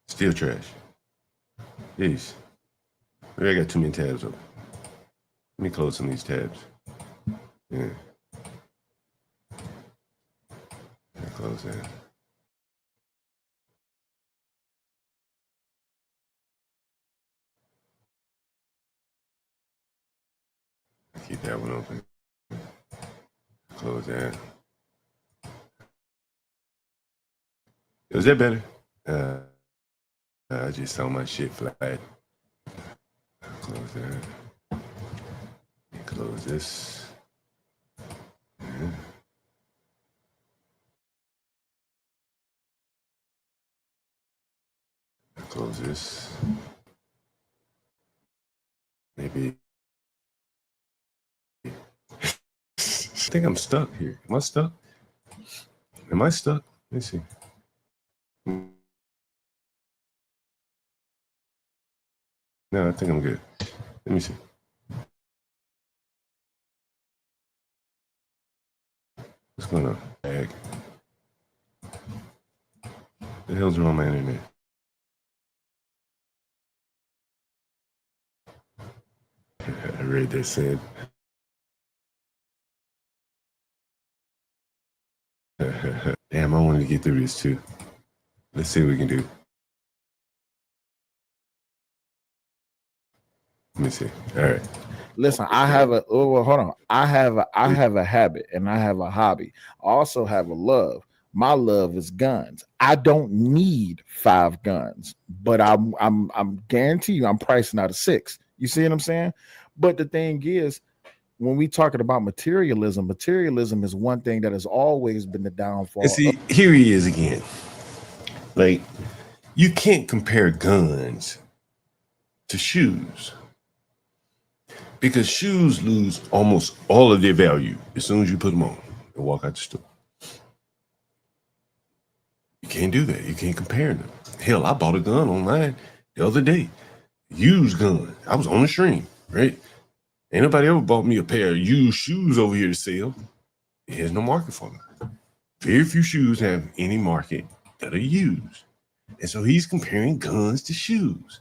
Still trash. Jeez. Maybe I got too many tabs open. Let me close some of these tabs. Yeah. Close that. Keep that one open. Close that. Was that better? I just saw my shit flat. Close that. Close this. Yeah. Close this. Maybe. I think I'm stuck here. Am I stuck? Am I stuck? Let me see. No, I think I'm good. Let me see. What's going on? Bag. The hell's wrong with my internet? I read that said. Damn, I wanted to get through this too. Let's see what we can do. Let me see. All right. Listen, I have a hold on. I have a habit and I have a hobby. I also have a love. My love is guns. I don't need 5 guns, but I'm guarantee you I'm pricing out of 6. You see what I'm saying? But the thing is, when we talking about materialism is one thing that has always been the downfall. And see, here he is again. Like, you can't compare guns to shoes because shoes lose almost all of their value as soon as you put them on and walk out the store. You can't do that. You can't compare them. Hell, I bought a gun online the other day. Used gun. I was on the stream, right? Ain't nobody ever bought me a pair of used shoes over here to sell. There's no market for them. Very few shoes have any market that are used. And so he's comparing guns to shoes.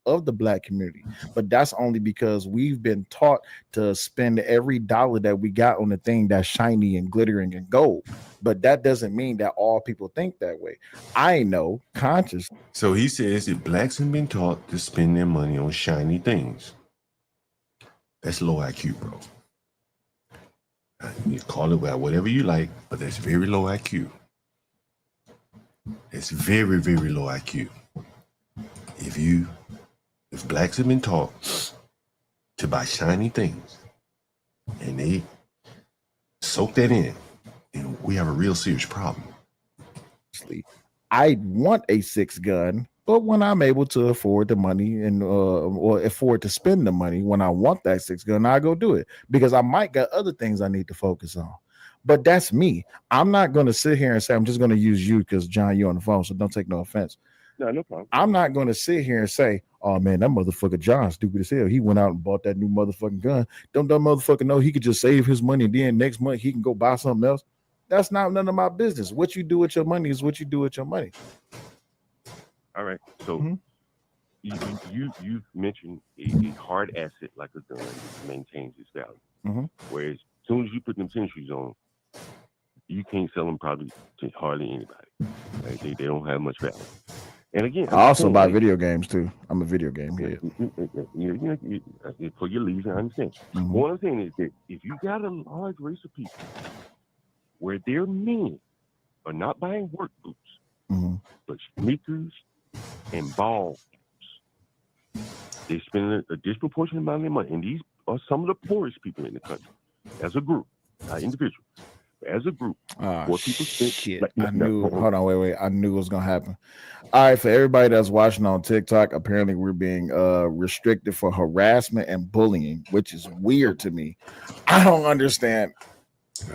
Of the black community, but that's only because we've been taught to spend every dollar that we got on the thing that's shiny and glittering and gold. But that doesn't mean that all people think that way. I know conscious. So he says that blacks have been taught to spend their money on shiny things. That's low IQ, bro. You call it whatever you like, but that's very low IQ. It's very, very low IQ. If blacks have been taught to buy shiny things and they soak that in, then we have a real serious problem. I want a 6 gun, but when I'm able to afford the money and or afford to spend the money, when I want that 6 gun, I go do it because I might got other things I need to focus on. But that's me. I'm not going to sit here and say I'm just going to use you because John, you're on the phone, so don't take no offense. No, no problem. I'm not going to sit here and say, oh man, that motherfucker John stupid as hell. He went out and bought that new motherfucking gun. Don't that motherfucker know he could just save his money and then next month he can go buy something else? That's not none of my business. What you do with your money is what you do with your money. All right. So you mentioned a hard asset like a gun maintains its value. Whereas as soon as you put them tennis shoes on, you can't sell them probably to hardly anybody. Right? They don't have much value. And again, I also buy video games too. I'm a video game head. For your leisure, I understand. What I'm saying is that if you got a large race of people where their men are not buying work boots, but sneakers and ball boots, they spend a disproportionate amount of their money. And these are some of the poorest people in the country as a group, not individuals. as a group. Oh, What people think. shit. Like, I knew. Hold on, wait. I knew it was gonna happen. All right, for everybody that's watching on TikTok, apparently we're being restricted for harassment and bullying, which is weird to me. I don't understand.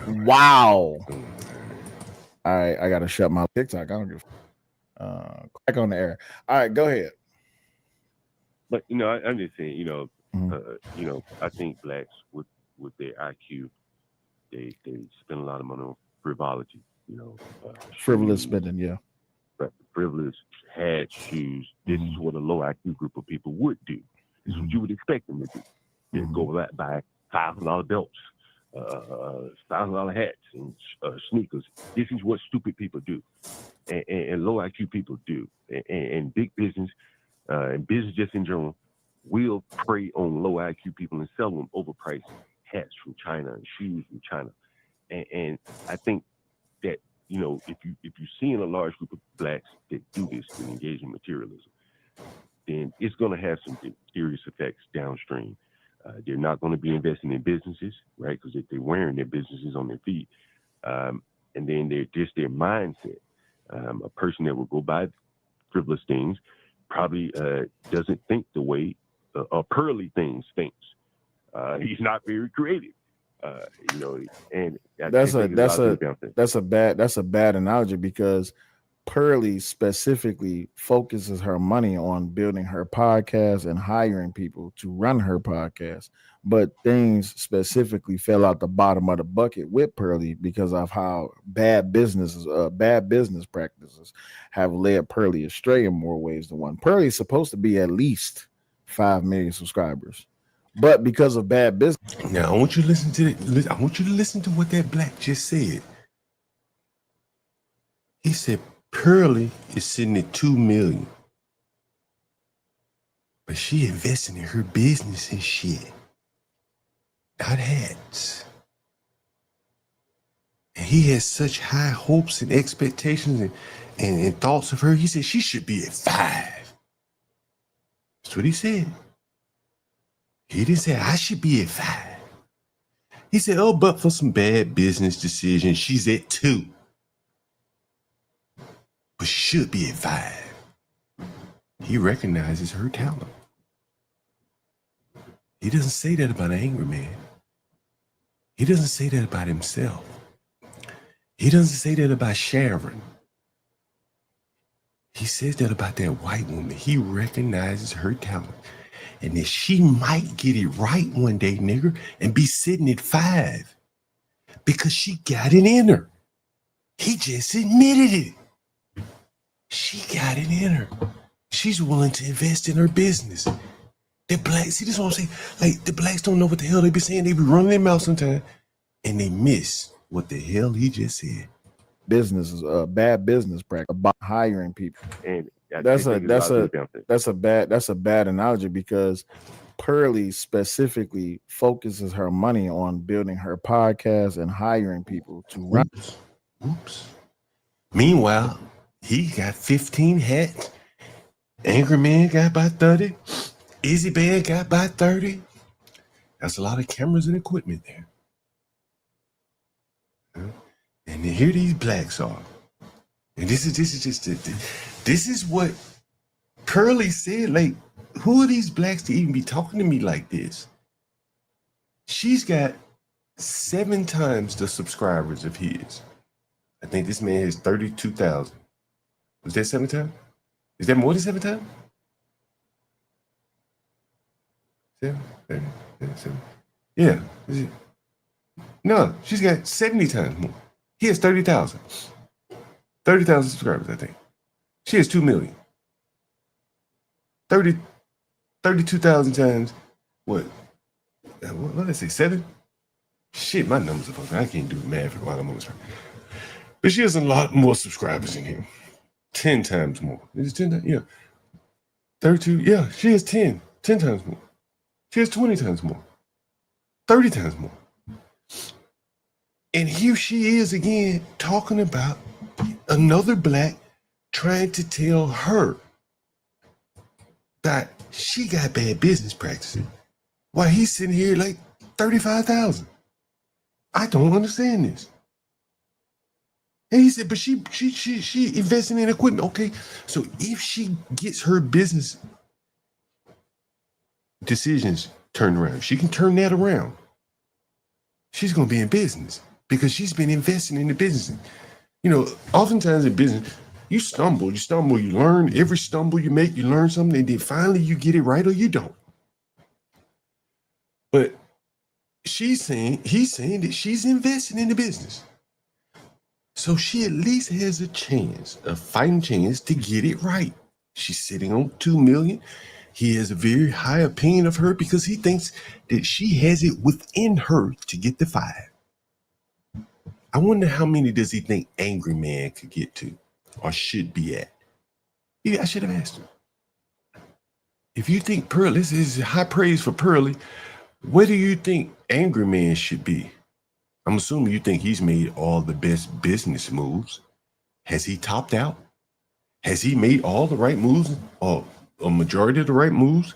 Wow. All right, I gotta shut my TikTok. I don't give crack on the air. All right, go ahead. But I'm just saying, I think blacks with their IQ, they spend a lot of money on frivolity. Frivolous shoes, spending, yeah. But frivolous hats, shoes. This is what a low IQ group of people would do. This is what you would expect them to do. They'd go out buy $1,000 belts, $1,000 hats, and sneakers. This is what stupid people do, and low IQ people do, and big business. And business just in general will prey on low IQ people and sell them overpriced hats from China and shoes from China. And I think that, if you're seeing a large group of blacks that do this and engage in materialism, then it's going to have some serious effects downstream. They're not going to be investing in businesses, right? Because if they're wearing their businesses on their feet, and then they're just their mindset. A person that will go buy frivolous things probably doesn't think the way Pearly things thinks. He's not very creative, and That's a bad analogy, because Pearly specifically focuses her money on building her podcast and hiring people to run her podcast, but things specifically fell out the bottom of the bucket with Pearly because of how bad business practices have led Pearly astray in more ways than one. Pearly is supposed to be at least 5 million subscribers, but because of bad business. Now I want you to listen to what that black just said. He said Pearly is sitting at 2 million, but she investing in her business and shit, not hats. And he has such high hopes and expectations and thoughts of her. He said she should be at 5. That's what he said. He didn't say I should be at 5. He said, oh, but for some bad business decisions, she's at 2. But she should be at 5. He recognizes her talent. He doesn't say that about an angry man. He doesn't say that about himself. He doesn't say that about Sharon. He says that about that white woman. He recognizes her talent. And that she might get it right one day, nigger, and be sitting at 5. Because she got it in her. He just admitted it. She got it in her. She's willing to invest in her business. The blacks, see, this is what I'm saying. Like, the blacks don't know what the hell they be saying. They be running their mouth sometimes, and they miss what the hell he just said. Business is a bad business practice about hiring people. And that's a bad analogy, because Pearly specifically focuses her money on building her podcast and hiring people to run. Oops. Meanwhile, he got 15 hats. Angry Man got about 30. Easy Band got about 30. That's a lot of cameras and equipment there. And here these blacks are. And this is what Pearly said. Like, who are these blacks to even be talking to me like this? She's got 7 times the subscribers of his. I think this man has 32,000. Was that 7 times? Is that more than 7 times? 7. Yeah. Is it? No, she's got 70 times more. He has 30,000. 30,000 subscribers, I think. She has 2 million. 32,000 times what? What did I say? 7? Shit, my numbers are fucking. I can't do math while I'm on this. But she has a lot more subscribers than him. 10 times more. Is it 10 times? Yeah. 32. Yeah, she has 10 times more. She has 20 times more. 30 times more. And here she is again talking about another black trying to tell her that she got bad business practices while he's sitting here like 35,000. I don't understand this. And he said, but she investing in equipment. Okay, so if she gets her business decisions turned around, she can turn that around. She's gonna be in business because she's been investing in the business. You know, oftentimes in business, you stumble, you learn. Every stumble you make, you learn something, and then finally you get it right or you don't. But he's saying that she's investing in the business. So she at least has a chance, a fighting chance to get it right. She's sitting on $2 million. He has a very high opinion of her because he thinks that she has it within her to get the 5. I wonder how many does he think Angry Man could get to or should be at? Yeah, I should have asked him. If you think Pearly, this is high praise for Pearly, where do you think Angry Man should be? I'm assuming you think he's made all the best business moves. Has he topped out? Has he made all the right moves or a majority of the right moves?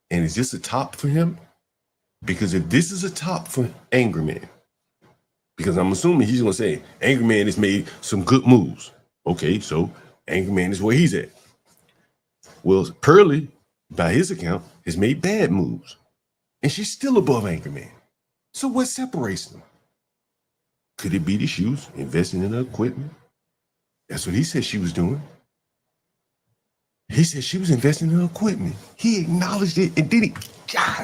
And is this a top for him? Because if this is a top for Angry Man, because I'm assuming he's going to say Angry Man has made some good moves. Okay, so Angry Man is where he's at. Well, Pearly, by his account, has made bad moves. And she's still above Angry Man. So what separates them? Could it be the shoes, investing in the equipment? That's what he said she was doing. He said she was investing in equipment. He acknowledged it, and then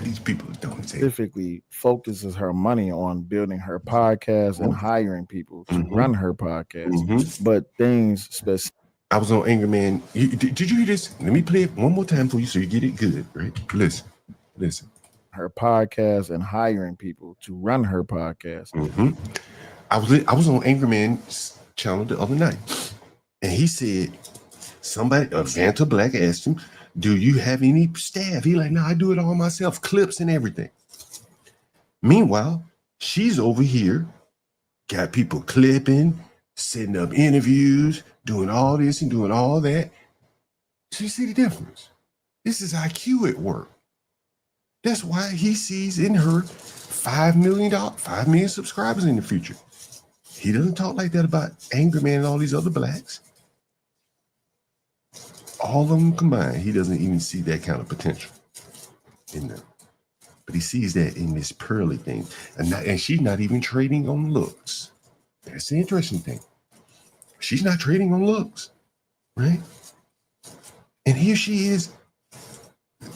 these people don't say. Specifically focuses her money on building her podcast and hiring people to run her podcast. But things specific. I was on Angry Man. Did you hear this? Let me play it one more time for you so you get it good, right? Listen. Her podcast and hiring people to run her podcast. I was on Angry Man's channel the other night, and he said somebody, Vanta Black, asked him, "Do you have any staff?" He like, "No, I do it all myself, clips and everything." Meanwhile, she's over here, got people clipping, setting up interviews, doing all this and doing all that. So you see the difference. This is IQ at work. That's why he sees in her $5 million subscribers in the future. He doesn't talk like that about Angry Man and all these other blacks. All of them combined, he doesn't even see that kind of potential in them. But he sees that in this Pearly thing. And she's not even trading on looks. That's the interesting thing. She's not trading on looks, right? And here she is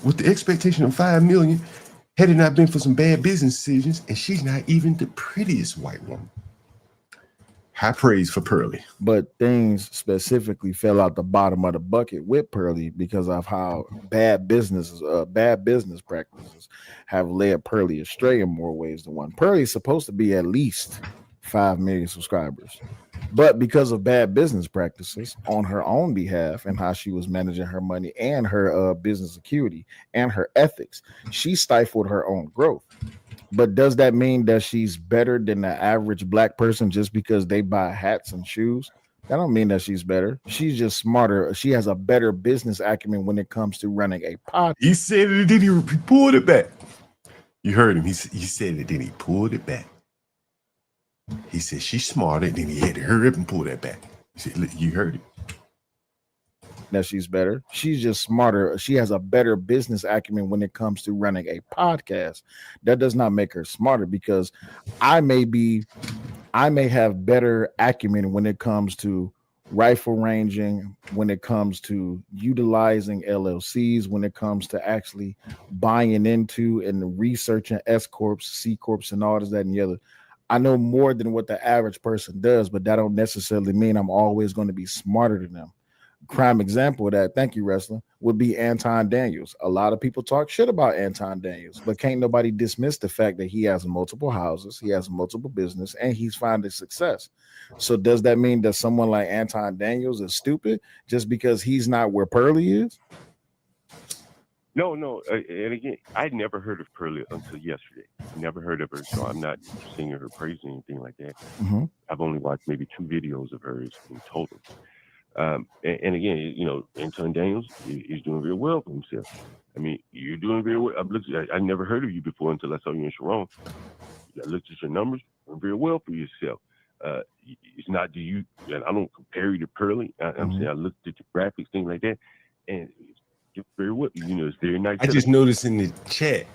with the expectation of 5 million, had it not been for some bad business decisions, and she's not even the prettiest white woman. High praise for Pearly. But things specifically fell out the bottom of the bucket with Pearly because of how bad business practices have led Pearly astray in more ways than one. Pearly is supposed to be at least 5 million subscribers. But because of bad business practices on her own behalf and how she was managing her money and her business acuity and her ethics, she stifled her own growth. But does that mean that she's better than the average black person just because they buy hats and shoes? That don't mean that she's better. She's just smarter. She has a better business acumen when it comes to running a podcast. He said it, then he pulled it back. You heard him. He said it, then he pulled it back. He said she's smarter, then he had to hurry up and pull that back. He said, look, you heard it. That she's better. She's just smarter. She has a better business acumen when it comes to running a podcast. That does not make her smarter because I may have better acumen when it comes to rifle ranging, when it comes to utilizing LLCs, when it comes to actually buying into and researching S Corps, C Corps, and all this, that, and the other. I know more than what the average person does, but that don't necessarily mean I'm always going to be smarter than them. Prime example of that, thank you, wrestler, would be Anton Daniels. A lot of people talk shit about Anton Daniels, but can't nobody dismiss the fact that he has multiple houses, he has multiple business, and he's finding success. So does that mean that someone like Anton Daniels is stupid just because he's not where Pearly is? No. And again, I'd never heard of Pearly until yesterday. Never heard of her, so I'm not singing her praise or anything like that. I've only watched maybe 2 videos of hers in total. And again, you know, Anton Daniels is doing very well for himself. I mean, you're doing very well. I never heard of you before until I saw you in Sharon. I looked at your numbers, doing very well for yourself. It's not, do you, and I don't compare you to Pearly. I'm saying I looked at the graphics, things like that, and it's very well, it's very nice. I just noticed in the chat,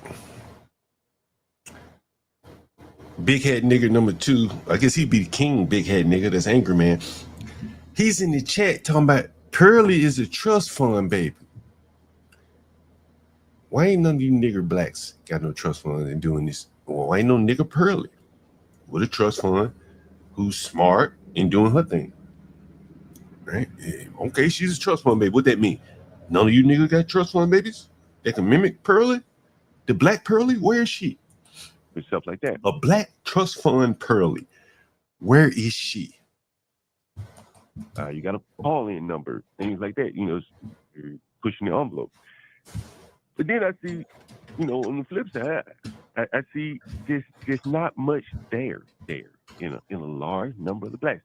Big Head Nigga number 2, I guess he'd be the king, Big Head Nigga, that's Angry Man. He's in the chat talking about Pearly is a trust fund, baby. Why ain't none of you nigger blacks got no trust fund and doing this? Well, why ain't no nigga Pearly with a trust fund who's smart and doing her thing? Right? Okay, she's a trust fund baby. What that mean? None of you niggas got trust fund babies that can mimic Pearly? The black Pearly? Where is she? And stuff like that. A black trust fund Pearly. Where is she? You got a call-in number, things like that. You're pushing the envelope. But then I see, on the flip side, I see there's not much there in a large number of the blacks.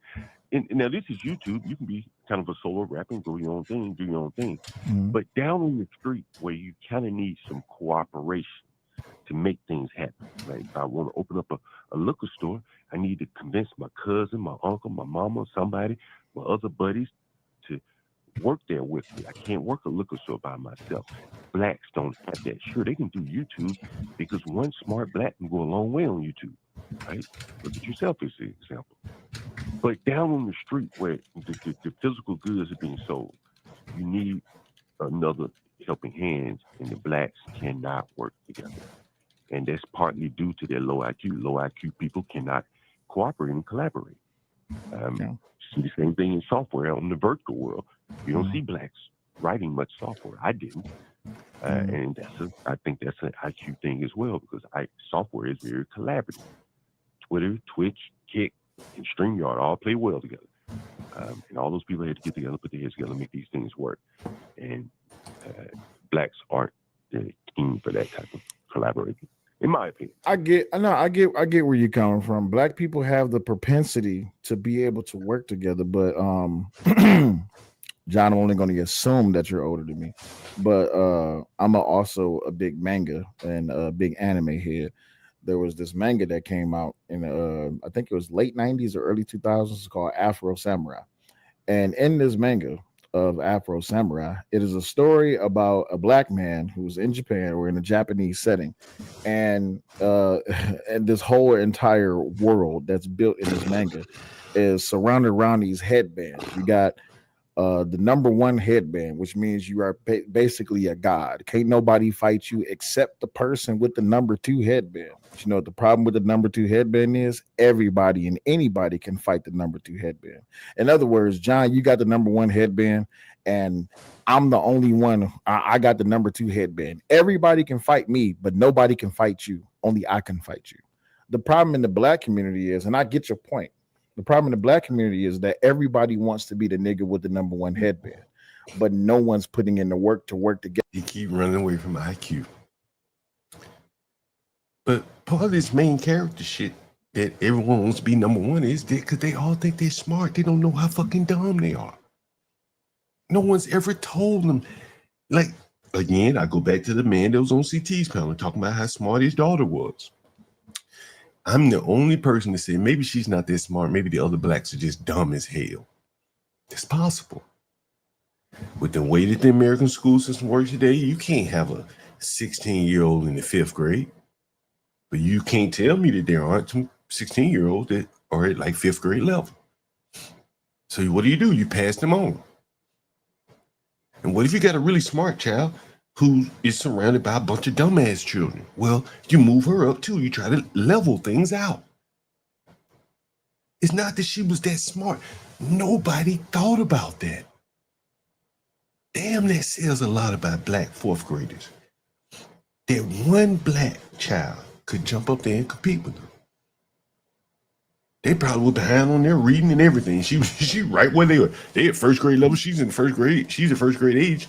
And now this is YouTube. You can be kind of a solo rapper and go your own thing, do your own thing. But down on the street where you kind of need some cooperation to make things happen. Like if I want to open up a liquor store, I need to convince my cousin, my uncle, my mama, somebody, my other buddies to work there with me. I can't work a liquor store by myself. Blacks don't have that. Sure, they can do YouTube because one smart black can go a long way on YouTube, right? Look at yourself as an example. But down on the street where the physical goods are being sold, you need another helping hand, and the blacks cannot work together. And that's partly due to their low IQ. Low IQ people cannot cooperate and collaborate. See the same thing in software on the vertical world. You don't see blacks writing much software. I didn't. And I think that's an IQ thing as well, because software is very collaborative. Twitter, Twitch, Kick, and StreamYard all play well together. And all those people had to get together, put their heads together, make these things work. And blacks aren't the keen for that type of collaboration, in my opinion. I get where you're coming from. Black people have the propensity to be able to work together, but John, I'm only going to assume that you're older than me, but I'm also a big manga and a big anime head. There was this manga that came out in I think it was late 90s or early 2000s. It's called Afro Samurai, and in this manga of Afro Samurai, it is a story about a black man who's in Japan or in a Japanese setting, and this whole entire world that's built in this manga is surrounded around these headbands. You got the number 1 headband, which means you are basically a god. Can't nobody fight you except the person with the number 2 headband. But you know what the problem with the number 2 headband is? Everybody and anybody can fight the number 2 headband. In other words, John, you got the number 1 headband, and I'm the only one. I got the number 2 headband. Everybody can fight me, but nobody can fight you. Only I can fight you. The problem in the black community is, and I get your point, the problem in the black community is that everybody wants to be the nigga with the number 1 headband, but no one's putting in the work to work together. You keep running away from IQ. But part of this main character shit that everyone wants to be number 1 is because they all think they're smart. They don't know how fucking dumb they are. No one's ever told them. Like, again, I go back to the man that was on CT's panel talking about how smart his daughter was. I'm the only person to say maybe she's not that smart. Maybe the other blacks are just dumb as hell. It's possible. With the way that the American school system works today, you can't have a 16-year-old in the 5th grade. But you can't tell me that there aren't some 16-year-olds that are at like 5th grade level. So what do? You pass them on. And what if you got a really smart child who is surrounded by a bunch of dumbass children? Well, you move her up too. You try to level things out. It's not that she was that smart. Nobody thought about that. Damn, that says a lot about black 4th graders. That one black child could jump up there and compete with them. They probably were behind on their reading and everything. She right where they were. They at 1st grade level. She's in 1st grade. She's at 1st grade age.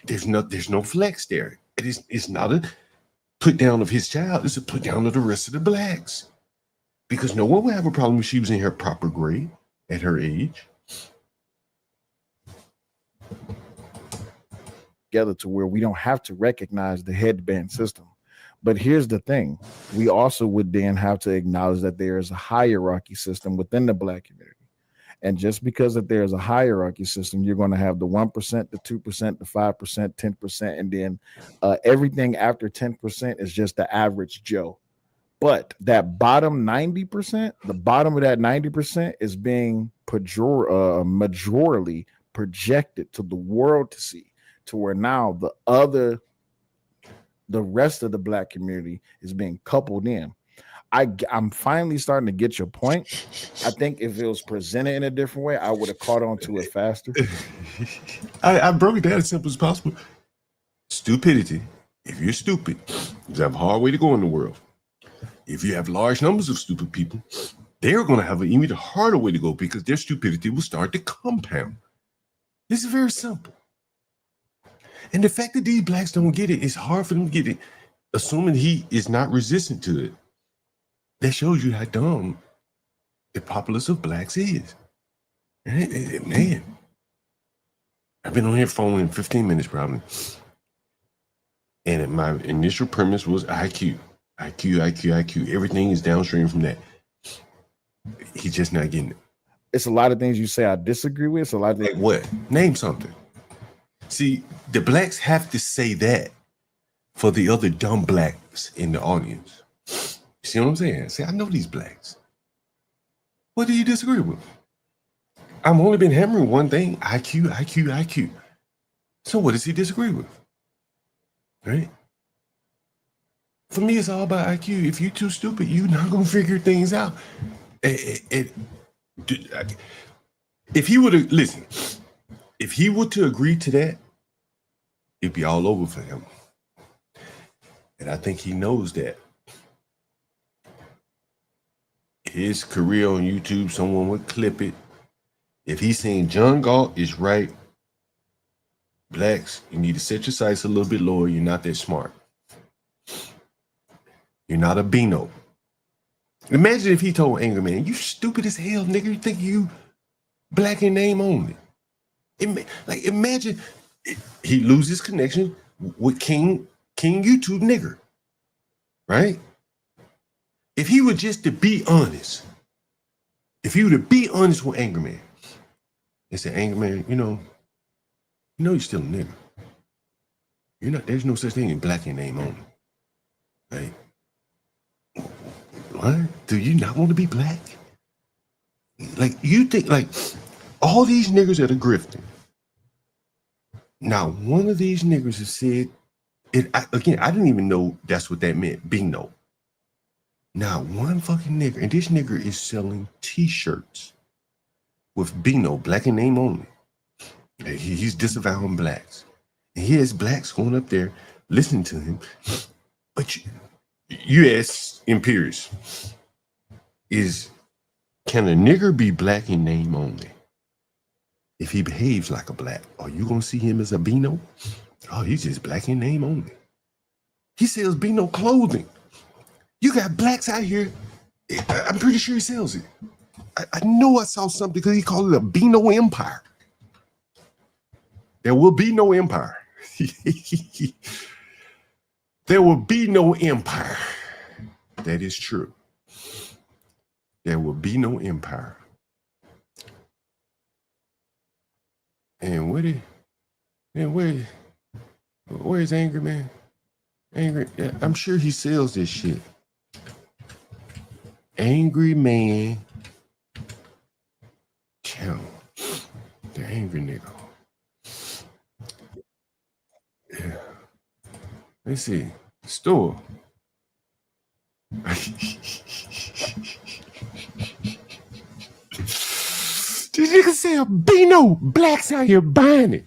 There's no flex there. It's not a put down of his child. It's a put down of the rest of the blacks. Because no one would have a problem if she was in her proper grade at her age. Together to where we don't have to recognize the headband system. But here's the thing. We also would then have to acknowledge that there is a hierarchy system within the Black community. And just because that there's a hierarchy system, you're going to have the 1%, the 2%, the 5%, 10%, and then everything after 10% is just the average Joe. But that bottom 90%, the bottom of that 90% is being majorly projected to the world to see, to where now the rest of the Black community is being coupled in. I'm finally starting to get your point. I think if it was presented in a different way, I would have caught on to it faster. I broke it down as simple as possible. Stupidity. If you're stupid, you have a hard way to go in the world. If you have large numbers of stupid people, they're going to have an even harder way to go because their stupidity will start to compound. This is very simple. And the fact that these blacks don't get it, it's hard for them to get it, assuming he is not resistant to it. That shows you how dumb the populace of blacks is. Man, I've been on here for only 15 minutes probably. And my initial premise was IQ. Everything is downstream from that. He's just not getting it. It's a lot of things you say I disagree with. It's a lot of things. Like what? Name something. See, the blacks have to say that for the other dumb blacks in the audience. See what I'm saying? See, I know these blacks. What do you disagree with? I've only been hammering one thing, IQ. So what does he disagree with? Right? For me, it's all about IQ. If you're too stupid, you're not going to figure things out. If he would have, listen, if he were to agree to that, it'd be all over for him. And I think he knows that. His career on YouTube, someone would clip it. If he's saying John Galt is right, blacks, you need to set your sights a little bit lower. You're not that smart. You're not a Beano. Imagine if he told Angry Man, you stupid as hell, nigga. You think you black in name only. Imagine he loses connection with King YouTube nigger, right? If he were just to be honest, if he were to be honest with Angry Man, and say, Angry Man, you know you're still a nigger. You're not. There's no such thing in black in name only, right? What? Do you not want to be black? Like, you think, like, all these niggers that are grifting, now, one of these niggers has said, I didn't even know that's what that meant, Beano. Now, one fucking nigger, and this nigger is selling t-shirts with Beano, black in name only. He's disavowing blacks. And he has blacks going up there listening to him. But you ask Imperious, can a nigger be black in name only? If he behaves like a black, are you gonna see him as a Beano? Oh, he's just black in name only. He sells Beano clothing. You got blacks out here. I'm pretty sure he sells it. I know I saw something because he called it a Beano empire. There will be no empire. There will be no empire. That is true. There will be no empire. And where is Angry Man? I'm sure he sells this shit. Angry Man channel. The angry nigga. Yeah. Let's see. Store. This nigga sell Beano. Blacks out here buying it.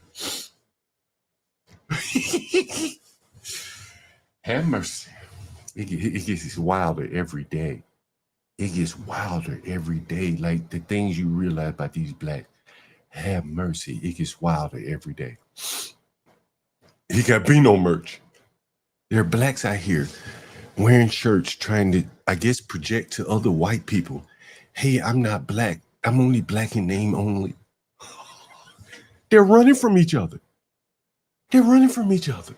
Have mercy. It gets wilder every day. It gets wilder every day. Like the things you realize about these blacks. Have mercy. It gets wilder every day. He got Beano merch. There are blacks out here wearing shirts trying to, I guess, project to other white people. Hey, I'm not black. I'm only black in name only. They're running from each other. They're running from each other.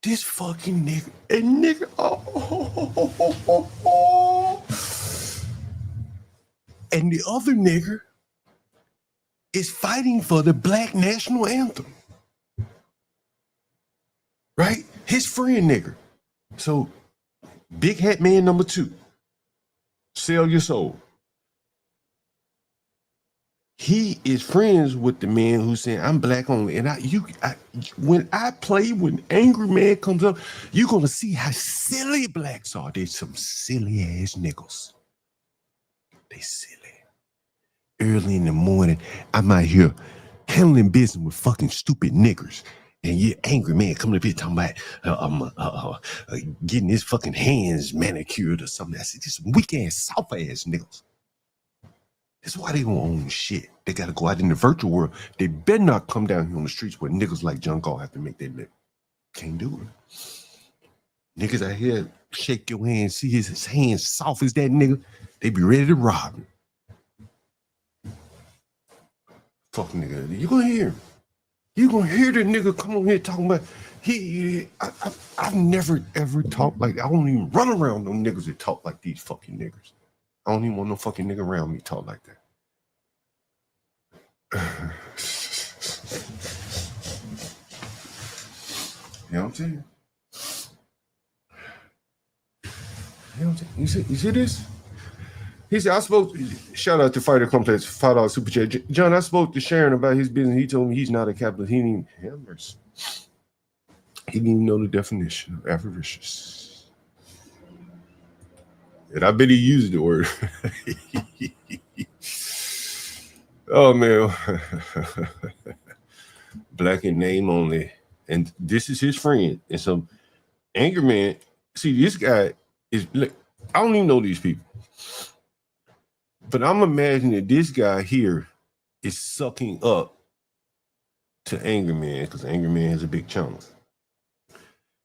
This fucking nigga, and nigga, and the other nigger is fighting for the black national anthem. Right? His friend nigger. So, big hat man number 2. Sell your soul. He is friends with the man who's saying, I'm black only. And when Angry Man comes up, you're going to see how silly blacks are. They're some silly ass niggas. They silly. Early in the morning, I'm out here handling business with fucking stupid niggers. And you're Angry Man coming up here talking about getting his fucking hands manicured or something. I said, just weak ass, soft ass niggas. That's why they don't own shit. They got to go out in the virtual world. They better not come down here on the streets where niggas like John Gall have to make their living. Can't do it. Niggas out here shake your hand, see his hands soft as that nigga. They be ready to rob him. Fuck nigga. You gonna hear him. You gonna hear the nigga come on here talking about I've never ever talked like I don't even run around no niggas that talk like these fucking niggas. I don't even want no fucking nigga around me talk like that. You know what I'm saying? You know what I'm saying? You see this? He said, I spoke, shout out to Fighter Complex, $5 super chat. John, I spoke to Sharon about his business. He told me he's not a capitalist. He didn't even know the definition of avaricious. And I bet he used the word. Oh, man. Black in name only. And this is his friend. And so, Angry Man, see, this guy is, look, I don't even know these people. But I'm imagining that this guy here is sucking up to Angry Man because Angry Man has a big channel.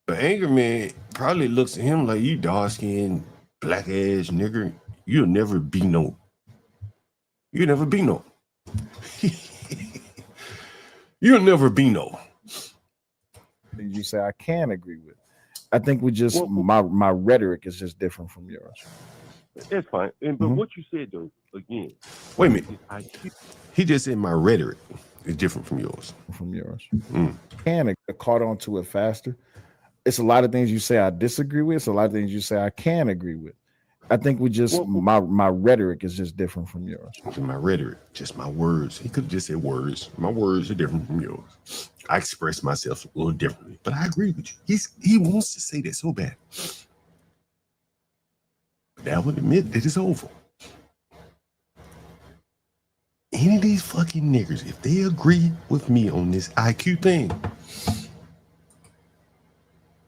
But Angry Man probably looks at him like, you dark-skinned, black-ass nigger. You'll never be no. You'll never be no. You'll never be no. You say I can agree with. I think we just my rhetoric is just different from yours. That's fine. But what you said though, again. Wait a minute. He just said my rhetoric is different from yours. Can caught on to it faster. It's a lot of things you say I disagree with. It's a lot of things you say I can agree with. I think we just my rhetoric is just different from yours. My rhetoric, just my words. He could have just said words. My words are different from yours. I express myself a little differently, but I agree with you. He wants to say that so bad. That would admit that it's over. Any of these fucking niggers, if they agree with me on this IQ thing,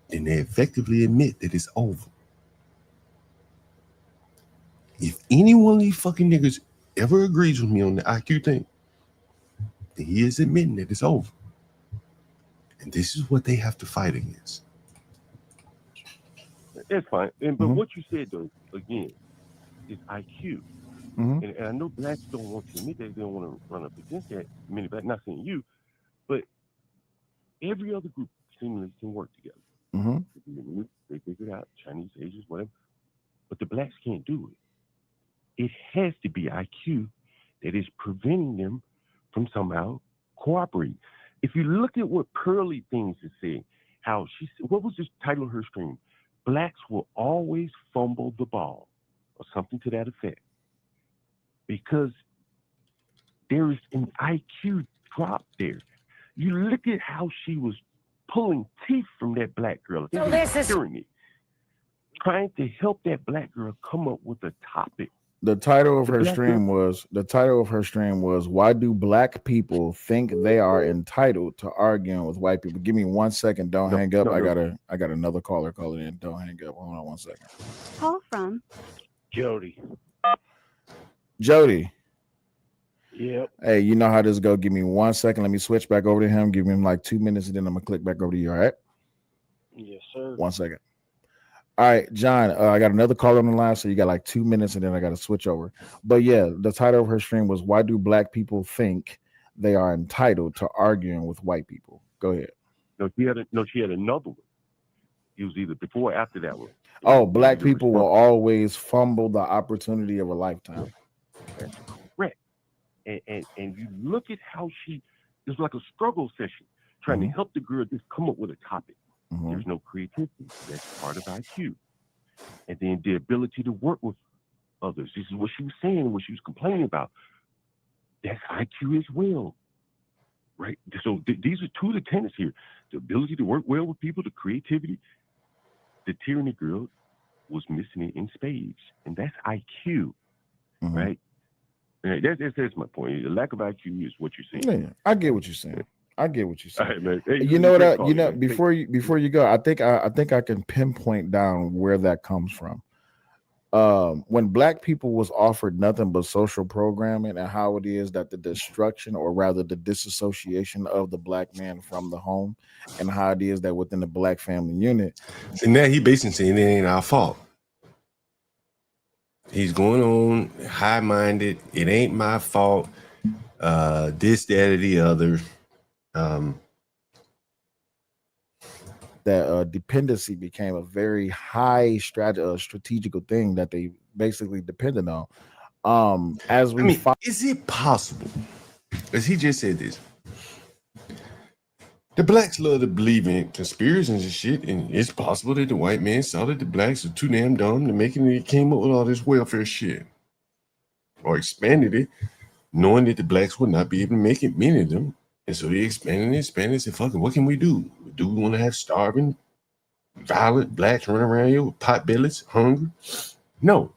then they effectively admit that it's over. If any one of these fucking niggas ever agrees with me on the IQ thing, then he is admitting that it's over. And this is what they have to fight against. That's fine. But what you said though, again, is IQ. And I know blacks don't want to admit that they don't want to run up against that. Many blacks, not saying you, but every other group seemingly can work together. They figure it out, Chinese, Asians, whatever. But the blacks can't do it. It has to be IQ that is preventing them from somehow cooperating. If you look at what Pearly Things is saying, how she said, what was the title of her stream? Blacks will always fumble the ball, or something to that effect, because there is an IQ drop there. You look at how she was pulling teeth from that black girl, So this is hearing it, trying to help that black girl come up with a topic. The title of her stream was why do black people think they are entitled to arguing with white people? Give me 1 second. Don't hang up. I got another caller calling in. Don't hang up. Hold on 1 second. call from Jody. Yep. Hey, you know how this go. Give me 1 second. Let me switch back over to him. Give him like 2 minutes, and then I'm gonna click back over to you. All right? Yes, sir. 1 second. All right, John, I got another caller on the line, so you got like 2 minutes, and then I got to switch over. But yeah, the title of her stream was why do black people think they are entitled to arguing with white people? Go ahead. No, she had another one. It was either before or after that one. Oh, black people will always fumble the opportunity of a lifetime. That's correct. And you look at how it's like a struggle session, trying to help the girl just come up with a topic. There's no creativity. That's part of IQ. And then the ability to work with others. This is what she was saying, what she was complaining about. That's IQ as well. Right? So these are two of the tenets here. The ability to work well with people, the creativity. The tyranny girl was missing it in spades. And that's IQ. Right? And that's my point. The lack of IQ is what you're saying. Yeah, I get what you're saying. I get what you're saying. All right, man. Hey, You know what? Before you go, I think I can pinpoint down where that comes from. When black people was offered nothing but social programming, and how it is that the destruction, or rather the disassociation of the black man from the home, and how it is that within the black family unit. And now he basically saying it ain't our fault. He's going on high-minded. It ain't my fault. This, that, or the other. That dependency became a very high strategical thing that they basically depended on. Is it possible? As he just said this, the blacks love to believe in conspiracies and shit, and it's possible that the white man saw that the blacks are too damn dumb to make it, and he came up with all this welfare shit, or expanded it, knowing that the blacks would not be able to make it, many of them. And so they expanded and said, fuck it, what can we do? Do we want to have starving, violent blacks running around here with pot bellies, hungry? No.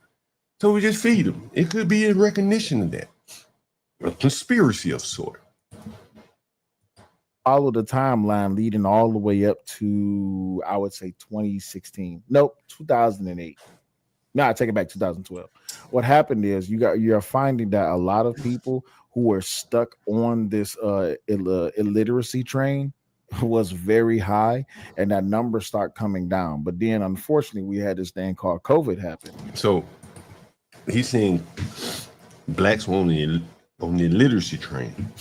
So we just feed them. It could be a recognition of that. A conspiracy of sort. Follow the timeline leading all the way up to, I would say, 2016. Nope, 2008. No, I take it back, 2012. What happened is you're finding that a lot of people who are stuck on this illiteracy train was very high, and that number start coming down. But then, unfortunately, we had this thing called COVID happen. So he's saying blacks were on the literacy train,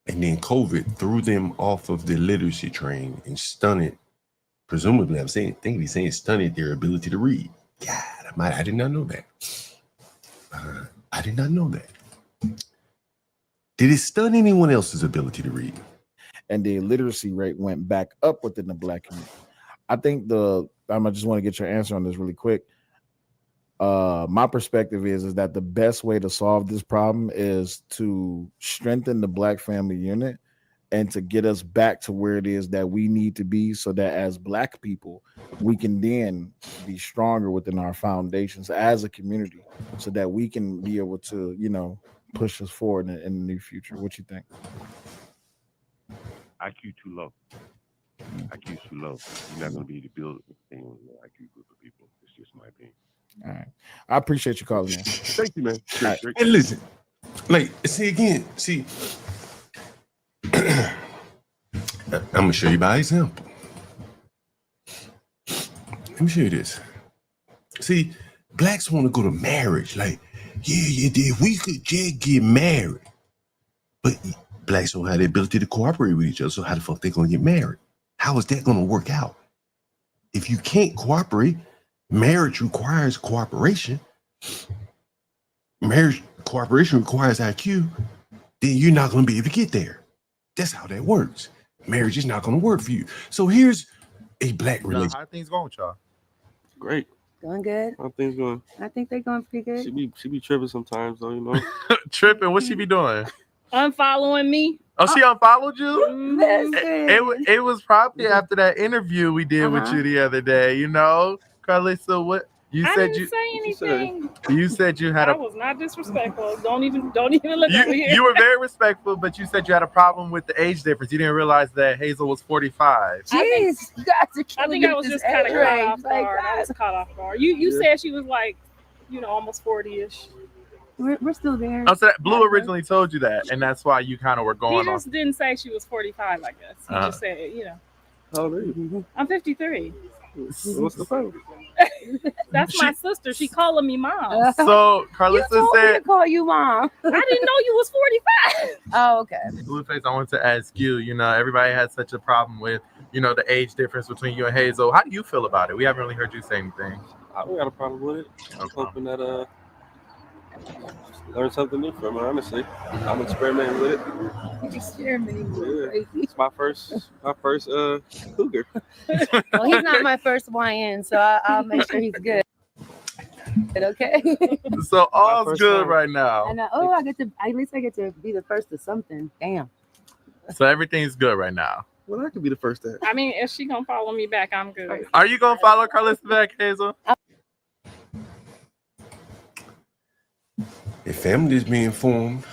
and then COVID threw them off of the literacy train and stunted, presumably, he's saying stunted their ability to read. God, I did not know that. I did not know that. Did it stun anyone else's ability to read? And the illiteracy rate went back up within the black community. I think I just want to get your answer on this really quick. My perspective is that the best way to solve this problem is to strengthen the black family unit and to get us back to where it is that we need to be, so that as black people, we can then be stronger within our foundations as a community, so that we can be able to, push us forward in the near future. What you think? IQ too low. IQ too low. You're not going to be able to build anything with an IQ group of people. It's just my opinion. All right. I appreciate you calling, man. Thank you, man. Right. And listen, I'm going to show you by example. Let me show you this. See, blacks want to go to marriage. Like, yeah, we could just get married. But blacks don't have the ability to cooperate with each other. So how the fuck they going to get married? How is that going to work out? If you can't cooperate, marriage requires cooperation. Marriage cooperation requires IQ. Then you're not going to be able to get there. That's how that works. Marriage is not going to work for you. So here's a black relationship. How are things going with y'all? Great. Going good. How things going? I think they're going pretty good. She be tripping sometimes though, Tripping? What she be doing? Unfollowing me. Oh, she unfollowed you? Listen. It was probably after that interview we did with you the other day, Carlissa, what you I said didn't say anything. You said you had I was not disrespectful. Don't even look over here. You were very respectful, but you said you had a problem with the age difference. You didn't realize that Hazel was 45. Jeez, I think I was just kind of caught off guard. I was caught off guard. You said she was like, almost 40-ish. We're still there. Oh, so Blue originally told you that, and that's why you kind of were going on. He just didn't say she was 45, I guess. He just said, How old are you? I'm 53. What's the problem? That's my sister. She calling me mom. So Carlissa you told me said, to call you mom. I didn't know you was 45. Oh, okay. Blueface, I wanted to ask you, everybody had such a problem with the age difference between you and Hazel. How do you feel about it? We haven't really heard you say anything. I don't got a problem with it. I'm hoping that learn something new from it. Honestly, I'm experimenting with it. Experimenting with it. Yeah, it's my first cougar. Well, he's not my first YN, so I'll make sure he's good. Okay. So all's good right now. And at least I get to be the first of something. Damn. So everything's good right now. Well, I could be the first to. I mean, if she gonna follow me back, I'm good. Are you gonna follow Carlissa back, Hazel? A family is being formed.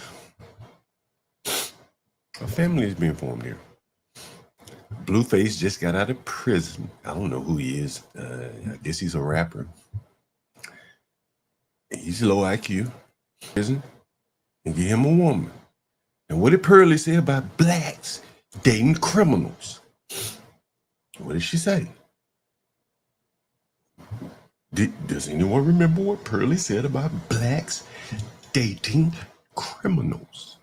A family is being formed here. Blueface just got out of prison. I don't know who he is. I guess he's a rapper. He's low IQ. Prison. And get him a woman. And what did Pearlie say about blacks dating criminals? What did she say? Does anyone remember what Pearlie said about blacks dating criminals?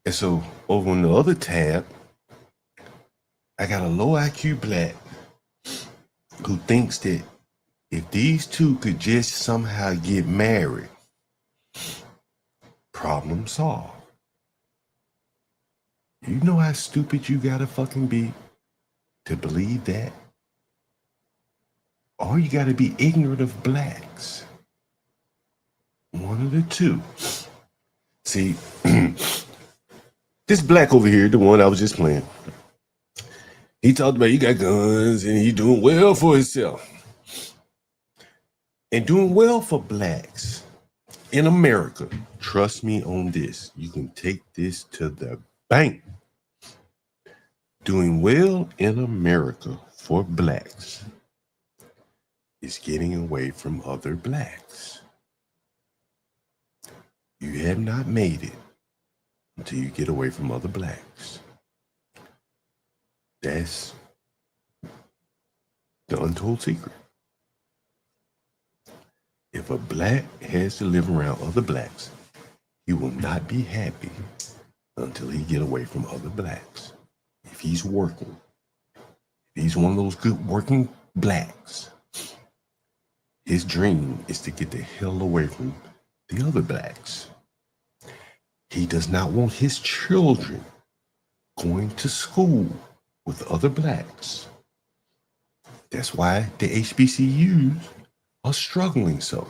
And so over on the other tab, I got a low IQ black who thinks that if these two could just somehow get married, problem solved. You know how stupid you gotta fucking be to believe that? Or you gotta be ignorant of blacks. One of the two. See, this black over here, the one I was just playing, he talked about he got guns and he doing well for himself. And doing well for blacks in America, trust me on this, you can take this to the bank. Doing well in America for blacks is getting away from other blacks. You have not made it until you get away from other blacks. That's the untold secret. If a black has to live around other blacks, he will not be happy until he get away from other blacks. If he's working, if he's one of those good working blacks, his dream is to get the hell away from the other blacks. He does not want his children going to school with other blacks. That's why the HBCUs are struggling so.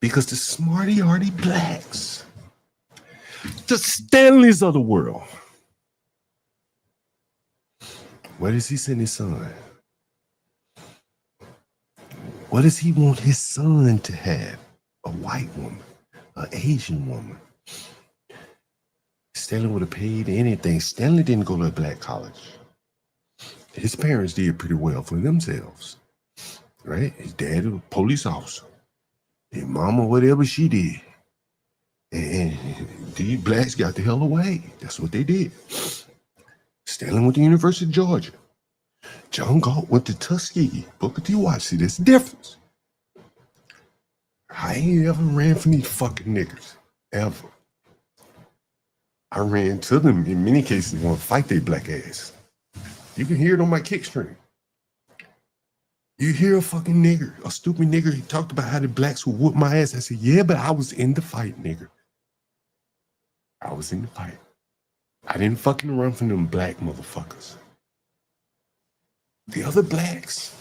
Because the smarty-arty blacks, the Stanleys of the world, where does he send his son? What does he want his son to have? A white woman, an Asian woman. Stanley would have paid anything. Stanley didn't go to a black college. His parents did pretty well for themselves, right? His dad was a police officer. His mama, whatever she did. And these blacks got the hell away. That's what they did. Stanley went to the University of Georgia. John Galt went to Tuskegee. Booker T. Watts. See, there's a difference. I ain't ever ran from these fucking niggas. Ever. I ran to them in many cases want to fight their black ass. You can hear it on my kick stream. You hear a fucking nigger, a stupid nigger, he talked about how the blacks would whoop my ass. I said, yeah, but I was in the fight, nigger. I was in the fight. I didn't fucking run from them black motherfuckers. The other blacks,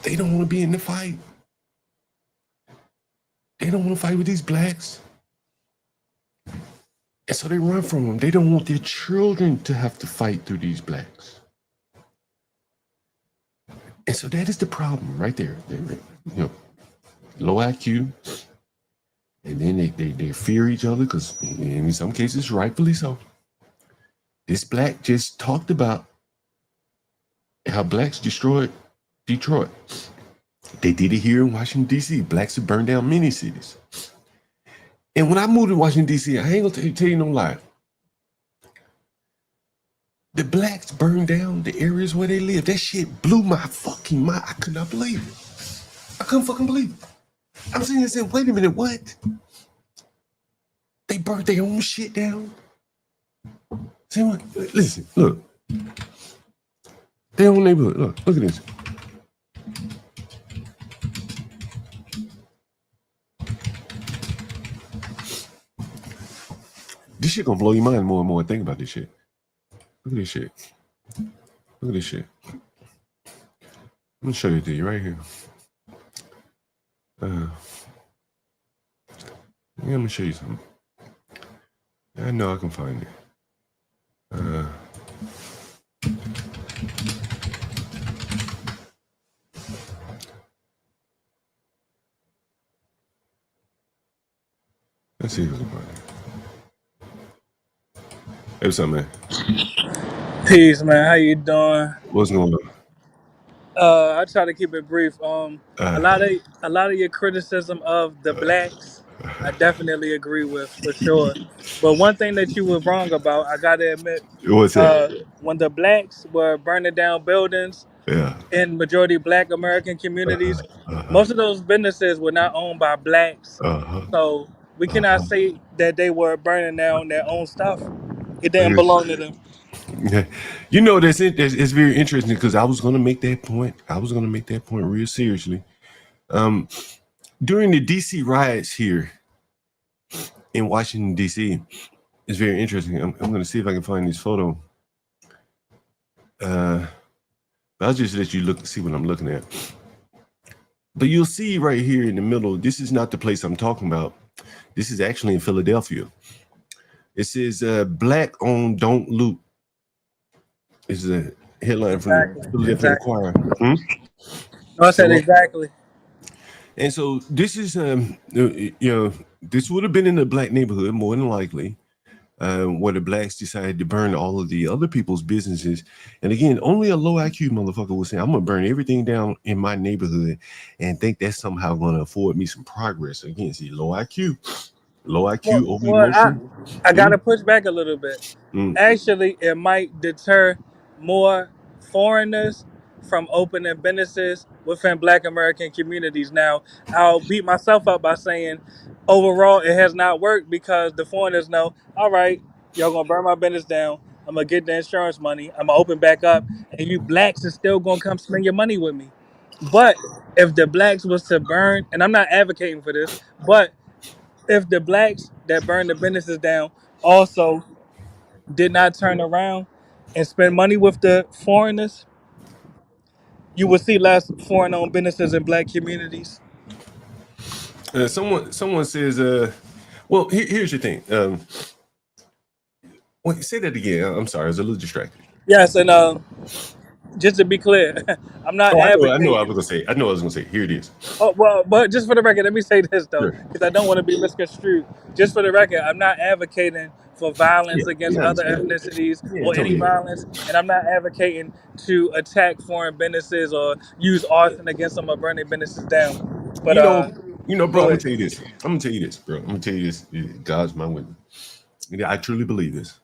they don't want to be in the fight. They don't want to fight with these blacks. And so they run from them. They don't want their children to have to fight through these blacks. And so that is the problem right there. Low IQ. And then they fear each other because in some cases, rightfully so. This black just talked about how blacks destroyed Detroit. They did it here in Washington, D.C. Blacks have burned down many cities. And when I moved to Washington, D.C., I ain't gonna tell you no lie. the blacks burned down the areas where they live. That shit blew my fucking mind. I could not believe it. I couldn't fucking believe it. I'm sitting there saying, wait a minute, what? They burnt their own shit down? See what? Listen, look. Their own neighborhood. Look at this. This shit gonna blow your mind more and more. Think about this shit. Look at this shit. Look at this shit. I'm gonna show you to you right here. Yeah, I'm gonna show you something. I know I can find it. Let's see if we can find it. Hey, what's up, man? Peace, man. How you doing? What's going on? I try to keep it brief. A lot of your criticism of the blacks, I definitely agree with for sure. But one thing that you were wrong about, I gotta admit, What's that? when the blacks were burning down buildings Yeah. in majority Black American communities, most of those businesses were not owned by blacks. So we cannot say that they were burning down their own stuff. It didn't belong to them. Yeah. You know, it's very interesting because I was going to make that point. I was going to make that point real seriously. During the D.C. riots here in Washington, D.C., it's very interesting. I'm going to see if I can find this photo. But I'll just let you look, see what I'm looking at. But you'll see right here in the middle, this is not the place I'm talking about. This is actually in Philadelphia. It says, Black owned, don't loot. It's a headline from the Philadelphia Inquirer. No, I said exactly. And so this is, this would have been in a black neighborhood, more than likely, where the blacks decided to burn all of the other people's businesses. And again, only a low IQ motherfucker would say, I'm going to burn everything down in my neighborhood and think that's somehow going to afford me some progress. Again, see, low IQ, over emotion. I got to push back a little bit. Actually, it might deter more foreigners from opening businesses within Black American communities. Now, I'll beat myself up by saying overall it has not worked because the foreigners know, all right, y'all gonna burn my business down. I'm gonna get the insurance money. I'm gonna open back up, and you blacks are still gonna come spend your money with me. But if the blacks was to burn, and I'm not advocating for this, but if the blacks that burned the businesses down also did not turn around and spend money with the foreigners, you would see less foreign-owned businesses in Black communities. Someone says, well, here's your thing. Well, say that again. I'm sorry, I was a little distracted. Yes, and just to be clear, I'm not advocating. I know what I was gonna say. Here it is. Oh, well, but just for the record, let me say this though, because I don't want to be misconstrued. Just for the record, I'm not advocating for violence against other ethnicities or any violence, and I'm not advocating to attack foreign businesses or use arson against them or burn their businesses down. But bro, I'm gonna tell you this. Bro. I'm gonna tell you this. God's my witness. I truly believe this.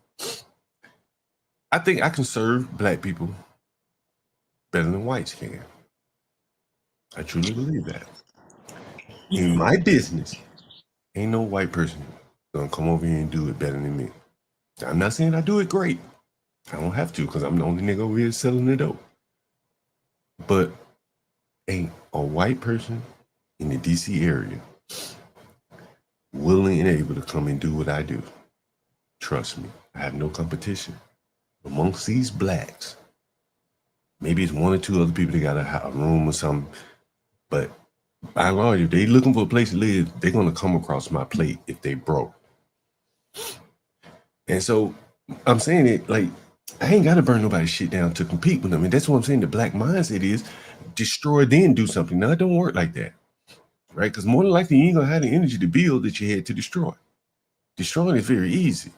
I think I can serve Black people better than whites can. I truly believe that. In my business, ain't no white person gonna come over here and do it better than me. I'm not saying I do it great. I don't have to because I'm the only nigga over here selling the dope. But ain't a white person in the DC area willing and able to come and do what I do. Trust me, I have no competition. Amongst these blacks, maybe it's one or two other people that got a room or something, but by and large, if they looking for a place to live, they're gonna come across my plate if they broke. And so I'm saying it like I ain't gotta burn nobody's shit down to compete with them. And that's what I'm saying. The black mindset is destroy, then do something. Now it don't work like that, right? Because more than likely you ain't gonna have the energy to build that you had to destroy. Destroying is very easy.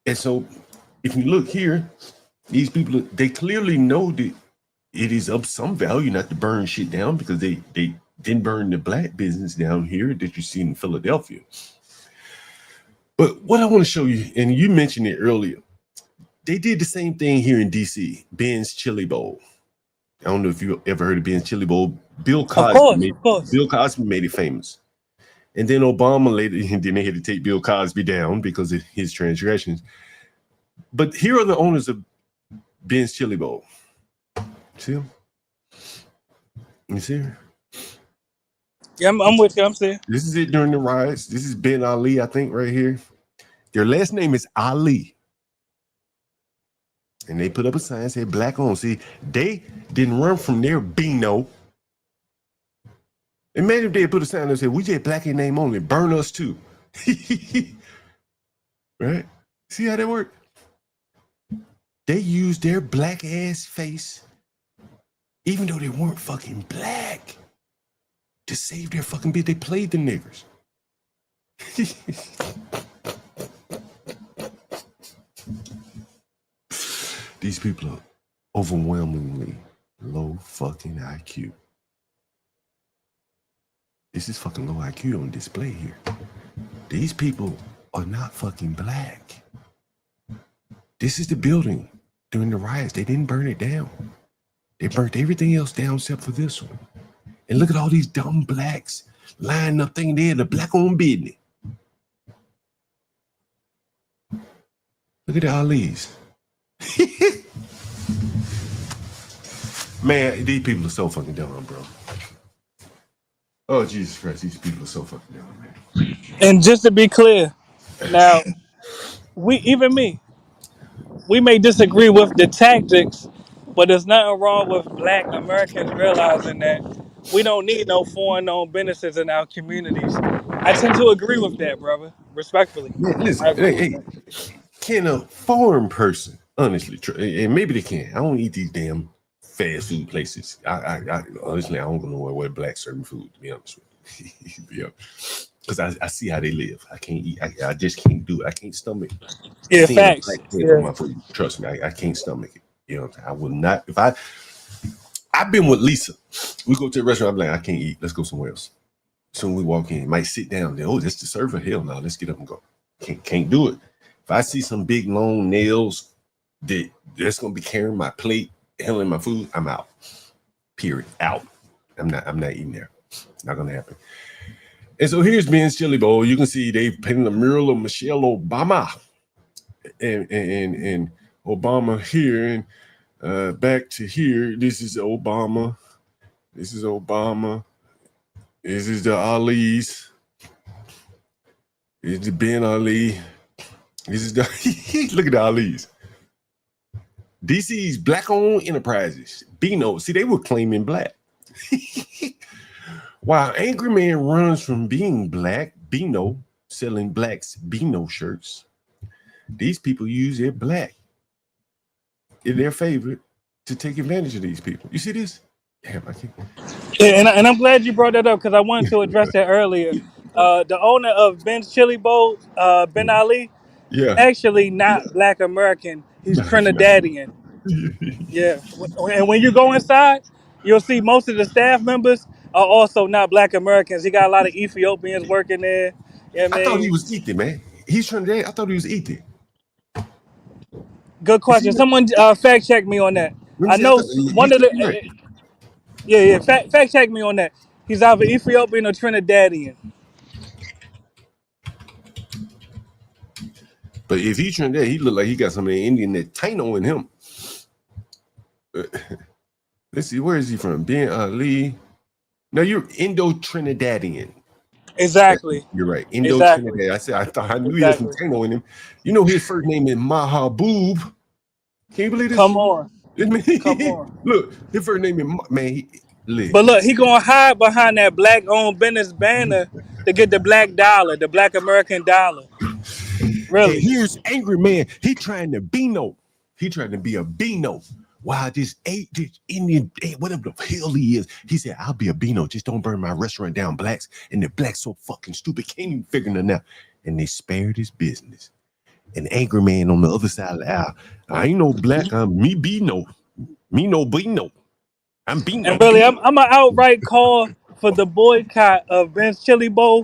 And so if you look here, these people, they clearly know that it is of some value not to burn shit down because they didn't burn the black business down here that you see in Philadelphia. But what I want to show you, and you mentioned it earlier, They did the same thing here in DC, Ben's Chili Bowl. I don't know if you ever heard of Ben's Chili Bowl. Bill Cosby made it famous. And then Obama later, then they had to take Bill Cosby down because of his transgressions. But here are the owners of Ben's Chili Bowl. See them? You see her? Yeah, I'm with you. I'm saying. This is it during the riots. This is Ben Ali, I think, right here. Their last name is Ali. And they put up a sign that said black owned. See, they didn't run from their Beano. Imagine if they put a sign that said, we just black in name only, burn us too. Right? See how that worked? They used their black ass face, even though they weren't fucking black, to save their fucking bitch. They played the niggers. These people are overwhelmingly low fucking IQ. This is fucking low IQ on display here. These people are not fucking black. This is the building during the riots. They didn't burn it down. They burnt everything else down except for this one. And look at all these dumb blacks lining up thinking they're the black-owned business. Look at the Ali's. Man, these people are so fucking dumb, bro. Oh, Jesus Christ, these people are so fucking dumb, man. And just to be clear, now, we may disagree with the tactics, but there's nothing wrong with Black Americans realizing that we don't need no foreign-owned businesses in our communities. I tend to agree with that, brother. Respectfully. Man, listen, hey, can a foreign person, honestly, and maybe they can. I don't eat these damn fast food places. I honestly, I don't know where black serving food, to be honest with you. Yeah. Because I see how they live. I can't eat. I just can't do it. I can't stomach. Yeah, facts. On my food. Trust me, I can't stomach it. You know, I will not. If I've been with Lisa. We go to a restaurant. I'm like, I can't eat. Let's go somewhere else. Soon we walk in, might sit down there. Oh, that's the server. Hell no, let's get up and go. Can't do it. If I see some big long nails that's gonna be carrying my plate, handling my food, I'm out. Period. Out. I'm not eating there. It's not gonna happen. And so here's Ben's Chili Bowl. You can see they've painted a mural of Michelle Obama and Obama here, and back to here. This is Obama. This is Obama. This is the Ali's. This is the Ben Ali. This is the look at the Ali's. DC's black-owned enterprises. Beano. See, they were claiming black. While Angry Man runs from being black, Beano, selling blacks Beano shirts, these people use their black in their favor to take advantage of these people. You see this? Damn, I can't. Yeah, and I'm glad you brought that up because I wanted to address that earlier. The owner of Ben's Chili Bowl, Ben Ali, actually not Black American. He's Trinidadian. Yeah, and when you go inside, you'll see most of the staff members are also not Black Americans. He got a lot of Ethiopians working there. You know what I thought he was Ethan, man. He's Trinidadian. I thought he was Ethan. Good question. Someone fact check me on that. I know one of the. Yeah. Fact check me on that. He's either Ethiopian or Trinidadian. But if he's Trinidad, he look like he got some of the Indian that Taino in him. Let's see, where is he from? Ben Ali. No, you're Indo-Trinidadian. Exactly. You're right. Indo-Trinidad. I knew he had some Taino in him. You know his first name is Mahaboob. Can you believe this? Come on. Look, his first name is But look, he gonna hide behind that black-owned business banner to get the black dollar, the Black American dollar. Really? And here's Angry Man. He trying to Beano. He trying to be a Beano. Wow, this Indian, whatever the hell he is. He said, I'll be a Beano. Just don't burn my restaurant down, blacks. And the blacks so fucking stupid, can't even figure it out. And they spared his business. An Angry Man on the other side of the aisle. I ain't no black. I'm me Beano. Me no Beano. I'm Beano. And really, I'm an outright call for the boycott of Ben's Chili Bowl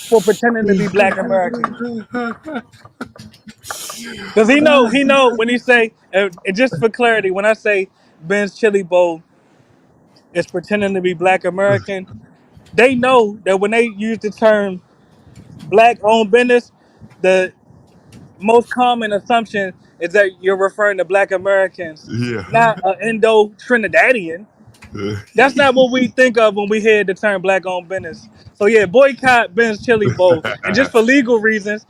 for pretending to be Black American. Because he know when he say, and just for clarity, when I say Ben's Chili Bowl is pretending to be Black American, they know that when they use the term Black owned business, the most common assumption is that you're referring to Black Americans, Yeah. not Indo Trinidadian. That's not what we think of when we hear the term Black owned business. So yeah, boycott Ben's Chili Bowl, and just for legal reasons,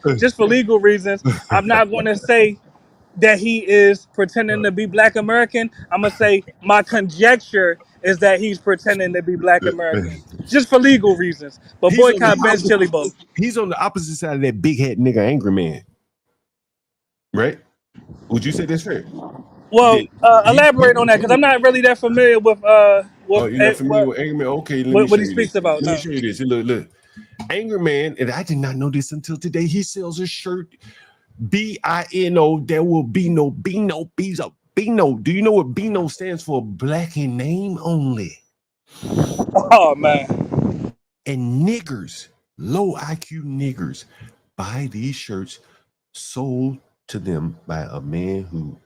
I'm not going to say that he is pretending to be Black American. I'm gonna say my conjecture is that he's pretending to be Black American, just for legal reasons. But He's on boycott Ben's Chili Bowl. He's on the opposite side of that big head nigga angry man. Right? Would you say that's fair? Well, elaborate on that because I'm not really that familiar with Oh, you're not familiar with Angry Man? Okay, let me what show he you speaks this. about. Let me No. show you this. Look. Angry Man, and I did not know this until today. He sells a shirt, BINO. There will be no Bino. Bino. Do you know what Bino stands for? Black in name only. Oh man. And niggers, low IQ niggers, buy these shirts sold to them by a man who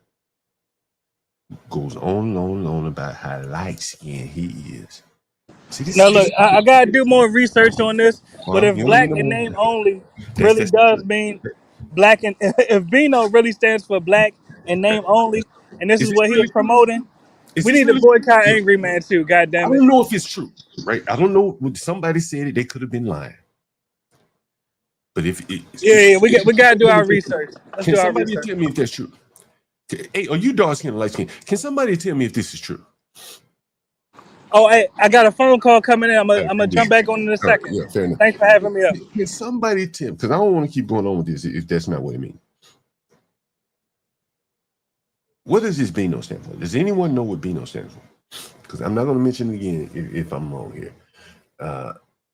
goes on about how light skinned he is. See, this Now look, I gotta do more research on this. But if you don't Black need no in more. name only That's really does mean Black, and if Bino really stands for Black in name only, and this is Is this what he really was promoting, Is we this need to really boycott Angry Man too. God I damn it. don't know if it's true, right? I don't know. Somebody said it. They could have been lying. But if we gotta do our research. Let's can do our somebody research. tell me if that's true? Hey, are you dark skin or light skin? Can somebody tell me if this is true? Oh, hey, I got a phone call coming in. I'm gonna jump back on in a All right, second. yeah, fair enough. Thanks for having me up. Can somebody tell? Because I don't want to keep going on with this if that's not what it means. What does this Bino stand for? Does anyone know what Bino stands for? Because I'm not going to mention it again if I'm wrong here.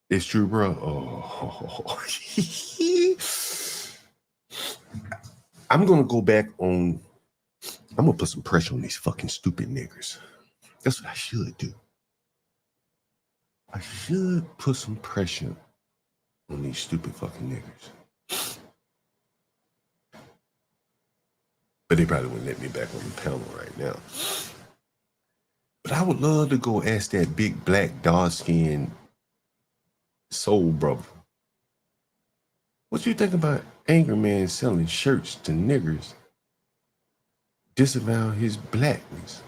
It's true, bro. Oh. I'm going to go back on. I'm going to put some pressure on these fucking stupid niggers. That's what I should do. I should put some pressure on these stupid fucking niggers. But they probably wouldn't let me back on the panel right now. But I would love to go ask that big black dark-skinned soul brother. What you think about Angry Man selling shirts to niggers, disavow his blackness?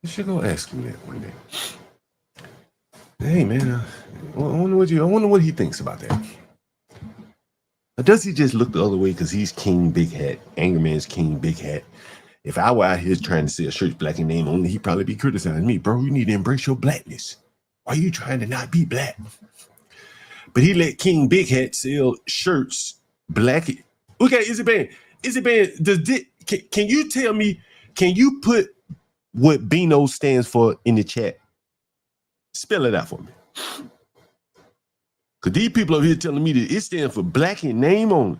You should go ask him that one day. Hey man, I wonder what he thinks about that. Or does he just look the other way because he's King Big Hat, Angry Man's King Big Hat? If I were out here trying to sell shirts black in name only, he'd probably be criticizing me. Bro, you need to embrace your blackness. Why are you trying to not be black? But he let King Big Hat sell shirts black. Okay, Izzy Band, can you tell me, can you put what Bino stands for in the chat? Spell it out for me. Because these people over here telling me that it stands for black in name only.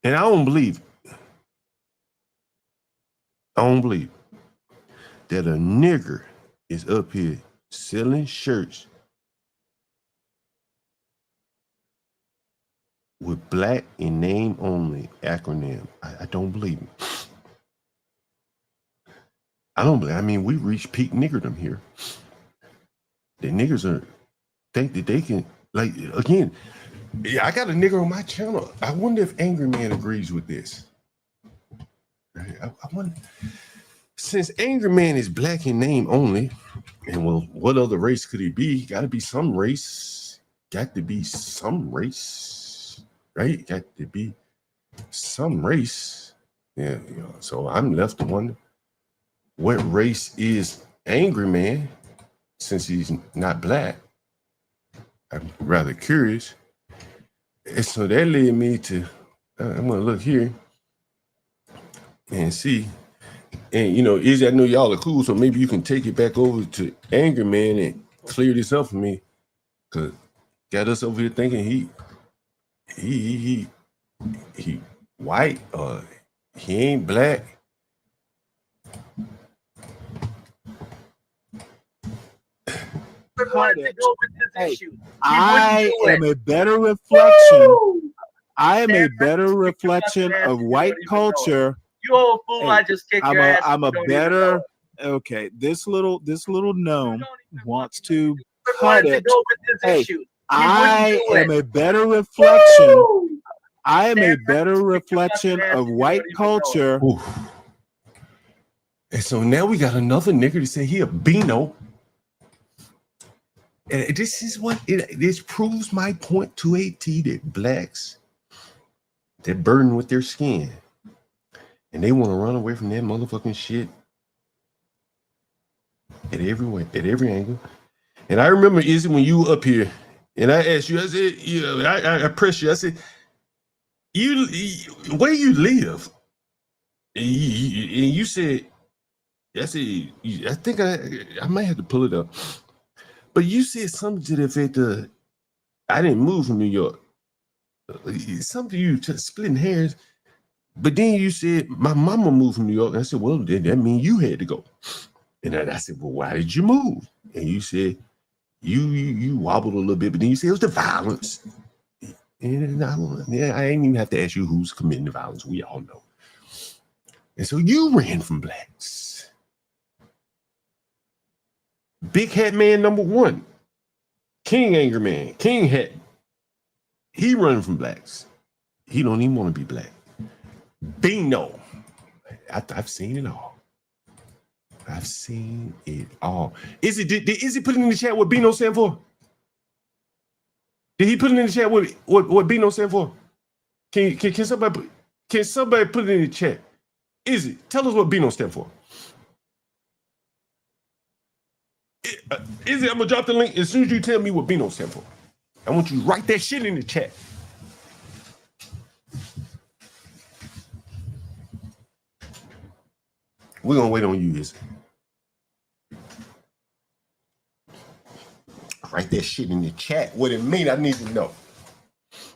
And I don't believe it. I don't believe that a nigger is up here selling shirts with black in name only acronym. I don't believe it. I don't believe. I mean, we reached peak niggerdom here. The niggers think that they can, like, again, yeah, I got a nigger on my channel. I wonder if Angry Man agrees with this. I wonder, since Angry Man is black in name only, and well, what other race could he be? Got to be some race. Got to be some race, right? Got to be some race. Yeah, so I'm left to wonder, what race is Angry Man? Since he's not black, I'm rather curious. And so that led me to, I'm going to look here and see. And, Izzy, I know y'all are cool, so maybe you can take it back over to Angry Man and clear this up for me. Because got us over here thinking he white or he ain't black. cut it. Hey, I am a better reflection. I am a better reflection of white culture. You old fool! Hey, I just kicked your ass. I'm a better. Okay, this little gnome wants to cut it. Hey, I am a better reflection. I am a better reflection of white culture. Ooh. And so now we got another nigga to say he a Beano. And this is what this proves my point to a T that blacks, they're burdened with their skin. And they want to run away from that motherfucking shit at every angle. And I remember, Izzy, when you were up here, and I asked you, I said, I pressed you, I said, where you live? And you said, I said, I think I might have to pull it up. But you said something to the effect of, I didn't move from New York. Something you just splitting hairs. But then you said, my mama moved from New York. And I said, well, then that means you had to go. And then I said, well, why did you move? And you said, you wobbled a little bit, but then you said it was the violence. And I ain't even have to ask you who's committing the violence. We all know. And so you ran from blacks. Big Hat Man #1. King Anger Man. King Hat. He running from blacks. He don't even want to be black. Beano. I've seen it all. I've seen it all. Did Izzy put it in the chat what Beano stand for? Did he put it in the chat what Beano stand for? Can somebody put it in the chat? Izzy, tell us what Beano stand for. Izzy, I'm gonna drop the link as soon as you tell me what Beano stand for. I want you to write that shit in the chat. We're gonna wait on you, Izzy. Write that shit in the chat. What it mean, I need to know.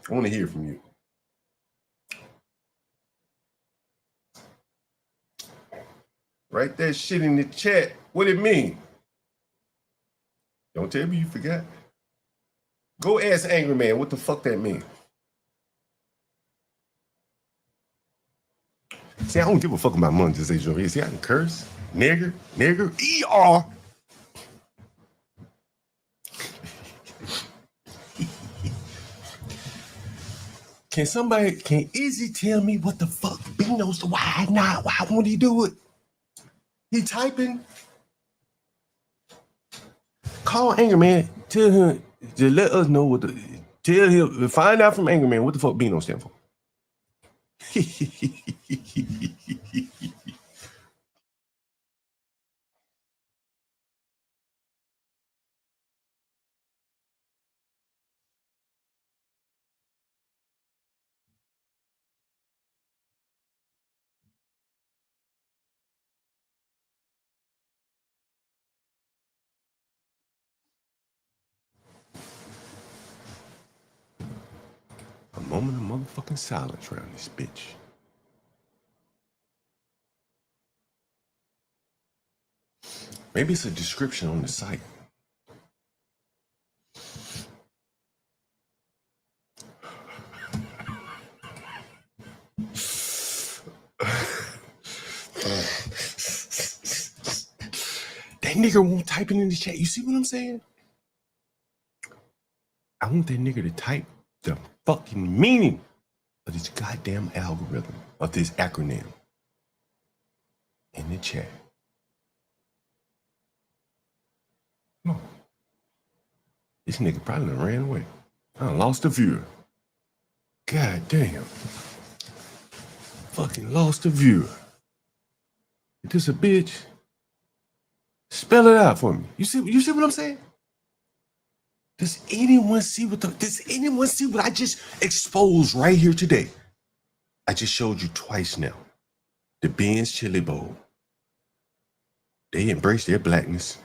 I want to hear from you. Write that shit in the chat. What it mean? Don't tell me you forgot. Go ask Angry Man what the fuck that mean. See, I don't give a fuck about monetization here. See, I can curse. Nigger, ER. Can Izzy tell me what the fuck Beano's, why won't he do it? He typing. Call Anger Man, tell him to let us know tell him, find out from Anger Man what the fuck Beano stand for. A moment of motherfucking silence around this bitch. Maybe it's a description on the site. That nigga won't type it in the chat. You see what I'm saying? I want that nigga to type the fucking meaning of this goddamn algorithm, of this acronym in the chat. No. This nigga probably done ran away. I lost a viewer. God damn. Fucking lost a viewer. Is this a bitch? Spell it out for me. You see what I'm saying? Does anyone see what I just exposed right here today? I just showed you twice now. The Ben's Chili Bowl. They embrace their blackness,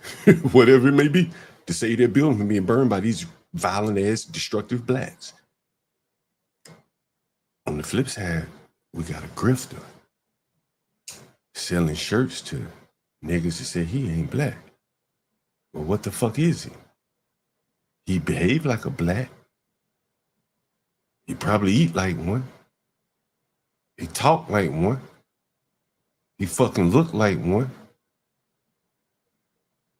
whatever it may be, to say their building from being burned by these violent ass, destructive blacks. On the flip side, we got a grifter selling shirts to niggas that say he ain't black. Well, what the fuck is he? He behave like a black. He probably eat like one. He talk like one. He fucking look like one.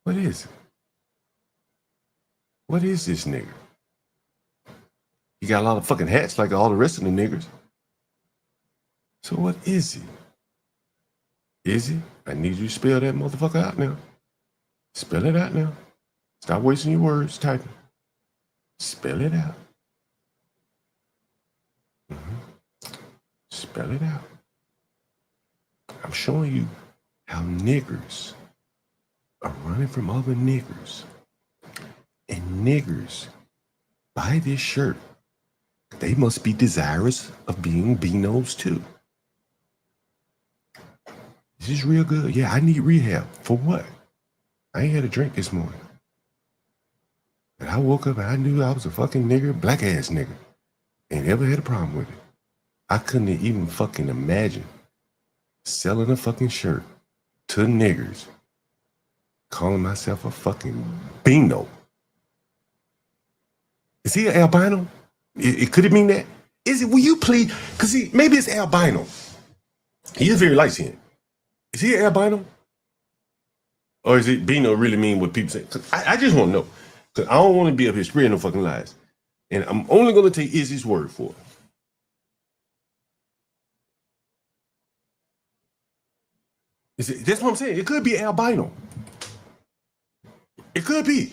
What is it? What is this nigga? He got a lot of fucking hats like all the rest of the niggers. So what is he? Is he? I need you to spell that motherfucker out now. Spell it out now. Stop wasting your words typing. Spell it out. Spell it out. I'm showing you how niggers are running from other niggers. And niggers buy this shirt. They must be desirous of being Beanos too. Is this real good? Yeah, I need rehab. For what? I ain't had a drink this morning. And I woke up and I knew I was a fucking nigger, black ass nigger. Ain't ever had a problem with it. I couldn't even fucking imagine selling a fucking shirt to niggers, calling myself a fucking Beano. Is he an albino? It could it mean that? Is it, will you please? Because maybe it's albino. He is very light skinned. Is he an albino? Or is it Beano really mean what people say? I just want to know. Because I don't want to be up here spreading no fucking lies. And I'm only going to take Izzy's word for it. That's what I'm saying. It could be albino. It could be.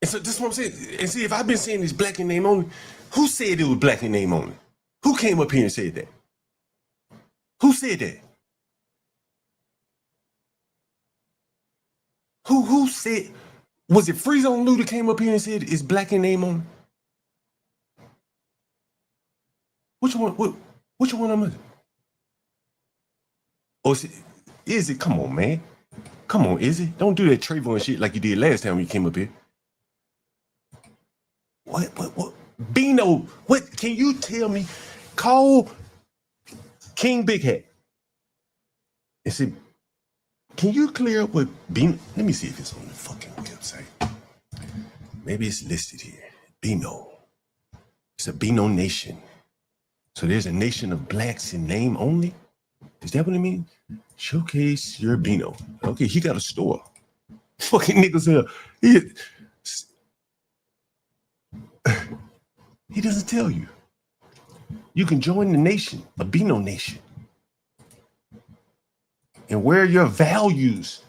And so that's what I'm saying. And see, if I've been saying this black in name only, who said it was black in name only? Who came up here and said that? Who said that? Who said, was it Free Zone Lou that came up here and said it's black in name only? Which one am I? Or is it? Come on, man. Come on, Izzy. Don't do that Trayvon shit like you did last time you came up here. What? Beano, what? Can you tell me? Call King Big Hat and say, can you clear up what Beano? Let me see if it's on the fucking website. Maybe it's listed here. Beano. It's a Beano nation. So there's a nation of blacks in name only? Is that what it means? Showcase your Beano. Okay, he got a store. Fucking niggas here. He doesn't tell you. You can join the nation, a Beano nation, and wear your values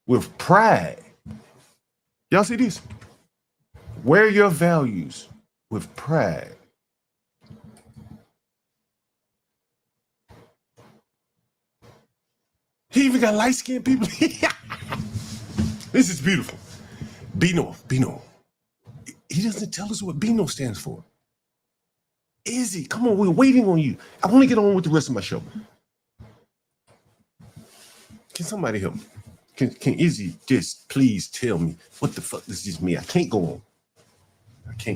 with pride. Y'all see this? Wear your values with pride. He even got light-skinned people. This is beautiful. Beano. He doesn't tell us what Beano stands for. Izzy, come on, we're waiting on you. I want to get on with the rest of my show. Can somebody help me? Can Izzy just please tell me what the fuck does this mean? I can't go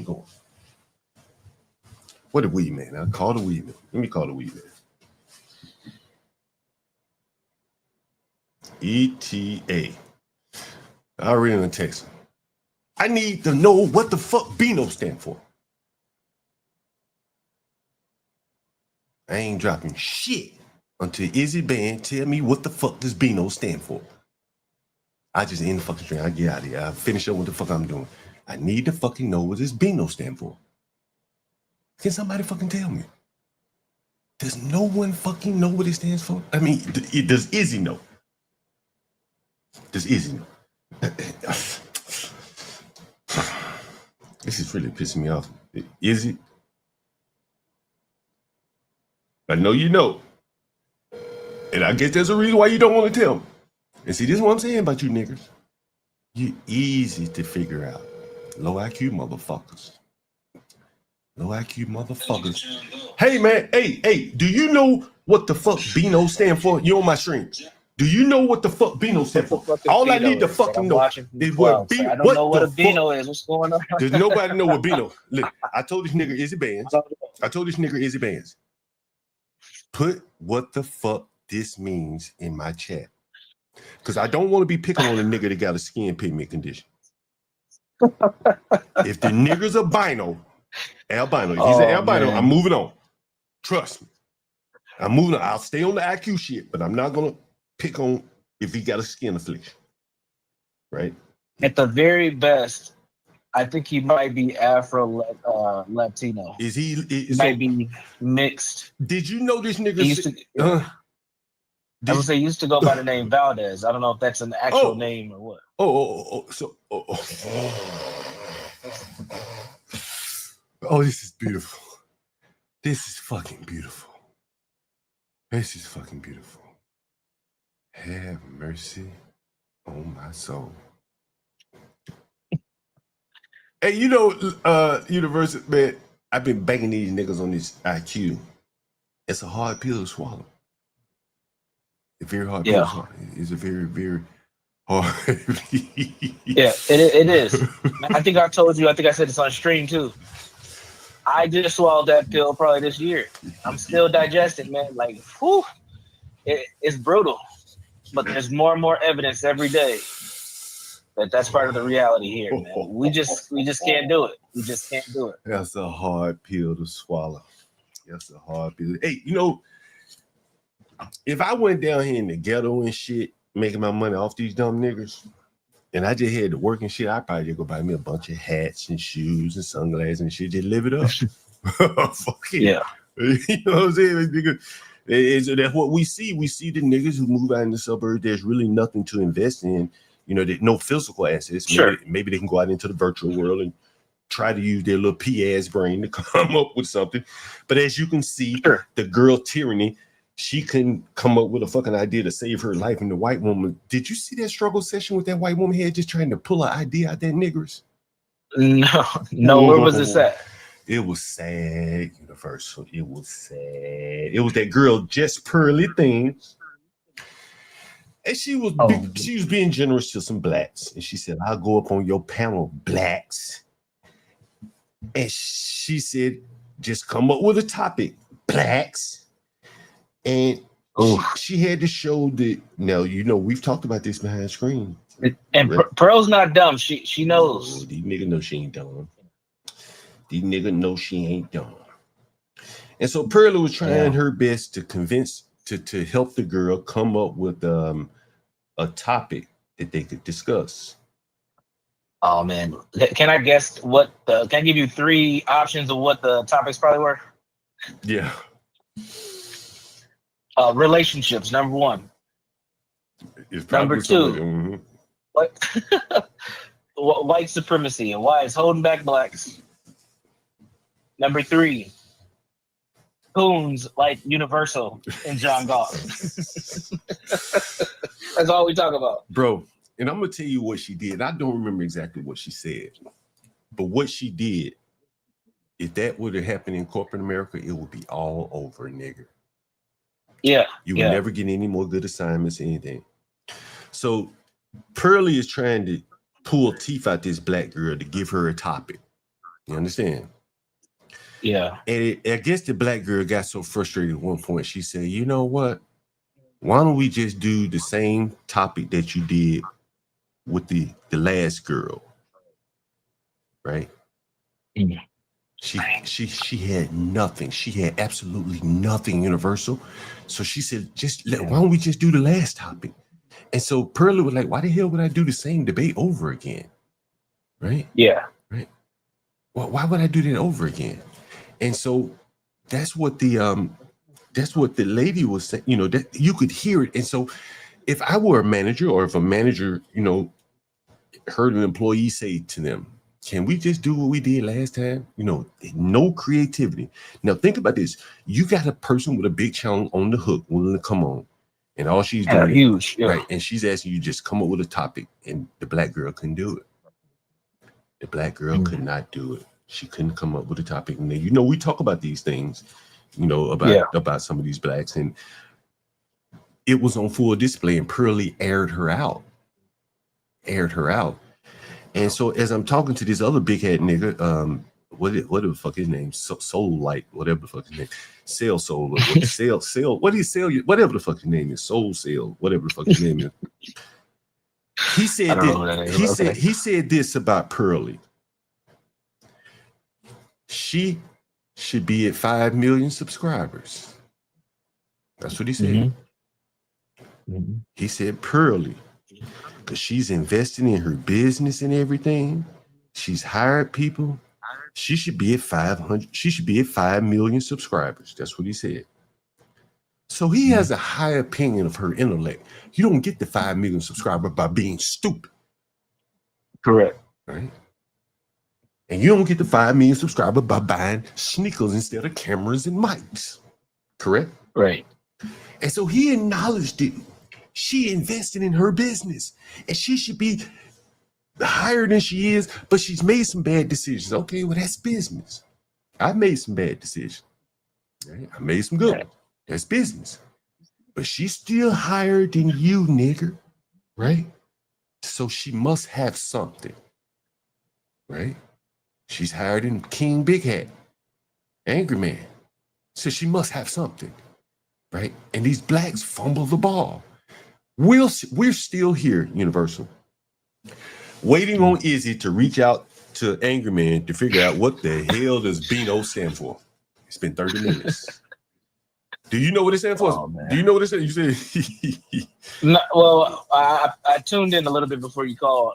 on. What a weed man. I'll call the weed man. Let me call the weed man. ETA. I already in the text. I need to know what the fuck Beano stand for. I ain't dropping shit until Izzy Band tell me what the fuck does Beano stand for. I just end the fucking stream. I get out of here. I finish up what the fuck I'm doing. I need to fucking know what this Beano stand for. Can somebody fucking tell me? Does no one fucking know what it stands for? I mean, does Izzy know? Does Izzy know? This is really pissing me off. Izzy? I know you know. And I guess there's a reason why you don't want to tell me. And see, this is what I'm saying about you niggas. You're easy to figure out. Low IQ motherfuckers. Low IQ motherfuckers. Hey, man. Hey, do you know what the fuck Beano stand for? You on my stream. Do you know what the fuck Beano stand for? All I need to fucking know is what Beano. I don't know what a Beano is. What's going on? Does nobody know what Beano? Look, I told this nigga Izzy Bands. Put what the fuck this means in my chat. Because I don't want to be picking on a nigga that got a skin pigment condition. If the nigger's albino, if he's an albino, man. I'm moving on. Trust me. I'm moving on. I'll stay on the IQ shit, but I'm not gonna pick on if he got a skin affliction. Right? At the very best, I think he might be Afro Latino. He might be mixed. Did you know this nigga? He used to, I would say he used to go by the name Valdez. I don't know if that's an actual name or what. Oh, this is beautiful. This is fucking beautiful. This is fucking beautiful. Have mercy on my soul. Hey, you know, University, man, I've been banging these niggas on this IQ. It's a hard pill to swallow. It's very hard pill to swallow. It's a very, very hard. Yeah, it is. I think I told you, I think I said this on stream too. I just swallowed that pill probably this year. I'm still digesting, man. Like, whew, it's brutal. But there's more and more evidence every day that that's part of the reality here, man. We just can't do it. We just can't do it. That's a hard pill to swallow. That's a hard pill. Hey, you know, if I went down here in the ghetto and shit, making my money off these dumb niggas, and I just had to work and shit, I'd probably just go buy me a bunch of hats and shoes and sunglasses and shit, just live it up. Fuck it. Yeah. You know what I'm saying? Nigga, that's what we see. We see the niggas who move out in the suburbs, there's really nothing to invest in. You know, no physical assets. Maybe they can go out into the virtual world and try to use their little ass brain to come up with something. But as you can see, the girl tyranny, she couldn't come up with a fucking idea to save her life. And the white woman, did you see that struggle session with that white woman here just trying to pull an idea out that niggers? No, where was this at? It was sad, Universal. It was sad. It was that girl, Just Pearly Things. And she was being generous to some blacks. And she said, I'll go up on your panel, blacks. And she said, just come up with a topic, blacks. And she had to show that, now, you know, we've talked about this behind the screen. And Pearl's not dumb. She knows. Oh, these niggas know she ain't dumb. These niggas know she ain't dumb. And so Pearl was trying her best to convince, to help the girl come up with a topic that they could discuss. Oh, man. Can I guess can I give you 3 options of what the topics probably were? Yeah. Relationships, number 1. Number 2, white supremacy and why it's holding back blacks. Number 3, coons like Universal and John Galt. That's all we talk about. Bro, and I'm going to tell you what she did. I don't remember exactly what she said. But what she did, if that would have happened in corporate America, it would be all over, nigga. Yeah. You would never get any more good assignments, anything. So Pearly is trying to pull teeth out this black girl to give her a topic. You understand? Yeah. And I guess the black girl got so frustrated at one point, she said, you know what? Why don't we just do the same topic that you did with the last girl? Right? Mm-hmm. She had nothing. She had absolutely nothing, Universal. So she said, why don't we just do the last topic? And so Pearly was like, why the hell would I do the same debate over again? Right? Yeah. Right. Well, why would I do that over again? And so that's what the lady was saying, you know, that you could hear it. And so if I were a manager, or if a manager, you know, heard an employee say to them, can we just do what we did last time? You know, no creativity. Now think about this. You got a person with a big channel on the hook willing to come on. And all she's doing is huge, right. And she's asking you just come up with a topic, and the black girl couldn't do it. The black girl could not do it. She couldn't come up with a topic. And you know, we talk about these things, you know, about some of these blacks, and it was on full display, and Pearly aired her out. And so as I'm talking to this other big head nigga, whatever the fuck his name, Soul Light, whatever the fuck his name, Soul, whatever the fuck his name is, Soul Sale, whatever the fuck his name is. He said I don't know who that is. he said this about Pearly. She should be at 5 million subscribers. That's what he said. He said Pearly, because she's investing in her business and everything. She's hired people. She should be at 500. She should be at 5 million subscribers. That's what he said. So he has a high opinion of her intellect. You don't get the 5 million subscriber by being stupid. Correct. Right? And you don't get the 5 million subscriber by buying sneakers instead of cameras and mics. Correct? Right. And so he acknowledged it. She invested in her business, and she should be higher than she is, but she's made some bad decisions. Okay, well, that's business. I made some bad decisions. Right? I made some good ones. That's business. But she's still higher than you, nigger. Right? So she must have something. Right? She's higher than King Big Hat, Angry Man. So she must have something. Right? And these blacks fumble the ball. We're still here, Universal, waiting on Izzy to reach out to Angry Man to figure out what the hell does Beano stand for. It's been 30 minutes. Do you know what it stands for? Oh, do you know what it stands? You said No, well, I tuned in a little bit before you called.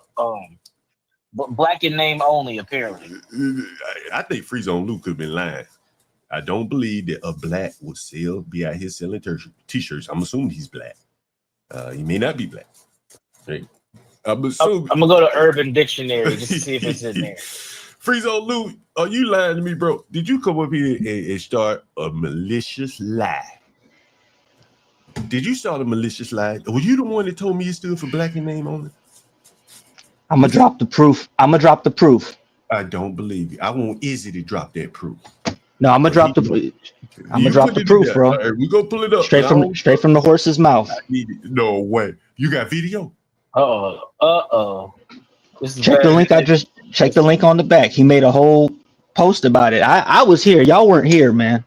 Black in name only, apparently. I think Free Zone Luke could have been lying. I don't believe that a black would be out here selling t-shirts. I'm assuming he's black. He may not be black. Right? I'm gonna go to Urban Dictionary just to see if it's in there. Free Zone Luke, are you lying to me, bro? Did you come up here and start a malicious lie? Did you start a malicious lie? Were you the one that told me you stood for black in name only? I'm gonna drop the proof. I don't believe you. I want Izzy to drop that proof. No, I'm gonna drop the proof. I'm gonna drop the proof, bro. Right, we go pull it up. Straight from the horse's mouth. No way. You got video? Check the link on the back. He made a whole post about it. I was here. Y'all weren't here, man.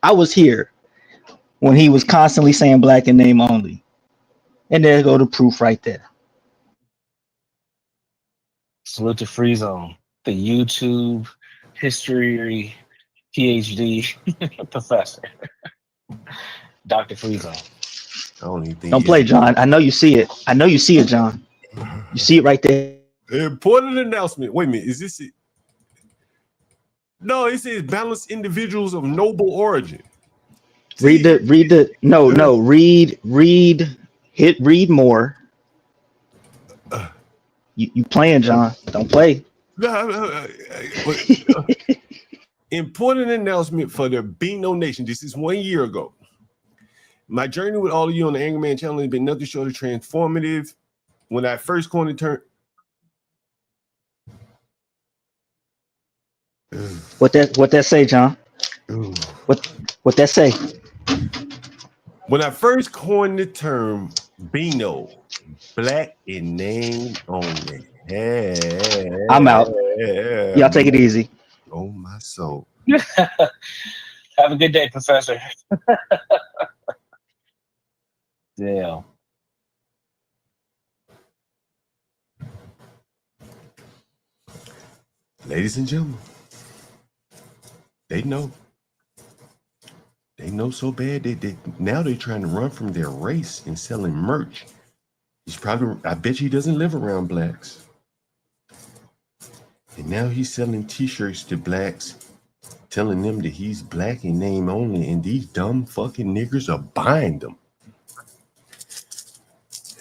I was here when he was constantly saying black in name only. And there go the proof right there. Salute to Free Zone, the YouTube history PhD professor, Dr. Free Zone. Don't play, John. I know you see it. John. You see it right there. Important announcement. Wait a minute. Is this it? No, it says balanced individuals of noble origin. Read more. You playing, John. Don't play. Important announcement for the Beano Nation. This is 1 year ago. My journey with all of you on the Angry Man channel has been nothing short of transformative. When I first coined the term, what that say, John? What that say? When I first coined the term Beano, black in name only. I'm out. Y'all take it easy. Oh my soul. Have a good day, Professor. Damn. Ladies and gentlemen, they know. They know so bad now they're trying to run from their race and selling merch. I bet he doesn't live around blacks. And now he's selling t-shirts to blacks, telling them that he's black in name only, and these dumb fucking niggers are buying them.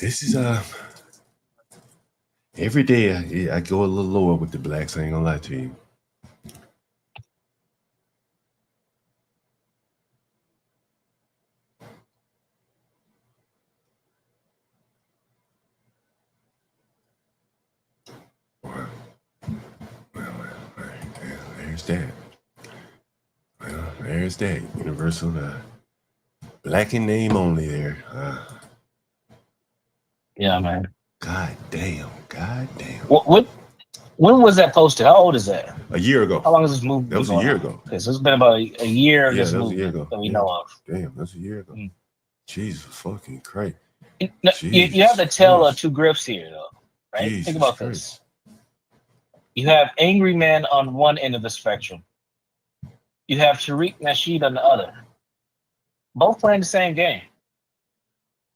This is every day I go a little lower with the blacks, I ain't gonna lie to you. There's that. Well, there's that. Universal black in name only there. Yeah, man. God damn. What? When was that posted? How old is that? A year ago. How long has this movie? That was a year ago. Okay, so it's been about a year. Yeah, this that was movie a year ago. that we know of. Damn, that's a year ago. Jesus fucking Christ. You have to tell two grips here, though. Right? Jesus Think about Christ. this. You have angry men on one end of the spectrum. You have Tariq Nasheed on the other. Both playing the same game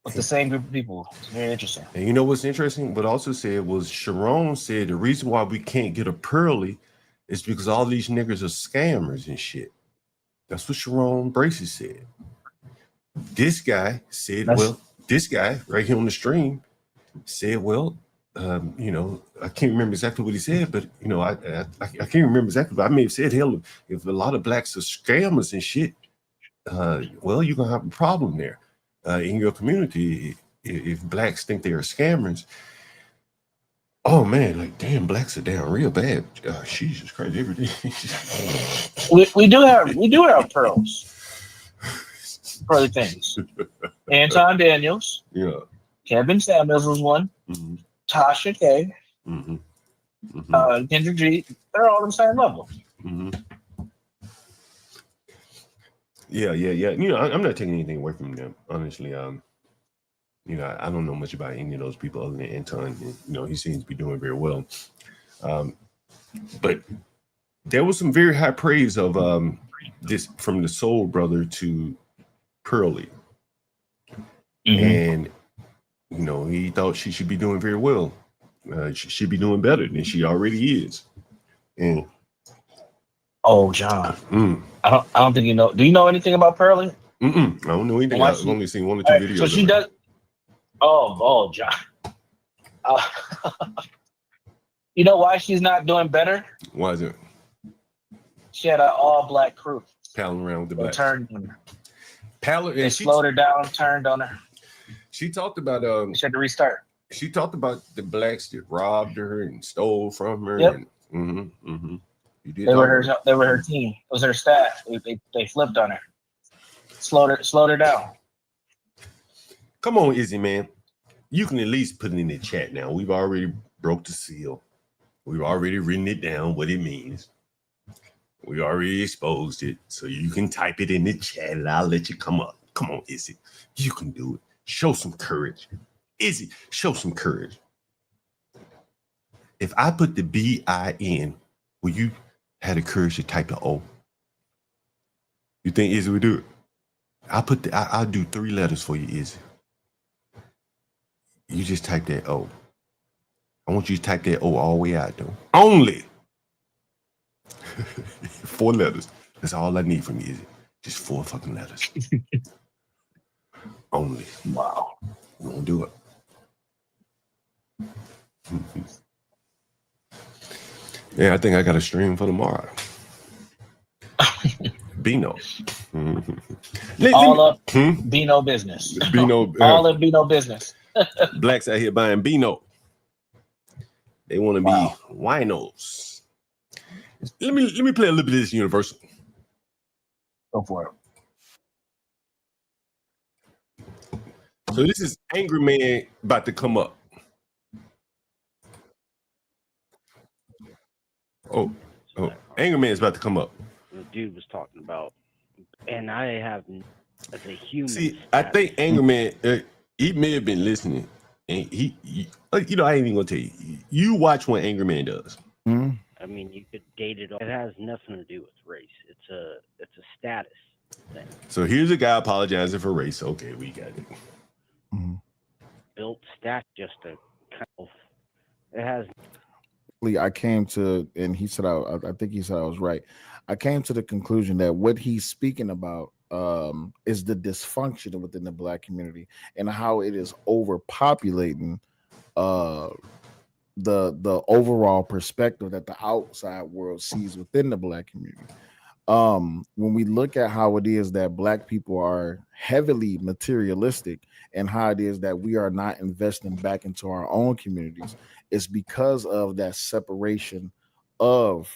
with the same group of people. It's very interesting. And you know what's interesting? What also said was Sharon said the reason why we can't get a Pearly is because all these niggas are scammers and shit. That's what Sharon Bracy said. This guy said, this guy right here on the stream said, you know, I can't remember exactly what he said, but you know, I can't remember exactly, but I may have said, hell, if a lot of blacks are scammers and shit, well, you're gonna have a problem there in your community if blacks think they are scammers. Oh man, like damn, blacks are down real bad. Jesus Christ, every day. we do have pearls. Pearly things. Anton Daniels. Yeah. Kevin Samuels was one. Mm-hmm. Tasha K. Mm-hmm. Mm-hmm. Kendra G. They're all on the same level. Mm-hmm. Yeah. You know, I'm not taking anything away from them, honestly. You know, I don't know much about any of those people other than Anton. And, you know, he seems to be doing very well. But there was some very high praise of this from the Soul Brother to Pearly. Mm-hmm. And, you know, he thought she should be doing very well. She should be doing better than she already is. And John. I don't think you know. Do you know anything about Pearly? I don't know anything. I've only seen one or two videos. So she does. Oh, John. You know why she's not doing better? Why is it? She had an all-black crew. Palling around with the black. Turned on her. They slowed her down, turned on her. She talked about she had to restart. She talked about the blacks that robbed her and stole from her. Yep. And, They were her team. It was her staff. They flipped on her. Slowed her down. Come on, Izzy, man. You can at least put it in the chat now. We've already broke the seal. We've already written it down, what it means. We already exposed it. So you can type it in the chat and I'll let you come up. Come on, Izzy. You can do it. Show some courage. Izzy, show some courage. If I put the B-I-N, will you have the courage to type the O? You think Izzy would do it? I'll do 3 letters for you, Izzy. You just type that O. I want you to type that O all the way out, though. Only 4 letters. That's all I need from you, Izzy. Just 4 fucking letters. Only. Wow. You won't do it. Yeah, I think I got a stream for tomorrow. Bino. All up Bino business. Bino, all of Bino business. Blacks out here buying Bino. They want to be winos. Let me play a little bit of this Universal. Go for it. So this is Angry Man about to come up. Oh, Angry Man's about to come up. The dude was talking about, and I have, as a human. See, I think Angry Man, he may have been listening, and he you know, I ain't even gonna tell you. You watch what Angry Man does. Mm-hmm. I mean, you could date it. It has nothing to do with race. It's a status thing. So here's a guy apologizing for race. Okay, we got it. Mm-hmm. Built stat just a kind of. It has. I came to, and he said, I think he said I was right. I came to the conclusion that what he's speaking about is the dysfunction within the Black community and how it is overpopulating the overall perspective that the outside world sees within the Black community. When we look at how it is that Black people are heavily materialistic and how it is that we are not investing back into our own communities, it's because of that separation of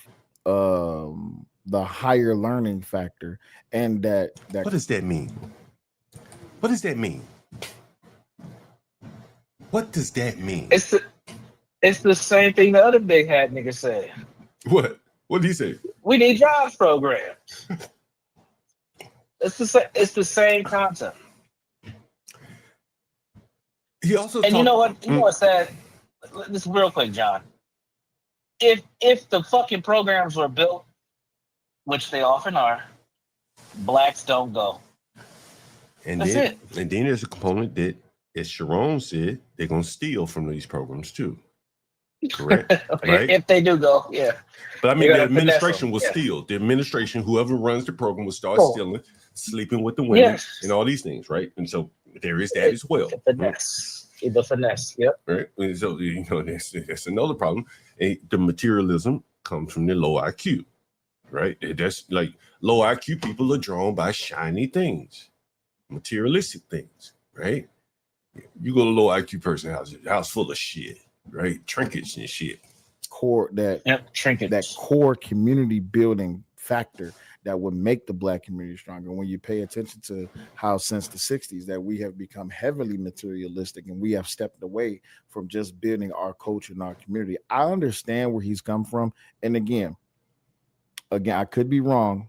the higher learning factor and that what does that mean? What does that mean? What does that mean? It's the same thing the other big hat nigga said. What? What did he say? We need jobs programs. It's the same concept. He also and you know what? You know what's sad? this real quick, John. If the fucking programs were built, which they often are, blacks don't go. And That's then it. and then there's a component that, as Sharon said, they're gonna steal from these programs too. Correct. Right? If they do go, yeah. But I mean, They're the gonna finesse administration them, will yeah. steal. The administration, whoever runs the program, will start Oh. stealing, sleeping with the women, Yes. and all these things, right? And so there is that as well. Finesse. The finesse. Yep. Right. And so that's another problem. And the materialism comes from the low IQ, right? That's like low IQ people are drawn by shiny things, materialistic things, right? You go to a low IQ person's house, the house full of shit, right? Trinkets and shit. Core trinkets. That core community building factor that would make the black community stronger. When you pay attention to how since the 60s that we have become heavily materialistic and we have stepped away from just building our culture and our community. I understand where he's come from. And again, I could be wrong,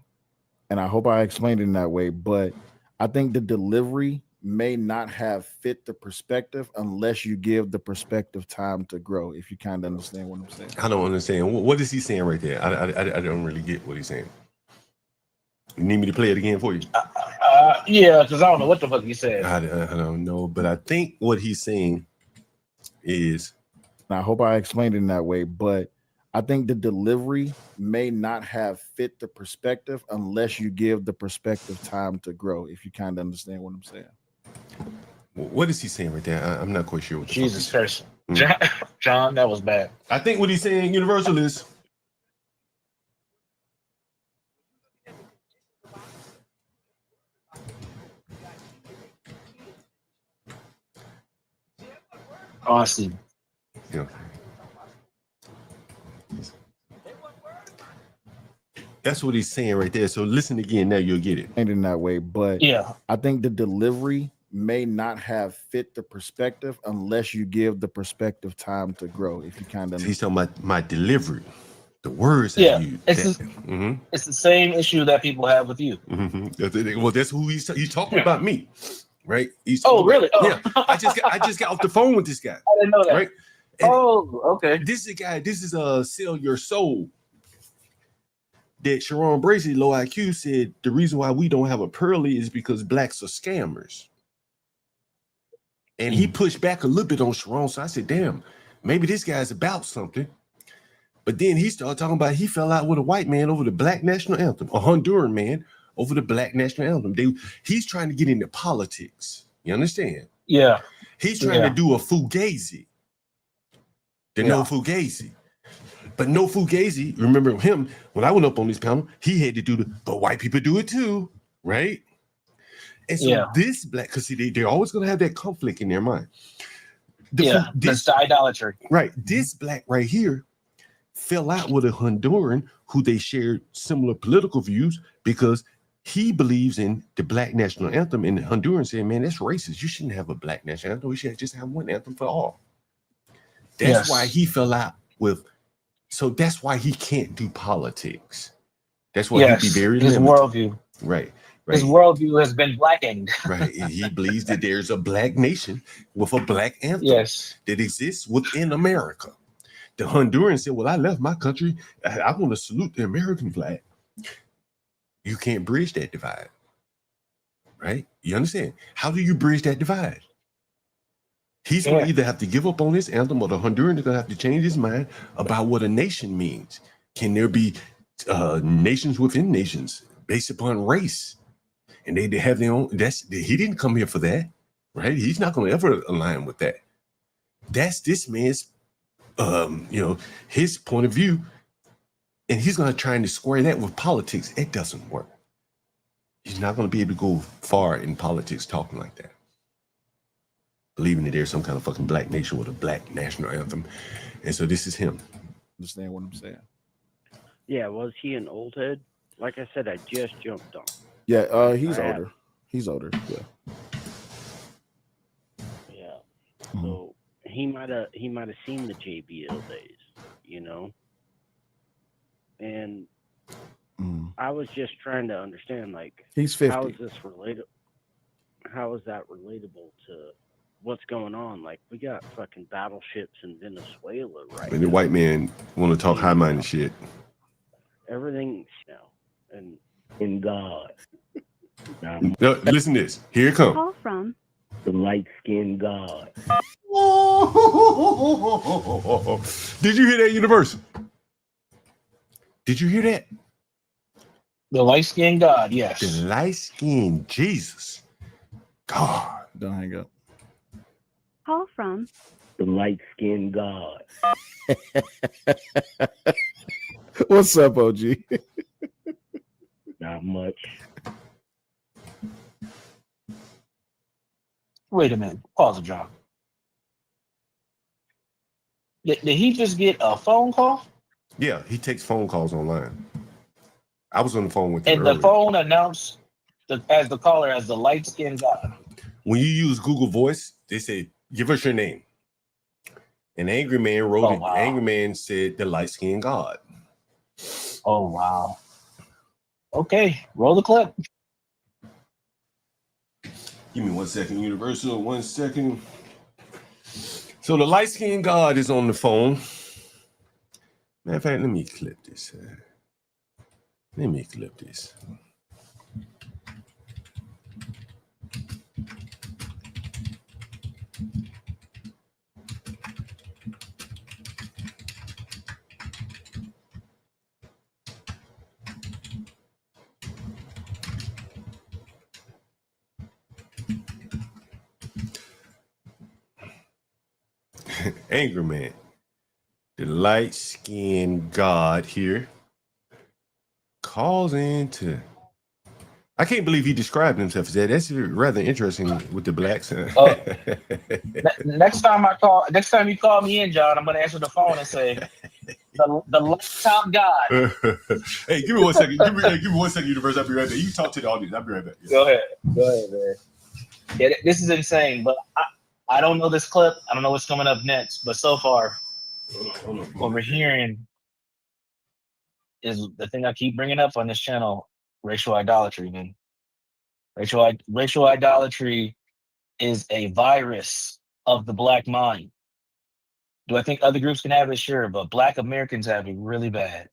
and I hope I explained it in that way, but I think the delivery may not have fit the perspective unless you give the perspective time to grow, if you kind of understand what I'm saying. I don't understand. What is he saying right there? I don't really get what he's saying. You need me to play it again for you? Yeah, because I don't know what the fuck he said. I don't know, but I think what he's saying is... I hope I explained it in that way, but I think the delivery may not have fit the perspective unless you give the perspective time to grow, if you kind of understand what I'm saying. What is he saying right there? I'm not quite sure what the Jesus fuck Christ. John, that was bad. I think what he's saying, Universal, is Awesome. Yeah. That's what he's saying right there. So listen again, now you'll get it. In that way, but yeah, I think the delivery may not have fit the perspective unless you give the perspective time to grow, if you kind of... He's talking about my delivery, the words Yeah, I use. it's the same issue that people have with you. Well, that's who he's talking about me, right? He's really? Yeah, I just got off the phone with this guy. I didn't know that. Right? And okay. This is a guy. This is Sell Your Soul. That Sharon Bracey, low IQ, said the reason why we don't have a Pearly is because blacks are scammers. And he pushed back a little bit on Sharon. So I said, damn, maybe this guy's about something. But then he started talking about he fell out with a white man over the Black National Anthem, a Honduran man over the Black National Anthem. He's trying to get into politics. You understand? Yeah. He's trying to do a Fugazi. No Fugazi. But no Fugazi, remember him, when I went up on this panel, he had to do but white people do it too, right? And so this black, because they're always going to have that conflict in their mind. That's the idolatry. Right. This black right here fell out with a Honduran who they shared similar political views because he believes in the Black National Anthem, and the Honduran said, man, that's racist. You shouldn't have a Black National Anthem. We should just have one anthem for all. That's why he fell out with... So that's why he can't do politics. That's why he'd be very his limited. Worldview. Right. His worldview has been blackened. Right. He believes that there's a black nation with a black anthem that exists within America. The Honduran said, well, I left my country. I want to salute the American flag. You can't bridge that divide. Right? You understand? How do you bridge that divide? He's going to either have to give up on his anthem, or the Honduran is going to have to change his mind about what a nation means. Can there be nations within nations based upon race? And they have their own... He didn't come here for that, right? He's not going to ever align with that. That's this man's, his point of view. And he's going to try and square that with politics. It doesn't work. He's not going to be able to go far in politics talking like that. Believing that there's some kind of fucking black nation with a black national anthem. And so this is him. Understand what I'm saying? Yeah, was he an old head? Like I said, I just jumped on. Yeah, he's older. He's older, yeah. Yeah. So he might have seen the JBL days, And I was just trying to understand, like, he's 50. How is this related? How is that relatable to what's going on. Like, we got fucking battleships in Venezuela right And the now. white man want to talk high-minded shit. Everything, and in God. Now, No, listen to this. Here it comes. Call from the light-skinned God. Did you hear that, Universal? Did you hear that? The light-skinned God, yes. The light-skinned Jesus. God. Don't hang up. Call from the light-skinned God. What's up, OG? Not much. Wait a minute. Pause it, John. Did he just get a phone call? Yeah, he takes phone calls online. I was on the phone with him And earlier. the phone announced as the caller as the light-skinned God. When you use Google Voice, they say, give us your name. An angry man wrote it. Wow. Angry man said the light-skinned God. Oh, wow. Okay, roll the clip. Give me 1 second, Universal. 1 second. So the light-skinned God is on the phone. Matter of fact, let me clip this. Let me clip this. Angry man. The light-skinned God here calls into. I can't believe he described himself as that. That's rather interesting with the blacks. Next time you call me in, John, I'm gonna answer the phone and say the laptop God. Hey, give me 1 second. Give me 1 second, Universe. I'll be right back. You talk to the audience. I'll be right back. Yeah. Go ahead, man. Yeah, this is insane, but I don't know this clip. I don't know what's coming up next, but so far, what we're hearing is the thing I keep bringing up on this channel: racial idolatry, man. Racial idolatry is a virus of the black mind. Do I think other groups can have it? Sure, but Black Americans have it really bad,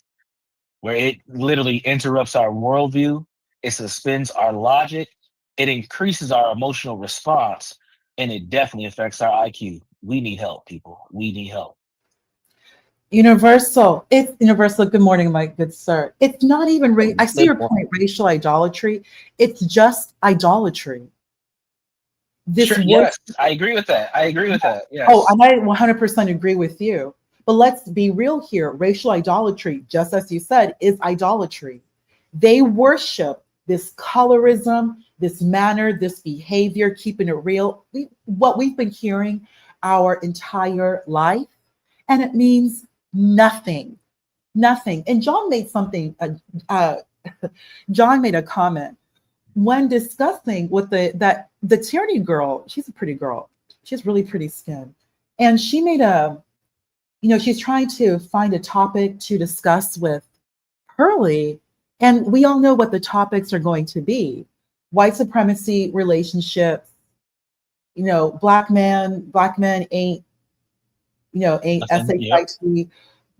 where it literally interrupts our worldview, it suspends our logic, it increases our emotional response, and it definitely affects our IQ. We need help, people. We need help. Universal. It's universal. Good morning, my good sir. It's not even I see your point, racial idolatry. It's just idolatry. Sure, yes, I agree with that. Yes. Oh, and I 100% agree with you. But let's be real here. Racial idolatry, just as you said, is idolatry. They worship this colorism, this manner, this behavior, keeping it real. What we've been hearing our entire life, and it means nothing. And John made something. John made a comment when discussing with the Tierney girl. She's a pretty girl. She has really pretty skin, and she made she's trying to find a topic to discuss with Hurley, and we all know what the topics are going to be: white supremacy, relationships. Black men ain't SHIT.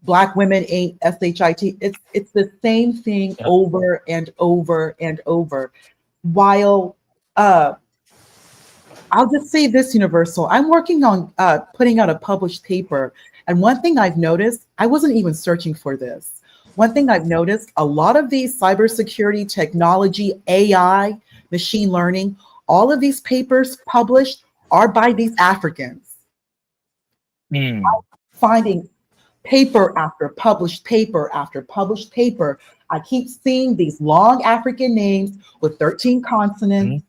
Black women ain't SHIT. It's the same thing over and over and over. While I'll just say this, Universal, I'm working on putting out a published paper. And one thing I've noticed, I wasn't even searching for this. One thing I've noticed, a lot of these cybersecurity technology, AI, machine learning, all of these papers published are by these Africans. I'm finding paper after published paper after published paper. I keep seeing these long African names with 13 consonants,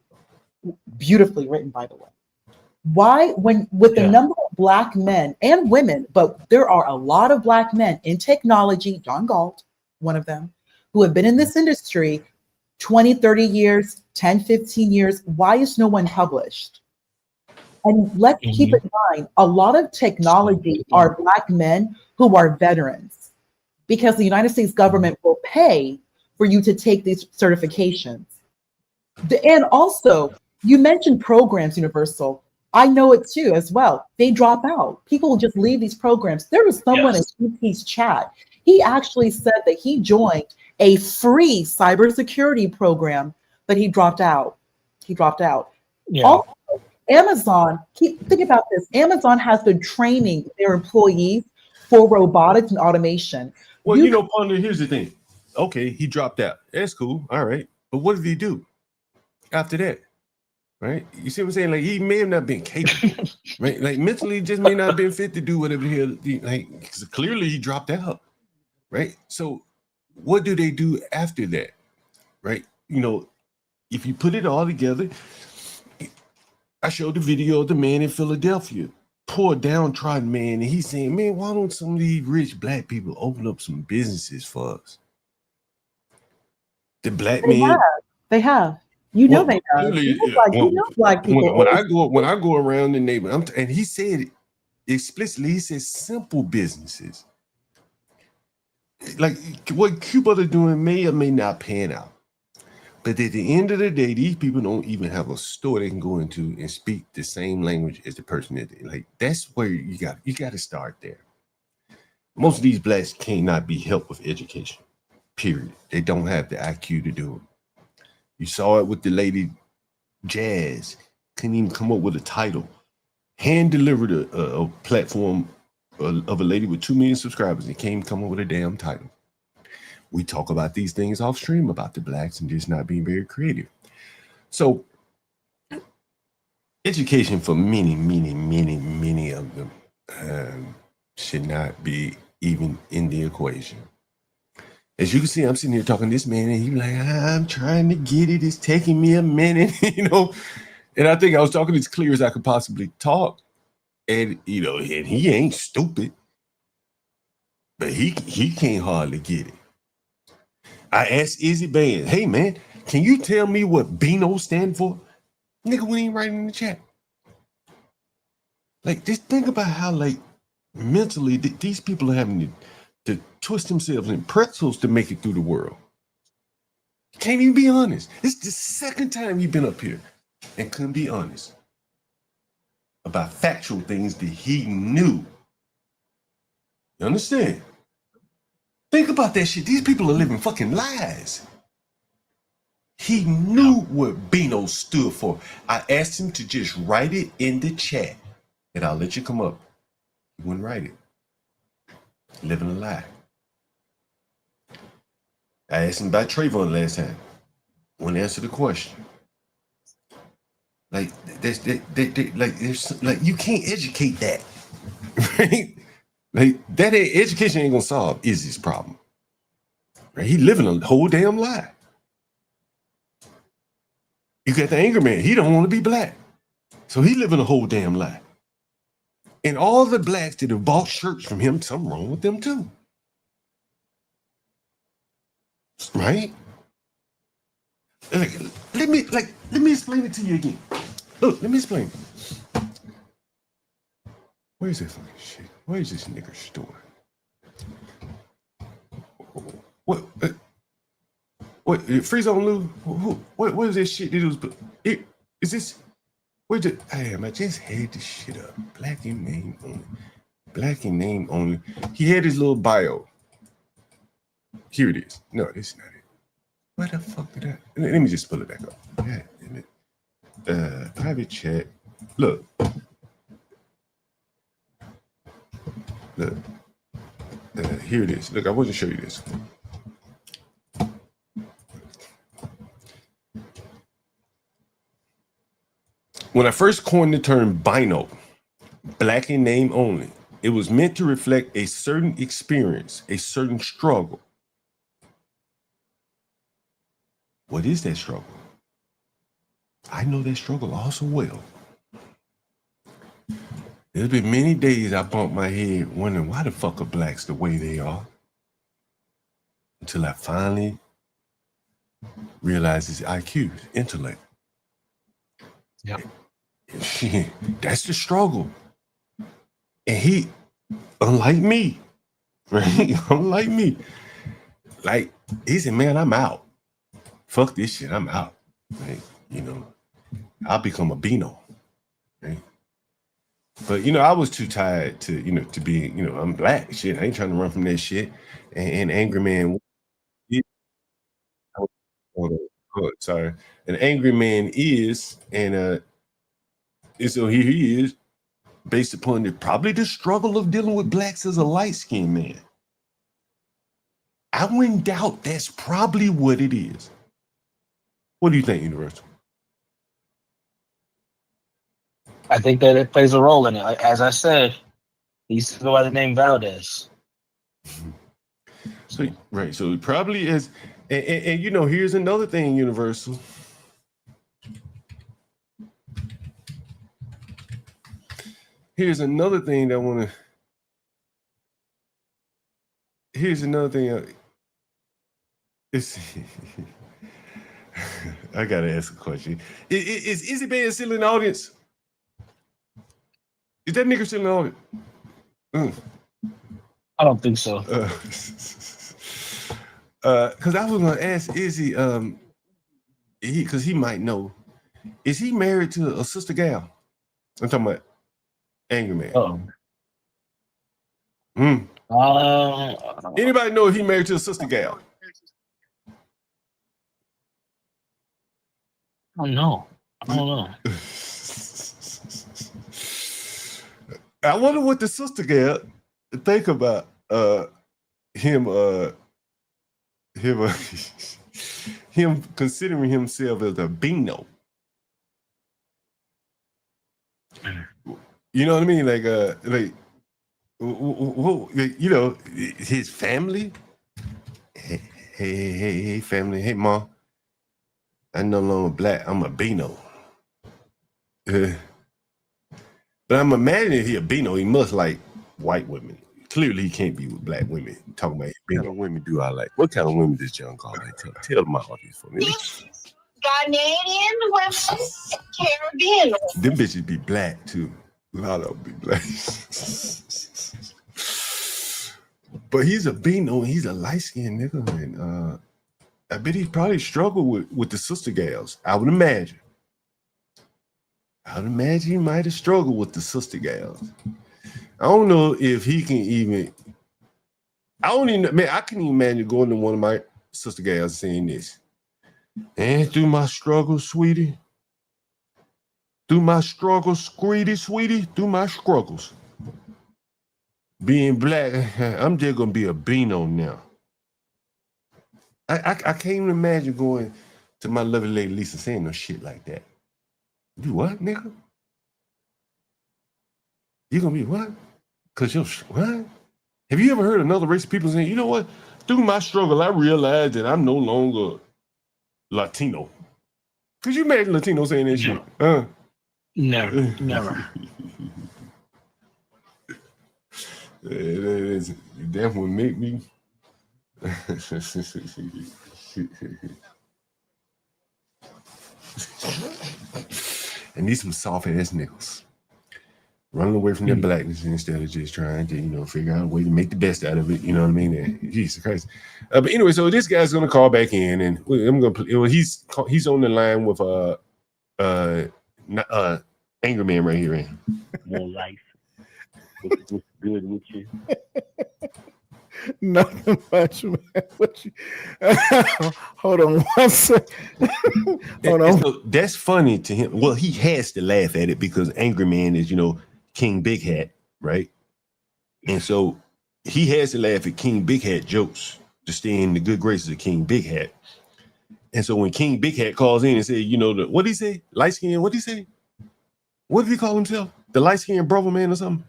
beautifully written, by the way. Why, with the number of Black men and women, but there are a lot of Black men in technology, John Galt, one of them, who have been in this industry 20, 30 years, 10, 15 years. Why is no one published? And let's keep in mind, a lot of technology are Black men who are veterans, because the United States government will pay for you to take these certifications. And also, you mentioned programs, Universal. I know it too as well. They drop out. People just leave these programs. There was someone in QP's chat. He actually said that he joined a free cybersecurity program, but he dropped out. He dropped out. Yeah. Also, Amazon, think about this. Amazon has been training their employees for robotics and automation. Well, Ponder, here's the thing. Okay, he dropped out. That's cool. All right. But what did he do after that? Right? You see what I'm saying? Like, he may have not been capable, right? Like, mentally, just may not have been fit to do whatever the hell, like, because clearly he dropped out, right? So, what do they do after that, right? If you put it all together, I showed the video of the man in Philadelphia, poor downtrodden man, and he's saying, man, why don't some of these rich black people open up some businesses for us? The black man. They have. They have. Black people. When I go around the neighborhood, and he said explicitly, he said simple businesses. Like what Cuba are doing may or may not pan out. But at the end of the day, these people don't even have a store they can go into and speak the same language as the person that like. That's where you got to start there. Most of these blacks cannot be helped with education. Period. They don't have the IQ to do it. You saw it with the lady Jazz. Couldn't even come up with a title. Hand delivered a platform of a lady with 2 million subscribers and can't even come up with a damn title. We talk about these things off stream about the blacks and just not being very creative. So education for many of them should not be even in the equation. As you can see, I'm sitting here talking to this man, and he's like, I'm trying to get it. It's taking me a minute, And I think I was talking as clear as I could possibly talk. And, and he ain't stupid. But he can't hardly get it. I asked Izzy Band, hey, man, can you tell me what Beano stand for? Nigga, we ain't writing in the chat. Like, just think about how, like, mentally these people are having to twist themselves in pretzels to make it through the world. Can't even be honest. It's the second time you've been up here and couldn't be honest about factual things that he knew. You understand? Think about that shit. These people are living fucking lies. He knew what Beano stood for. I asked him to just write it in the chat, and I'll let you come up. He wouldn't write it. Living a lie. I asked him about Trayvon last time. Wouldn't answer the question. Like there's you can't educate that, right? Like that education ain't gonna solve Izzy's problem. Right? He living a whole damn lie. You got the anger man. He don't want to be black, so he living a whole damn lie. And all the blacks that have bought shirts from him, something wrong with them too. Right? Let me explain it to you again. Look, let me explain. Where's this fucking shit? Where's this nigger store? What? Freeze on Lou? What is this shit that was? Is this? Where did I just had this shit up. Black in name only. Black in name only. He had his little bio. Here it is. No, this is not it. Where the fuck did I? Let me just pull it back up. God damn it. Private chat. Look. Here it is. Look, I want to show you this. When I first coined the term Bino, black in name only, it was meant to reflect a certain experience, a certain struggle. What is that struggle? I know that struggle also well. There's been many days I bumped my head wondering why the fuck are blacks the way they are? Until I finally realized it's IQ, intellect. Yeah. Shit, that's the struggle. And he, unlike me, right? Unlike me, like, he said, man, I'm out. Fuck this shit, I'm out. Right? I'll become a Beano. Right? But you know, I was too tired to, you know, to be, you know, I'm black. Shit, I ain't trying to run from that shit. And Angry Man, hold on, sorry. An Angry Man is, and so here he is, based upon probably the struggle of dealing with blacks as a light-skinned man. I wouldn't doubt that's probably what it is. What do you think, Universal? I think that it plays a role in it. As I said, he used to go by the name Valdez. So right, so it probably is, and you know, here's another thing, Universal. Here's another thing that I want to. Here's another thing. It's. I gotta ask a question. Is Izzy Band still in the audience? Is that nigga still in the audience? I don't think so. Because I was gonna ask Izzy, because he might know. Is he married to a sister gal? I'm talking about Angry Man. Anybody know if he married to a sister gal? I don't know. I wonder what the sister gal think about him him considering himself as a Beano. You know what I mean? Like you know, his family. Hey, family. Hey, Ma. I'm no longer black. I'm a Beano. But I'm imagining if he a Beano, he must like white women. Clearly, he can't be with black women. Talking about what kind of women do I like? What kind of women does John call like? Tell my audience for me. Ghanaian women, Caribbean. Them bitches be black too. A lot of them be black. But he's a Beano and he's a light-skinned nigga. And I bet he probably struggled with the sister gals. I would imagine. He might have struggled with the sister gals. I don't know if he can even. I don't even. Man, I can't even imagine going to one of my sister gals saying this. And through my struggle, sweetie. Through my struggles, sweetie. Through my struggles. Being black, I'm just gonna be a Beano now. I can't even imagine going to my lovely lady Lisa saying no shit like that. You what, nigga? You gonna be what? Cause you're what? Have you ever heard another race of people saying, you know what? Through my struggle, I realized that I'm no longer Latino. Could you imagine Latino saying that shit? Never. That would make me. And these some soft ass niggas running away from their blackness instead of just trying to, you know, figure out a way to make the best out of it. You know what I mean? And Jesus Christ. But anyway, so this guy's gonna call back in, and I'm gonna play. Well, he's on the line with Angry Man right here. More life. What's good with you? Nothing much, man. What you... Hold on one second. Hold on. So that's funny to him. Well, he has to laugh at it because Angry Man is, you know, King Big Hat, right? And so he has to laugh at King Big Hat jokes to stay in the good graces of King Big Hat. And so when King Big Hat calls in and says, you know, what did he say? Light skin, what did he say? What did he call himself? The light skinned brother man or something?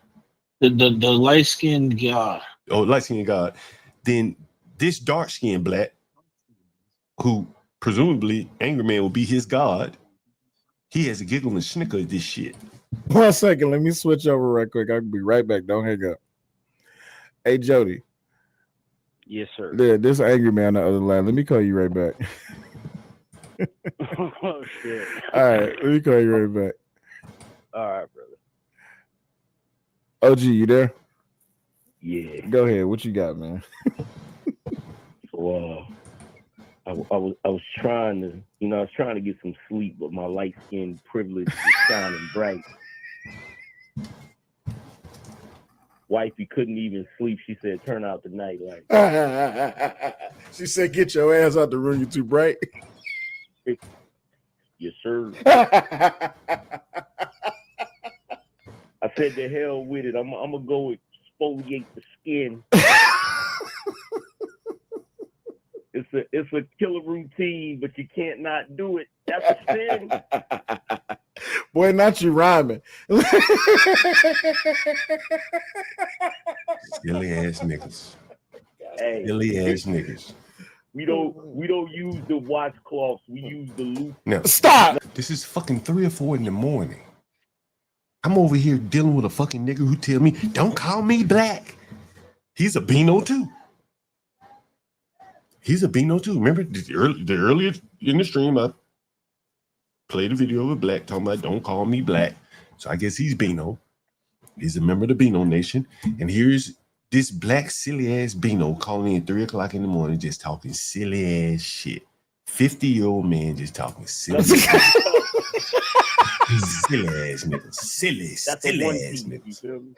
The light skinned god. Oh, light skinned god. Then this dark skinned black, who presumably Angry Man will be his god, he has a giggle and snicker at this shit. 1 second, let me switch over right quick. I'll be right back. Don't hang up. Hey, Jody. Yes, sir. Yeah, this Angry Man on the other line. Let me call you right back. Oh, shit. All right, let me call you right back. All right, brother. OG, you there? Yeah. Go ahead. What you got, man? Well, I was trying to, you know, I was trying to get some sleep, but my light skin privilege is shining bright. wifey couldn't even sleep. She said, "Turn out the night light." She said, "Get your ass out the room. You're too bright." Yes, sir. I said, "The hell with it. I'm gonna go exfoliate the skin." It's a killer routine, but you can't not do it. That's a sin. Boy, not you rhyming. Silly ass niggas. Hey, Silly ass niggas. we don't use the washcloths. We use the loop. Now, stop. This is fucking 3 or 4 in the morning. I'm over here dealing with a fucking nigga who tell me, "Don't call me black." He's a Beano too. He's a Beano too. Remember the earlier in the stream, I played a video of a black talking about "Don't call me black." So I guess he's Beano. He's a member of the Beano Nation. And here's this black silly ass Beano calling in 3 o'clock in the morning, just talking silly ass shit. 50-year-old man just talking silly shit. Silly ass niggas. Silly ass niggas. You feel me?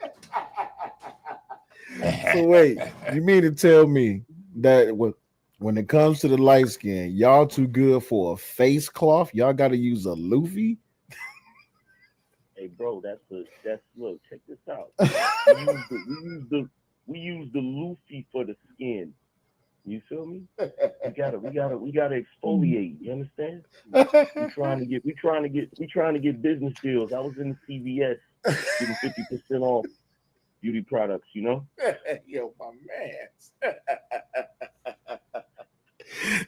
So wait, you mean to tell me that when it comes to the light skin, y'all too good for a face cloth? Y'all got to use a loofy? Hey, bro, that's look. Check this out. We use the loofy for the skin. You feel me? We gotta exfoliate. You understand? We trying to get business deals. I was in the CVS getting 50% off beauty products. You know? Yo, my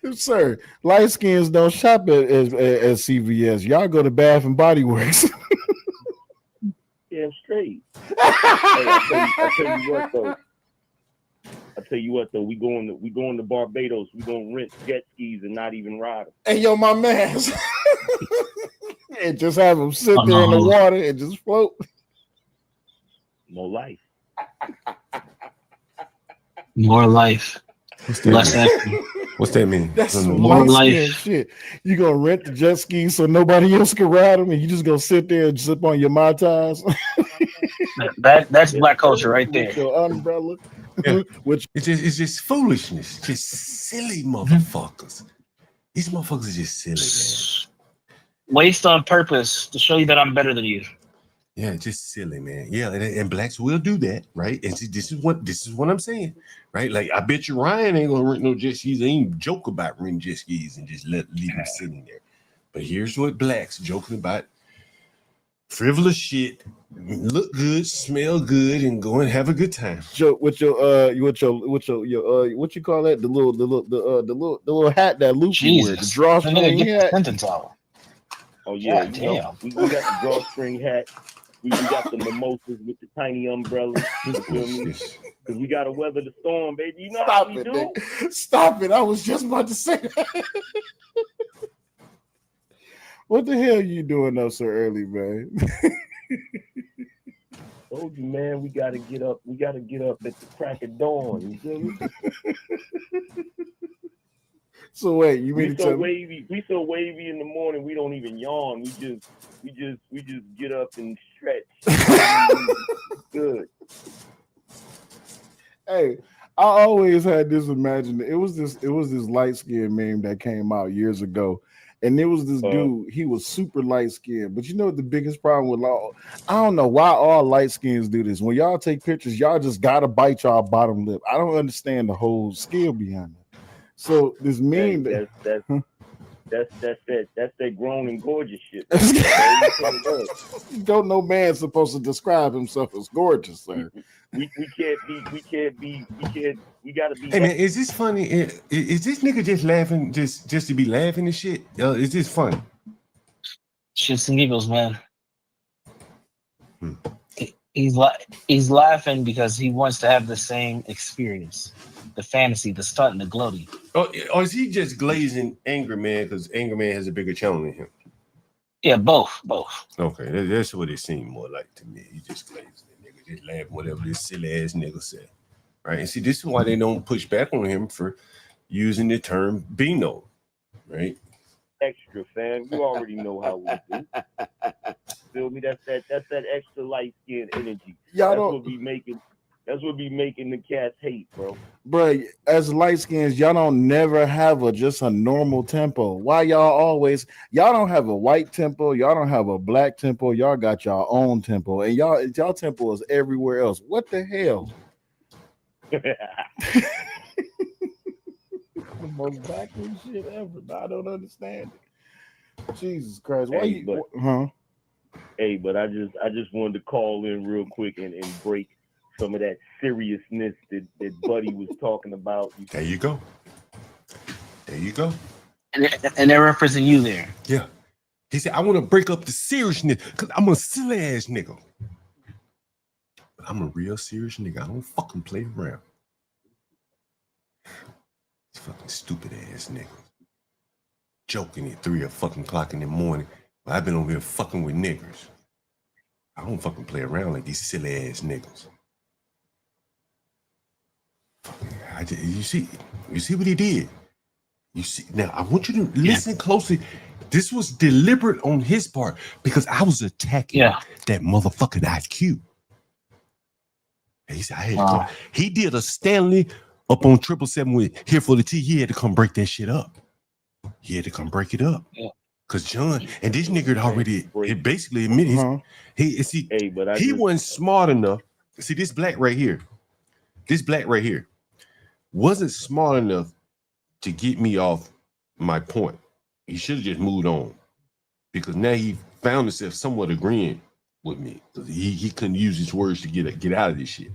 man. Sir, light skins don't shop at CVS. Y'all go to Bath and Body Works. Damn straight. Hey, I tell you what though, we going to Barbados. We gonna rent jet skis and not even ride them. Hey, yo, my man. And just have them sit there in the water and just float. More life. More life. Less action. What's that mean? That's some more light skin life. shit. You gonna rent the jet skis so nobody else can ride them, and you just gonna sit there and sip on your Mai Tais? That's black culture right there. With your umbrella. Yeah. Which it's just foolishness. Just silly motherfuckers. These motherfuckers are just silly, man. Waste on purpose to show you that I'm better than you. Yeah, just silly, man. Yeah, and blacks will do that, right? And see, this is what I'm saying, right? Like, I bet you Ryan ain't gonna rent no jet skis. They ain't joke about renting jet skis and just leave them sitting there. But here's what blacks joking about: frivolous shit, look good, smell good, and go and have a good time. with your what you call that? The little hat that Luffy wears, the drawstring hat. Sentence out. Oh yeah, God you know, we got the drawstring hat. We got the mimosas with the tiny umbrellas. You feel me? Because we got to weather the storm, baby. You know how we do. Man. Stop it! I was just about to say that. What the hell are you doing up so early, man? Told you, man. We got to get up. We got to get up at the crack of dawn. You feel me? So wait, you mean we to so tell me? wavy? We so wavy in the morning. We don't even yawn. We just get up and stretch. Good. Hey, I always had this imagination. It was this light skinned meme that came out years ago, and it was this dude. He was super light skinned, but you know what the biggest problem with I don't know why all light skins do this. When y'all take pictures, y'all just gotta bite y'all bottom lip. I don't understand the whole skill behind it. So this meme that's that grown and gorgeous shit. Don't no man supposed to describe himself as gorgeous, sir. We gotta be. Hey man, is this funny? Is this nigga just laughing just to be laughing and shit? Is this funny? Shits and giggles, man. He's laughing because he wants to have the same experience, the fantasy, the stunt, and the gloating. Or is he just glazing Angry Man because Angry Man has a bigger channel than him? Yeah, both. Okay, that's what it seemed more like to me. He just glazing the nigga, just laughing whatever this silly ass nigga said, right? And see, this is why they don't push back on him for using the term Beano, right? Extra, fam. You already know how we do. Feel me? That's that extra light skin energy. Y'all that's don't. What we making. That's what be making the cats hate, bro. Bro, as light skins, y'all don't never have just a normal tempo. Why y'all don't have a white tempo, y'all don't have a black tempo, y'all got y'all own tempo, and y'all tempo is everywhere else. What the hell? The most backwards shit ever. I don't understand it. Jesus Christ. Why Hey, but I just wanted to call in real quick and break some of that seriousness that Buddy was talking about. There you go. There you go. And they're referencing you there. Yeah. He said, I want to break up the seriousness because I'm a silly ass nigga. But I'm a real serious nigga. I don't fucking play around. Fucking stupid ass nigga. Joking at 3 o'clock in the morning. But I've been over here fucking with niggers. I don't fucking play around like these silly ass niggas. You see what he did? You see, now I want you to listen closely. This was deliberate on his part because I was attacking that motherfucking IQ. He said, he did a Stanley up on 777 with Here for the Tea. He had to come break that shit up. He had to come break it up. Yeah. Cause John and this nigga already basically admitted he wasn't smart enough. See this black right here wasn't smart enough to get me off my point. He should have just moved on because now he found himself somewhat agreeing with me because he couldn't use his words to get out of this shit.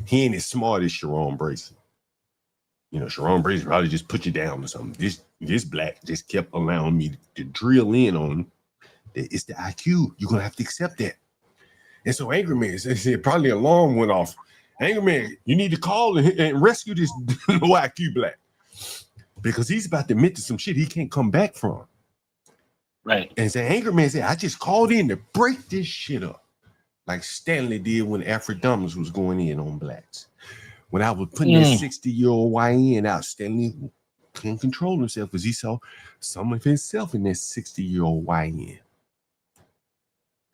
He ain't as smart as Sharon Bracey. You know, Sharon Bracey probably just put you down or something. This black just kept allowing me to drill in on that it's the IQ. You're gonna have to accept that. And so Angry Man said probably an alarm went off. Angry Man, you need to call and rescue this low IQ black. Because he's about to admit to some shit he can't come back from. Right. And so Angry Man said, I just called in to break this shit up. Like Stanley did when Afrodomus was going in on blacks. When I was putting that 60-year-old YN out, Stanley couldn't control himself because he saw some of himself in that 60-year-old YN.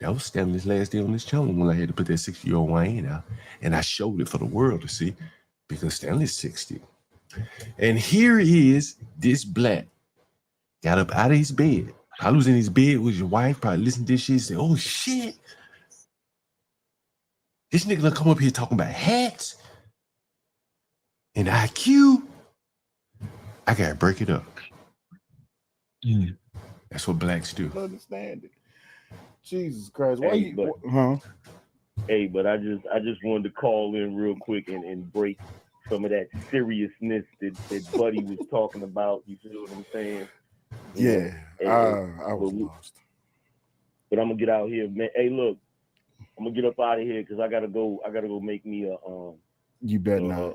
That was Stanley's last day on this channel when I had to put that 60-year-old YN out. And I showed it for the world to see because Stanley's 60. And here is this black got up out of his bed. I was in his bed with your wife, probably listening to this shit and say, oh shit. This nigga gonna come up here talking about hats and IQ. I gotta break it up. That's what blacks do. Understand it. Jesus Christ. Why Hey, but I just wanted to call in real quick and break some of that seriousness that Buddy was talking about. You feel what I'm saying? Yeah, I was lost. But I'm gonna get out here, man. Hey, look, I'm gonna get up out of here because I gotta go make me a You better not.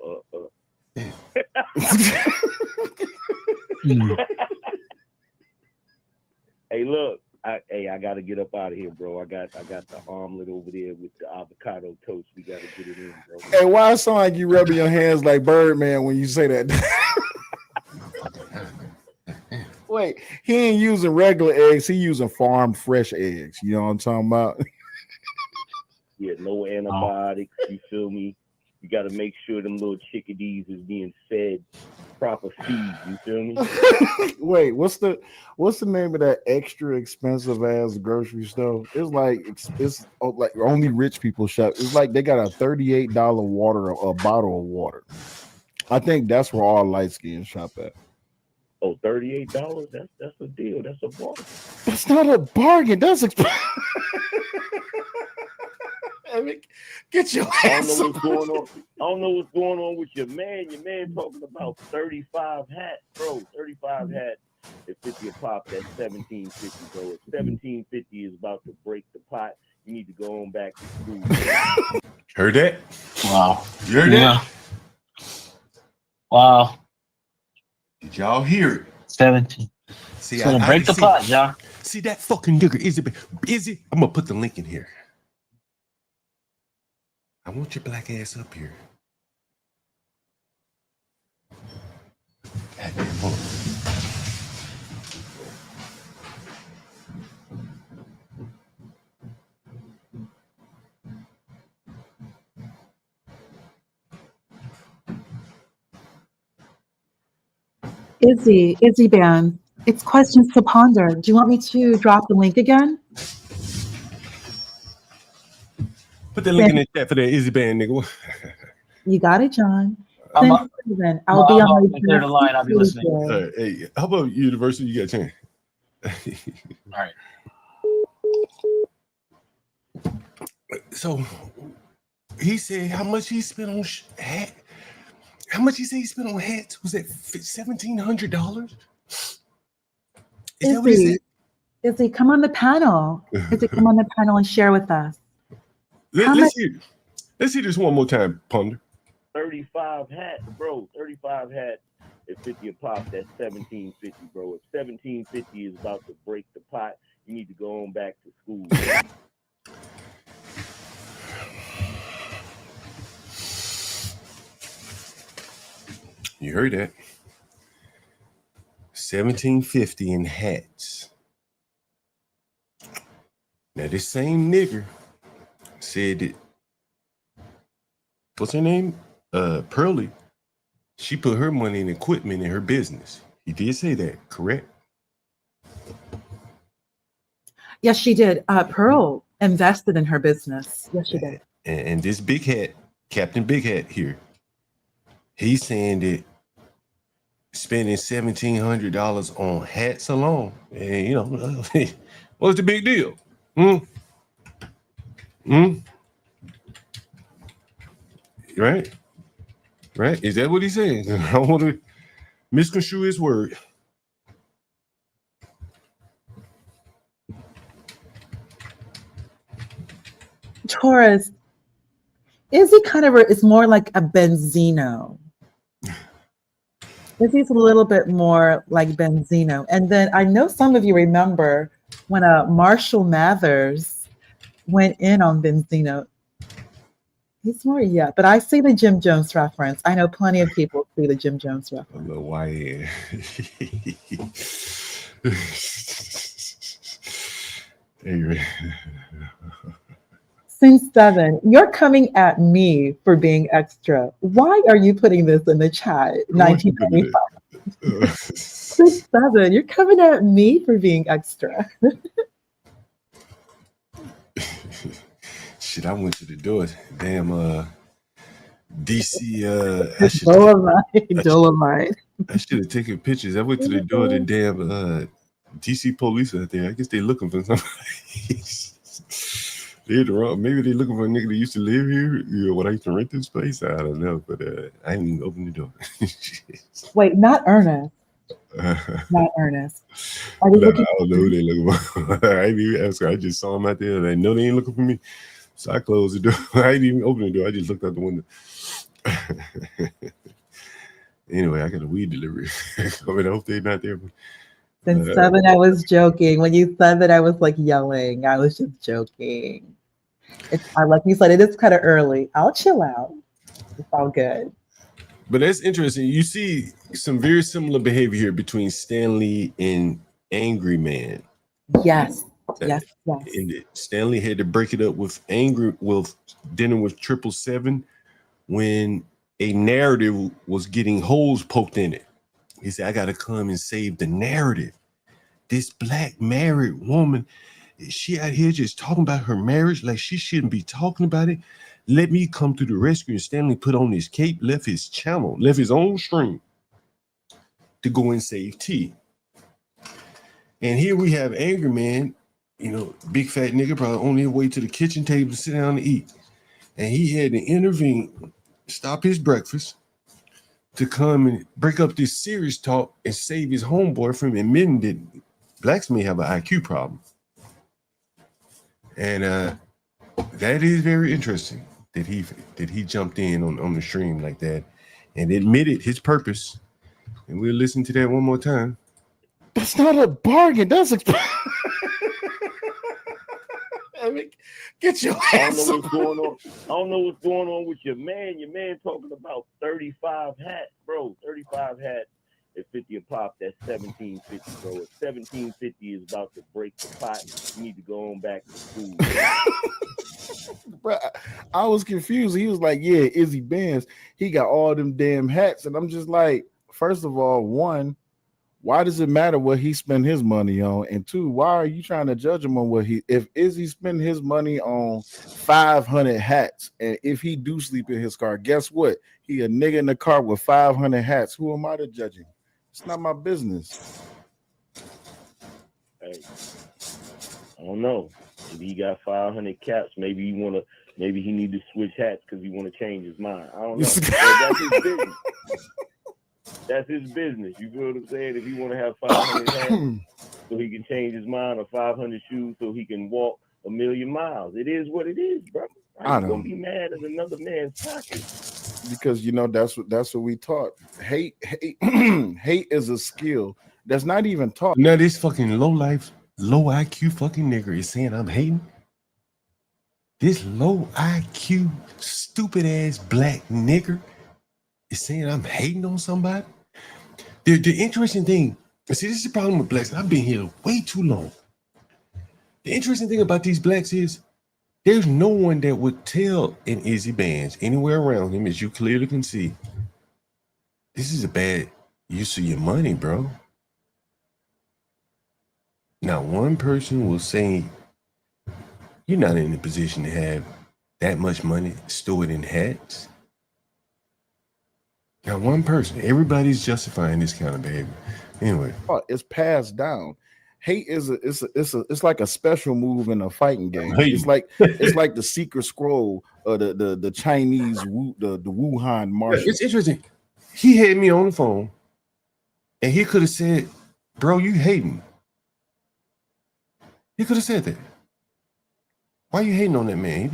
Hey, look, I gotta get up out of here, bro. I got the omelet over there with the avocado toast. We gotta get it in, bro. Hey, why it sound like you rubbing your hands like Birdman when you say that? Wait, he ain't using regular eggs. He using farm fresh eggs. You know what I'm talking about? Yeah, no antibiotics. You feel me? You got to make sure them little chickadees is being fed proper feed. You feel me? Wait, what's the name of that extra expensive ass grocery store? It's like only rich people shop. It's like they got a $38 a bottle of water. I think that's where all light skins shop at. Oh, $38? That's a deal. That's a bargain. That's not a bargain. That's expensive. Get your ass. I don't know what's going on with your man. Your man talking about 35 hats, bro. 35 hats at 50 a pop. That's $17.50, bro. If $17.50 is about to break the pot, you need to go on back to school. Heard that? Wow. You heard that? Wow. Did y'all hear it? 17. See, gonna break the pot, y'all. See that fucking nigga? Izzy, I'm gonna put the link in here. I want your black ass up here. Hold on. Izzy Band. It's questions to ponder. Do you want me to drop the link again? Put the link in the chat for that Izzy Band, nigga. You got it, John. I'm Since up. then, I'll be on I'll my clear the line. I'll be listening. Hey, how about University? You got a chance. All right. So he said how much he spent on hat. How much he said he spent on hats? Was that $1,700? Is that what he said? Izzy, come on the panel. Izzy, come on the panel and share with us. Let's see this one more time, Ponder. 35 hats, bro. 35 hats at 50 a pop. That's $1,750, bro. If $1,750 is about to break the pot, you need to go on back to school. You heard that? $1,750 in hats. Now this same nigger said that, what's her name? Pearly. She put her money in equipment in her business. He did say that, correct? Yes, she did. Pearl invested in her business. Yes, she did. And this big hat, Captain Big Hat here, he's saying that spending $1,700 on hats alone, and you know, what's the big deal? Right? Right? Is that what he's saying? I don't want to misconstrue his word. Taurus, Izzy kind of is more like a Benzino. Izzy's a little bit more like Benzino. And then I know some of you remember when Marshall Mathers went in on Benzino. He's more, yeah, but I see the Jim Jones reference. I know plenty of people see the Jim Jones reference. A little YN. Anyway. Since 7, you're coming at me for being extra. Why are you putting this in the chat? 1995. Since 7, you're coming at me for being extra. Shit, I went to the door. Damn, DC. Dolomite. I should have taken pictures. I went to the door of the damn DC police out there. I guess they looking for somebody. They're the wrong. Maybe they looking for a nigga that used to live here. You know, when I used to rent this place, I don't know. But I didn't even open the door. Wait, not Ernest. Not Ernest. Are they I looking don't know who they looking for. I didn't even ask her. I just saw them out there. They know they ain't looking for me. So I closed the door. I didn't even open the door. I just looked out the window. Anyway, I got a weed delivery. I mean, I hope they're not there. Since 7, I was joking. When you said that, I was like yelling. I was just joking. Like you said, it is kind of early. I'll chill out. It's all good. But that's interesting. You see some very similar behavior here between Stanley and Angry Man. Yes. Yes. And Stanley had to break it up with dealing with 777 when a narrative was getting holes poked in it. He said, I got to come and save the narrative. This black married woman, she out here just talking about her marriage like she shouldn't be talking about it. Let me come to the rescue. And Stanley put on his cape, left his channel, left his own stream to go and save T. And here we have Angry Man, you know, big fat nigga, probably on his way to the kitchen table to sit down and eat. And he had to intervene, stop his breakfast, to come and break up this serious talk and save his homeboy from admitting that blacks may have an IQ problem. And that is very interesting that he jumped in on the stream like that and admitted his purpose. And we'll listen to that one more time. That's not a bargain. That's I mean, get your ass. I don't know what's going on. I don't know what's going on with your man. Your man talking about 35 hats, bro. 35 hats at 50 a pop. That's $1,750, bro. If $1,750 is about to break the pot, you need to go on back to school. Bro, I was confused. He was like, "Yeah, Izzy Benz. He got all them damn hats," and I'm just like, first of all, one, Why does it matter what he spend his money on? And two, why are you trying to judge him on what if Izzy spend his money on 500 hats, and if he do sleep in his car, guess what? He a nigga in the car with 500 hats. Who am I to judge him? It's not my business. Hey, I don't know. If he got 500 caps, maybe he need to switch hats because he want to change his mind. I don't know. That's his business. That's his business. You feel what I'm saying? If he want to have 500 hats so he can change his mind, or 500 shoes so he can walk 1,000,000 miles, it is what it is, bro. How you gonna be mad at another man's pocket? Because that's what we taught. Hate hate is a skill that's not even taught. Now this fucking low IQ fucking nigger is saying I'm hating. This low IQ, stupid ass black nigger is saying I'm hating on somebody. The interesting thing, see, this is the problem with blacks. I've been here way too long. The interesting thing about these blacks is there's no one that would tell an Izzy Bands anywhere around him, as you clearly can see, this is a bad use of your money, bro. Not one person will say you're not in a position to have that much money stored in hats. Not one person. Everybody's justifying this kind of behavior. Anyway, it's passed down. Hate is it's like a special move in a fighting game. It's like the secret scroll of the Chinese the Wuhan martial. It's interesting. He had me on the phone, and he could have said, "Bro, you hating." He could have said that. Why you hating on that man?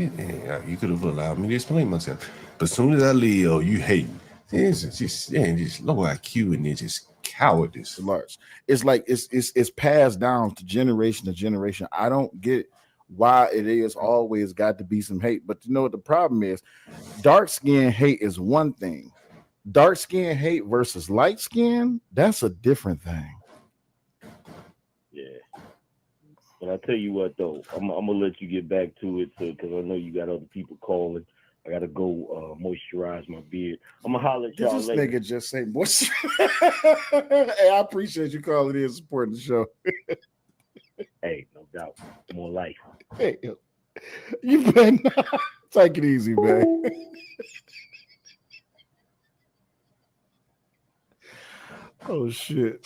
You could have allowed me to explain myself. But as soon as I leave, you hating. It's just low IQ and it's just cowardice. It's like it's passed down to generation. I don't get why it is always got to be some hate. But you know what the problem is? Dark skin hate is one thing. Dark skin hate versus light skin, that's a different thing. Yeah. But I tell you what, though, I'm gonna let you get back to it because I know you got other people calling. I gotta go moisturize my beard. I'm gonna holler at y'all This later. nigga just say moisturize. Hey, I appreciate you calling in and supporting the show. Hey, no doubt, more life. Hey, you better take it easy, man. Oh shit.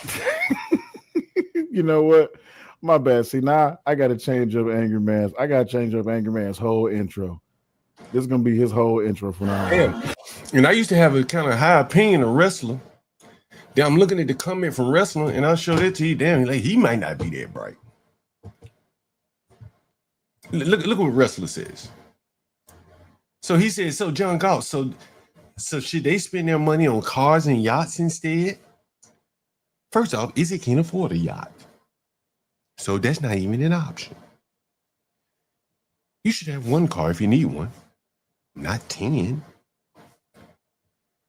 You know what? My bad. See, now I gotta change up Angry Man's. I gotta change up Angry Man's whole intro. This is gonna be his whole intro from now on. Yeah. And I used to have a kind of high opinion of wrestler. Then I'm looking at the comment from wrestler, and I'll show that to you. Damn, like he might not be that bright. Look what wrestler says. So he says, so John Galt, so should they spend their money on cars and yachts instead? First off, Izzy can't afford a yacht. So that's not even an option. You should have one car if you need one, not 10.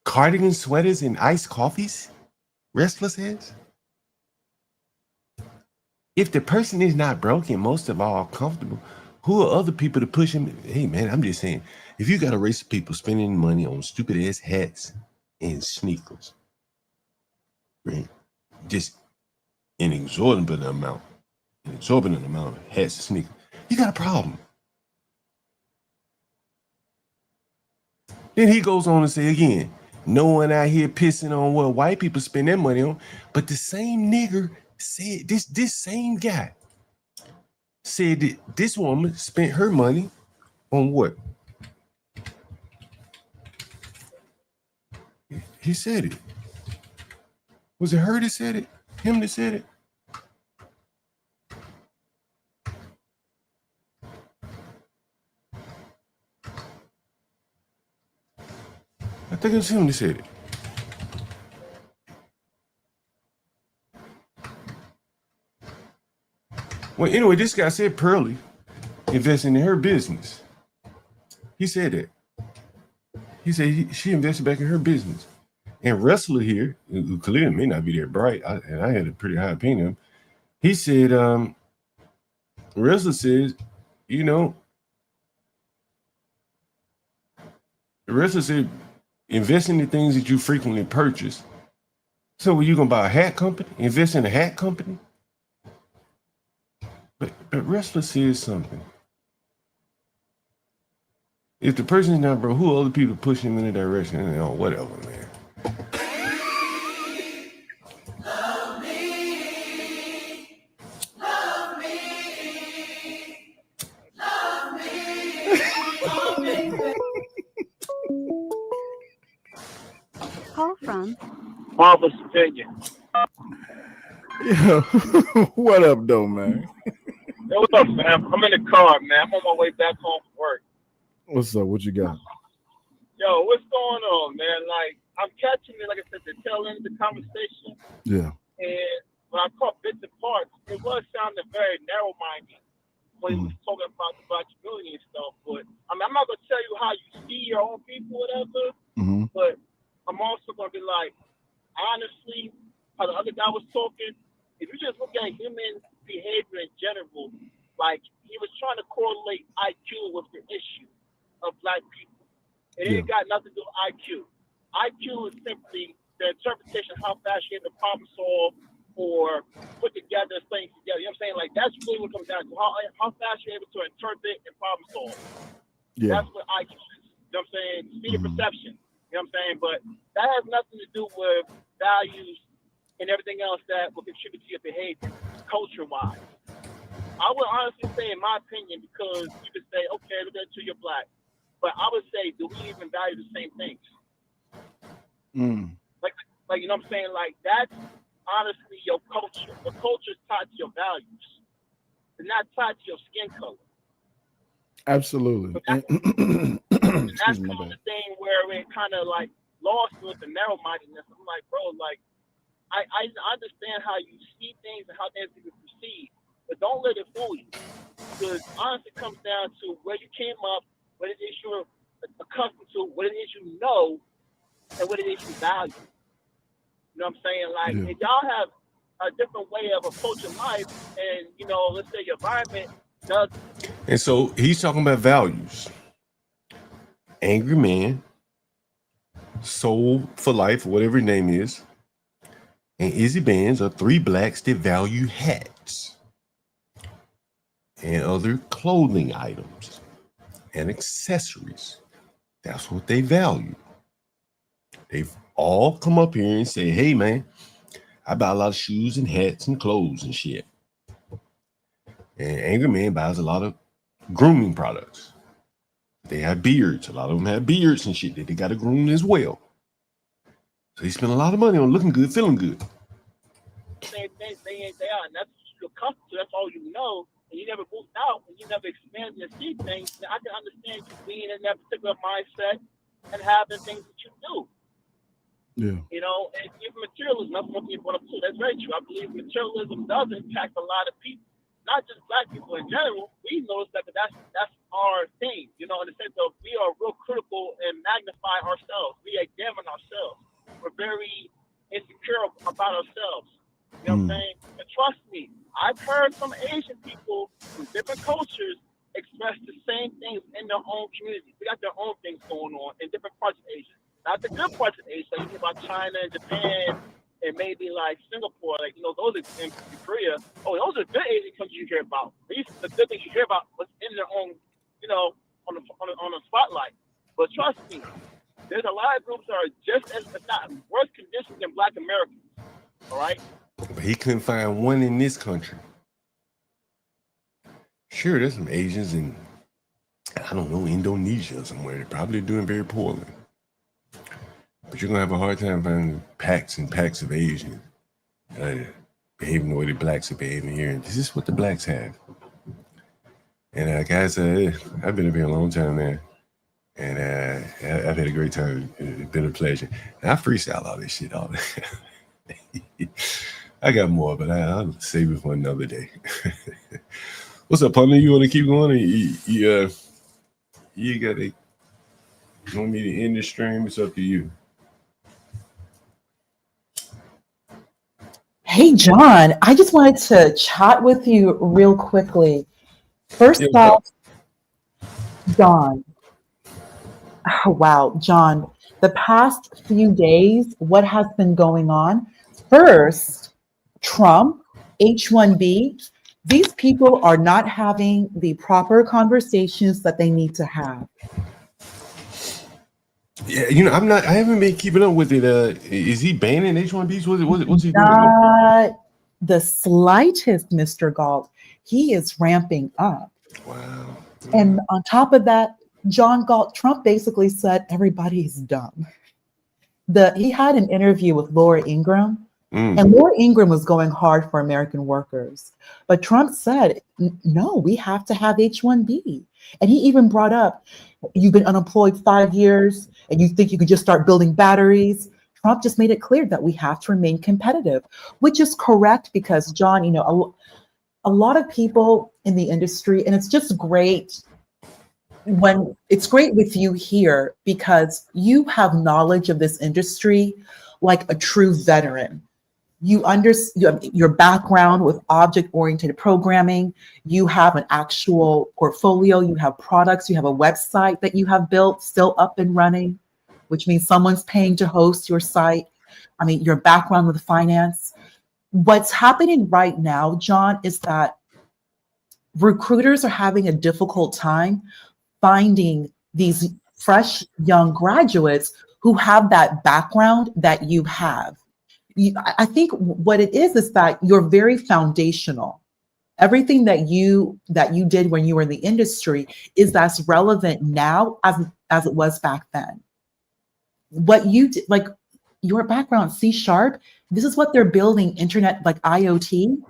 Cardigan sweaters and iced coffees? Wrestler says. If the person is not broke and most of all comfortable, who are other people to push him? Hey man, I'm just saying, if you got a race of people spending money on stupid ass hats and sneakers, right? Just an exorbitant amount of hats and sneakers, you got a problem. Then he goes on to say again, no one out here pissing on what white people spend their money on, but the same nigger said, this same guy said that this woman spent her money on what? He said it. Was it her that said it? Him that said it? I think it was him that said it. Well, anyway, this guy said Pearlie investing in her business. He said that. He said she invested back in her business. And wrestler here, who clearly may not be that bright, and I had a pretty high opinion of him, he said, wrestler says, you know, the wrestler said, invest in the things that you frequently purchase So were you gonna buy a hat company? Invest in a hat company? But Restless says something. If the person is not, bro, who are other people pushing him in the direction? You know, whatever, man. Call from Marvelous opinion. Yeah. What up, though, man? Hey, what's up, fam? I'm in the car, man. I'm on my way back home from work. What's up? What you got? Yo, what's going on, man? Like, I'm catching it, like I said, the tail end of the conversation. Yeah. And when I caught bits and parts, it was sounding very narrow-minded when he was talking about the black community and stuff. But I mean, I'm not gonna tell you how you see your own people, whatever. But I'm also gonna be like, honestly, how the other guy was talking. If you just look at human behavior in general, like he was trying to correlate IQ with the issue of black people. It ain't got nothing to do with IQ. IQ is simply the interpretation of how fast you're able to problem solve or put together things together. You know what I'm saying? Like that's really what it comes down to. How fast you're able to interpret and problem solve. Yeah. That's what IQ is. You know what I'm saying? Speed of perception. You know what I'm saying? But that has nothing to do with values and everything else that will contribute to your behavior, culture-wise. I would honestly say, in my opinion, because you could say, okay, look at you, you're black. But I would say, do we even value the same things? Like, you know what I'm saying? Like, that's honestly your culture. The culture is tied to your values. It's not tied to your skin color. Absolutely. And that's kind of the thing where it kind of like lost with the narrow-mindedness. I'm like, bro, like, I understand how you see things and how things can proceed, but don't let it fool you. Because honestly, it comes down to where you came up, what it is you're accustomed to, what it is you know, and what it is you value. You know what I'm saying? Like, if y'all have a different way of approaching life, and, you know, let's say your environment does. And so he's talking about values. Angry Man, Soul for Life, whatever his name is, and Izzy Bands are three blacks that value hats and other clothing items and accessories. That's what they value. They've all come up here and say, hey, man, I buy a lot of shoes and hats and clothes and shit. And Angry Man buys a lot of grooming products. They have beards. A lot of them have beards and shit that they got to groom as well. So they spend a lot of money on looking good, feeling good. They are, and that's what you're accustomed to. That's all you know, and you never moved out, and you never expanded and see things. And I can understand you being in that particular mindset and having things that you do. Yeah. You know, and even materialism, that's one thing you brought up too. That's very true. I believe materialism does impact a lot of people, not just black people in general. We notice that that's our thing, you know, in the sense of we are real critical and magnify ourselves. We examine ourselves. We're very insecure about ourselves. You know what I'm saying? But trust me, I've heard some Asian people from different cultures express the same things in their own communities. They got their own things going on in different parts of Asia. Not the good parts of Asia, like you hear about China and Japan and maybe like Singapore, like, you know, those are in Korea. Oh, those are good Asian countries you hear about. These are the good things you hear about what's in their own, you know, on the spotlight. But trust me, there's a lot of groups that are just as, if not worse conditions than Black Americans. All right? But he couldn't find one in this country. Sure, there's some Asians in, I don't know, Indonesia or somewhere. They're probably doing very poorly. But you're going to have a hard time finding packs and packs of Asians behaving the way the blacks are behaving here. And this is what the blacks have. And guys, I've been up here a long time now. And I've had a great time. It's been a pleasure. And I freestyle all this shit all day. I got more, but I'll save it for another day. What's up, partner? You want to keep going? Or you want me to end the stream? It's up to you. Hey, John, I just wanted to chat with you real quickly. First off, John. Oh, wow, John, the past few days, what has been going on? First, Trump, H-1B, these people are not having the proper conversations that they need to have. Yeah, you know, I haven't been keeping up with it. Is he banning H-1Bs? What's he doing? Not the slightest, Mr. Galt. He is ramping up. Wow. And on top of that, John Galt, Trump basically said everybody's dumb. He had an interview with Laura Ingraham, and Laura Ingraham was going hard for American workers. But Trump said, no, we have to have H-1B. And he even brought up, you've been unemployed 5 years and you think you could just start building batteries. Trump just made it clear that we have to remain competitive, which is correct because, John, you know, a lot of people in the industry, and it's just great when it's great with you here because you have knowledge of this industry like a true veteran. You understand your background with object-oriented programming. You have an actual portfolio. You have products. You have a website that you have built, still up and running, which means someone's paying to host your site. I mean, your background with finance. What's happening right now, John, is that recruiters are having a difficult time finding these fresh young graduates who have that background that you have. I think what it is that you're very foundational. Everything that you did when you were in the industry is as relevant now as it was back then. What you did, like your background, C#, this is what they're building, internet, like IoT.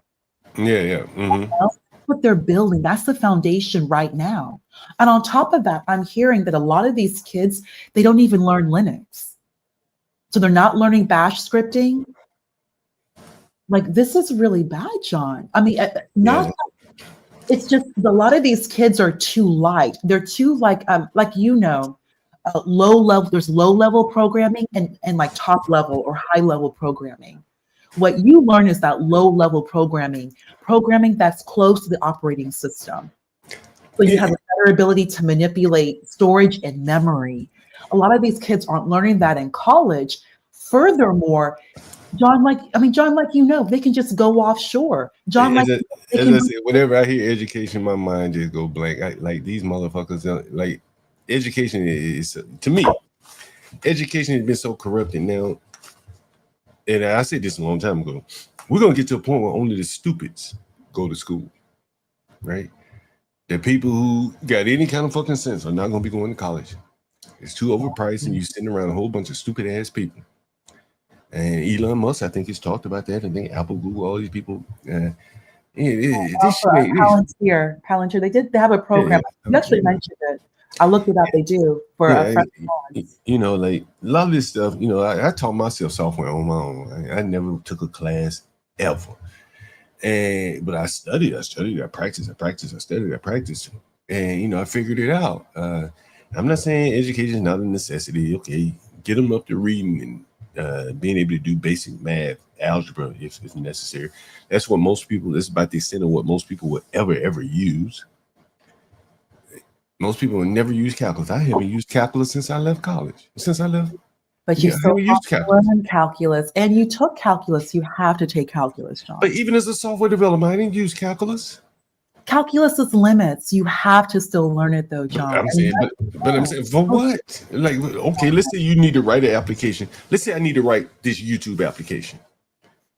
Yeah. That's what they're building. That's the foundation right now. And on top of that, I'm hearing that a lot of these kids, they don't even learn Linux. So they're not learning bash scripting. Like, this is really bad, John. I mean, it's just a lot of these kids are too light. They're too low level. There's low level programming and like top level or high level programming. What you learn is that low level programming that's close to the operating system. So you have a better ability to manipulate storage and memory. A lot of these kids aren't learning that in college. Furthermore, John, you know, they can just go offshore. John, As I said, whenever I hear education, my mind just go blank. Like these motherfuckers, like education is to me, education has been so corrupted now. And I said this a long time ago. We're gonna get to a point where only the stupids go to school, right? The people who got any kind of fucking sense are not gonna be going to college. It's too overpriced, and you sitting around a whole bunch of stupid ass people. And Elon Musk, I think, he's talked about that. I think Apple, Google, all these people. Palantir, they have a program. You actually mentioned it. I looked it up. They do for you know, like a lot of this stuff. You know, I taught myself software on my own. I never took a class ever, but I studied, I practiced, I studied, I practiced, and you know, I figured it out. I'm not saying education is not a necessity. Okay, get them up to reading and being able to do basic math, algebra if necessary. That's what most people. That's about the extent of what most people would ever use. Most people will never use calculus. I haven't used calculus since I left college. But you still have to learn calculus, and you took calculus. You have to take calculus, John. But even as a software developer, I didn't use calculus. Calculus is limits. You have to still learn it, though, John. I'm saying, but I'm saying, for what? Like, okay, let's say you need to write an application. Let's say I need to write this YouTube application.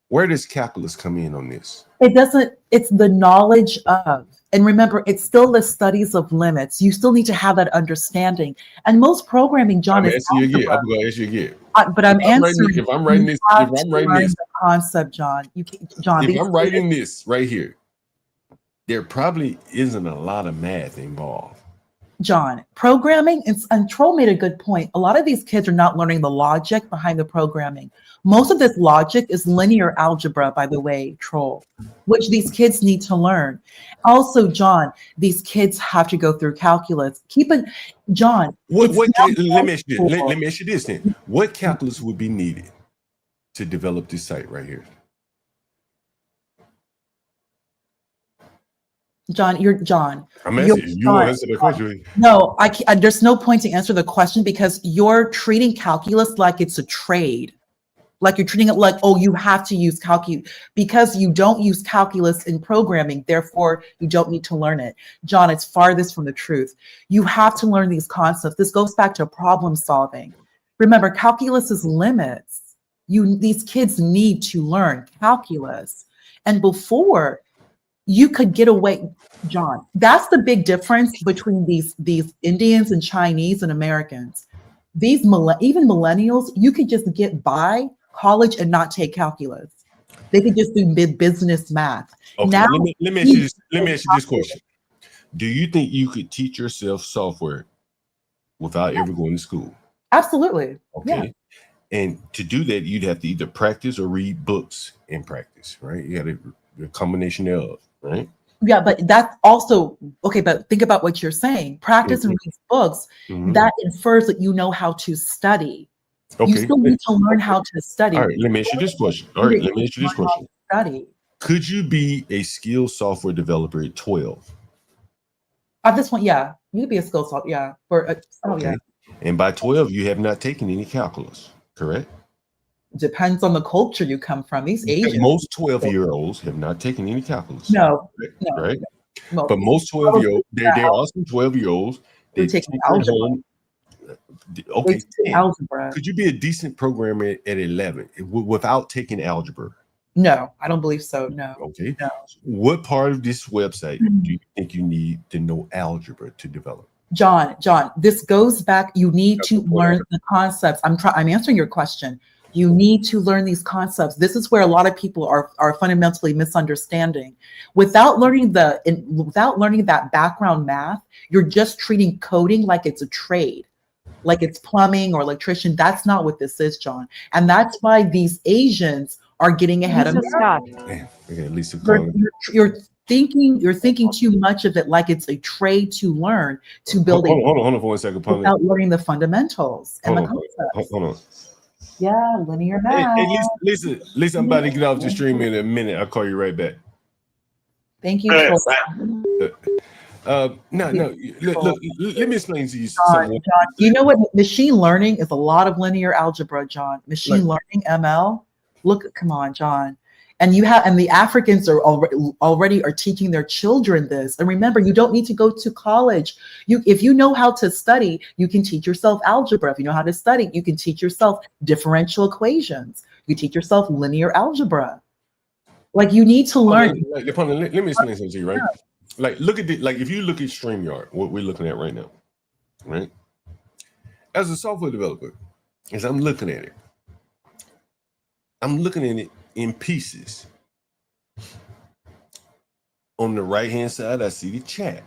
Where does calculus come in on this? It doesn't. It's the knowledge of. And remember, it's still the studies of limits. You still need to have that understing. And most programming, John, I'm going to ask you again. But I'm answering. If I'm writing this the concept, John. John. If I'm writing this right here, there probably isn't a lot of math involved. John, programming, and Troll made a good point. A lot of these kids are not learning the logic behind the programming. Most of this logic is linear algebra, by the way, Troll, which these kids need to learn. Also, John, these kids have to go through calculus. John. Let me ask you this then. What calculus would be needed to develop this site right here? John, you're John. I'm asking you. You want to answer the question? No, there's no point to answer the question because you're treating calculus like it's a trade. Like you're treating it like, oh, you have to use calculus because you don't use calculus in programming. Therefore, you don't need to learn it. John, it's farthest from the truth. You have to learn these concepts. This goes back to problem solving. Remember, calculus is limits. These kids need to learn calculus. And before you could get away, John, that's the big difference between these Indians and Chinese and Americans. These even millennials, you could just get by college and not take calculus. They could just do business math. Okay, Now, let me ask you this question. Do you think you could teach yourself software without ever going to school? Absolutely. Okay. Yeah. And to do that, you'd have to either practice or read books in practice, right? You got a combination thereof, right? Yeah, but that's also okay. But think about what you're saying. Practice and read books. That infers that you know how to study. Okay. You still need to learn how to study. All right, let me ask you this question. Study. Could you be a skilled software developer at 12? At this point, yeah, you could be a skill software. Yeah, Okay. And by 12, you have not taken any calculus, correct? Depends on the culture you come from. These Asians. Most 12-year-olds have not taken any calculus. No, right? No. But most 12-year-olds, there are some 12-year-olds They're taking algebra. Okay. Algebra. Could you be a decent programmer at 11 without taking algebra? No, I don't believe so. No. Okay. No. What part of this website do you think you need to know algebra to develop? John, this goes back. You need to learn the concepts. I'm answering your question. You need to learn these concepts. This is where a lot of people are fundamentally misunderstanding. Without learning that background math, you're just treating coding like it's a trade, like it's plumbing or electrician. That's not what this is, John. And that's why these Asians are getting ahead of America. Okay, at least You're thinking too much of it like it's a trade to learn to build hold on for 1 second. without learning the fundamentals and the concepts. Hold on. Yeah, linear math. Hey, listen, I'm about to get off the stream in a minute. I'll call you right back. Thank you. No. Look, let me explain to you John, you know what? Machine learning is a lot of linear algebra, John. Machine learning, ML. Look, come on, John. And the Africans are already are teaching their children this. And remember, you don't need to go to college. If you know how to study, you can teach yourself algebra. If you know how to study, you can teach yourself differential equations. You teach yourself linear algebra. Like you need to learn. Let me explain something to you, right? Like if you look at StreamYard, what we're looking at right now, right? As a software developer, as I'm looking at it in pieces. On the right-hand side, I see the chat.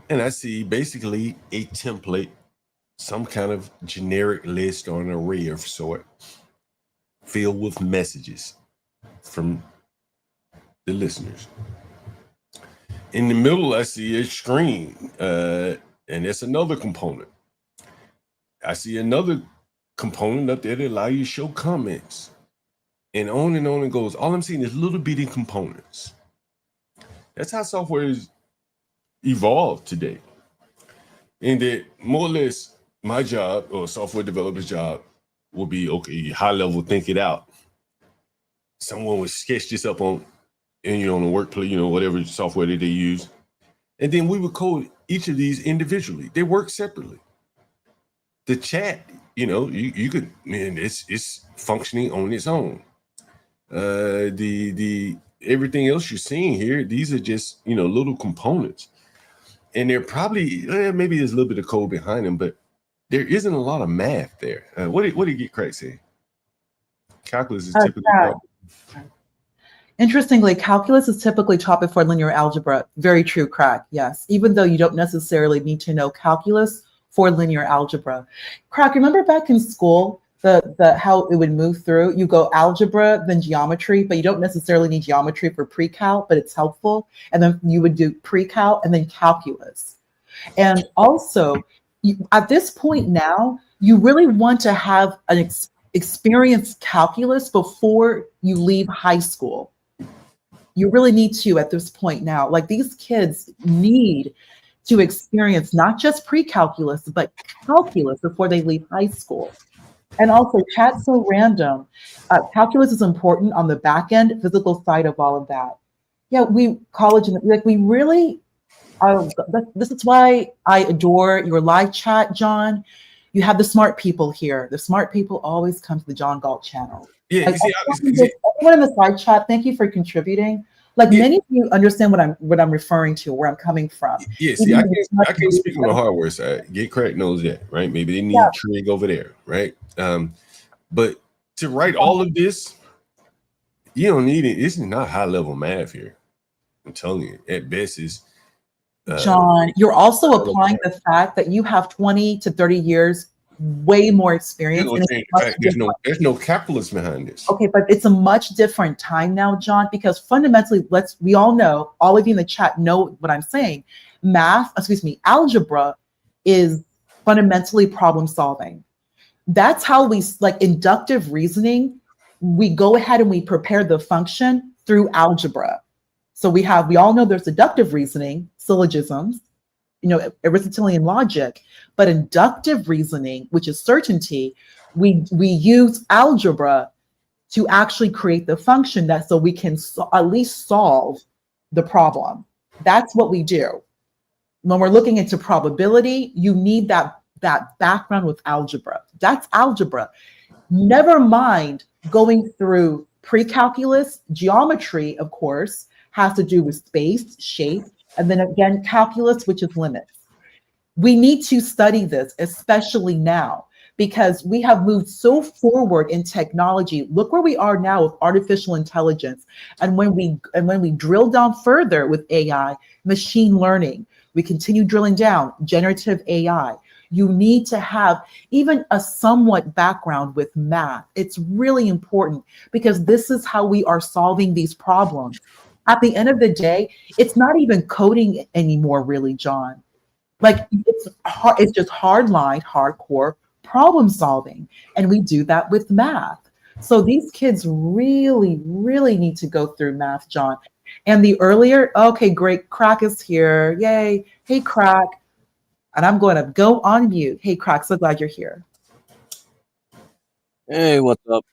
And I see basically a template, some kind of generic list or an array of sort, filled with messages from the listeners. In the middle, I see a screen, and that's another component. I see another component up there that allow you to show comments. And on it goes. All I'm seeing is little bitty components. That's how software is evolved today. And that more or less my job or software developer's job will be, okay, high level, think it out. Someone would sketch this up on the workplace, whatever software that they use. And then we would code each of these individually. They work separately. The chat, you could, man, it's functioning on its own. The everything else you're seeing here, these are just little components, and they're probably maybe there's a little bit of code behind them, but there isn't a lot of math there. What did you get Craig say? Calculus is typically Interestingly, calculus is typically taught before linear algebra. Very true, Craig. Yes, even though you don't necessarily need to know calculus for linear algebra. Craig, remember back in school, the how it would move through? You go algebra, then geometry, but you don't necessarily need geometry for pre-cal, but it's helpful. And then you would do pre-cal and then calculus. And also, at this point now, you really want to have an experience calculus before you leave high school. You really need to at this point now. Like these kids need to experience not just pre-calculus, but calculus before they leave high school. And also, chat's so random. Calculus is important on the back end, physical side of all of that. Yeah, we really are. This is why I adore your live chat, John. You have the smart people here. The smart people always come to the John Galt channel. Yeah, Like, you see, everyone in the side chat, thank you for contributing. Like, many of you understand what I'm referring to, where I'm coming from. yeah. See, Even I if it's can't, not I can't you, speak on the hardware side. Get Crack knows that, right? Maybe they need yeah. Trig over there, right? But to write all of this, you don't need it. This is not high level math here. I'm telling you, at best is John, you're also applying the fact that you have 20 to 30 years, way more experience. And it's change the much fact different. there's no capitalism behind this. Okay, but it's a much different time now, John, because fundamentally, we all know, all of you in the chat know what I'm saying. Algebra is fundamentally problem solving. That's how we, like inductive reasoning, we go ahead and we prepare the function through algebra. So we all know there's deductive reasoning, syllogisms, Aristotelian logic, but inductive reasoning, which is certainty, we use algebra to actually create the function so we can at least solve the problem. That's what we do. When we're looking into probability, you need that background with algebra. That's algebra. Never mind going through pre-calculus. Geometry, of course, has to do with space, shape, and then again, calculus, which is limits. We need to study this, especially now, because we have moved so forward in technology. Look where we are now with artificial intelligence. And when we drill down further with AI, machine learning, we continue drilling down, generative AI. You need to have even a somewhat background with math. It's really important because this is how we are solving these problems. At the end of the day, it's not even coding anymore, really, John. Like it's just hardline, hardcore problem solving. And we do that with math. So these kids really, really need to go through math, John. And okay, great, Crack is here. Yay. Hey, Crack. And I'm going to go on mute. Hey, Crack, so glad you're here. Hey, what's up?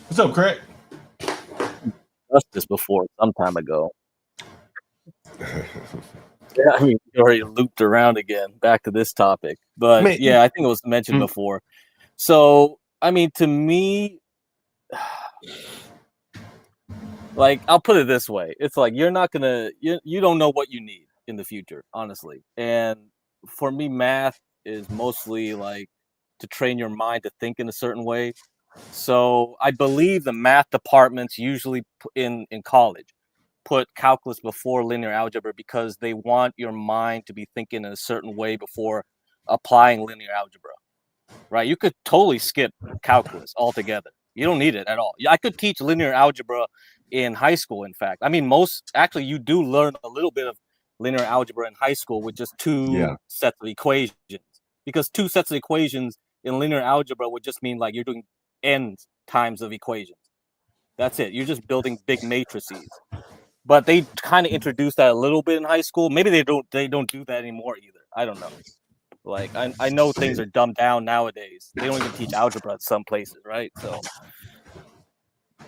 What's up, Crack? Discussed this before some time ago. Yeah, I mean, you already looped around again, back to this topic. But yeah, I think it was mentioned before. So, I mean, to me, like, I'll put it this way. It's like, you're not gonna, you don't know what you need in the future, honestly. And for me, math is mostly like to train your mind to think in a certain way. So I believe the math departments usually in college put calculus before linear algebra because they want your mind to be thinking in a certain way before applying linear algebra, right? You could totally skip calculus altogether. You don't need it at all. I could teach linear algebra in high school, in fact. I mean, you do learn a little bit of linear algebra in high school with just two sets of equations, because two sets of equations in linear algebra would just mean like you're doing n times of equations. That's it. You're just building big matrices. But they kind of introduced that a little bit in high school. Maybe they don't do that anymore either. I don't know. Like I know things are dumbed down nowadays. They don't even teach algebra at some places, right? So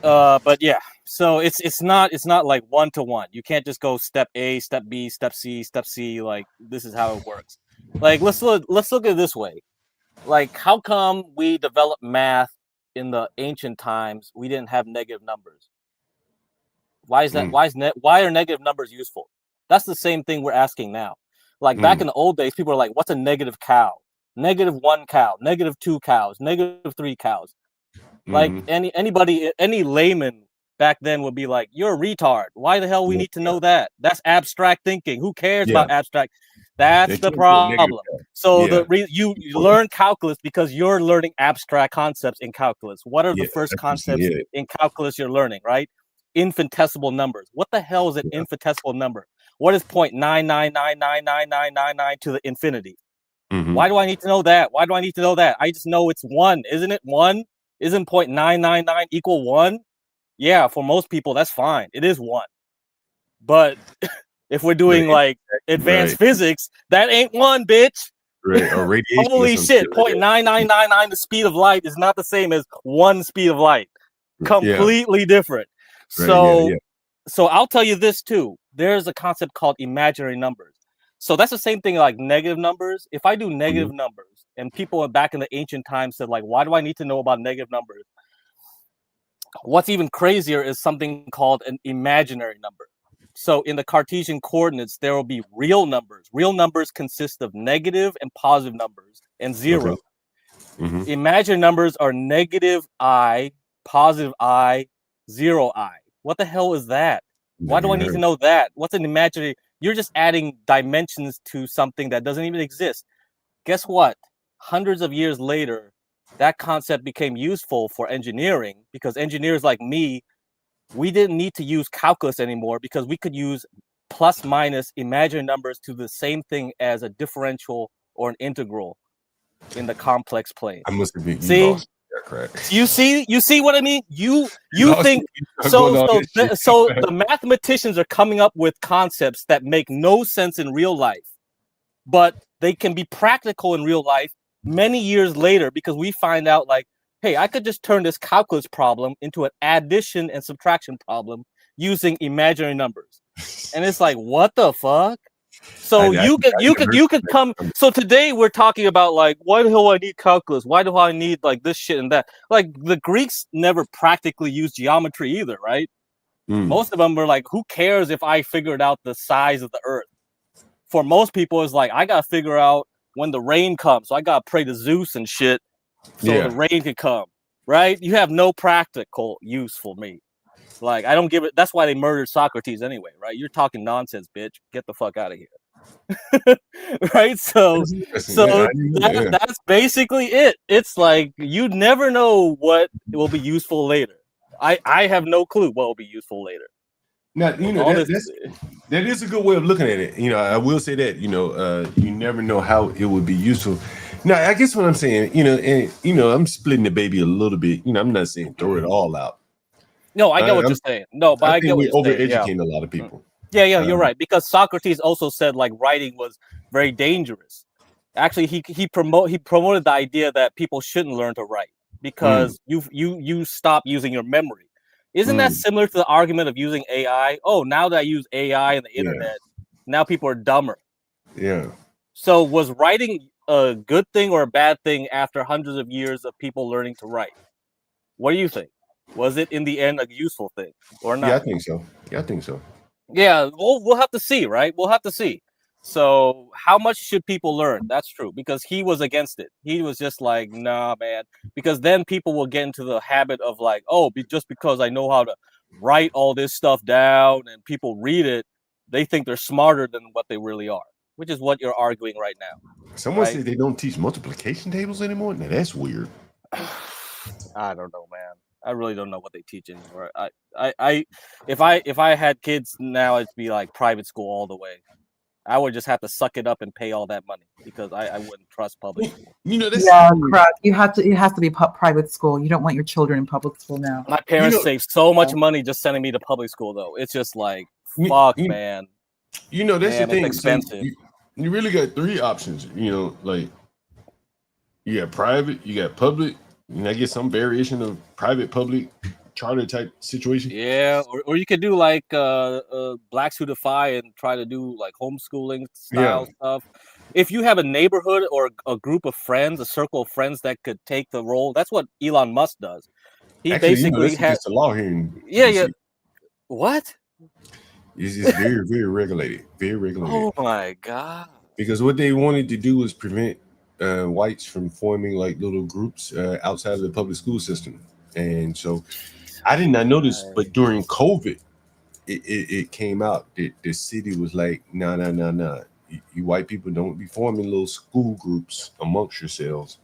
but yeah. So it's not like 1-to-1. You can't just go step A, step B, step C, step C, like this is how it works. Like let's look at it this way. Like how come we developed math in the ancient times? We didn't have negative numbers. Why is that? Why are negative numbers useful? That's the same thing we're asking now. Like back in the old days, people were like, "What's a negative cow? -1 cow, -2 cows, -3 cows." Like any layman back then would be like, "You're a retard. Why the hell we need to know that? That's abstract thinking. Who cares about abstract?" That's the problem. So you learn calculus because you're learning abstract concepts in calculus. What are the first concepts in calculus you're learning, right? Infinitesimal numbers. What the hell is an infinitesimal number? What is 0.9999999 to the infinity? Why do I need to know that? Why do I need to know that? I just know it's 1, isn't it? 1? Isn't 0.999 equal 1? Yeah, for most people that's fine. It is 1. But if we're doing like advanced physics, that ain't 1, bitch. Right, or radiation. Holy shit! 0.9999 the speed of light is not the same as one speed of light. Completely different. Right, So I'll tell you this too. There's a concept called imaginary numbers. So that's the same thing like negative numbers. If I do negative numbers, and people back in the ancient times said like, why do I need to know about negative numbers? What's even crazier is something called an imaginary number. So in the Cartesian coordinates, there will be real numbers. Real numbers consist of negative and positive numbers and zero. Okay. Mm-hmm. Imaginary numbers are negative I, positive I, zero I. What the hell is that? Why do I need to know that? What's an imaginary? You're just adding dimensions to something that doesn't even exist. Guess what? Hundreds of years later, that concept became useful for engineering because engineers like me, we didn't need to use calculus anymore because we could use plus minus imaginary numbers to the same thing as a differential or an integral in the complex plane. I must have been lost. You see what I mean? You think so the mathematicians are coming up with concepts that make no sense in real life, but they can be practical in real life many years later because we find out like, hey, I could just turn this calculus problem into an addition and subtraction problem using imaginary numbers. And it's like, what the fuck? So you could come. So today we're talking about like, why the hell I need calculus? Why do I need like this shit and that? Like the Greeks never practically used geometry either, right? Most of them were like, who cares if I figured out the size of the earth? For most people, it's like, I gotta figure out when the rain comes, so I gotta pray to Zeus and shit, so the rain could come, right? You have no practical use for me. Like, I don't give it. That's why they murdered Socrates anyway, right? You're talking nonsense, bitch. Get the fuck out of here. Right? So that's basically it. It's like you never know what will be useful later. I have no clue what will be useful later. Now, you know, that is a good way of looking at it. You know, I will say that, you know, you never know how it would be useful. Now, I guess what I'm saying, you know, and, you know, I'm splitting the baby a little bit. You know, I'm not saying throw it all out. No, I get what you're saying. No, but I get what you're saying. Overeducating a lot of people. Yeah, you're right. Because Socrates also said like writing was very dangerous. Actually, he promoted the idea that people shouldn't learn to write because you stop using your memory. Isn't that similar to the argument of using AI? Oh, now that I use AI and the internet, now people are dumber. Yeah. So was writing a good thing or a bad thing after hundreds of years of people learning to write? What do you think? Was it in the end a useful thing or not? Yeah, I think so. Yeah, we'll have to see, right? We'll have to see. So how much should people learn? That's true, because he was against it. He was just like, nah, man, because then people will get into the habit of like, oh, just because I know how to write all this stuff down and people read it, they think they're smarter than what they really are, which is what you're arguing right now. Someone said they don't teach multiplication tables anymore. Now that's weird. I don't know, man. I really don't know what they teach anymore. If I had kids now, it'd be like private school all the way. I would just have to suck it up and pay all that money because I wouldn't trust public school. You know, correct. It has to be private school. You don't want your children in public school now. My parents saved so much money just sending me to public school, though. It's just like, fuck, man. You know, that's the thing. It's expensive. So you really got three options. You know, like you got private, you got public, and I guess some variation of private, public, charter type situation. Yeah, or you could do like Blacks Who Defy and try to do like homeschooling style stuff. If you have a neighborhood or a group of friends, a circle of friends that could take the role, that's what Elon Musk does. He basically has a law here in yeah. What? It's very, very regulated. Very regulated. Oh my god! Because what they wanted to do was prevent whites from forming like little groups outside of the public school system, and so. I did not notice, but during COVID, it came out that the city was like, no. You white people don't be forming little school groups amongst yourselves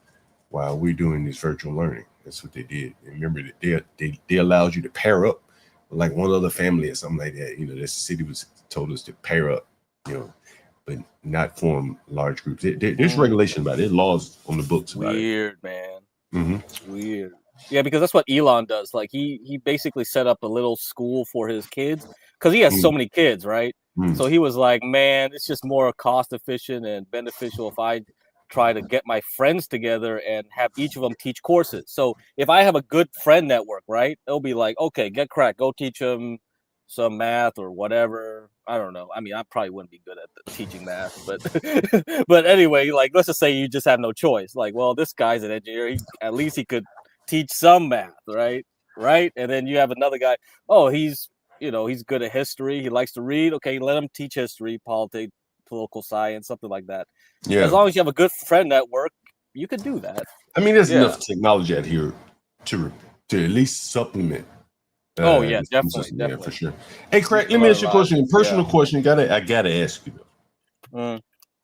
while we're doing this virtual learning. That's what they did. And remember that they allowed you to pair up with like one other family or something like that. You know, this city told us to pair up, you know, but not form large groups. There's regulation about it. There's laws on the books about Weird, man. Mm-hmm. Weird. Yeah, because that's what Elon does. Like he basically set up a little school for his kids because he has so many kids, right? So he was like, man, it's just more cost efficient and beneficial if I try to get my friends together and have each of them teach courses. So if I have a good friend network, right, they'll be like, okay, get cracked, go teach them some math or whatever. I don't know. I mean, I probably wouldn't be good at teaching math, but but anyway, like let's just say you just have no choice. Like, well, this guy's an engineer. At least he could teach some math, right? Right? And then you have another guy. Oh, he's he's good at history. He likes to read. Okay, let him teach history, politics, political science, something like that. Yeah. As long as you have a good friend network, you could do that. I mean, there's Yeah. enough technology out here to at least supplement. Oh yeah, this definitely, system, definitely. for sure. Hey, Craig, let me ask you a question. A personal question. I gotta ask you.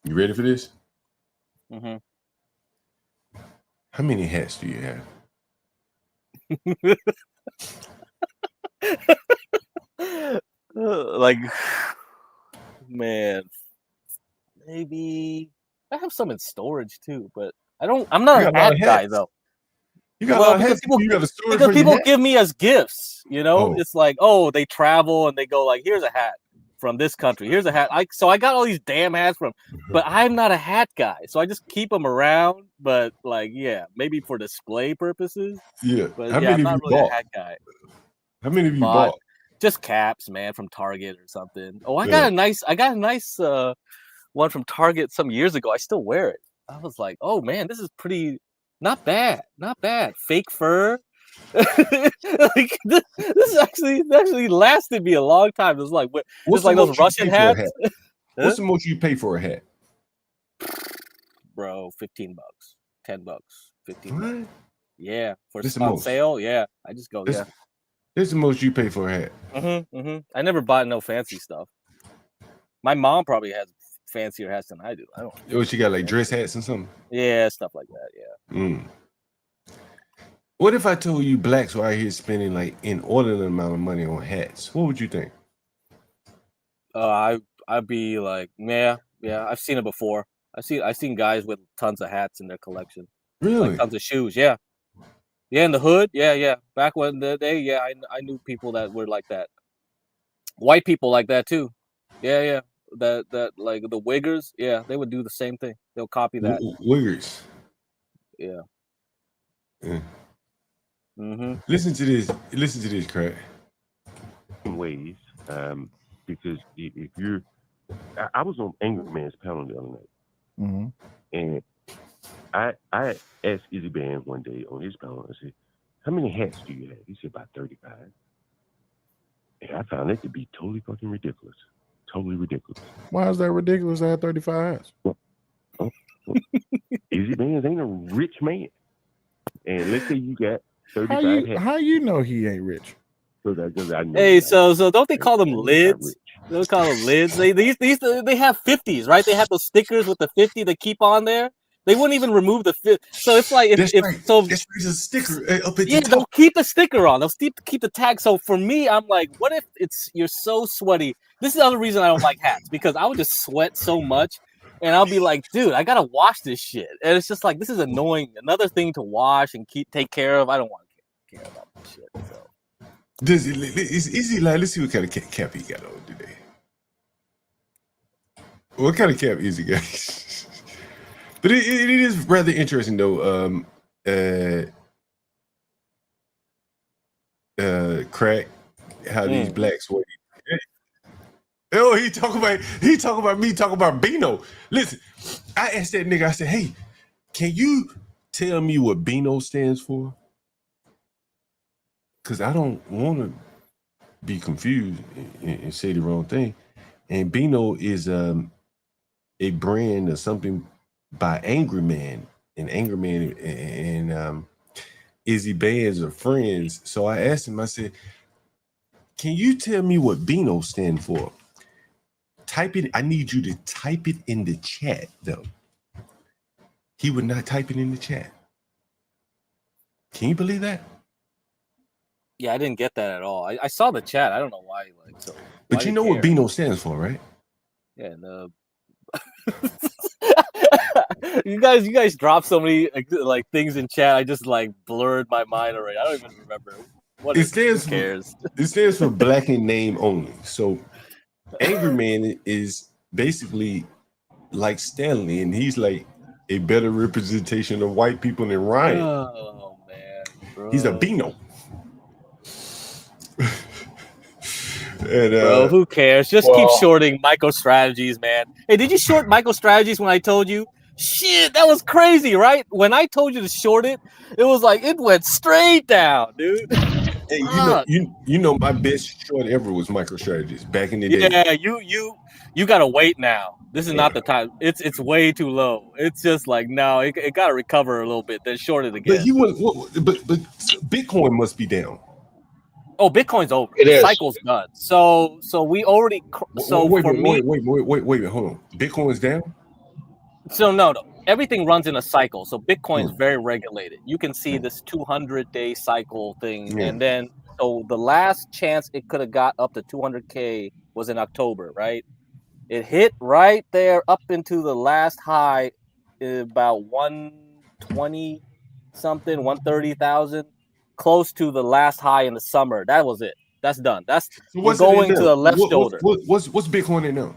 You ready for this? Mm-hmm. How many hats do you have? Like, man, maybe I have some in storage too, but I'm not You a got a lot hat of guy hats. though. You got a lot of hats. You got a storage because for your people hat? give me as gifts, Oh. It's like, oh, they travel and they go like, here's a hat from this country. Here's a hat. So I got all these damn hats but I'm not a hat guy. So I just keep them around, but like, yeah, maybe for display purposes. Yeah. But How yeah, many I'm have not you really bought? a hat guy. How many have you bought? Just caps, man, from Target or something. Oh, I Yeah. got a nice one from Target some years ago. I still wear it. I was like, oh man, this is pretty not bad. Fake fur. Like this actually lasted me a long time. It was like What's just like the those most you Russian pay for a hats. hat? What's the most you pay for a hat? Bro, $15, $10, $15. What? Yeah, for This the on most. sale. Yeah, I just go. This Yeah. is the most you pay for a hat. I never bought no fancy stuff. My mom probably has fancier hats than I do. I don't. Oh, she got like dress hats and something. Yeah, stuff like that. Yeah. What if I told you blacks were out here spending like inordinate amount of money on hats? What would you think? I'd be like, yeah. I've seen it before. I've seen guys with tons of hats in their collection. Really? Like tons of shoes. Yeah. Yeah, in the hood. Yeah. Back when the day, yeah, I knew people that were like that. White people like that too. Yeah. That like the wiggers. Yeah, they would do the same thing. They'll copy that. Wiggers. Yeah. Yeah. Mm-hmm. Listen to this, Craig. Ways, because if you're, I was on Angry Man's panel the other night, and I asked Izzy Band one day on his panel. I said, "How many hats do you have?" He said, "About 35." And I found that to be totally fucking ridiculous. Totally ridiculous. Why is that ridiculous? I had 35 hats. Izzy Bands ain't a rich man, and let's say you got 35 hats. How you know he ain't rich? Because I know. Hey, so don't they call them lids? They don't call them lids. They have 50s, right? They have those stickers with the 50 they keep on there. They wouldn't even remove the 50. So it's like That's a sticker up at the top. they'll keep a sticker on. They'll keep the tag. So for me, I'm like, what if you're so sweaty? This is the other reason I don't like hats, because I would just sweat so much, and I'll be like, dude, I gotta wash this shit, and it's just like, this is annoying. Another thing to wash and take care of. I don't want to care about this shit. So. Is he like? Let's see what kind of cap he got on today. What kind of cap is he got? But it is rather interesting though. Crack, how these blacks wear. Oh, he talk about me talking about Beano. Listen, I asked that nigga. I said, "Hey, can you tell me what Beano stands for?" Because I don't want to be confused and say the wrong thing. And Beano is a brand or something by Angry Man, and Angry Man and Izzy Bands are friends. So I asked him, I said, "Can you tell me what Beano stand for?" Type it. I need you to type it in the chat, though. He would not type it in the chat. Can you believe that? Yeah, I didn't get that at all. I saw the chat. I don't know why. But you know what Beano stands for, right? Yeah. You guys dropped so many like things in chat. I just like blurred my mind already. I don't even remember. Who cares? It stands for Black in Name Only. So Angry Man is basically like Stanley, and he's like a better representation of white people than Ryan. Oh man, bro. He's a Beano. And, bro, who cares? Just keep shorting MicroStrategies, man. Hey, did you short MicroStrategies when I told you? Shit, that was crazy, right? When I told you to short it, it was like it went straight down, dude. Hey, you know, my best short ever was MicroStrategies back in the day. Yeah, you gotta wait now. This is not the time. It's way too low. It's just like no, it gotta recover a little bit, then short it again. But you went, but Bitcoin must be down. Oh, Bitcoin's over. It The is. cycle's done. So we already. So wait, for me, wait, hold on. Bitcoin's down. so no, everything runs in a cycle. So Bitcoin's very regulated. You can see this 200-day cycle thing, Yeah. and then so the last chance it could have got up to 200K was in October, right? It hit right there up into the last high, about 120 something, 130,000, close to the last high in the summer. That was it. That's done. That's So we're going to the left shoulder. What's Bitcoin in now?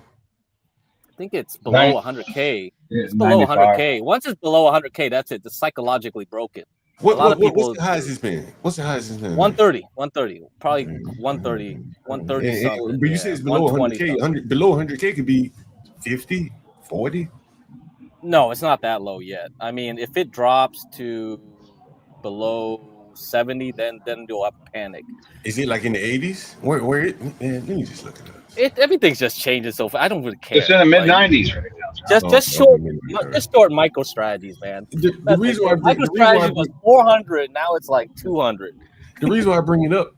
I think it's below 100K. It's below 100K. Once it's below 100K, that's it. It's psychologically broken. A lot of people. What's the highest it's been? What's the highest it's been? 130, probably 130 something. But you say it's below 100K. Below 100K could be 50, 40. No, it's not that low yet. I mean, if it drops to below 70, then do I panic. Is it like in the 80s? Where it? Man, let me just look it up. Everything's just changing so fast. I don't really care. It's in the mid 90s right now. Just short MicroStrategies, man. The reason why MicroStrategies was 400, now it's like 200. The reason why I bring it up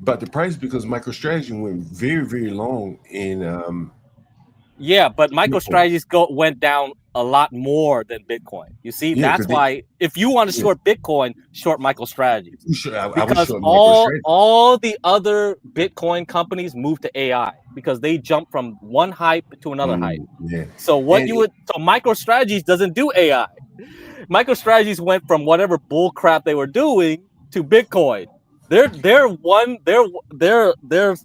about the price because MicroStrategy went very, very long in. Yeah, but MicroStrategies went down a lot more than Bitcoin. You see, that's why if you want to short Bitcoin, short MicroStrategies. Because all the other Bitcoin companies moved to AI because they jumped from one hype to another hype. Yeah. So MicroStrategies doesn't do AI. MicroStrategies went from whatever bull crap they were doing to Bitcoin. They're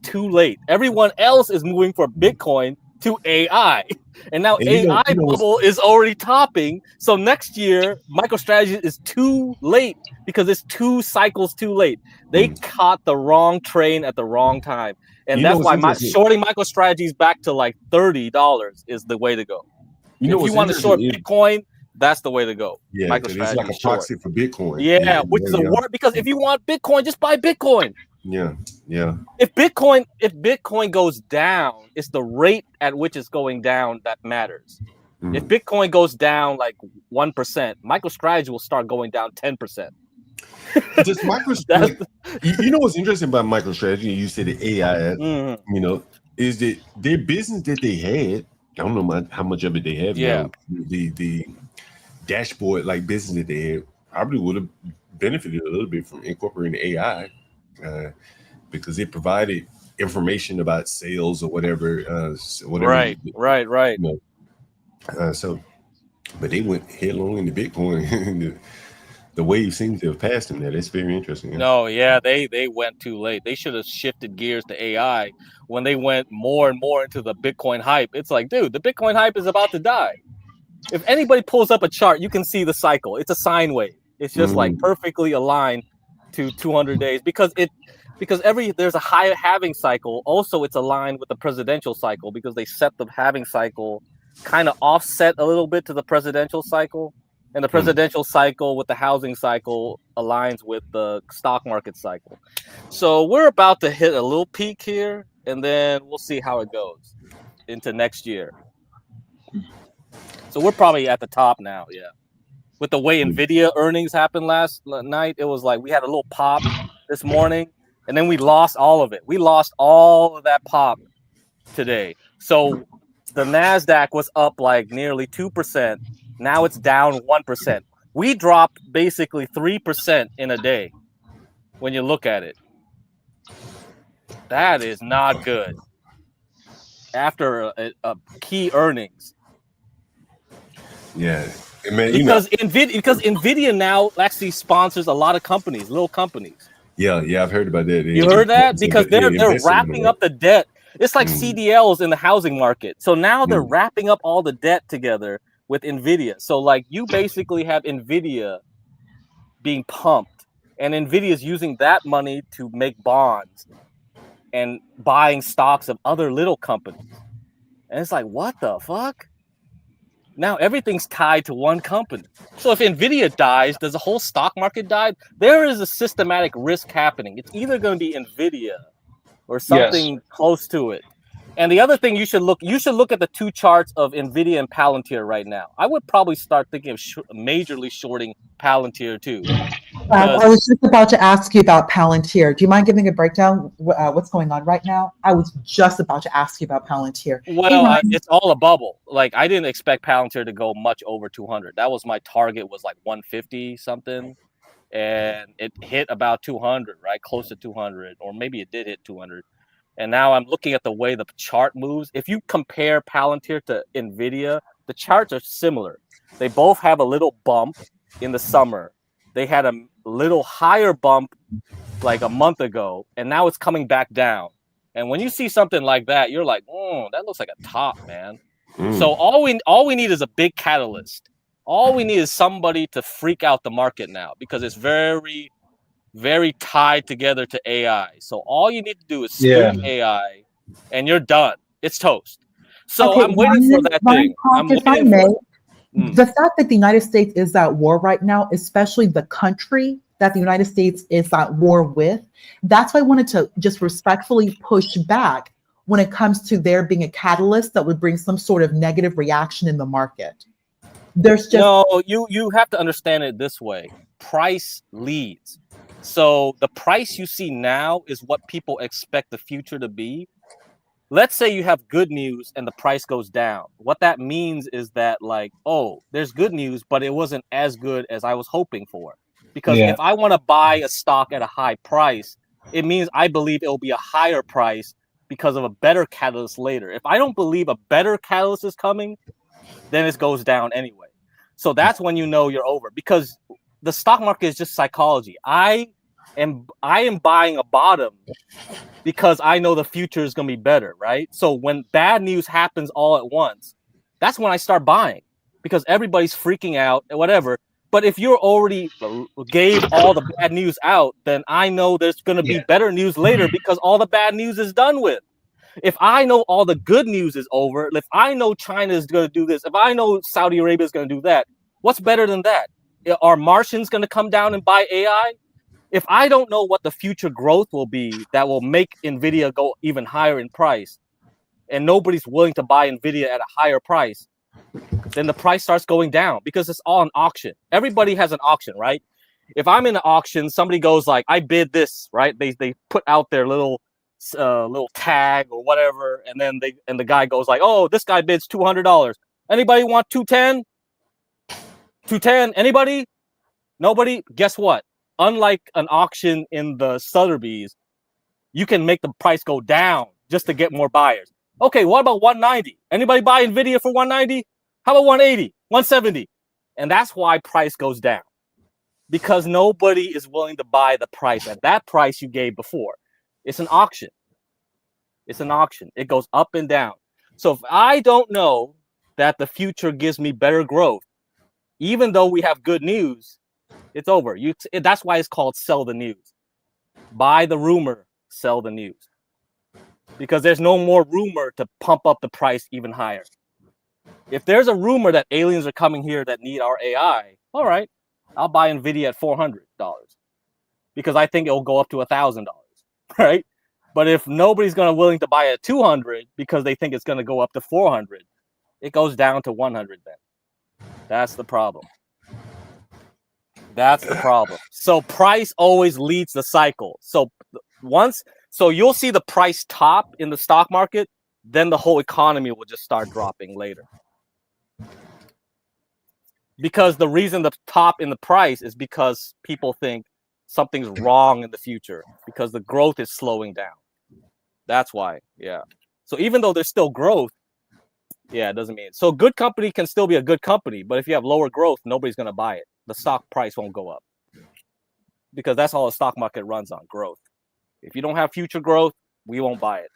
too late. Everyone else is moving from Bitcoin to AI, and now AI bubble is already topping. So next year, MicroStrategy is too late because it's 2 cycles too late. They caught the wrong train at the wrong time, and that's why shorting MicroStrategies back to like $30 is the way to go. If you want to short Bitcoin, that's the way to go. Yeah, it's like a proxy for Bitcoin. Yeah, which is a word because if you want Bitcoin, just buy Bitcoin. Yeah. If Bitcoin goes down, it's the rate at which it's going down that matters. If Bitcoin goes down like 1%, MicroStrategy will start going down 10%. Just MicroStrategy. You know what's interesting about MicroStrategy? You said the AI, you know, is that their business that they had. I don't know how much of it they have now. The dashboard like business that they had probably would have benefited a little bit from incorporating AI. Because it provided information about sales or whatever. Right. You know, but they went headlong into Bitcoin. The wave seems to have passed them there. That's very interesting. Yeah. No, yeah, they went too late. They should have shifted gears to AI when they went more and more into the Bitcoin hype. It's like, dude, the Bitcoin hype is about to die. If anybody pulls up a chart, you can see the cycle. It's a sine wave. It's just like perfectly aligned to 200 days because there's a high halving cycle. Also, it's aligned with the presidential cycle because they set the halving cycle kind of offset a little bit to the presidential cycle, and the presidential cycle with the housing cycle aligns with the stock market cycle. So we're about to hit a little peak here, and then we'll see how it goes into next year. So we're probably at the top now, yeah. With the way NVIDIA earnings happened last night, it was like we had a little pop this morning, and then we lost all of it. We lost all of that pop today. So the NASDAQ was up like nearly 2%. Now it's down 1%. We dropped basically 3% in a day when you look at it. That is not good. After a key earnings. Yeah. Man, because NVIDIA now actually sponsors a lot of companies, little companies. Yeah, I've heard about that. You heard that? Because they're wrapping up the debt. It's like CDLs in the housing market. So now they're wrapping up all the debt together with Nvidia. So like you basically have Nvidia being pumped, and Nvidia's using that money to make bonds and buying stocks of other little companies. And it's like, what the fuck? Now everything's tied to one company. So if Nvidia dies, does the whole stock market die? There is a systematic risk happening. It's either going to be Nvidia or something close to it. And the other thing you should look at the two charts of Nvidia and Palantir right now. I would probably start thinking of majorly shorting Palantir too. I was just about to ask you about Palantir. Do you mind giving a breakdown what's going on right now? I was just about to ask you about Palantir. Well, it's all a bubble. Like I didn't expect Palantir to go much over 200. That was my target, was like 150 something, and it hit about 200, right? Close to 200, or maybe it did hit 200. And now I'm looking at the way the chart moves. If you compare Palantir to Nvidia, the charts are similar. They both have a little bump in the summer. They had a little higher bump like a month ago, and now it's coming back down. And when you see something like that, you're like, that looks like a top, man. So all we need is a big catalyst. All we need is somebody to freak out the market now, because it's very, very tied together to AI. So all you need to do is spook AI, and you're done. It's toast. So I'm waiting for that thing. I'm waiting for it. The fact that the United States is at war right now, especially the country that the United States is at war with, that's why I wanted to just respectfully push back when it comes to there being a catalyst that would bring some sort of negative reaction in the market. There's just no, you have to understand it this way. Price leads. So the price you see now is what people expect the future to be. Let's say you have good news and the price goes down. What that means is that, like, oh, there's good news, but it wasn't as good as I was hoping for. Because if I want to buy a stock at a high price, it means I believe it will be a higher price because of a better catalyst later. If I don't believe a better catalyst is coming, then it goes down anyway. So that's when you know you're over, because the stock market is just psychology. I am buying a bottom because I know the future is going to be better, right? So when bad news happens all at once, that's when I start buying, because everybody's freaking out and whatever. But if you're already gave all the bad news out, then I know there's going to be better news later, because all the bad news is done with. If I know all the good news is over, if I know China is going to do this, if I know Saudi Arabia is going to do that, what's better than that? Are Martians going to come down and buy AI? If I don't know what the future growth will be that will make Nvidia go even higher in price, and nobody's willing to buy Nvidia at a higher price, then the price starts going down, because it's all an auction. Everybody has an auction, right? If I'm in an auction, somebody goes like, I bid this, right? They put out their little tag or whatever, and then the guy goes like, oh, this guy bids $200. Anybody want 210? 210? Anybody? Nobody? Guess what? Unlike an auction in the Sotheby's, you can make the price go down just to get more buyers. Okay, what about 190? Anybody buy Nvidia for 190? How about 180, 170? And that's why price goes down, because nobody is willing to buy the price at that price you gave before. It's an auction. It's an auction. It goes up and down. So if I don't know that the future gives me better growth, even though we have good news, it's over. That's why it's called sell the news. Buy the rumor, sell the news. Because there's no more rumor to pump up the price even higher. If there's a rumor that aliens are coming here that need our AI, all right, I'll buy Nvidia at $400 because I think it'll go up to $1,000, right? But if nobody's willing to buy at 200 because they think it's going to go up to 400, it goes down to 100 then. That's the problem. That's the problem. So price always leads the cycle. So you'll see the price top in the stock market, then the whole economy will just start dropping later. Because the reason the top in the price is because people think something's wrong in the future, because the growth is slowing down. That's why, yeah. So even though there's still growth, yeah, it doesn't mean it. So a good company can still be a good company, but if you have lower growth, nobody's going to buy it. The stock price won't go up, because that's all the stock market runs on, growth. If you don't have future growth, we won't buy it.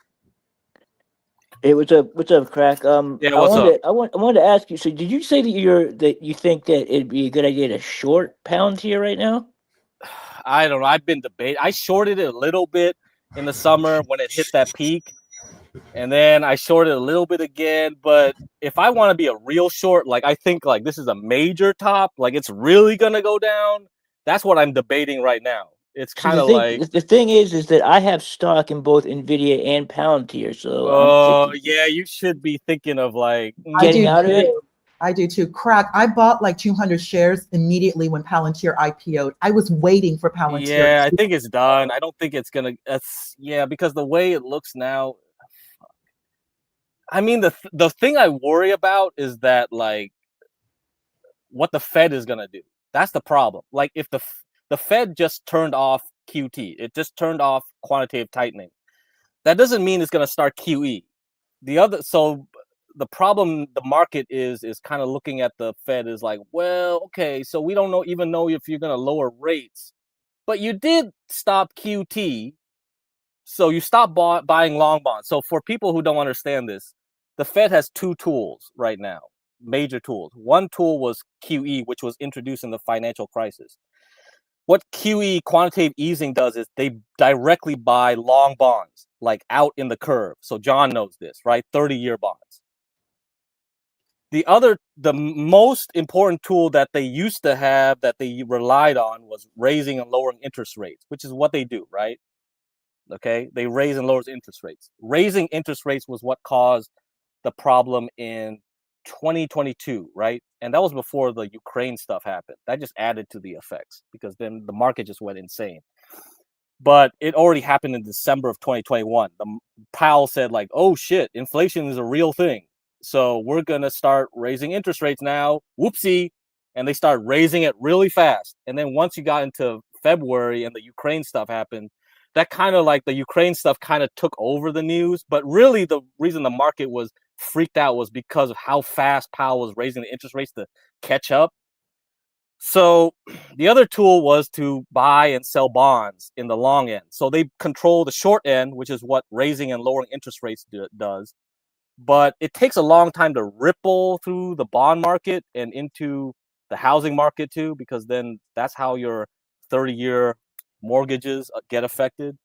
Hey, what's up, Crack? Yeah, what's up? I wanted to ask you. So, did you say that you think that it'd be a good idea to short Palantir right now? I don't know. I've been debating. I shorted it a little bit in the summer when it hit that peak, and then I shorted a little bit again. But if I want to be a real short, like I think like this is a major top, like it's really gonna go down. That's what I'm debating right now. It's So kind of like, the thing is that I have stock in both Nvidia and Palantir, so I'm oh thinking yeah, you should be thinking of like I getting do out of it. too. I do too. Crack. I bought like 200 shares immediately when Palantir IPO'd. I was waiting for Palantir. Yeah, I think it's done. I don't think it's gonna. That's yeah, because the way it looks now. I mean, the thing I worry about is that like what the Fed is gonna do. That's the problem. Like if the Fed just turned off QT, it just turned off quantitative tightening. That doesn't mean it's gonna start QE. The problem the market is kind of looking at the Fed is like, well, okay, so we don't even know if you're gonna lower rates, but you did stop QT, so you stopped buying long bonds. So for people who don't understand this, the Fed has two tools right now, major tools. One tool was QE, which was introduced in the financial crisis. What QE, quantitative easing, does is they directly buy long bonds, like out in the curve. So John knows this, right? 30-year bonds. The most important tool that they used to have that they relied on was raising and lowering interest rates, which is what they do, right? Okay, they raise and lower interest rates. Raising interest rates was what caused the problem in 2022, right? And that was before the Ukraine stuff happened. That just added to the effects because then the market just went insane. But it already happened in December of 2021. Powell said like, oh shit, inflation is a real thing. So we're going to start raising interest rates now. Whoopsie. And they start raising it really fast. And then once you got into February and the Ukraine stuff happened, that kind of like the Ukraine stuff kind of took over the news. But really the reason the market was freaked out was because of how fast Powell was raising the interest rates to catch up. So the other tool was to buy and sell bonds in the long end. So they control the short end, which is what raising and lowering interest rates does. But it takes a long time to ripple through the bond market and into the housing market too, because then that's how your 30-year mortgages get affected.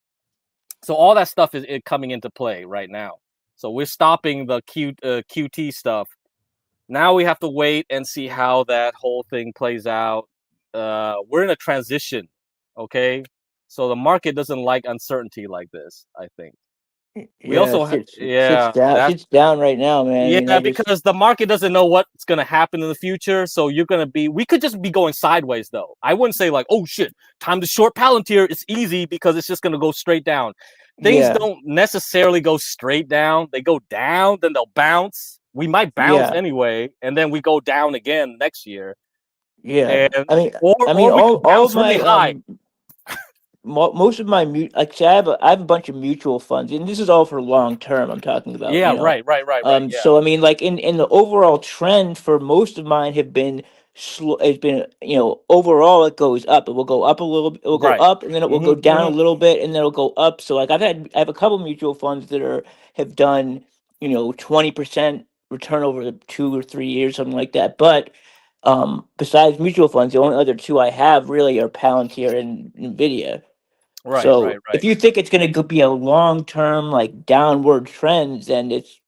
So all that stuff is coming into play right now. So we're stopping the QT stuff. Now we have to wait and see how that whole thing plays out. We're in a transition, okay? So the market doesn't like uncertainty like this, I think. We also sits down right now, man. Yeah, I mean, because the market doesn't know what's going to happen in the future. So we could just be going sideways though. I wouldn't say like, oh shit, time to short Palantir. It's easy because it's just going to go straight down. Things don't necessarily go straight down. They go down, then they'll bounce. We might bounce anyway, and then we go down again next year. Yeah, And, I mean, or we could bounce really high. Most of my like, I have a bunch of mutual funds, and this is all for long term. I'm talking about. Yeah, you know? right. Yeah. So I mean, like in the overall trend for most of mine have been slow. It's been overall it goes up. It will go up a little. It will go up, and then it will go down a little bit, and then it'll go up. So like I have a couple mutual funds that have done 20% return over 2 or 3 years, something like that. But besides mutual funds, the only other two I have really are Palantir and Nvidia. Right. If you think it's going to be a long-term like downward trend, then it's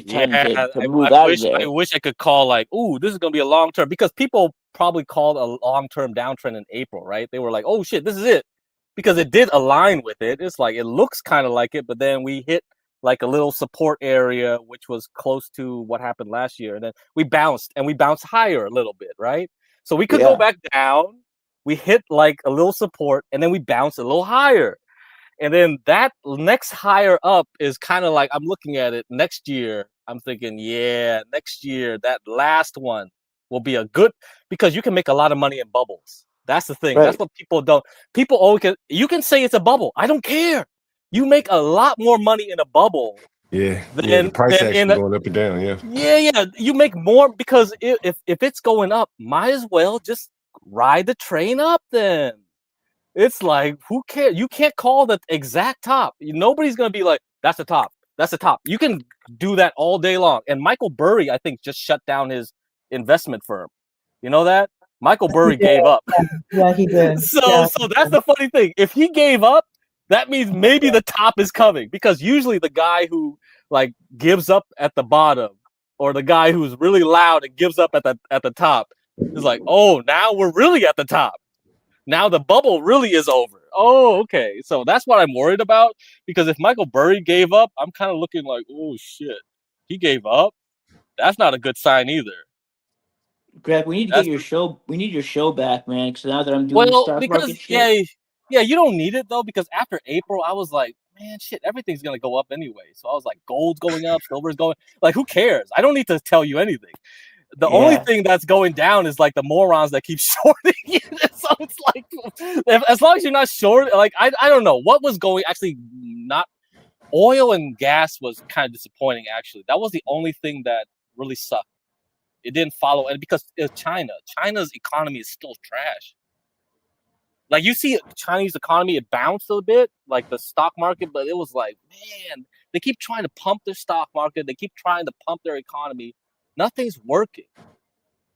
time to move out of there. I wish I could call like, ooh, this is going to be a long term, because people probably called a long-term downtrend in April, right? They were like, oh shit, this is it, because it did align with it. It's like, it looks kind of like it, but then we hit like a little support area, which was close to what happened last year. And then we bounced higher a little bit, right? So we could go back down. We hit like a little support, and then we bounce a little higher. And then that next higher up is kind of like, I'm looking at it next year. I'm thinking, yeah, next year, that last one will be a good, because you can make a lot of money in bubbles. That's the thing. Right. That's what people don't. People always you can say it's a bubble. I don't care. You make a lot more money in a bubble. Yeah. The price action going up and down. Yeah. Yeah. You make more, because if it's going up, might as well just ride the train up then. It's like, who cares? You can't call the exact top. Nobody's going to be like, that's the top. That's the top. You can do that all day long. And Michael Burry, I think, just shut down his investment firm. You know that? Michael Burry gave up. Yeah, he did. So that's the funny thing. If he gave up, that means maybe the top is coming, because usually the guy who like gives up at the bottom, or the guy who's really loud and gives up at the top, is like, oh, now we're really at the top. Now the bubble really is over. Oh, okay. So that's what I'm worried about, because if Michael Burry gave up, I'm kind of looking like, oh shit, he gave up. That's not a good sign either. Greg, we need to get your show. We need your show back, man. Because now that I'm doing Well, stock because market shit. yeah, you don't need it though, because after April, I was like, man, shit, everything's gonna go up anyway. So I was like, gold's going up, silver's going. Like, who cares? I don't need to tell you anything. The only thing that's going down is like the morons that keep shorting it. So it's like, as long as you're not short, like I don't know what was going. Actually, not oil and gas was kind of disappointing. Actually, that was the only thing that really sucked. It didn't follow, and because it's China. China's economy is still trash. Like, you see Chinese economy, it bounced a bit, like the stock market, but it was like, man, they keep trying to pump their stock market. They keep trying to pump their economy. Nothing's working.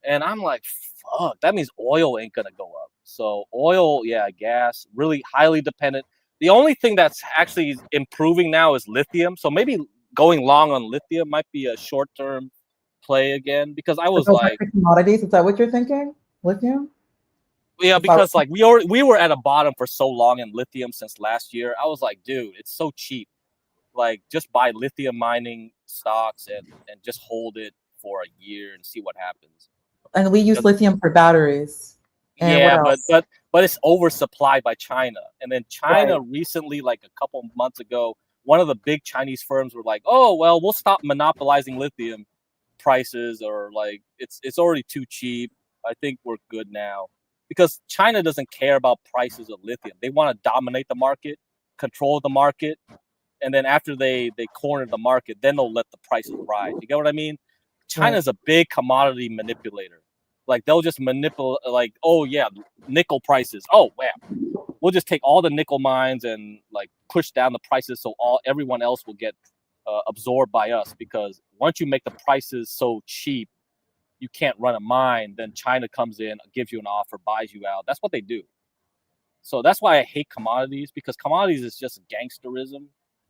And I'm like, fuck, that means oil ain't gonna go up. So oil, yeah, gas, really highly dependent. The only thing that's actually improving now is lithium. So maybe going long on lithium might be a short-term play again, because I was like, commodities. Is that what you're thinking? Lithium? yeah, because like we were at a bottom for so long in lithium since last year. I was like, dude, it's so cheap. Like, just buy lithium mining stocks and just hold it for a year and see what happens. And we use lithium for batteries. And yeah, what else? but it's oversupplied by China. And then China recently, like a couple months ago, one of the big Chinese firms were like, oh, well, we'll stop monopolizing lithium prices, or like it's already too cheap. I think we're good now. Because China doesn't care about prices of lithium. They want to dominate the market, control the market, and then after they corner the market, then they'll let the prices rise. You get what I mean? China's a big commodity manipulator. Like, they'll just manipulate, like, oh yeah, nickel prices. Oh wow, we'll just take all the nickel mines and like push down the prices so everyone else will get absorbed by us. Because once you make the prices so cheap, you can't run a mine, then China comes in, gives you an offer, buys you out. That's what they do. So that's why I hate commodities, because commodities is just gangsterism.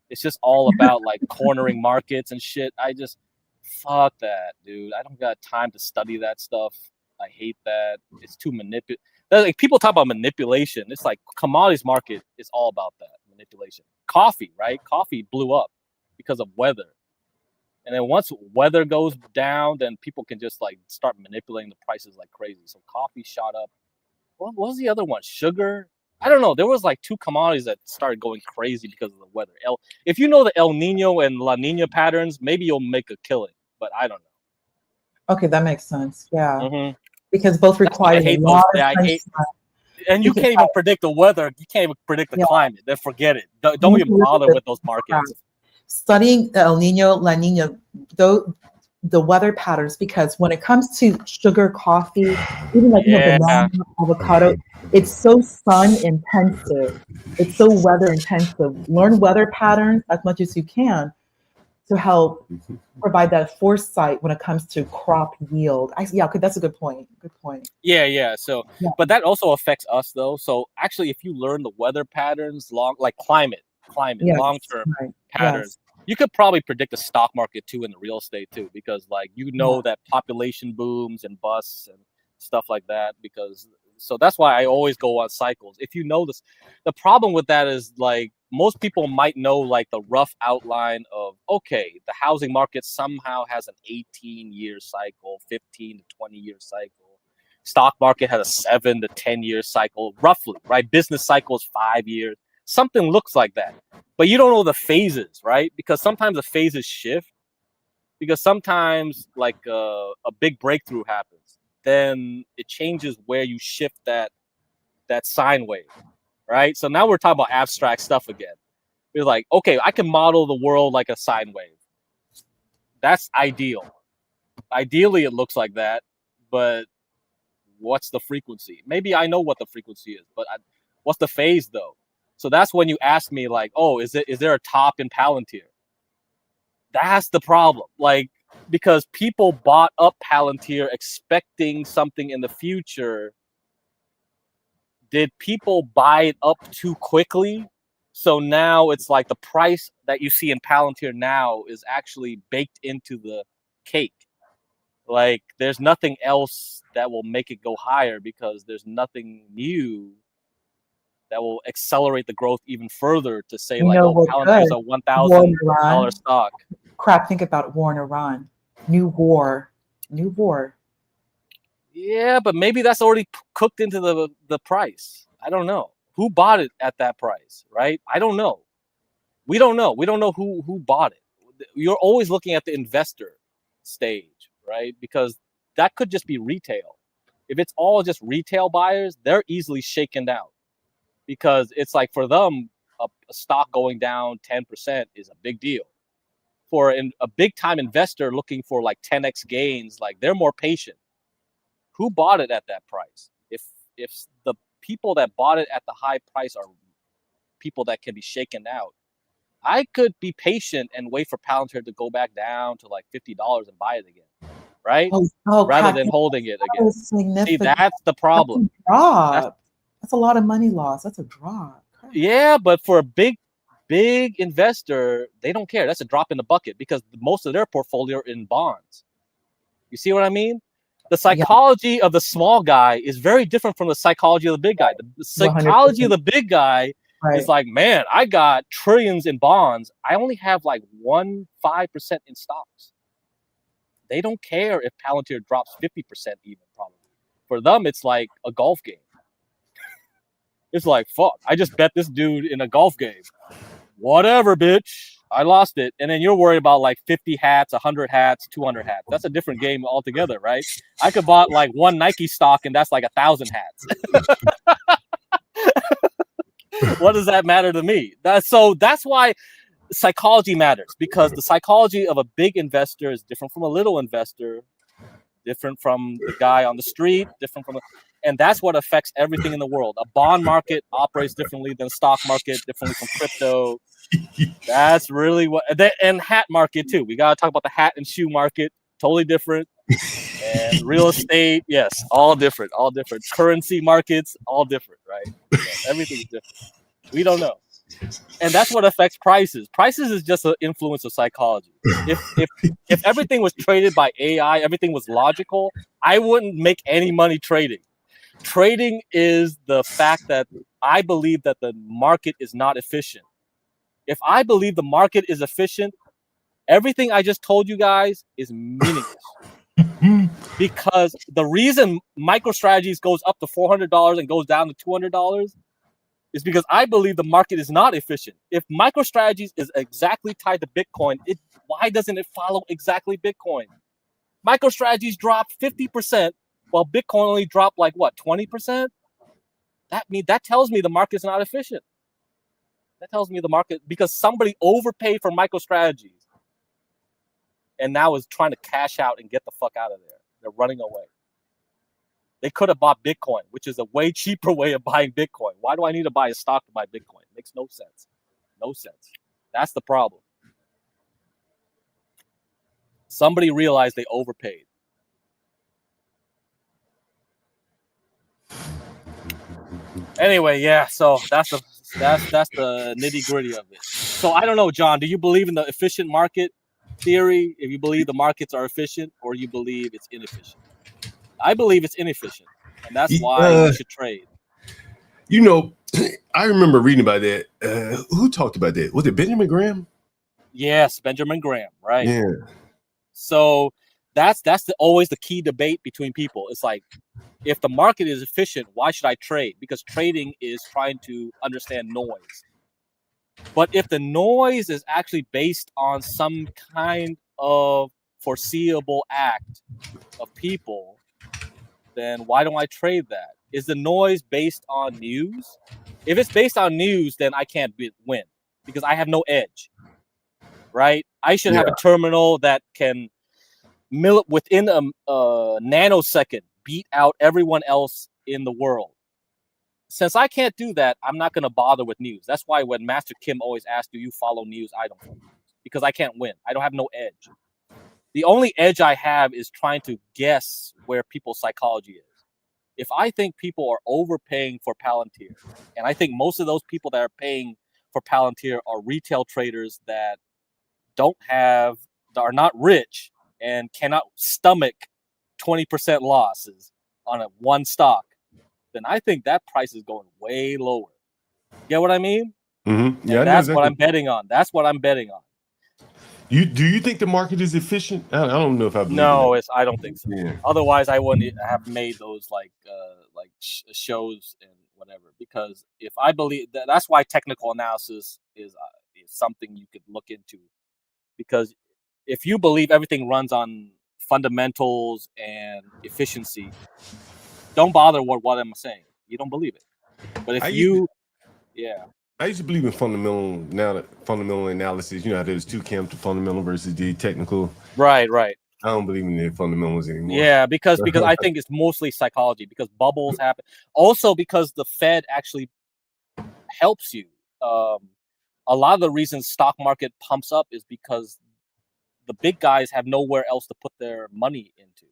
It's just all about like cornering markets and shit. I just, fuck that, dude. I don't got time to study that stuff. I hate that. It's too manipulative. Like, people talk about manipulation. It's like commodities market is all about that manipulation. Coffee, right? Coffee blew up because of weather. And then once weather goes down, then people can just like start manipulating the prices like crazy. So coffee shot up. What was the other one? Sugar? I don't know. There was like two commodities that started going crazy because of the weather. If you know the El Nino and La Nina patterns, maybe you'll make a killing. But I don't know. Okay, that makes sense. Yeah, Mhm. Because both require a lot of sunshine. And you can't even predict the weather. You can't even predict the climate. Then forget it. Don't even bother with those markets. Studying the El Nino, La Nina, the weather patterns, because when it comes to sugar, coffee, even like banana, avocado, it's so sun intensive. It's so weather intensive. Learn weather patterns as much as you can to help provide that foresight when it comes to crop yield. That's a good point. Good point. Yeah. So, but that also affects us though. So actually, if you learn the weather patterns, like climate, long-term patterns, you could probably predict the stock market too, and the real estate too, because like, that population booms and busts and stuff like that. So that's why I always go on cycles. If you know this, the problem with that is like, most people might know like the rough outline of, okay, the housing market somehow has an 18-year cycle, 15 to 20-year cycle. Stock market has a 7 to 10-year cycle, roughly, right? Business cycle is 5 years. Something looks like that. But you don't know the phases, right? Because sometimes the phases shift. Because sometimes like a big breakthrough happens. Then it changes where you shift that sine wave. Right? So now we're talking about abstract stuff again. We're like, okay, I can model the world like a sine wave. That's ideal. Ideally, it looks like that, but what's the frequency? Maybe I know what the frequency is, but what's the phase though? So that's when you ask me like, oh, is there a top in Palantir? That's the problem. Like, because people bought up Palantir expecting something in the future. Did people buy it up too quickly? So now it's like the price that you see in Palantir now is actually baked into the cake. Like, there's nothing else that will make it go higher because there's nothing new that will accelerate the growth even further to say, You like, know oh, what Palantir is does? a War in $1,000 Iran. stock. Crap, think about war in Iran. New war. Yeah, but maybe that's already cooked into the price. I don't know. Who bought it at that price, right? I don't know. We don't know. We don't know who bought it. You're always looking at the investor stage, right? Because that could just be retail. If it's all just retail buyers, they're easily shaken out because it's like for them, a stock going down 10% is a big deal. For a big time investor looking for like 10x gains, like they're more patient. Who bought it at that price? If the people that bought it at the high price are people that can be shaken out, I could be patient and wait for Palantir to go back down to like $50 and buy it again, right? Rather than holding it again. See, that's the problem. That's a drop. That's a lot of money loss. That's a drop. Yeah, but for a big investor, they don't care. That's a drop in the bucket because most of their portfolio are in bonds. You see what I mean? The psychology of the small guy is very different from the psychology of the big guy. The psychology 100%. Of the big guy is like, man, I got trillions in bonds. I only have like 5% in stocks. They don't care if Palantir drops 50% even, probably. For them, it's like a golf game. It's like, fuck, I just bet this dude in a golf game. Whatever, bitch. I lost it. And then you're worried about like 50 hats, 100 hats, 200 hats. That's a different game altogether, right? I could bought like one Nike stock and that's like 1,000 hats. What does that matter to me? That's why psychology matters, because the psychology of a big investor is different from a little investor, different from the guy on the street, and that's what affects everything in the world. A bond market operates differently than stock market, differently from crypto. That's really what, and hat market too. We got to talk about the hat and shoe market, totally different. And real estate, yes, all different. Currency markets, all different, right? So everything's different. We don't know. And that's what affects prices. Prices is just an influence of psychology. If everything was traded by AI, everything was logical, I wouldn't make any money trading. Trading is the fact that I believe that the market is not efficient. If I believe the market is efficient, everything I just told you guys is meaningless. Because the reason MicroStrategies goes up to $400 and goes down to $200 is because I believe the market is not efficient. If MicroStrategies is exactly tied to Bitcoin, why doesn't it follow exactly Bitcoin? MicroStrategies dropped 50%, while Bitcoin only dropped like what, 20%? That tells me the market's not efficient. That tells me the market, because somebody overpaid for MicroStrategies and now is trying to cash out and get the fuck out of there. They're running away. They could have bought Bitcoin, which is a way cheaper way of buying Bitcoin. Why do I need to buy a stock to buy Bitcoin? It makes no sense. No sense. That's the problem. Somebody realized they overpaid. Anyway, yeah, so that's the nitty gritty of it. So I don't know, John, do you believe in the efficient market theory? If you believe the markets are efficient, or you believe it's inefficient? I believe it's inefficient, and that's why you should trade. You know, I remember reading about that. Who talked about that? Was it Benjamin Graham? Yes, Benjamin Graham, right? Yeah. So that's always the key debate between people. It's like, if the market is efficient, why should I trade? Because trading is trying to understand noise. But if the noise is actually based on some kind of foreseeable act of people, then why don't I trade that? Is the noise based on news? If it's based on news, then I can't win because I have no edge, right? I should have a terminal that can within a nanosecond beat out everyone else in the world. Since I can't do that, I'm not going to bother with news. That's why when Master Kim always asks, do you follow news? I don't follow news because I can't win. I don't have no edge. The only edge I have is trying to guess where people's psychology is. If I think people are overpaying for Palantir, and I think most of those people that are paying for Palantir are retail traders that are not rich and cannot stomach 20% losses on one stock, then I think that price is going way lower. Get what I mean? Mm-hmm. Yeah, and that's what I'm betting on. That's what I'm betting on. Do you think the market is efficient? I don't know if I believe No, I don't think so. Yeah. Otherwise, I wouldn't have made those shows and whatever. Because if I believe that's why technical analysis is something you could look into. Because if you believe everything runs on fundamentals and efficiency, don't bother what I'm saying. You don't believe it. But if I used to believe in fundamental analysis. You know how there's two camps: the fundamental versus the technical. Right. I don't believe in the fundamentals anymore. Yeah, because I think it's mostly psychology. Because bubbles happen. Also, because the Fed actually helps you. A lot of the reasons stock market pumps up is because the big guys have nowhere else to put their money into.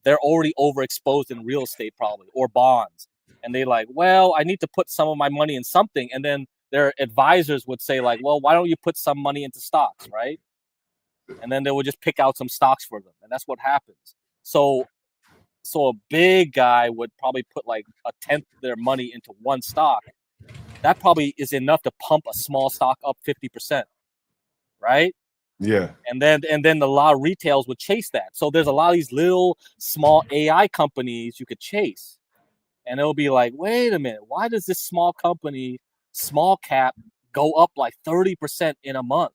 They're already overexposed in real estate probably or bonds. And they like, well, I need to put some of my money in something. And then their advisors would say like, well, why don't you put some money into stocks, right? And then they would just pick out some stocks for them. And that's what happens. So a big guy would probably put like 1/10 of their money into one stock. That probably is enough to pump a small stock up 50%, right? Yeah. And then a lot of retails would chase that. So there's a lot of these little small AI companies you could chase. And it'll be like, wait a minute, why does this small company, small cap, go up like 30% in a month?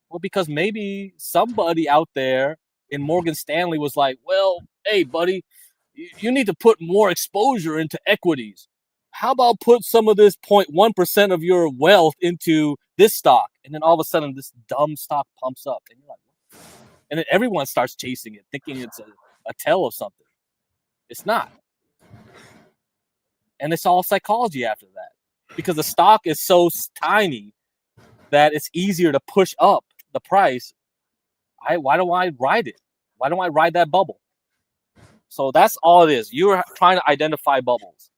Well, because maybe somebody out there in Morgan Stanley was like, well, hey, buddy, you need to put more exposure into equities. How about put some of this 0.1% of your wealth into this stock? And then all of a sudden, this dumb stock pumps up. And you're like, what? And then everyone starts chasing it, thinking it's a tell of something. It's not. And it's all psychology after that. Because the stock is so tiny that it's easier to push up the price. Why don't I ride it? Why don't I ride that bubble? So that's all it is. You're trying to identify bubbles.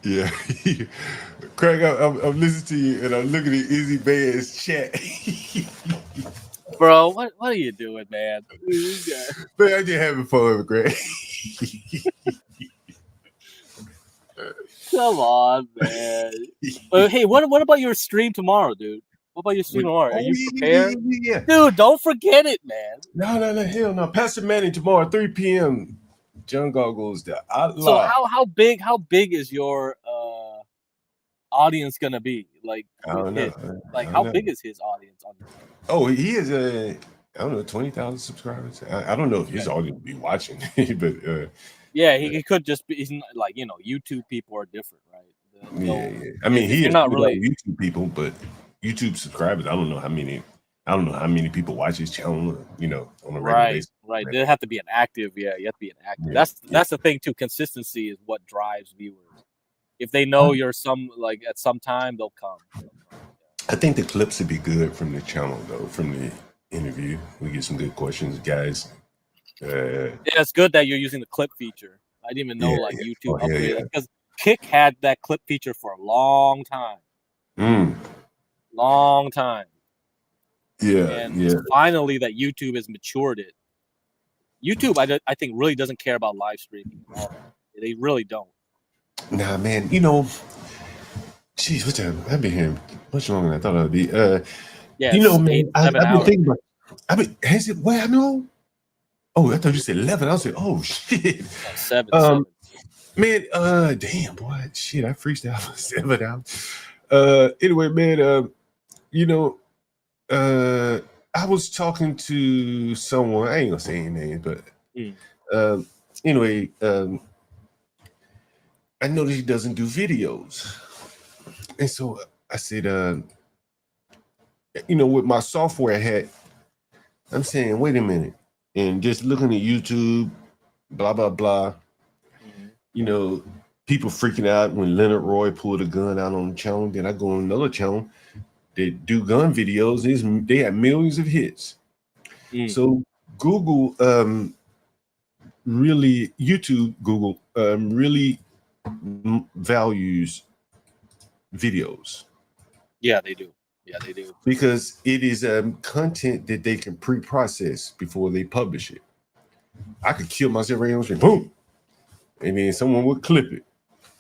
Yeah. Craig, I'm listening to you and I'm looking at Izzy Bear's chat. Bro, what are you doing, man? Man, I'm just having fun with Craig. Come on, man. Hey, what about your stream tomorrow, dude? What about your stream tomorrow? Are you prepared? Yeah. Dude, don't forget it, man. No, hell no. Pastor Manning tomorrow, 3 p.m. John Goggles, the Outlaw. So how big is your audience gonna be? Like, I don't know. Like, how big is his audience on this? Oh, he is I don't know, 20,000 subscribers. I don't know if his audience will be watching, but yeah, he could just be. He's not, like, YouTube people are different, right? Yeah. I mean, he is not really YouTube people, but YouTube subscribers. I don't know how many people watch his channel. On a regular basis. Right. There have to be an active. Yeah, you have to be an active. Yeah. That's the thing too. Consistency is what drives viewers. If they know you're at some time, they'll come. I think the clips would be good from the channel, though, from the interview. We get some good questions, guys. Yeah, it's good that you're using the clip feature. I didn't even know YouTube upgraded because Kick had that clip feature for a long time. Long time. Yeah, and it's finally that YouTube has matured it. YouTube, I think, really doesn't care about live streaming. They really don't. Nah, man. Geez, what time? I've been here much longer than I thought I'd be. Man, I've been thinking about. Has it? Well, I know. Oh, I thought you said 11. I was like, oh shit. 7. Man, damn boy, shit, I freaked out for 7 hours. Anyway, man, I was talking to someone. I ain't gonna say any names, but anyway, I know that he doesn't do videos, and so I said, with my software hat, I'm saying, wait a minute, and just looking at YouTube, blah blah blah. people freaking out when Leonard Roy pulled a gun out on the channel. Then I go on another channel that do gun videos. They have millions of hits. So Google Google really values videos. Yeah, they do. Yeah, they do. Because it is content that they can pre-process before they publish it. I could kill myself right on the street, boom, and then someone would clip it,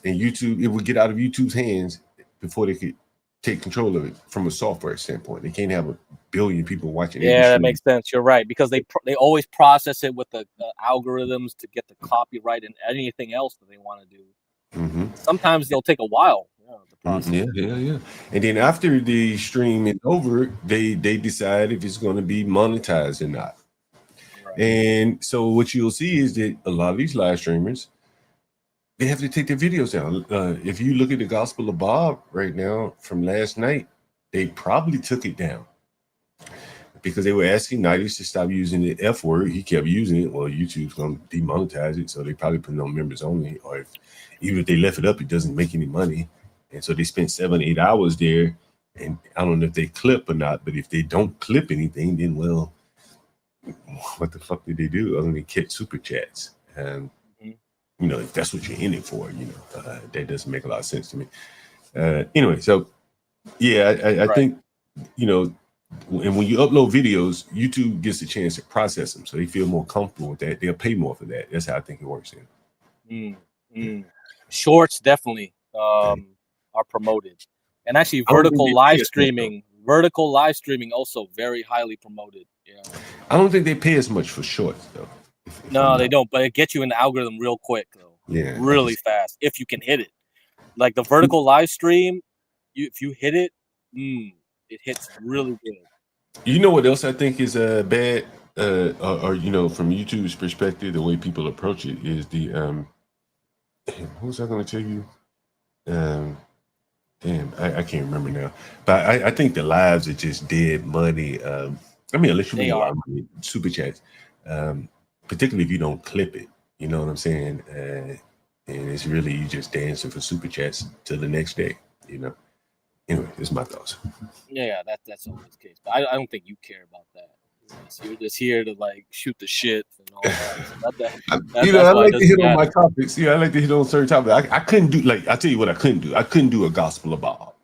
and it would get out of YouTube's hands before they could take control of it from a software standpoint. They can't have a billion people watching. Yeah, that makes sense. You're right, because they always process it with the algorithms to get the copyright and anything else that they want to do. Mm-hmm. Sometimes they'll take a while. Yeah. And then after the stream is over, they decide if it's going to be monetized or not. Right. And so what you'll see is that a lot of these live streamers, they have to take their videos down. If you look at the Gospel of Bob right now from last night, they probably took it down because they were asking 90s to stop using the F word. He kept using it. Well, YouTube's going to demonetize it, so they probably put it on members only. Or even if they left it up, it doesn't make any money. And so they spent 7-8 hours there. And I don't know if they clip or not, but if they don't clip anything, then, well, what the fuck did they do other than catch super chats? And, you know, if that's what you're in it for, you know, that doesn't make a lot of sense to me. Anyway, so, yeah, I think, you know, and when you upload videos, YouTube gets a chance to process them. So they feel more comfortable with that. They'll pay more for that. That's how I think it works. Shorts definitely are promoted. And actually vertical live streaming also very highly promoted. Yeah. I don't think they pay as much for shorts though. No, they don't, but it gets you in the algorithm real quick though. Yeah. Really fast if you can hit it. Like the vertical live stream, if you hit it, it hits really good. You know what else I think is bad? Or you know, from YouTube's perspective, the way people approach it is the what was I gonna tell you? Damn, I can't remember now. But I think the lives are just dead money. I mean, unless you make a lot of money, super chats. Particularly if you don't clip it. You know what I'm saying? And it's really you just dancing for super chats till the next day, you know. Anyway, it's my thoughts. Yeah, that's always the case. But I don't think you care about that. You're just here to like shoot the shit and all that. You know, I like to hit on my topics. Yeah, I like to hit on certain topics. I couldn't do I tell you what I couldn't do. I couldn't do a Gospel of Bob.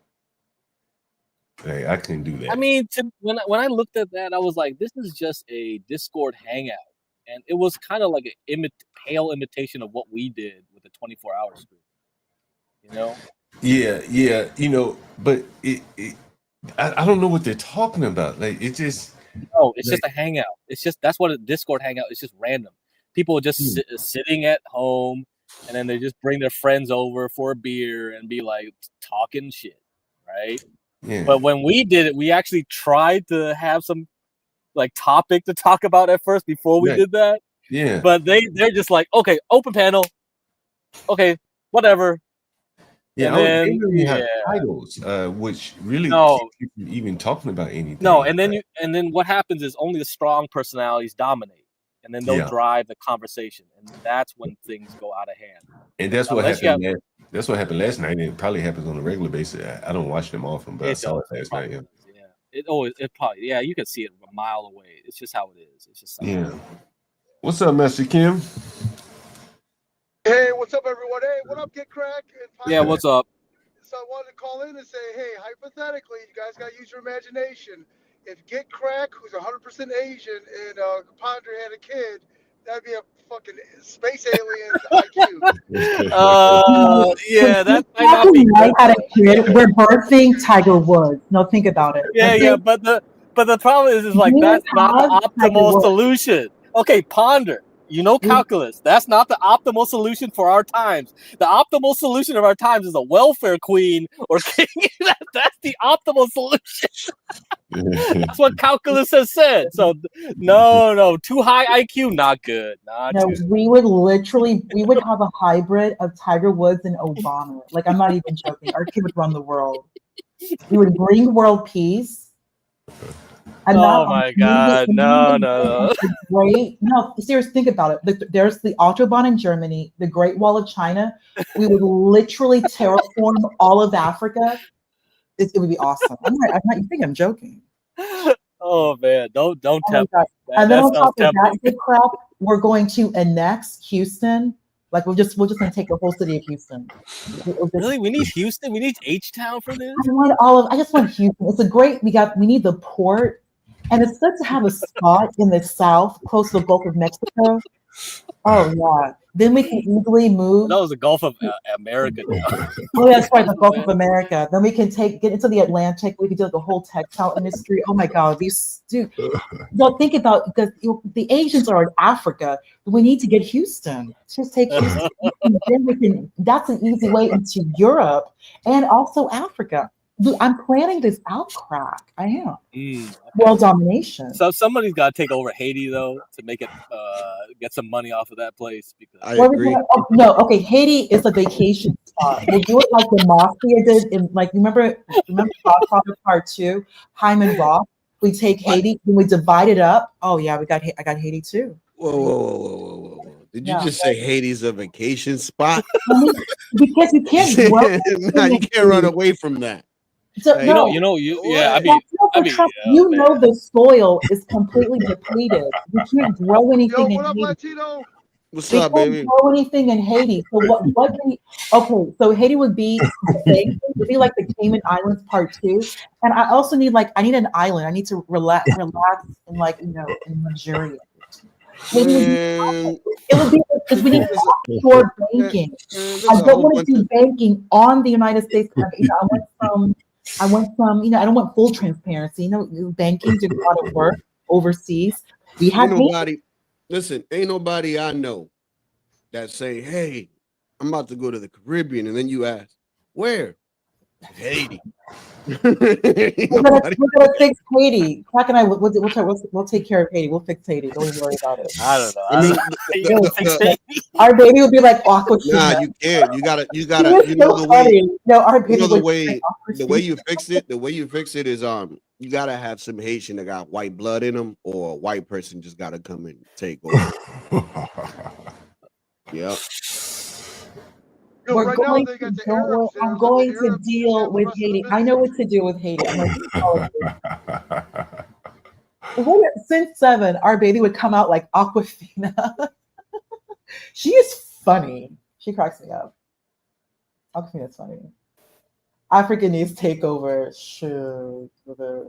Hey, I couldn't do that. I mean, when I looked at that, I was like, this is just a Discord hangout. And it was kind of like a pale imitation of what we did with the 24-hour stream. You know? Yeah, you know, but I don't know what they're talking about. Like it's just just a hangout. It's just that's what a Discord hangout is. Just random. People are just sitting at home, and then they just bring their friends over for a beer and be like talking shit, right? Yeah. But when we did it, we actually tried to have some like topic to talk about at first before we did that. Yeah. But they're just like, okay, open panel. Okay, whatever. Yeah, and they don't have titles, which really keep you from even talking about anything. No, and then what happens is only the strong personalities dominate, and then they'll drive the conversation, and that's when things go out of hand. And that's what happened. That's what happened last night. And it probably happens on a regular basis. I don't watch them often, but I saw it last night. It probably you can see it a mile away. It's just how it is. It's just What's up, Master Kim? Hey, what's up, everyone? Hey, what up, Get Crack? Yeah, what's up? So I wanted to call in and say, hey, hypothetically, you guys got to use your imagination. If Get Crack, who's 100% Asian, and Ponder had a kid, that'd be a fucking space alien IQ. Yeah, that might not be good. Had a kid. We're birthing Tiger Woods. No, think about it. Yeah, but the problem is like that's not the optimal solution. Okay, Ponder. You know calculus. That's not the optimal solution for our times. The optimal solution of our times is a welfare queen or king. That's the optimal solution. That's what calculus has said. So no, too high IQ, not good. We would have a hybrid of Tiger Woods and Obama. Like, I'm not even joking. Our kid would run the world. We would bring world peace. And Oh my God! No. great. No, seriously, think about it. There's the Autobahn in Germany, the Great Wall of China. We would literally terraform all of Africa. It would be awesome. I'm not. You think I'm joking? Oh man, don't Oh my tempt me. God. And then That on sounds top of that, tempting. good crap, we're going to annex Houston. Like we're just gonna take the whole city of Houston. Really, we need Houston. We need H-Town for this. I just want Houston. It's a great. We need the port, and it's good to have a spot in the south, close to the Gulf of Mexico. Oh yeah. Then we can easily move. That was the Gulf of America now. Oh, that's right, the Gulf of America. Then we can get into the Atlantic. We can do the whole textile industry. Oh my God, don't think about because the Asians are in Africa. We need to get Houston. Just take Houston. Then we can. That's an easy way into Europe and also Africa. Dude, I'm planning this out, crack. I am. World domination. So somebody's got to take over Haiti though to make it get some money off of that place. Because No, okay. Haiti is a vacation spot. We'll do it like the mafia did in remember Godfather Part 2, Hyman Roth. We take Haiti and we divide it up. Oh yeah, I got Haiti too. Whoa. Did you just say Haiti's a vacation spot? Because you can't you can't run away from that. So, I mean, you know the soil is completely depleted. You can't grow anything in Haiti. What's They up, can't baby? grow anything in Haiti. So what can we, okay, so Haiti would be like the Cayman Islands Part 2. And I also need I need an island. I need to relax in in luxurious. It would be because we need offshore banking. I don't want to do banking on the United States. I want some, I don't want full transparency. Banking did a lot of work overseas. We have ain't nobody I know that say, hey, I'm about to go to the Caribbean. And then you ask, where? Haiti. We're gonna fix Haiti. Crack and I, we'll take care of Haiti. We'll fix Haiti. Don't even worry about it. I don't know. Our baby would be like Aquafina. Nah, you can't. You gotta. You know the way you fix it. The way you fix it is you gotta have some Haitian that got white blood in them, or a white person just gotta come and take over. Yep. I'm going to deal with Haiti. I know what to do with Haiti. Since 7, our baby would come out like Aquafina. She is funny. She cracks me up. Aquafina's funny. Africanese takeover. Shoot.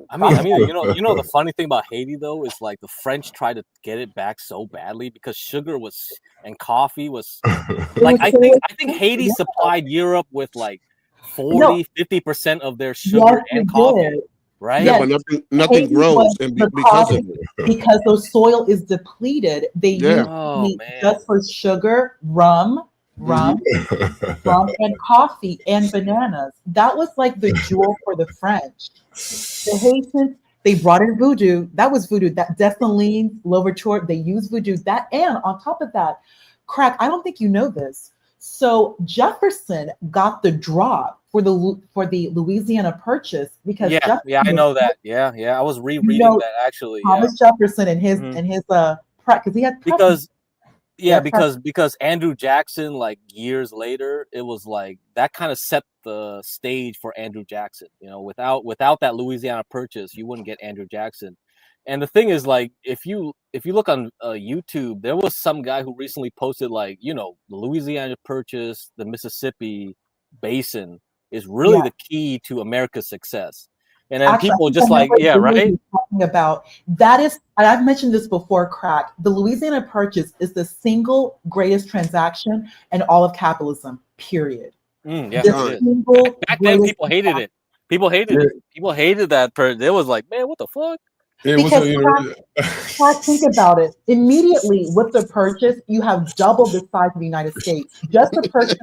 I mean, you know the funny thing about Haiti though is the French tried to get it back so badly because sugar and coffee was I think Haiti supplied Europe with 40-50% of their sugar and coffee. Right? Yeah, but nothing grows because of it. Because the soil is depleted. They use meat just for sugar, rum, and coffee and bananas. That was the jewel for the French. The Haitians, they brought in voodoo. That was voodoo. That Dessalines, Louverture, they used voodoo. That, and on top of that, crack, I don't think you know this. So Jefferson got the drop for the Louisiana Purchase because I know that. Yeah, I was rereading that actually. Thomas Jefferson and his because he had because Andrew Jackson years later it was that kind of set the stage for Andrew Jackson. Without that Louisiana Purchase, you wouldn't get Andrew Jackson. And the thing is, if you look on YouTube, there was some guy who recently posted the Louisiana Purchase, the Mississippi Basin is really the key to America's success. And then people just right? Talking about that is, and I've mentioned this before, crack. The Louisiana Purchase is the single greatest transaction in all of capitalism. Period. Back then, people hated it. People hated it. People hated that. It was man, what the fuck? Because think about it. Immediately with the purchase, you have double the size of the United States. Just the purchase.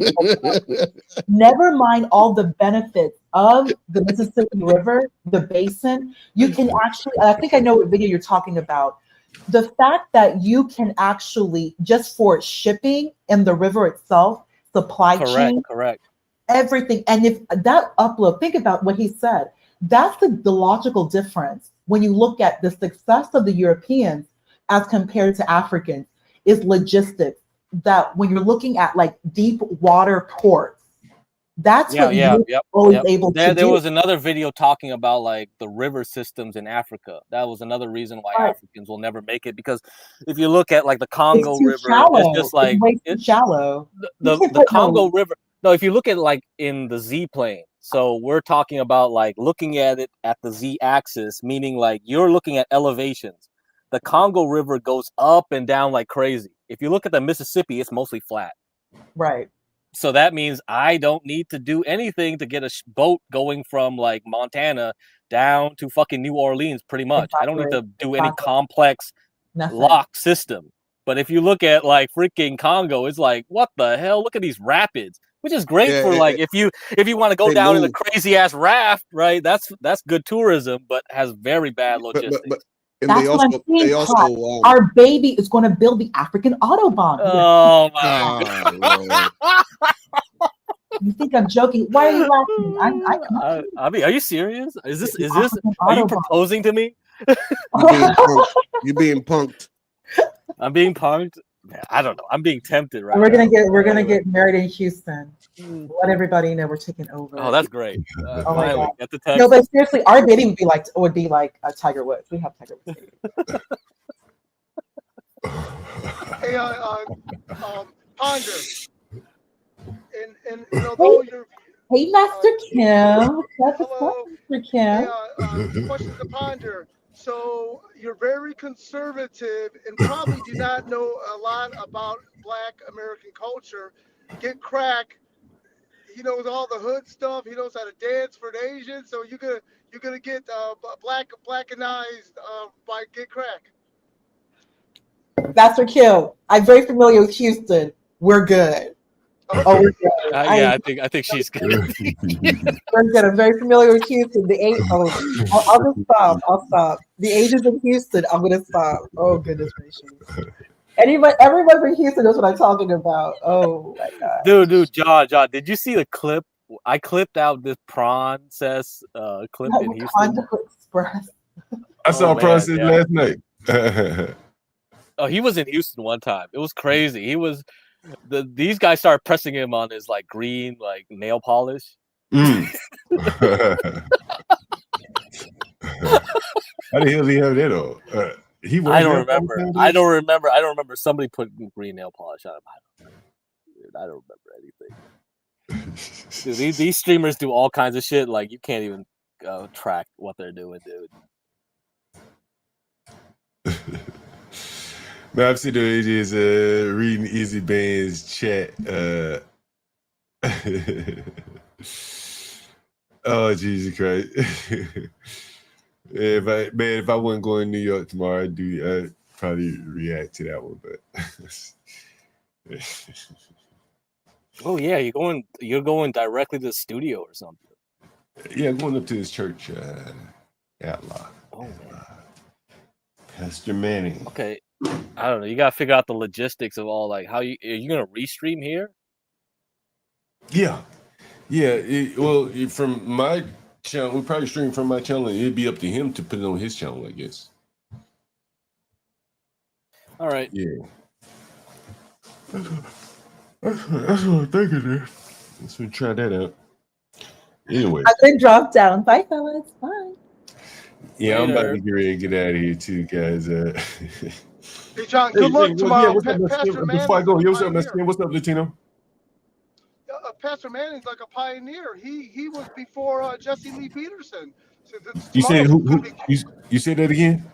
Never mind all the benefits of the Mississippi River, the basin. You can actually, I think I know what video you're talking about. The fact that you can actually, just for shipping and the river itself, supply chain, everything. And if that upload, think about what he said. That's the logical difference when you look at the success of the Europeans as compared to Africans is logistics. That when you're looking at like deep water ports, that's what you're always able to There do. was another video talking about like the river systems in Africa. That was another reason why Africans will never make it, because if you look at like the Congo It's too River, shallow. it's just like it's way too shallow. the Congo River. No, if you look at like in the Z plane, so we're talking about like looking at it at the Z axis, meaning like you're looking at elevations. The Congo River goes up and down like crazy. If you look at the Mississippi, it's mostly flat. Right. So that means I don't need to do anything to get a boat going from like Montana down to fucking New Orleans, pretty much. I don't need to do any complex lock system. But if you look at like freaking Congo, it's like, what the hell? Look at these rapids, which is great for like if you want to go down in a crazy ass raft, right? That's good tourism, but has very bad logistics. That's what I'm saying. Our baby is going to build the African Autobahn. Oh my God. You think I'm joking? Why are you laughing? I mean, are you serious? Is this? Are you proposing to me? You're being punked. I'm being punked. I don't know. I'm being tempted right We're now. gonna get married in Houston. Let everybody know we're taking over. Oh, that's great. Oh my God. Get the text. No, but seriously, our baby would be like a Tiger Woods. We have Tiger Woods. Hey, Ponder. And although you're hey, Master Kim. What's up, Master Kim? Hey, question to Ponder. So you're very conservative and probably do not know a lot about Black American culture. Get Crack. He knows all the hood stuff. He knows how to dance for an Asian. So you're gonna get blackenized by Get Crack. Master Kim. I'm very familiar with Houston. We're good. Oh, we're good. Yeah, I think she's good. We're good. I'm very familiar with Houston. I'll just stop. I'll stop. The Asians in Houston. I'm gonna stop. Oh goodness gracious. Everyone from Houston knows what I'm talking about. Oh my God. Dude, John, did you see the clip? I clipped out this Process clip in Houston. Express. I saw Process last night. Oh, he was in Houston one time. It was crazy. He was these guys started pressing him on his like green like nail polish. How the hell did he have that on? I don't remember. Somebody put green nail polish on him. I don't remember anything. Dude, these streamers do all kinds of shit. Like you can't even track what they're doing, dude. Man, I've seen the ages reading Easy Band's chat. Oh Jesus Christ! If I wasn't going to New York tomorrow, I'd probably react to that one. But oh yeah, you're going directly to the studio or something. Yeah, going up to his church, Outlaw. Oh man, Pastor Manning. Okay. I don't know. You gotta figure out the logistics of all like how are you gonna restream here? Yeah. Well, from my channel, we'll probably stream from my channel. And it'd be up to him to put it on his channel, I guess. All right. Yeah. That's what I'm thinking there. Let's try that out. Anyway. I've been dropped down. Bye, fellas. Bye. Yeah, I'm about to get ready to get out of here too, guys. Hey, John, good luck tomorrow. Before I go, what's up, Mexican? What's up, Latino? Pastor Manning's like a pioneer. He was before Jesse Lee Peterson. So you said who? You said that again?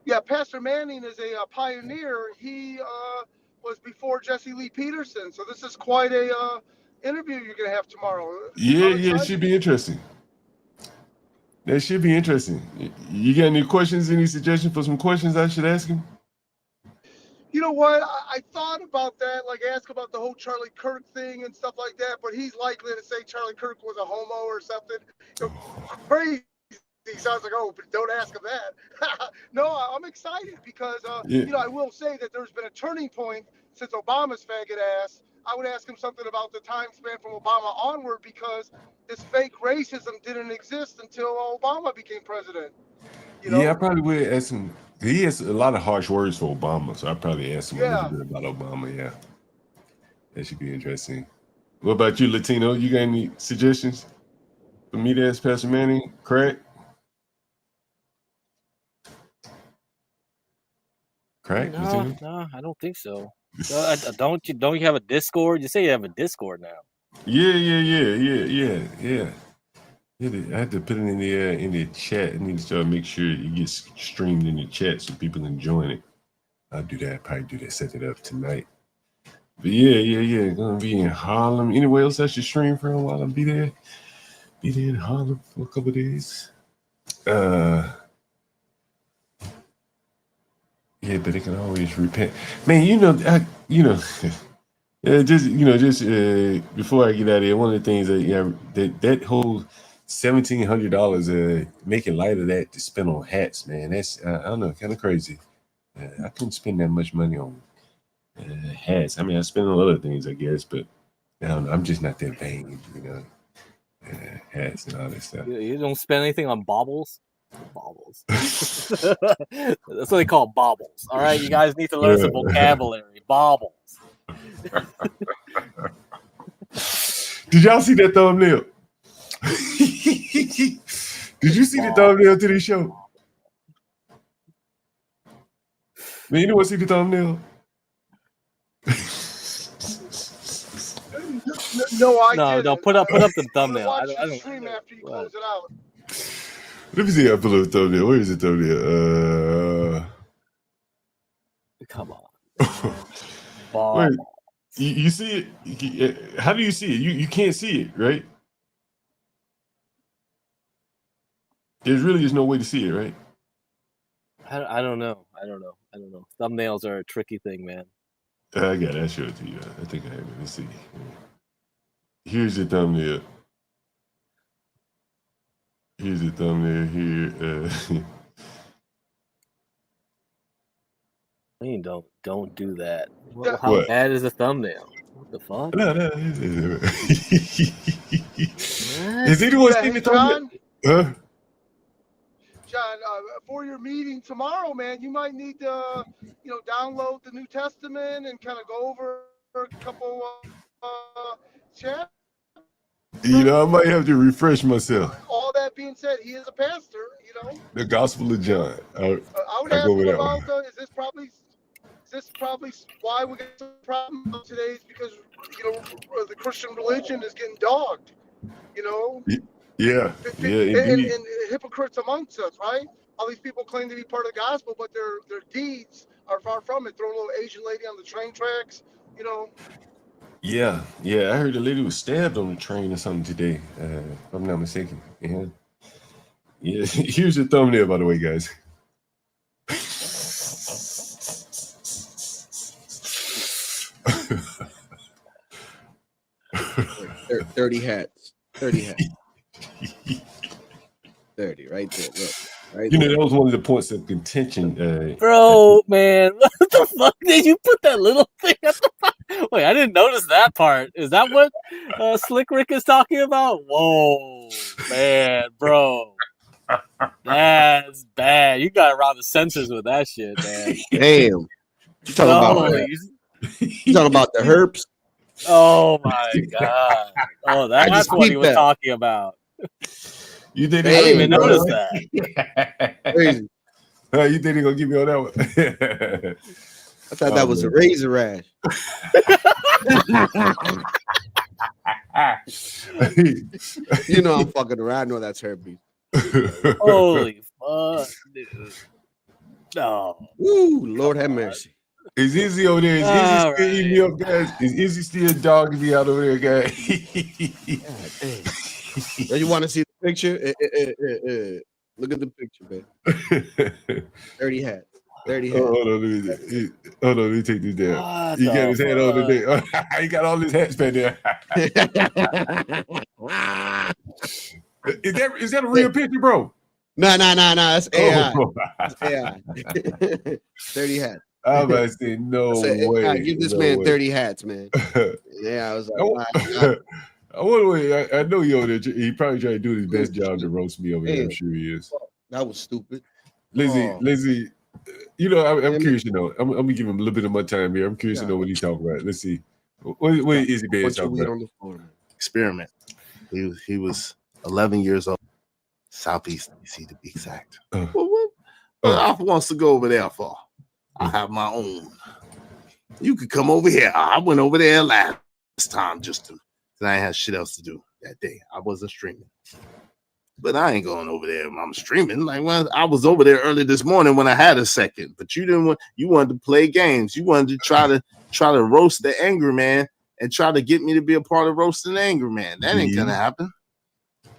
Yeah, Pastor Manning is a pioneer. He was before Jesse Lee Peterson. So this is quite a interview you're gonna have tomorrow. Yeah, it should be interesting. That should be interesting. You got any questions? Any suggestions for some questions I should ask him? You know what? I thought about that, like ask about the whole Charlie Kirk thing and stuff like that, but he's likely to say Charlie Kirk was a homo or something. Crazy. Sounds like, oh, but don't ask him that. No, I'm excited because, I will say that there's been a turning point since Obama's faggot ass. I would ask him something about the time span from Obama onward because this fake racism didn't exist until Obama became president. Yeah, I probably would ask him. He has a lot of harsh words for Obama, so I probably ask him a little bit about Obama. Yeah, that should be interesting. What about you, Latino? You got any suggestions for me to ask Pastor Manning? Craig? Latino? No, I don't think so. Don't you have a Discord? You say you have a Discord now. Yeah. I had to put it in the chat. I need to start make sure it gets streamed in the chat so people can join it. I'll do that. Probably do that. Set it up tonight. But yeah. Gonna be in Harlem. Anywhere else I should stream from while I be there? Be there in Harlem for a couple of days. Yeah, but they can always repent. Man, just before I get out of here, one of the things that whole $1,700 making light of that to spend on hats, man. That's I don't know, kind of crazy. I couldn't spend that much money on hats. I mean, I spend on other things, I guess, but I don't know. I'm just not that vain, hats and all that stuff. You don't spend anything on baubles? Baubles. That's what they call baubles. All right, you guys need to learn some vocabulary. Baubles. Did y'all see that thumbnail? Did you see the thumbnail to this show? Man, you know what? See the thumbnail? No, put up the thumbnail. I don't stream after you close it out. Let me see. I pull up the thumbnail. Where is the thumbnail? Come on. Wait, you see it? How do you see it? You can't see it, right? There's really just no way to see it, right? I don't know. Thumbnails are a tricky thing, man. I got it. I'll show it to you. I think I have it. Let's see. Here's the thumbnail. Here's the thumbnail here. I mean, don't do that. How bad is the thumbnail? What the fuck? No. Is anyone seeing the thumbnail? Huh? John, for your meeting tomorrow, man, you might need to, download the New Testament and kind of go over a couple chapters. I might have to refresh myself. All that being said, he is a pastor, The Gospel of John. I would ask him about, is this probably why we got some problem today is because, the Christian religion is getting dogged, Yeah, indeed. And hypocrites amongst us, right? All these people claim to be part of the gospel, but their deeds are far from it. Throw a little Asian lady on the train tracks, Yeah. I heard the lady was stabbed on the train or something today, if I'm not mistaken. Yeah. Here's the thumbnail, by the way, guys. $30 hats. 30 right there. Look, right there. That was one of the points of contention. Bro, man, what the fuck did you put that little thing at the bottom? Wait, I didn't notice that part. Is that what Slick Rick is talking about? Whoa, man, bro. That's bad. You got around the censors with that shit, man. Damn. You talking about the herps? Oh my god. Oh, that's what he was talking about. You think I didn't even notice that. Crazy. You think they're gonna give me on that one? I thought that was a razor rash. I'm fucking around. I know that's herpes. Holy fuck, dude. No. Woo, Lord have mercy. Is Izzy over there? Is Izzy still eating me up, guys? Is Izzy still dogging me out over there, guys? You want to see the picture? Look at the picture, man. 30 hats. 30 hats. Hold on, let me take this down. He got his hat on today. He got all his hats back there. Is that a real picture, bro? No. That's AI. That's AI. 30 hats. I was about to say, no way. Give this man 30 hats, man. Yeah, I was like, I know he over there. He probably trying to do his best job to roast me over there. I'm sure he is. That was stupid. Lizzie, you know, I'm curious to know. I'm gonna give him a little bit of my time here. I'm curious to know what he's talking about. Let's see. What is he being talking about? On the floor, man. Experiment. He was 11 years old. Southeast DC to be exact. What I wants to go over there for? I have my own. You could come over here. I went over there last time just to. I ain't had shit else to do that day. I wasn't streaming. But I ain't going over there when I'm streaming. Like, well, I was over there early this morning when I had a second. But you didn't want. You wanted to play games. You wanted to try to roast the angry man and try to get me to be a part of roasting the angry man. That ain't gonna happen.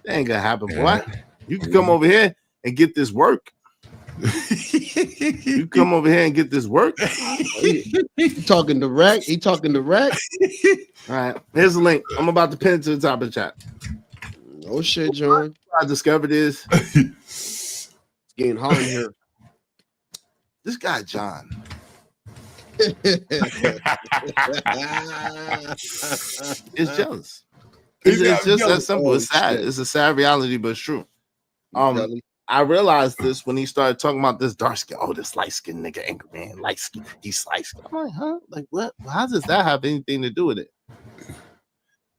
That ain't gonna happen, boy. You can come over here and get this work. You come over here and get this work. He talking direct. He talking direct. All right, here's the link. I'm about to pin it to the top of the chat. Oh shit, John. I discovered is it's getting hot in here. This guy John. Is jealous. It's just that simple. It's sad. It's a sad reality, but it's true. I realized this when he started talking about this dark skin. Oh, this light skinned nigga, angry man, light skin. He's light skin. I'm like, huh? Like, what? How does that have anything to do with it?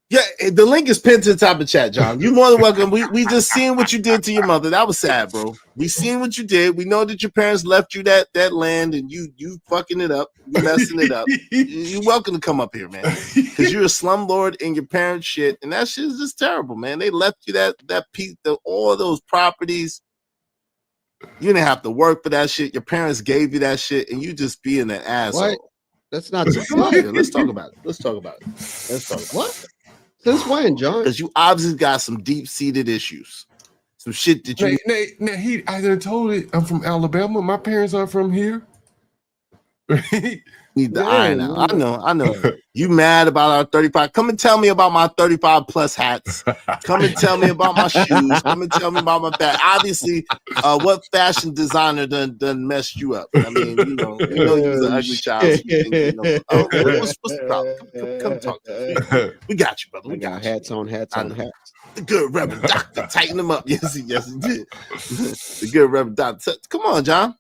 Yeah, the link is pinned to the top of the chat, John. You're more than welcome. We just seen what you did to your mother. That was sad, bro. We seen what you did. We know that your parents left you that land, and you fucking it up, you messing it up. You're welcome to come up here, man, because you're a slumlord in your parents' shit, and that shit is just terrible, man. They left you that piece, all those properties. You didn't have to work for that shit. Your parents gave you that shit, and you just being an asshole. What? That's not Let's talk about it. Let's talk about it. What? Since when, John? Because you obviously got some deep-seated issues. Some shit that you... I done told it. I'm from Alabama. My parents aren't from here. Need the iron out. I know. You mad about our 35? Come and tell me about my 35 plus hats. Come and tell me about my shoes. Come and tell me about my bag. Obviously, what fashion designer done messed you up? I mean, you know you was an ugly child. So you think, what's the problem? Come talk to me. We got you, brother. We got hats on. The good Reverend Doctor, tighten them up. Yes, he did. The good Reverend Doctor. Come on, John.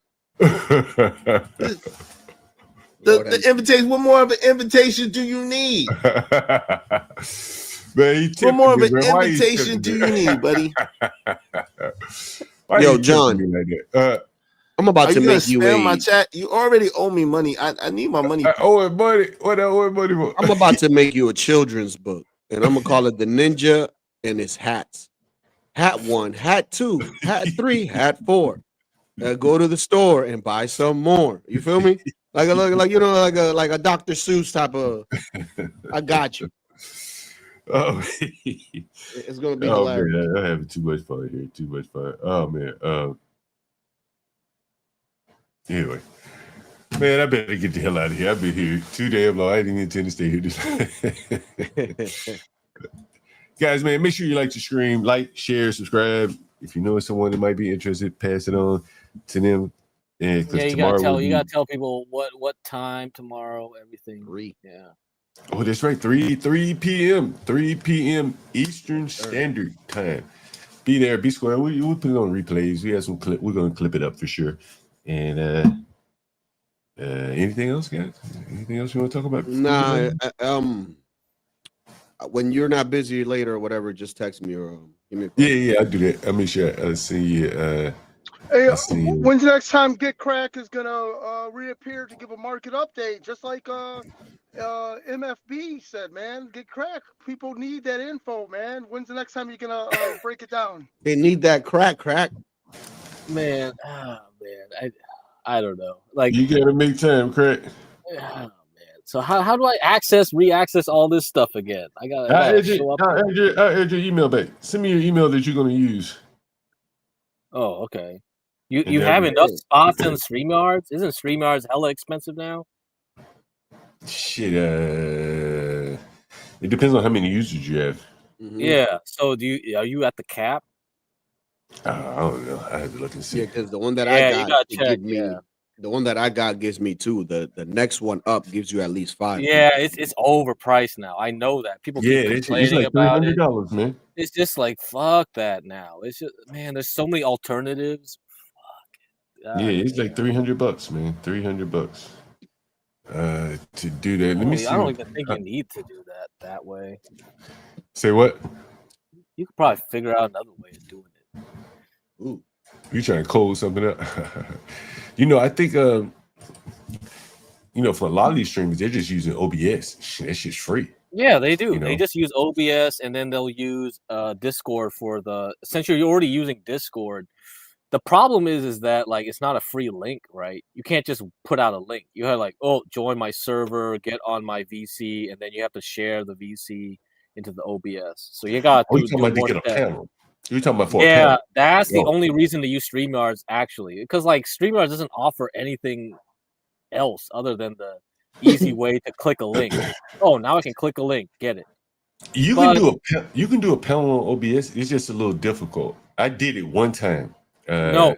The invitation. What more of an invitation do you need? Man, what more of an invitation do you need, buddy? Yo, John. I'm about to make you my chat. You already owe me money. I need my money. I owe it money. What I owe it money for? I'm about to make you a children's book, and I'm gonna call it The Ninja and His Hats. Hat 1, hat 2, hat 3, hat 4. Go to the store and buy some more. You feel me? Like a Dr. Seuss type of. I got you. Oh, it's gonna be hilarious. Man, I'm having too much fun here. Too much fun. Oh man. Anyway, man, I better get the hell out of here. I've been here too damn long. I didn't intend to stay here this. Guys, man, make sure you like the stream, like, share, subscribe. If you know someone that might be interested, pass it on to them. And you gotta tell people what time tomorrow, everything. 3. Yeah. Oh, that's right. 3 p.m. Eastern Standard Time. Be there, be square. We'll put it on replays. We have some clip. We're gonna clip it up for sure. And anything else, guys? Anything else you want to talk about? Nah. When you're not busy later or whatever, just text me or give me a call. Yeah, I'll do that. I'll make sure I see you. Hey, when's the next time Get Crack is gonna reappear to give a market update? Just like MFB said, man. Get Crack. People need that info, man. When's the next time you're gonna break it down? They need that crack. Man, I don't know. Like, you gotta make time, Crack. So how do I re-access all this stuff again? I gotta show up. I'll add your email back. Send me your email that you're gonna use. Oh, okay. You have enough spots in StreamYards? Isn't StreamYards hella expensive now? Shit, it depends on how many users you have. Mm-hmm. Yeah. So are you at the cap? I don't know. I have to look and see. Yeah, because the one that I got check, the one that I got gives me 2. The next one up gives you at least 5. Yeah, it's overpriced now. I know that. People keep complaining like about it. $300, man. It's just like fuck that now. It's just, man, there's so many alternatives. Fuck. Yeah, it's like $300, man. $300 to do that. Let me see. I don't even think you need to do that way. Say what? You could probably figure out another way of doing it. Ooh, you trying to code something up? I think for a lot of these streamers, they're just using OBS. That shit's free. Yeah, they do. They just use OBS, and then they'll use Discord for since you're already using Discord. The problem is that like it's not a free link, right? You can't just put out a link. You have join my server, get on my VC, and then you have to share the VC into the OBS. So you got to do more steps. You're talking about for a panel. That's the only reason to use StreamYards actually, because like StreamYards doesn't offer anything else other than the easy way to click a link. Oh, now I can click a link, get it. You can do a panel on OBS. It's just a little difficult. I did it one time. No,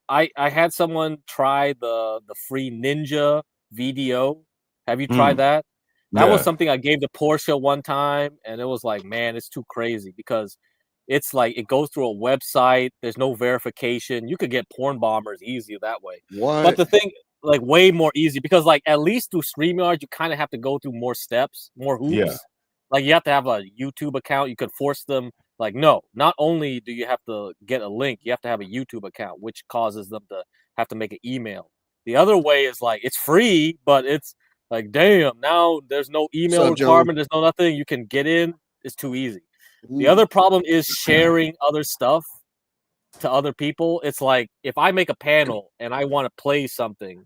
I had someone try the free Ninja VDO. Have you tried that? That was something I gave to Portia one time, and it was like, man, it's too crazy because it's like it goes through a website. There's no verification. You could get porn bombers easy that way. What? But the thing, like, way more easy because, like, at least through StreamYard, you kind of have to go through more steps, more hoops. Yeah. Like, you have to have a YouTube account. You could force them. Like, no, not only do you have to get a link, you have to have a YouTube account, which causes them to have to make an email. The other way is like it's free, but it's like, damn, now there's no email requirement. There's no nothing. You can get in. It's too easy. The other problem is sharing other stuff to other people. It's like if I make a panel and I want to play something,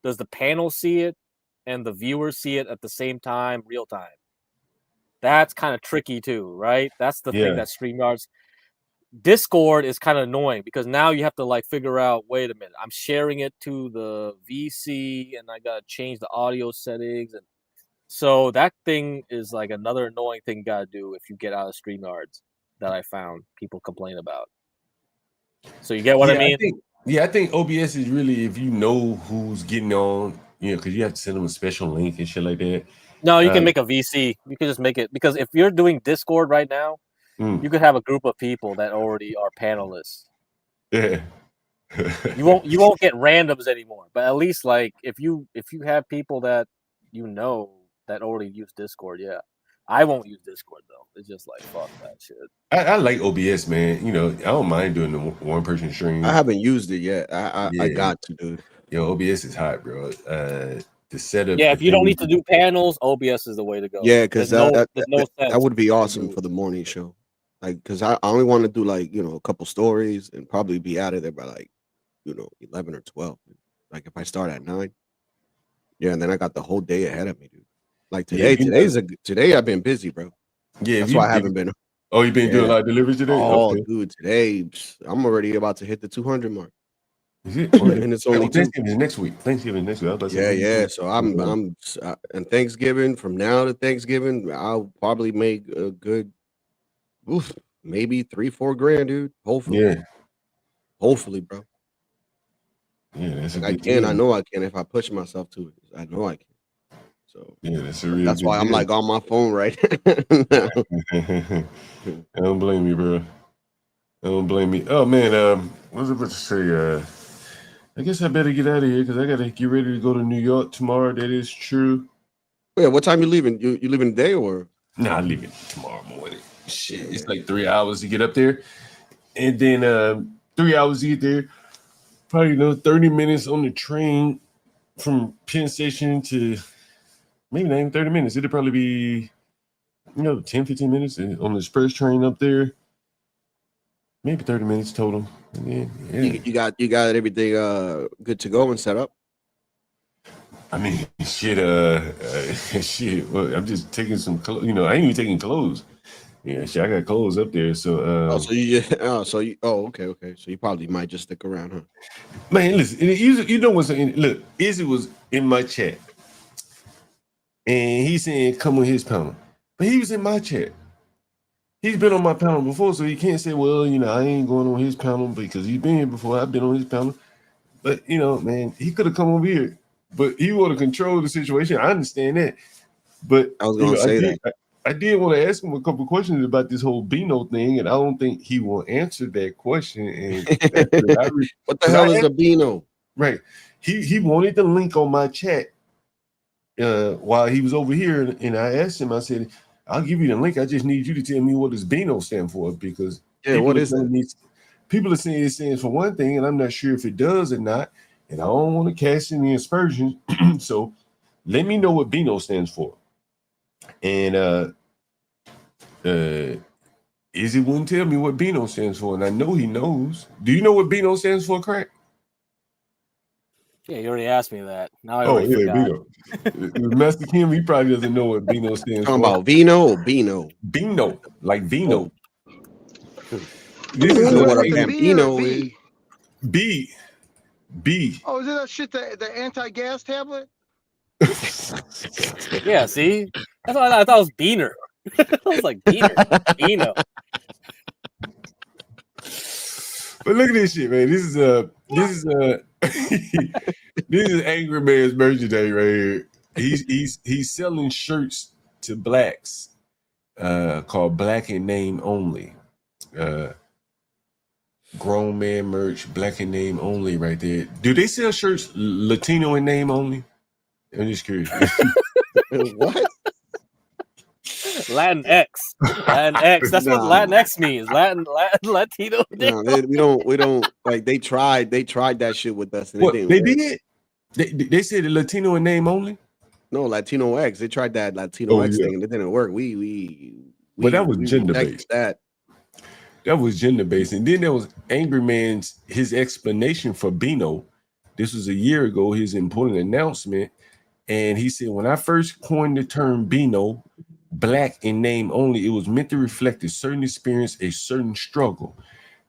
does the panel see it and the viewers see it at the same time, real time? That's kind of tricky too, right? That's the thing that StreamYards. Discord is kind of annoying because now you have to like figure out, wait a minute, I'm sharing it to the VC and I gotta change the audio settings, and so that thing is like another annoying thing you gotta do if you get out of StreamYards that I found people complain about. So you get what I mean? I think OBS is really if you know who's getting on, because you have to send them a special link and shit like that. No, you can make a VC. You can just make it because if you're doing Discord right now, you could have a group of people that already are panelists. Yeah. you won't get randoms anymore. But at least like if you have people that that already use Discord, yeah. I won't use Discord though. It's just like fuck that shit. I like OBS, man. I don't mind doing the one person stream. I haven't used it yet. I got to, dude. OBS is hot, bro. The setup. Yeah, if you don't need to do panels, OBS is the way to go. Yeah, because that sense would be awesome for the morning show. Like, because I only want to do like a couple stories and probably be out of there by like 11 or 12. Like if I start at 9, and then I got the whole day ahead of me, dude. Like today, today I've been busy, bro. Yeah, that's why I haven't been. Oh, you've been doing a lot of deliveries today? Oh, dude, today I'm already about to hit the 200 mark. Is it? And it's only Thanksgiving is next week. Thanksgiving next week. Yeah. So I'm and Thanksgiving, from now to Thanksgiving, I'll probably make a good, maybe $3-4 grand, dude. Hopefully, hopefully, bro. Yeah, that's I can. I know I can if I push myself to it. I know I can. So that's why I'm like on my phone right now. I don't blame you, bro. I don't blame you. Oh man, what was I about to say? I guess I better get out of here because I gotta get ready to go to New York tomorrow. That is true. Yeah, what time you leaving? You leaving today or? Nah, I'm leaving tomorrow morning. Shit, it's like 3 hours to get up there, and then 3 hours to get there. Probably 30 minutes on the train from Penn Station to maybe not even 30 minutes. It'll probably be 10-15 minutes on the express train up there. Maybe 30 minutes total. And then, You got everything good to go and set up? I mean, shit. Shit. Well, I'm just taking some clothes. I ain't even taking clothes. Yeah, shit. I got clothes up there. So. Okay. So you probably might just stick around, huh? Man, listen. What's look? Izzy was in my chat, and he's saying come on his panel, but he was in my chat. He's been on my panel before, so he can't say, well, I ain't going on his panel because he's been here before. I've been on his panel. But, man, he could have come over here. But he want to control the situation. I understand that. But I was going to say that. I did want to ask him a couple questions about this whole Beano thing, and I don't think he will answer that question. And that's what the hell is a Beano? Right. He wanted the link on my chat while he was over here, and I asked him. I said, "I'll give you the link. I just need you to tell me what does Beano stand for because what is it? People are saying it stands for one thing, and I'm not sure if it does or not. And I don't want to cast any aspersions. So let me know what Beano stands for. And Izzy wouldn't tell me what Beano stands for, and I know he knows. Do you know what Beano stands for, Crack? Yeah, you already asked me that. Now I already forgot. Beano. Master Kim, he probably doesn't know what Beano stands Talking for. about Vino or Beano? Beano, like Vino. Oh. This is what a B Bambino or is. B. Oh, is it that shit, the anti-gas tablet? Yeah, see? That's what I thought it was Beaner. I was like, Beaner. Beano. But look at this shit, man. This is this is Angry Man's merchandise right here. He's selling shirts to blacks called Black in Name Only. Grown man merch, Black in Name Only right there. Do they sell shirts Latino in name only? I'm just curious. What? Latin X. That's what Latin X means. Latino. No, we don't like they tried that shit with us and What, it didn't they work. did? They said the Latino in name only? No, Latino X. They tried that Latino X thing and it didn't work. But that was gender based. That was gender based. And then there was Angry Man's his explanation for Beano. This was a year ago, his important announcement. And he said, when I first coined the term Beano, Black in name only, it was meant to reflect a certain experience, a certain struggle.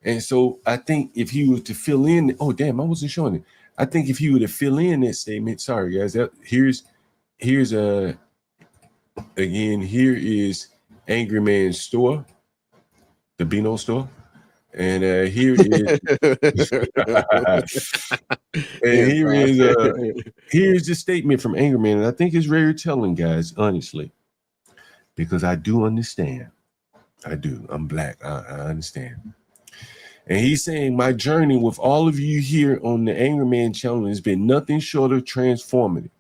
And so I think if he was to fill in, oh damn, I wasn't showing it. I think if he were to fill in that statement, sorry guys, here's again, here is Angry Man's store, the Beano store. And here is here's the statement from Angry Man. And I think it's very telling, guys, honestly. Because I do understand. I do. I'm black. I understand. And he's saying my journey with all of you here on the Angry Man channel has been nothing short of transformative.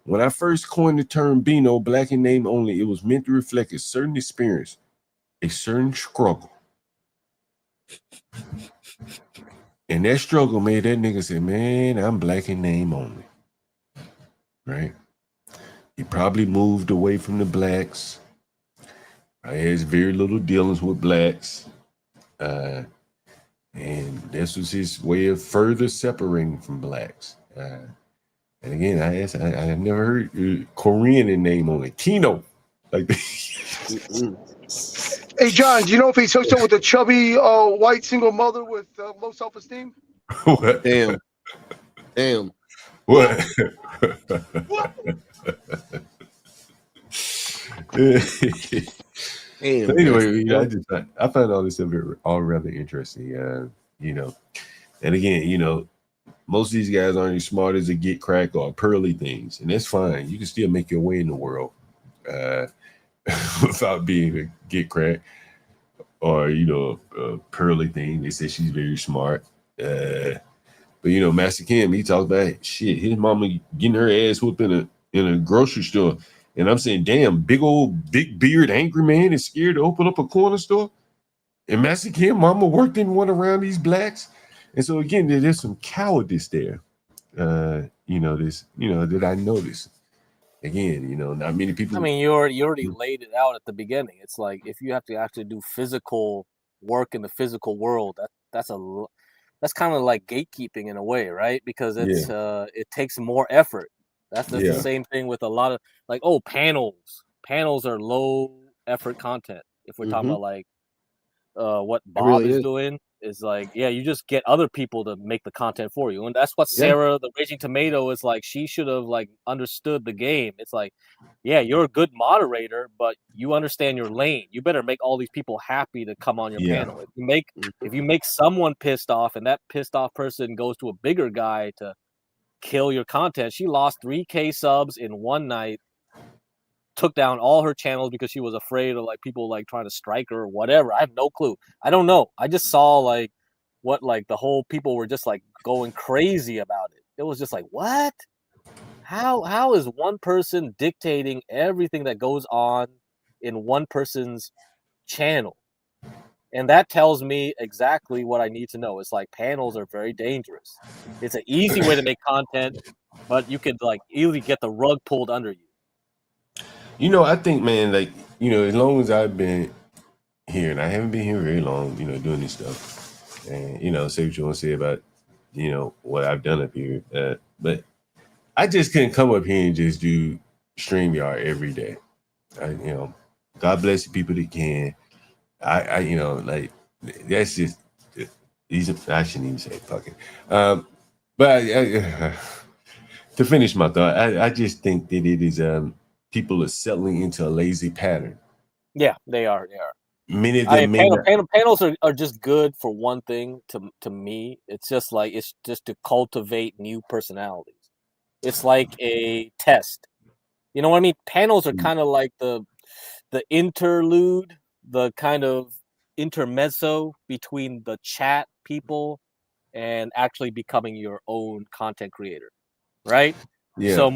When I first coined the term Beano, Black in name only, it was meant to reflect a certain experience, a certain struggle. And that struggle made that nigga say, man, I'm black in name only. Right? He probably moved away from the blacks. I has very little dealings with blacks. And this was his way of further separating from blacks. And again, I never heard Korean in name only. Kino. Like Hey, John, do you know if he's hooked up with a chubby white single mother with low self-esteem? What? Damn. What? Anyway, I find all this stuff all rather interesting. And again, most of these guys aren't as smart as a get crack or pearly things, and that's fine. You can still make your way in the world without being a get crack or a pearly thing. They say she's very smart. But Master Kim, he talks about shit. His mama getting her ass whooped in a grocery store. And I'm saying, damn, big beard Angry Man is scared to open up a corner store. And Master Kim, mama worked in one around these blacks. And so again, there's some cowardice there. That I noticed. Again, not many people. I mean, you already laid it out at the beginning. It's like if you have to actually do physical work in the physical world, that's kind of like gatekeeping in a way, right? Because it takes more effort. That's the same thing with a lot of panels. Panels are low effort content. If we're talking about what Bob is doing, is like, you just get other people to make the content for you. And that's what Sarah, the Raging Tomato, is like. She should have understood the game. It's like, you're a good moderator, but you understand your lane. You better make all these people happy to come on your panel. If you make someone pissed off and that pissed off person goes to a bigger guy to kill your content. She lost 3K subs in one night took down all her channels because she was afraid of like people like trying to strike her or whatever. I have no clue. I don't know. I just saw like what like the whole people were just like going crazy about it. It was just like, what? How is one person dictating everything that goes on in one person's channel? And that tells me exactly what I need to know. It's like panels are very dangerous. It's an easy way to make content, but you could like easily get the rug pulled under you. You know, I think, man, like, you know, as long as I've been here, and I haven't been here very long, you know, doing this stuff, and, you know, say what you want to say about, you know, what I've done up here. But I just couldn't come up here and just do StreamYard every day. You know, God bless the people that can. I you know, like, that's just, I shouldn't even say fucking. But to finish my thought, I just think that it is, people are settling into a lazy pattern. Yeah, they are. They are. Many of them panels are just good for one thing to me. It's just to cultivate new personalities. It's like a test. You know what I mean? Panels are kind of like the interlude, the kind of intermezzo between the chat people and actually becoming your own content creator, right? Yeah. So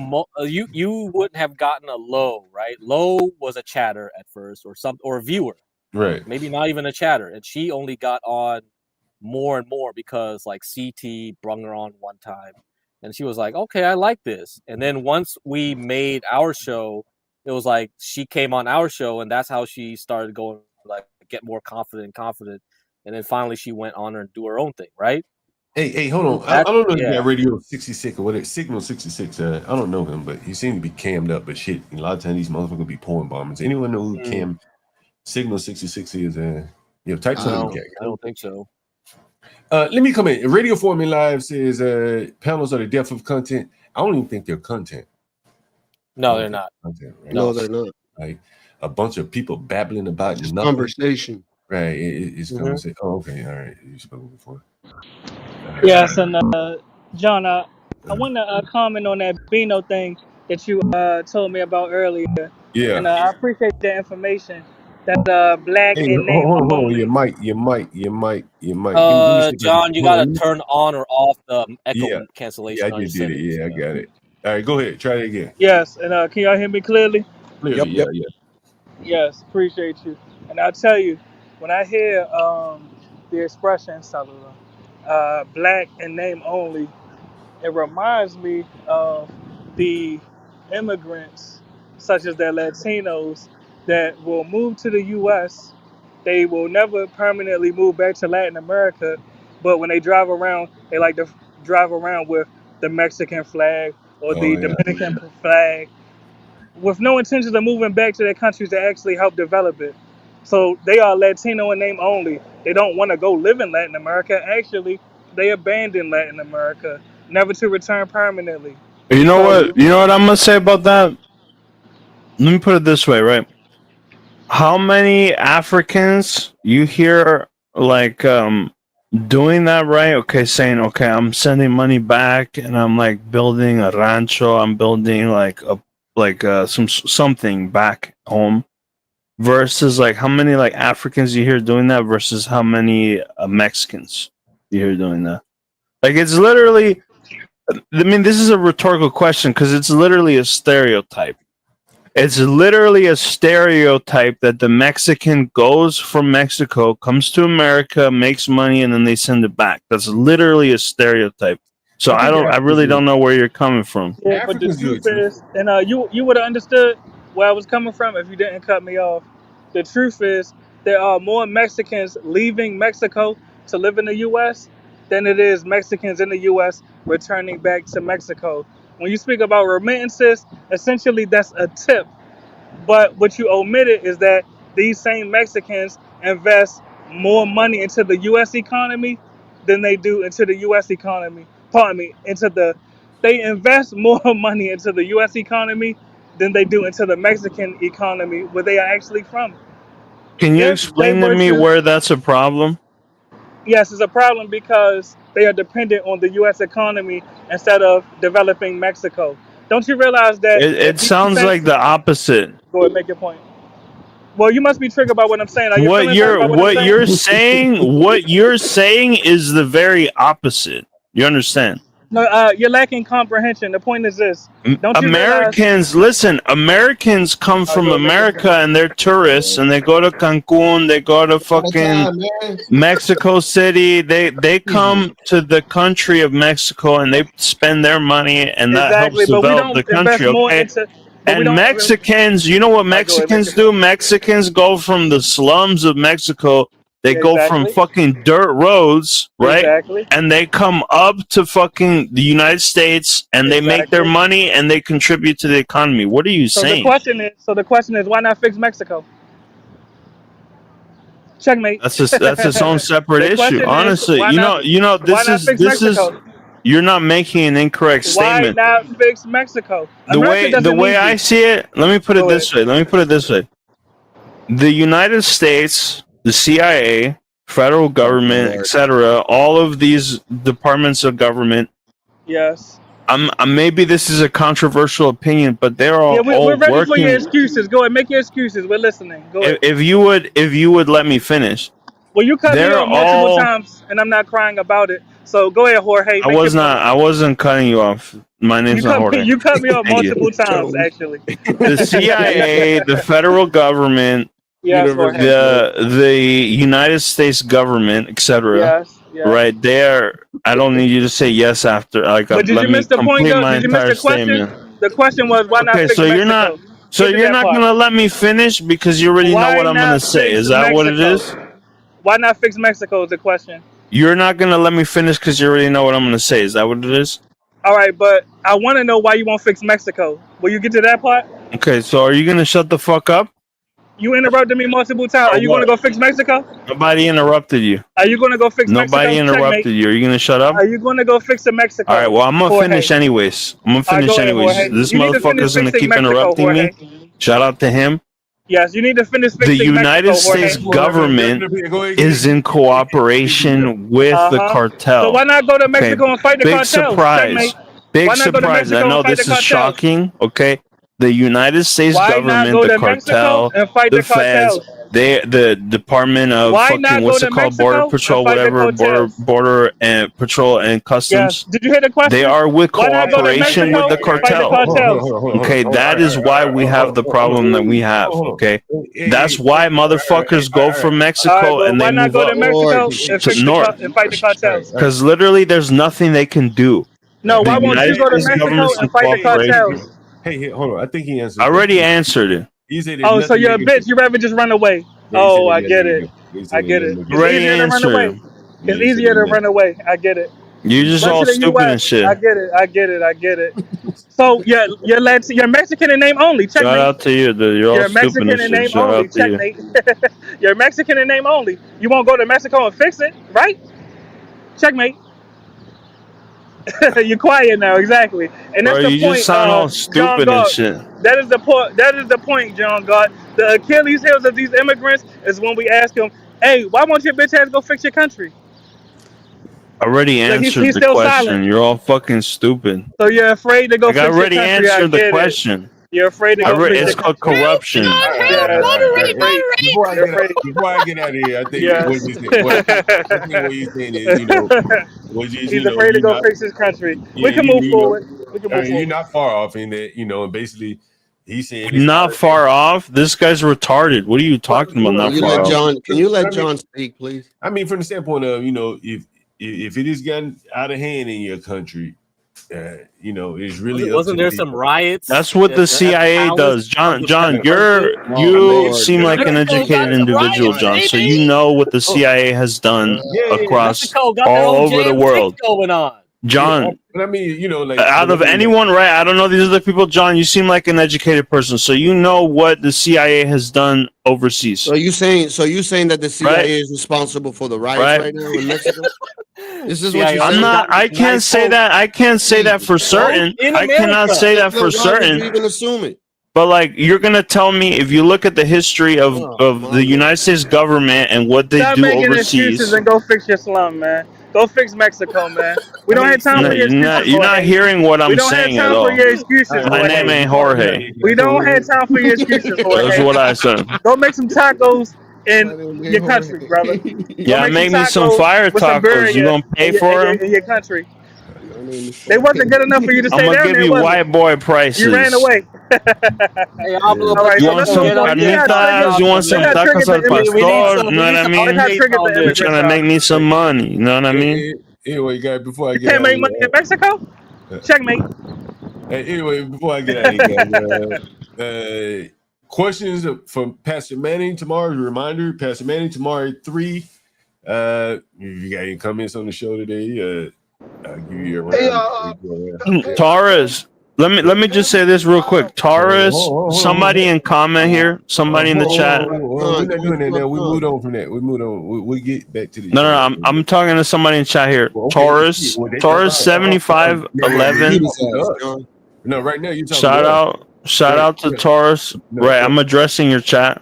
you wouldn't have gotten a Low, right? Low was a chatter at first, or a viewer, right? Maybe not even a chatter, and she only got on more and more because like CT brung her on one time, and she was like, "Okay, I like this." And then once we made our show, it was like she came on our show, and that's how she started going like get more confident, and then finally she went on and do her own thing, right? Hey, hold on. I don't know if you got Radio 66 or whatever, Signal 66. I don't know him, but he seemed to be cammed up. But shit, a lot of times these motherfuckers be pouring bombers. Anyone know who Cam Signal 66 is? Type something. I don't think so. Let me come in. Radio Forming Live says panels are the depth of content. I don't even think they're content. No, they're not. Content, right? No, they're not. Like a bunch of people babbling about just nothing. Conversation. Right. It's conversation. Oh, okay. All right. You spoke before. Yes, and John, I want to comment on that Beano thing that you told me about earlier. Yeah. And I appreciate the information. That black Hey, and name hold on. only. You might. Give me John, you gotta turn on or off the echo cancellation. Yeah, I just did it. Yeah, I got it. All right, go ahead. Try it again. Yes, and can y'all hear me clearly? Clearly, yeah. Yes, appreciate you. And I'll tell you, when I hear the expression cellular, black and name only, it reminds me of the immigrants, such as the Latinos, that will move to the U.S. They will never permanently move back to Latin America, but when they drive around, they like to drive around with the Mexican flag or the Dominican flag, with no intentions of moving back to their countries to actually help develop it. So they are Latino in name only. They don't want to go live in Latin America. Actually, they abandoned Latin America, never to return permanently. You know what? You know what I'm gonna say about that? Let me put it this way, right? How many Africans you hear like doing that, right? Okay, saying, okay, I'm sending money back and I'm like building a rancho, I'm building like something back home, versus like how many like Africans you hear doing that versus how many Mexicans you hear doing that. Like it's literally, I mean, this is a rhetorical question because it's literally a stereotype. It's literally a stereotype that the Mexican goes from Mexico, comes to America, makes money, and then they send it back. That's literally a stereotype. So I really don't know where you're coming from. Yeah, but the truth is, and you would have understood where I was coming from if you didn't cut me off. The truth is, there are more Mexicans leaving Mexico to live in the U.S. than it is Mexicans in the U.S. returning back to Mexico. When you speak about remittances, essentially that's a tip. But what you omitted is that these same Mexicans invest more money into the U.S. economy than they do into the U.S. economy. Pardon me, they invest more money into the U.S. economy than they do into the Mexican economy, where they are actually from. Can you explain to me where that's a problem? Yes, it's a problem because they are dependent on the U.S. economy instead of developing Mexico. Don't you realize that? It sounds like the opposite. Go ahead, make your point. Well, you must be triggered by what I'm saying. Are your What feelings hurt you're by what I'm what you're saying? saying, what you're saying is the very opposite. You understand? No, you're lacking comprehension. The point is this: don't you realize? Americans, listen, Americans come All right, from go ahead, make your America point. and they're tourists and they go to Cancun, they go to fucking Mexico City. They come to the country of Mexico and they spend their money and that helps Exactly, but we develop the don't invest country, more okay? into. But we And don't. Mexicans, you know what All right, go ahead, make Mexicans your do? point. Mexicans go from the slums of Mexico. They Yeah, go from exactly. fucking dirt roads, right? Exactly. And they come up to fucking the United States and they make their Exactly. money and they contribute to the economy. What are you So the saying? question is. So the question is, why not fix Mexico? Checkmate. That's its own separate The issue. question is, Honestly, why not? Why this not is fix Mexico? you're not making an incorrect Why statement. not fix Mexico? America The doesn't way need I you. see it, let me put it Go ahead. this way. Let me put it this way. The United States, the CIA, federal government, etc., all of these departments of government. Yes. Maybe this is a controversial opinion, but they're Yeah, we're all ready for your working. excuses. Go ahead, make your excuses. We're listening. Go ahead. If you would let me finish, Well, you cut me they're off multiple all. times, and I'm not crying about it. So go ahead, Jorge, make your point. I wasn't cutting you off. My name's not Jorge. You cut me off Thank you. multiple times, actually. The CIA, the federal government, Yes, Jorge. the United States government, etc. Yes, yes. Right there. I don't need you to say yes after. But did Let you me miss the point, complete though? my Did you miss entire the question? statement. The question was, why not Okay, fix so you're not. Mexico? So Get to you're that not part. gonna let me finish because you already know Why what I'm gonna not say. fix Is that what it Mexico? is? Why not fix Mexico is the question. You're not gonna let me finish because you already know what I'm gonna say. Is that what it is? All right, but I want to know why you won't fix Mexico. Will you get to that part? Okay, so are you gonna shut the fuck up? You interrupted me multiple times. Are Or you going to what? go fix Mexico? Nobody interrupted you. Are you going to go fix Nobody Mexico? Checkmate. interrupted you. Are you gonna shut up? Are you going to go fix the Mexico? All right. Well, I'm gonna Jorge. finish anyways. I'm gonna All right, finish go ahead, anyways. Jorge. This You need to finish motherfucker's gonna fixing keep Mexico, interrupting Jorge. me. Shout out to him. Yes, you need to finish The fixing United Mexico, Jorge. States government is in cooperation with the So why cartel. not go to Okay, Mexico and fight the big cartels? surprise. Checkmate. Big Why not go to surprise. I Mexico and know fight the this is cartels? shocking. Okay, the United States Why not government, go the to Mexico cartel, and fight the the feds, cartels? the Department of Why fucking not go what's to it called, Border Mexico and Patrol, fight the whatever, cartels? border and patrol and Yes. customs. Did you hear the They question? are with Why not go to cooperation with Mexico the and fight the cartel. cartels? Okay, that is why we have the problem that we have. Okay, that's why motherfuckers go from All right, Mexico but and they why not move go to up Mexico and to fix north. and fight the cartels? Because literally, there's nothing they can do. No, The why won't United you go to States Mexico government's in and fight the cooperation. cartels? Hey, hold on. I think he I answered the already question. answered it. He said there's Oh, so nothing you're they a can do. bitch. You rather just run away. Yeah, he said Oh, there's I nothing get they can it. do. He said I there's get nothing it. they can It's do. Already easier to run answered. away. Yeah, It's he said easier to there's run away. I get it. You're just all Especially the stupid and U.S. shit. I get it. I get it. I get it. So you're Mexican in name only. Shout Checkmate. out to you. You're all You're stupid and Mexican in shit. name Shout only. out to you. Checkmate. You're Mexican in name only. You won't go to Mexico and fix it, right? Checkmate. You're quiet now, exactly. And Bro, that's the you just point, sound all John stupid and God. shit. That is the point. That is the point, John God. The Achilles heels of these immigrants is when we ask them, "Hey, why won't your bitch ass go fix your country?" I already Like answered he's the still silent. question. You're all fucking stupid. So you're afraid to go Like I fix your already country. I answered the get it. question. You're afraid to go fix It's your called country. corruption. All right, Yes, you're afraid. You're afraid. Before I get out of here, I think what Yes. you said. What I think what you're saying is, which is, He's afraid to you're go not, fix his country. yeah, We can move forward. We can move you're forward. not far off in that, and basically he's saying it's Not far off. This guy's retarded. What are you talking about? Not Can you far let off. John? Can you let I mean, John speak, please? I mean, from the standpoint of, if it has gotten out of hand in your country, it's really up to Wasn't there the some people. riots? That's what the at CIA palace does. John, of the country? you seem like an Mexico got educated some individual, riots, John. So baby. you know what the CIA has done across Mexico got their all own over the jam world. going on. John, But I mean, out of anyone, right? I don't know these other people, John. You seem like an educated person, so you know what the CIA has done overseas. So you saying that the CIA Right. is responsible for the riots right now in Mexico? This is what you're I'm saying? not. I can't say that. I can't say that for certain. I cannot say that for Then why would you certain. even assume it? But like, you're gonna tell me if you look at the history of the United States government and what they Stop do making excuses overseas. and go fix your slum, man. Go fix Mexico, man. We don't have time No, for your excuses, you're not Jorge. hearing what We I'm don't have saying at time for all. your excuses, My name Jorge. ain't Jorge. We don't have time for your excuses, That's Jorge. what I said. Go make some tacos in your country, brother. Go Yeah, make some make me some tacos fire with some tacos. You birria gonna pay for them? in your country. My name is They wasn't good enough for you to I'm stay gonna down give there, you was it? white boy You ran prices. away. Hey, Pablo, All but right, You so want let's some move on. You see how carnitas? You want some tacos al pastor? You know what I Look mean? how triggered the You're immigrants trying to are. make me some money. You know what I mean? Anyway, guys, before I You get can't out of make money in Mexico? Checkmate. anyway, before I get out of here, guys, questions from Pastor Manning tomorrow. Reminder: Pastor Manning tomorrow at 3. If you got any comments on the show today, I'll give you a round. Taurus. Let me just say this real quick. Taurus, somebody in comment here, somebody in the chat. We're not doing that now. We moved on from that. We moved on. We get back to the No, I'm talking to somebody in chat here. Taurus 7511. No, right now you're talking Shout out to Taurus. Right, I'm addressing your chat.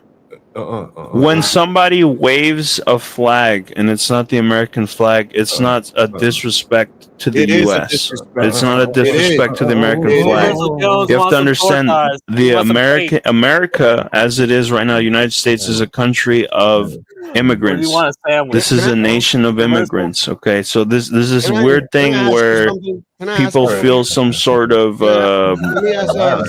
When somebody waves a flag and it's not the American flag, it's not a disrespect to the It is a U.S. disrespect. It's not a disrespect to the American It flag. is. You have to understand the America, as it is right now, the United States is a country of immigrants. want, a sandwich? This is a nation of immigrants. Okay, so this is this weird thing where people feel some sort of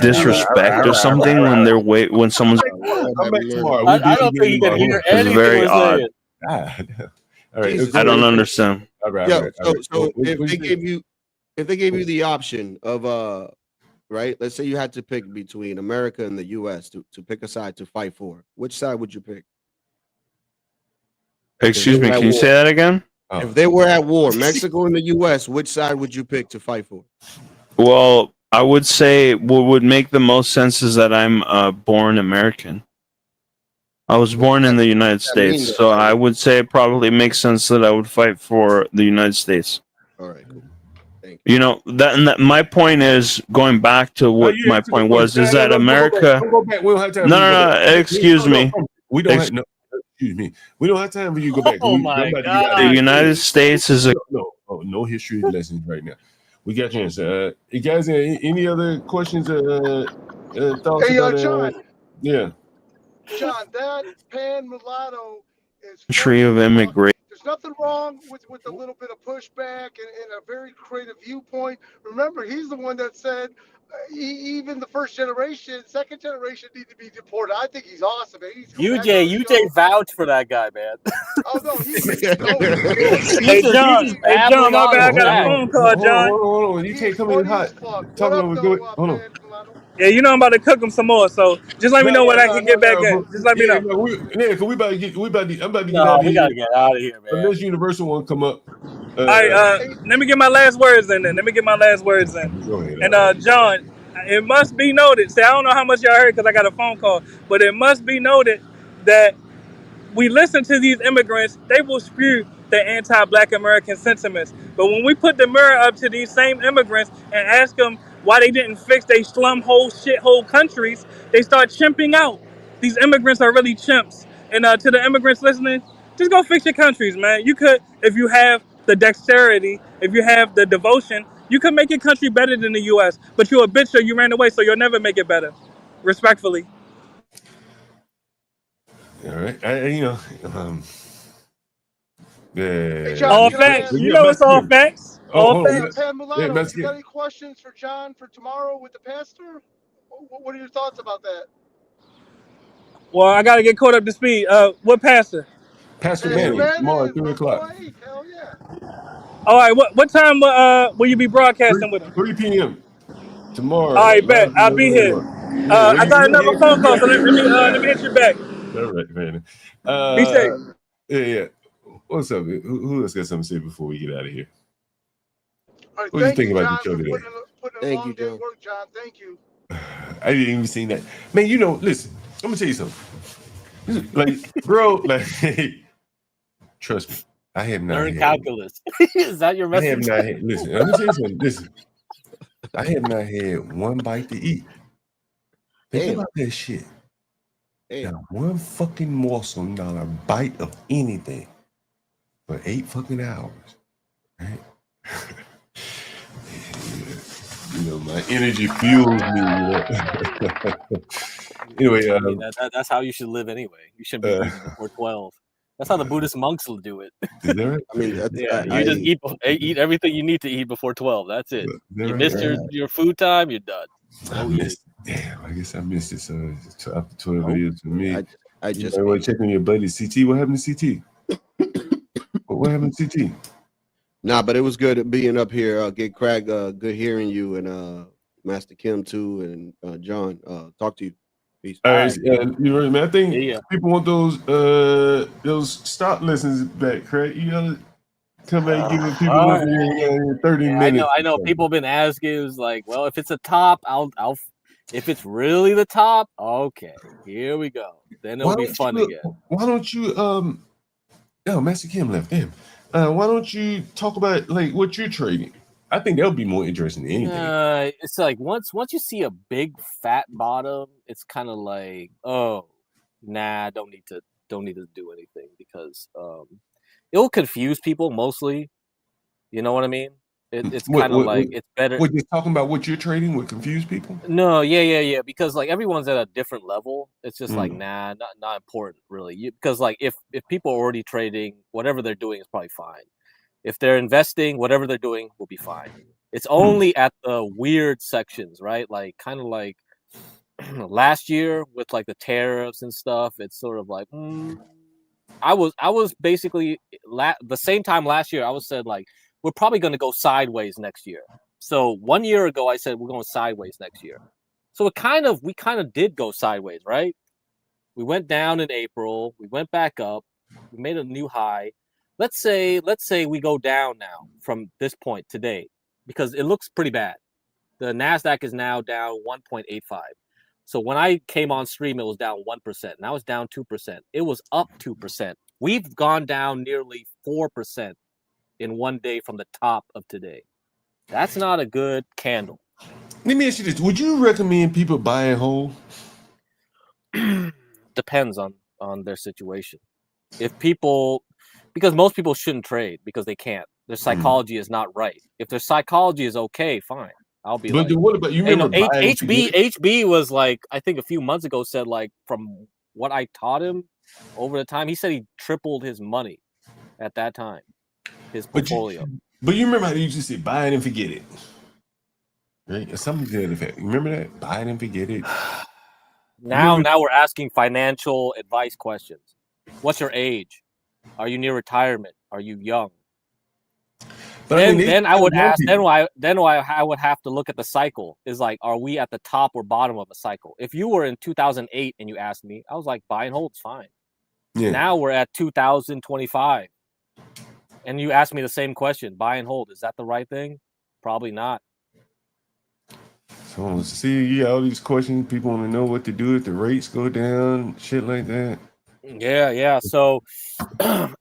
disrespect or something when they're when someone's. Come back tomorrow. I don't think he can hear It's anything very we're odd. saying. All right. I don't understand. All right. Yeah. So if they gave you the option of right, let's say you had to pick between America and the U.S. to pick a side to fight for, which side would you pick? Excuse me, can you say that again? If they were at war, Mexico and the U.S., which side would you pick to fight for? Well, I would say what would make the most sense is that I'm born American. I was born in the United States, so I would say it probably makes sense that I would fight for the United States. All right, cool. Thank you. You know that my point is going back to what my point was is that America. Don't go back. We don't have time. No. Excuse me. We don't have no. Excuse me. We don't have time for you to go back. Oh my God. The United States is a no history lessons right now. We got your answer. You guys, any other questions? Thoughts Hey, about John. Yeah. John, that pan mulatto is country of immigration. There's nothing wrong with a little bit of pushback and a very creative viewpoint. Remember, he's the one that said even the first generation, second generation need to be deported. I think he's awesome. Man. UJ vouched for that guy, man. Oh no, Hey John, my bad. I got a phone call, John. Hold on. You can't come in hot. Talking over good. Hold on. Yeah, you know I'm about to cook them some more, so just let me know when I can get back in. Just let me know. Cause we about to get. I'm about to get out of here. We gotta get out of here, man. Unless Universal won't come up. All right, let me get my last words in. Then let me get my last words in. Go ahead. And John, it must be noted. See, I don't know how much y'all heard because I got a phone call, but it must be noted that we listen to these immigrants. They will spew the anti-Black American sentiments. But when we put the mirror up to these same immigrants and ask them why they didn't fix their slum hole, shithole countries, they start chimping out. These immigrants are really chimps. And to the immigrants listening, just go fix your countries, man. You could, if you have the dexterity, if you have the devotion, you could make your country better than the U.S. But you're a bitch, so you ran away, so you'll never make it better. Respectfully. All right. Yeah. Hey, John, all facts. You know it's all facts. All facts. Pan Mulatto, you got any questions for John for tomorrow with the pastor? What are your thoughts about that? Well, I got to get caught up to speed. What pastor? Pastor Manning, tomorrow at 3 o'clock. Hell yeah. All right, what time will you be broadcasting with him? 3 p.m. tomorrow. All right, bet. I'll be here. I got another phone call, so let me hit you back. All right, man. Be safe. Yeah. What's up? Who else got something to say before we get out of here? All right, what do you think about the show today? Thank you, John. Work, John. Thank you. I didn't even see that. Man, listen, I'm gonna tell you something. Like, bro, hey, trust me, I have not learn calculus. Is that your message? I have not had, listen, let me tell you something. Listen, I have not had one bite to eat. Think about that shit. Not one fucking morsel, not a bite of anything for 8 fucking hours. Right? You know, my energy fuels me. Anyway, I mean, that's how you should live anyway. You shouldn't be eating before 12. That's how the Buddhist monks will do it. Is that right? I mean, Yeah, you just eat everything you need to eat before 12. That's it. You right? missed your food time, you're done. No eating. Damn, I guess I missed it. So after 12 years for me, I just you want to check on your buddy CT. What happened to CT? What happened to CT? Nah, but it was good being up here. Get Craig, good hearing you, and Master Kim too, and John. Talk to you. Peace. All right, you know, man. I think people want those stop listens back, Craig. You gotta come back and give people 30 minutes. I know. People have been asking. It was like, well, if it's a top, I'll. If it's really the top, okay, here we go. Then it'll be fun again. Why don't you Master Kim left. Damn. Why don't you talk about like what you're trading? I think that would be more interesting than anything. It's like once you see a big fat bottom, it's kind of like, oh, nah, don't need to do anything because it will confuse people mostly. You know what I mean? It's kind of like it's better. What you're talking about? What you're trading would confuse people? No, yeah. Because like everyone's at a different level. It's just like nah, not important really. Because like if people are already trading, whatever they're doing is probably fine. If they're investing, whatever they're doing will be fine. It's only at the weird sections, right? Like kind of like last year with like the tariffs and stuff. It's sort of like I was basically the same time last year. I was said like we're probably going to go sideways next year. So 1 year ago, I said we're going sideways next year. So we kind of did go sideways, right? We went down in April. We went back up. We made a new high. Let's say we go down now from this point today because it looks pretty bad. The NASDAQ is now down 1.85. So when I came on stream, it was down 1%. Now it's down 2%. It was up 2%. We've gone down nearly 4% in 1 day from the top of today. That's not a good candle. Let me ask you this. Would you recommend people buy and hold? Depends on their situation. Because most people shouldn't trade because they can't. Their psychology is not right. If their psychology is okay, fine. I'll be but what about you? Remember HB was like, I think a few months ago said like from what I taught him over the time, he said he tripled his money at that time, his portfolio. But you remember how they used to say buy it and forget it, right? Something to that effect. Remember that? Buy it and forget it. Now we're asking financial advice questions. What's your age? Are you near retirement? Are you young? But then I would ask. Then I would have to look at the cycle. Is like, are we at the top or bottom of a cycle? If you were in 2008 and you asked me, I was like, buy and hold's fine. Yeah. Now we're at 2025, and you asked me the same question: buy and hold. Is that the right thing? Probably not. So see, you got all these questions. People want to know what to do if the rates go down, shit like that. Yeah. So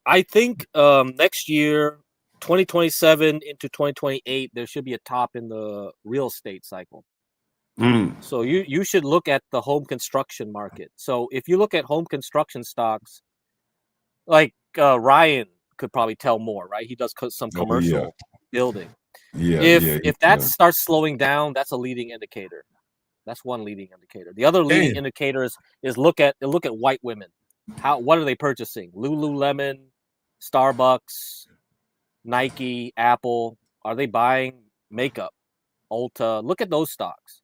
I think next year, 2027 into 2028, there should be a top in the real estate cycle. So you should look at the home construction market. So if you look at home construction stocks, like Ryan could probably tell more, right? He does some commercial building. If that starts slowing down, that's a leading indicator. That's one leading indicator. The other leading indicators is look at white women. What are they purchasing? Lululemon, Starbucks, Nike, Apple. Are they buying makeup? Ulta. Look at those stocks.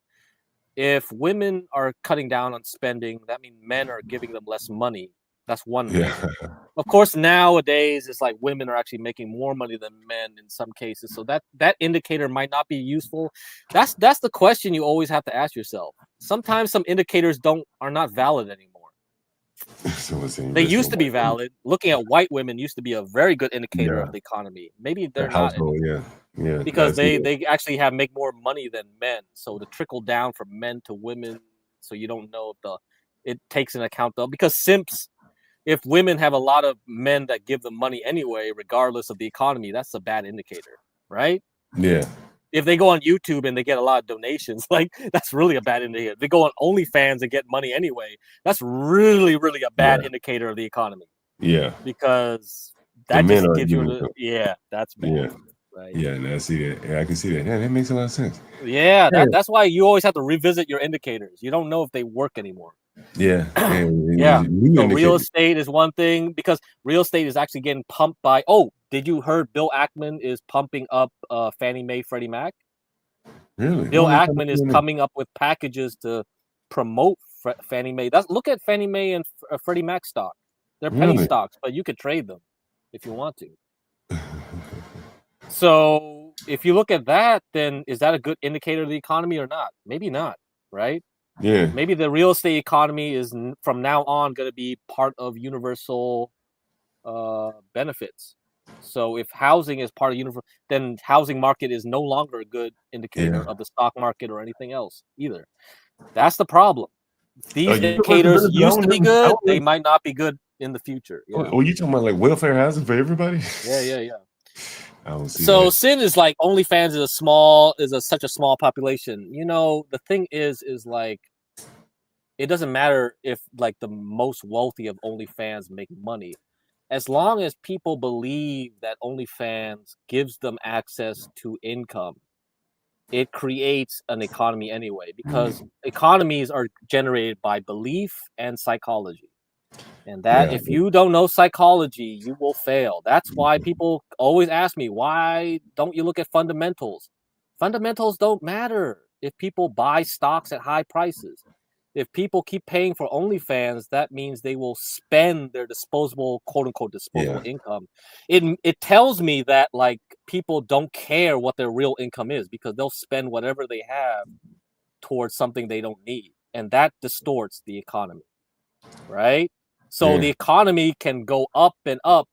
If women are cutting down on spending, that means men are giving them less money. That's one reason. Of course, nowadays it's like women are actually making more money than men in some cases. So that indicator might not be useful. That's the question you always have to ask yourself. Sometimes some indicators are not valid anymore. They used to be valid. Looking at white women used to be a very good indicator of the economy. Maybe they're not anymore. Because they actually make more money than men. So the trickle down from men to women, so you don't know if it takes into account because simps, if women have a lot of men that give them money anyway, regardless of the economy, that's a bad indicator, right? Yeah. If they go on YouTube and they get a lot of donations, like that's really a bad indicator. If they go on OnlyFans and get money anyway, that's really, really a bad indicator of the economy. Yeah. Because that just gives you that's bad. right? Yeah, and I see that. Yeah, I can see that. Yeah, that makes a lot of sense. Yeah, that's why you always have to revisit your indicators. You don't know if they work anymore. Yeah, Yeah. new So real indicator. estate is one thing because real estate is actually getting pumped by. Oh, did you heard Bill Ackman is pumping up Fannie Mae, Freddie Mac? Really? Bill What are they Ackman is doing? coming up with packages to promote Fannie Mae. Look at Fannie Mae and Freddie Mac stock. They're penny Really? stocks, but you could trade them if you want to. So if you look at that, then is that a good indicator of the economy or not? Maybe not, right? Yeah. Maybe the real estate economy is from now on going to be part of universal benefits. So if housing is part of universal, then housing market is no longer a good indicator of the stock market or anything else either. That's the problem. These indicators used to be good; they might not be good in the future. You know? Oh, you talking about like welfare housing for everybody? Yeah. I don't see So that. sin is like OnlyFans is such a small population. You know, the thing is like it doesn't matter if like the most wealthy of OnlyFans make money. As long as people believe that OnlyFans gives them access to income, it creates an economy anyway, because economies are generated by belief and psychology. And that if you don't know psychology, you will fail. That's why people always ask me, why don't you look at fundamentals? Fundamentals don't matter if people buy stocks at high prices. If people keep paying for OnlyFans, that means they will spend their disposable, quote unquote, disposable income. It tells me that like people don't care what their real income is because they'll spend whatever they have towards something they don't need. And that distorts the economy, right? So the economy can go up and up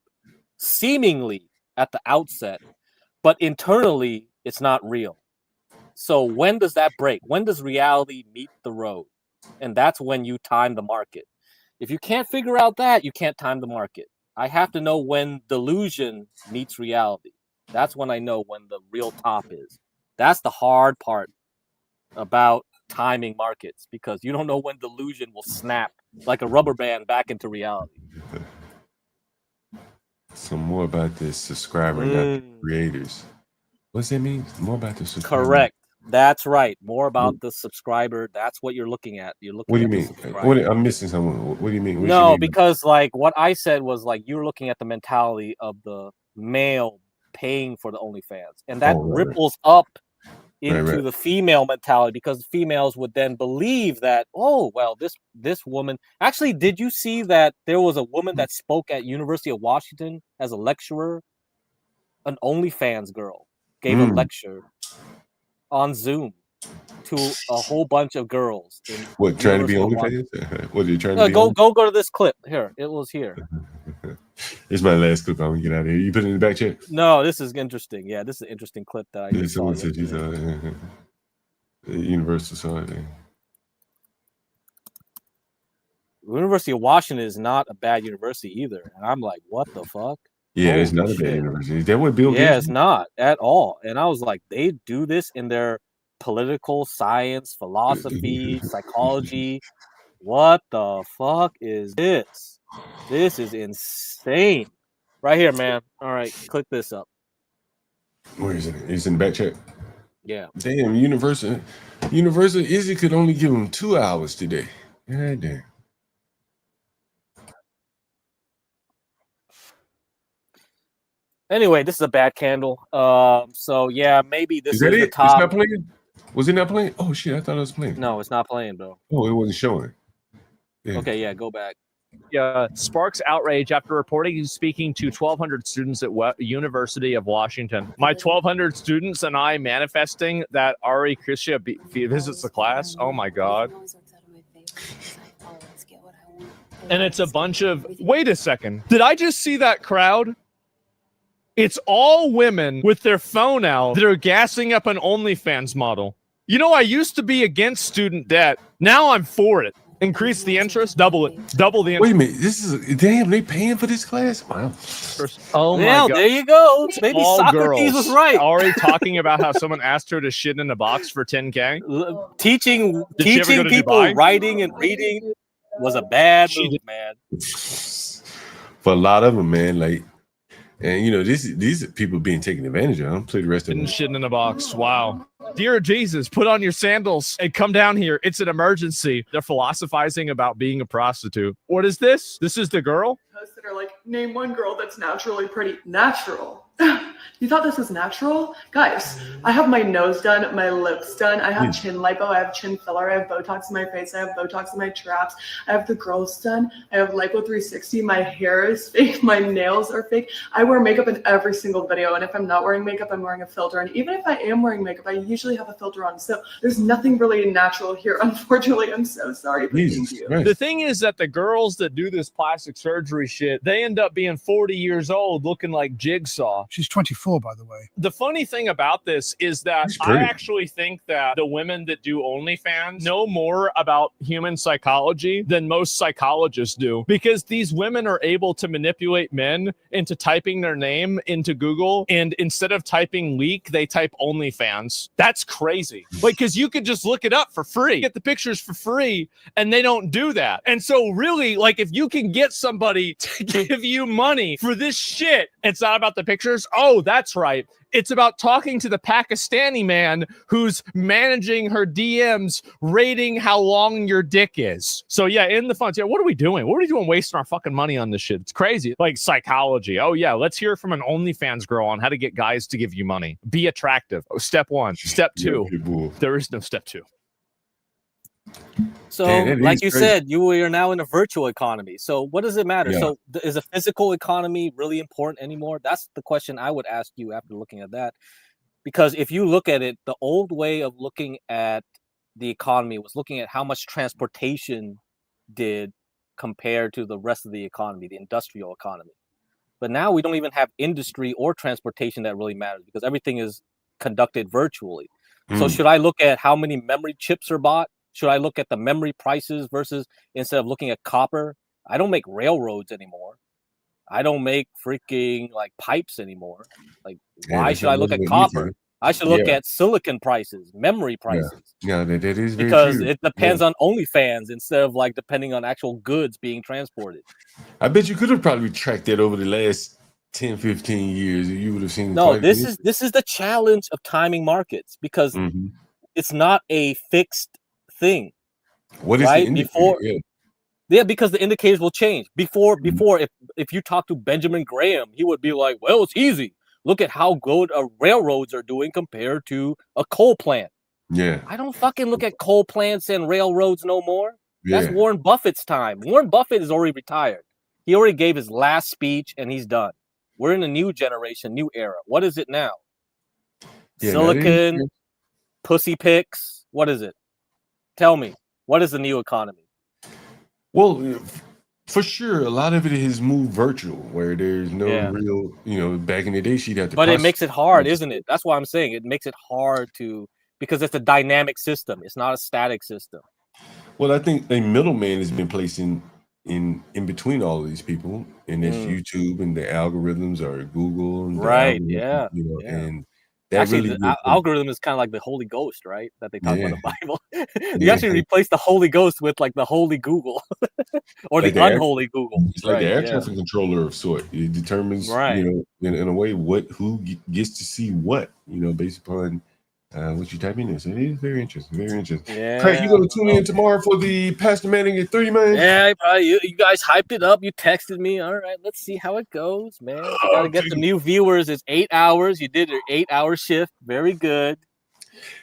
seemingly at the outset, but internally it's not real. So when does that break? When does reality meet the road? And that's when you time the market. If you can't figure out that, you can't time the market. I have to know when delusion meets reality. That's when I know when the real top is. That's the hard part about timing markets because you don't know when delusion will snap like a rubber band back into reality. Some more about the subscriber, not the creators. What's that mean? More about the subscriber. Correct. That's right. More about the subscriber. That's what you're looking at. You're looking What do you at the mean? subscriber. I'm missing someone. What do you mean? What No, you mean? because like what I said was like you're looking at the mentality of the male paying for the OnlyFans, and that ripples up into the female mentality because females would then believe that, oh well, this woman actually. Did you see that there was a woman that spoke at University of Washington as a lecturer? An OnlyFans girl gave a lecture on Zoom to a whole bunch of girls. What, trying to be OnlyFans? What are you trying to be? Go to this clip. Here, it was here. It's my last clip. I'm gonna get out of here. You put it in the back check? No, this is interesting. Yeah, this is an interesting clip that I just saw. Said she's Universal saw it. University of Washington is not a bad university either. And I'm like, what the fuck? Yeah, it's not a bad university. Is that what Bill Gates? Yeah, it's not at all. And I was like, they do this in their political science, philosophy, psychology. What the fuck is this? This is insane. Right here, man. All right, click this up. Where is it? It's in the back check. Yeah. Damn, Universal Izzy could only give him 2 hours today. God damn. Anyway, this is a bad candle. So yeah, maybe this is that the it? top. It's not playing? Was it not playing? Oh shit, I thought it was playing. No, it's not playing, bro. Oh, it wasn't showing. Yeah. Okay, yeah, go back. Sparks outrage after reporting he's speaking to 1,200 students at University of Washington. My 1,200 students and I manifesting that Ari Krishna visits the class. Oh my God. And it's a bunch of, wait a second. Did I just see that crowd? It's all women with their phone out that are gassing up an OnlyFans model. You know, I used to be against student debt. Now I'm for it. Increase the interest, double it, double the interest. Wait a minute, this is damn. They paying for this class? Wow. Oh my God! There you go. Maybe all Socrates girls was right. Already talking about how someone asked her to shit in a box for $10K. Teaching Did she ever go to people Dubai? writing and reading was a bad move, man. For a lot of them, man, like And you know, these are people being taken advantage of. Play the rest of them. Shitting in a box. Wow. Dear Jesus, put on your sandals and come down here. It's an emergency. They're philosophizing about being a prostitute. What is this? This is the girl? Posts that are like, name one girl that's naturally pretty. Natural. You thought this was natural? Guys, I have my nose done, my lips done, I have chin lipo, I have chin filler, I have Botox in my face, I have Botox in my traps, I have the girls done, I have lipo 360, my hair is fake, my nails are fake. I wear makeup in every single video, and if I'm not wearing makeup, I'm wearing a filter. And even if I am wearing makeup, I usually have a filter on. So there's nothing really natural here. Unfortunately, I'm so sorry, but thank you. The thing is that the girls that do this plastic surgery shit, they end up being 40 years old looking like Jigsaw. She's 24, by the way. The funny thing about this is that I actually think that the women that do OnlyFans know more about human psychology than most psychologists do, because these women are able to manipulate men into typing their name into Google, and instead of typing leak, they type OnlyFans. That's crazy. Like, because you could just look it up for free, get the pictures for free, and they don't do that. And so really, like, if you can get somebody to give you money for this shit, it's not about the pictures. Oh, that's right. It's about talking to the Pakistani man who's managing her DMs, rating how long your dick is. So yeah, in the funds, yeah, what are we doing? What are we doing wasting our fucking money on this shit? It's crazy. Like psychology. Oh yeah, let's hear from an OnlyFans girl on how to get guys to give you money. Be attractive. Oh, step one. Step two. There is no step two. So, like you said, we are now in a virtual economy. So, what does it matter? So, is a physical economy really important anymore? That's the question I would ask you after looking at that. Because if you look at it, the old way of looking at the economy was looking at how much transportation did compared to the rest of the economy, the industrial economy. But now we don't even have industry or transportation that really matters because everything is conducted virtually. So, should I look at how many memory chips are bought? Should I look at the memory prices versus instead of looking at copper? I don't make railroads anymore. I don't make freaking like pipes anymore. Like, why should I look at copper? I should look at silicon prices, memory prices. Yeah, that is very because true. it depends on OnlyFans instead of like depending on actual goods being transported. I bet you could have probably tracked that over the last 10, 15 years. You would have seen. No, this is the challenge of timing markets because it's not a fixed thing. What is the indicator? Yeah, because the indicators will change. Before, if you talk to Benjamin Graham, he would be like, well, it's easy. Look at how good railroads are doing compared to a coal plant. Yeah. I don't fucking look at coal plants and railroads no more. That's Warren Buffett's time. Warren Buffett is already retired. He already gave his last speech and he's done. We're in a new generation, new era. What is it now? Silicon, pussy pics. What is it? Tell me, what is the new economy? Well, for sure, a lot of it has moved virtual, where there's no real, back in the day, she'd have to. But it makes it hard, isn't it? That's why I'm saying it makes it hard because it's a dynamic system. It's not a static system. Well, I think a middleman has been placed in between all of these people, and it's YouTube and the algorithms or Google, and and that actually, really the algorithm is kind of like the Holy Ghost, right? That they talk about in the Bible. You actually replace the Holy Ghost with like the Holy Google or like the unholy Google. It's like the air traffic controller of sort. It determines, in a way, who gets to see what, based upon what you type in there. So it is very interesting. Very interesting. Yeah. Craig, you going to tune in tomorrow for the Pastor Manning at 30, man? Yeah, you guys hyped it up. You texted me. All right, let's see how it goes, man. You got to get the new viewers. It's 8 hours. You did your 8-hour shift. Very good.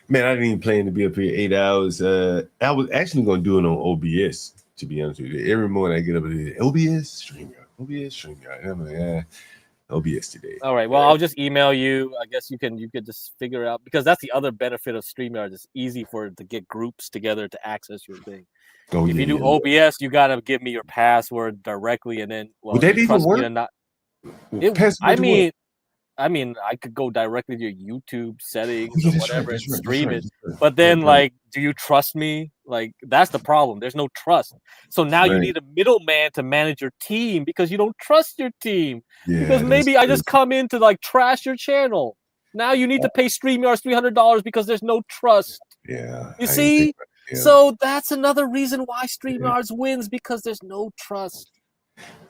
Man, I didn't even plan to be up here 8 hours. I was actually going to do it on OBS, to be honest with you. Every morning I get up and OBS, StreamYard. And I'm like, OBS today. All right. Well, I'll just email you. I guess you could just figure it out because that's the other benefit of StreamYard. It's easy for it to get groups together to access your thing. If you do OBS, you gotta give me your password directly, and then would that even work? I mean, I could go directly to your YouTube settings or whatever and stream it. But then, do you trust me? Like, that's the problem. There's no trust. So now you need a middleman to manage your team because you don't trust your team. Because maybe I just come in to trash your channel. Now you need to pay StreamYard $300 because there's no trust. Yeah. You see? So that's another reason why StreamYard wins because there's no trust.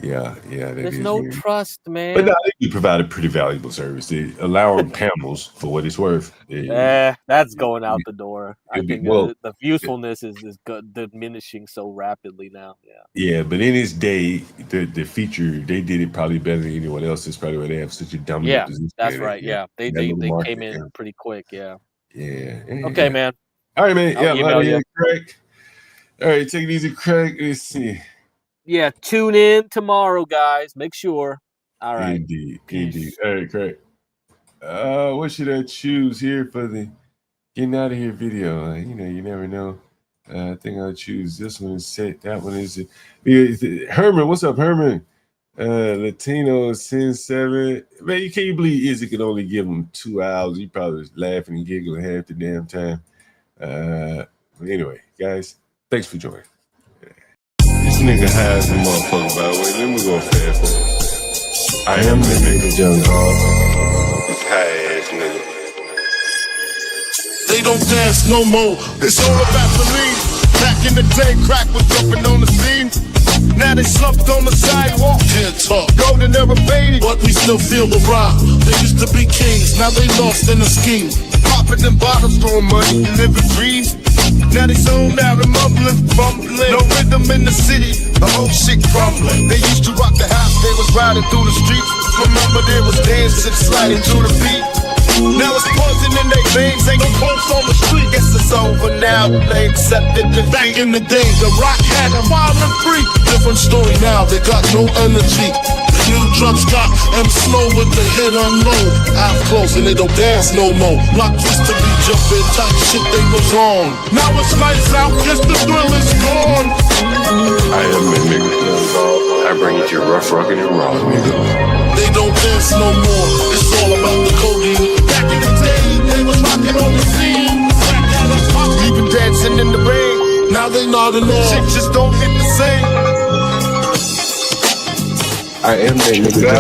Yeah, that There's is no weird. trust, man. But no, they provide a pretty valuable service. They allowing panels for what it's worth. That's going out the door. I think well, the usefulness is diminishing so rapidly now. Yeah. Yeah, but in its day, the feature they did it probably better than anyone else. That's probably why they have such a dominant Yeah, position. that's in it. right. Yeah, they came in pretty quick. Yeah. Okay, man. All right, man. I'll email you. Craig. All right, take it easy, Craig. Let's see. Yeah, tune in tomorrow, guys. Make sure. All right. Indeed. All right, Craig. What should I choose here for the getting out of here video? You never know. I think I'll choose this one instead. That one is Herman. What's up, Herman? Latino 10-7. Man, you can't believe Izzy could only give him 2 hours. He probably was laughing and giggling half the damn time. Anyway, guys, thanks for joining. This nigga has the motherfucker, by the way. Let me go fast forward. I am the nigga, John Hall. This high ass nigga. They don't dance no more. It's all about belief. Back in the day, crack was jumping on the scene. Now they slumped on the sidewalk. Can't talk. Golden era faded, but we still feel the rock. They used to be kings, now they lost in the scheme. Popping them bottles, throwing money, living dreams. Now they zoned out and mumbling, fumbling. No rhythm in the city, the whole shit crumbling. They used to rock the house, they was riding through the streets. Remember there was dancing, sliding to the beat. Now it's poison in their veins, ain't no pulse on the street. Guess it's over now, they accepted the back in the day. The rock had a wild and free. Different story now, they got no energy. The new drugs got them slow with the hit unload. Eyes closed and they don't dance no more. Block used to be jumping, type shit they was on. Now it's lights out, guess the thrill is gone. I am the nigga. I bring it to your rough, rockin' and raw, nigga. They don't dance no more, it's all about the codeine. Back in the day, they was rocking on the scene. Even dancing in the rain. Now they nodding off. Shit just don't hit the same. I am the nigga.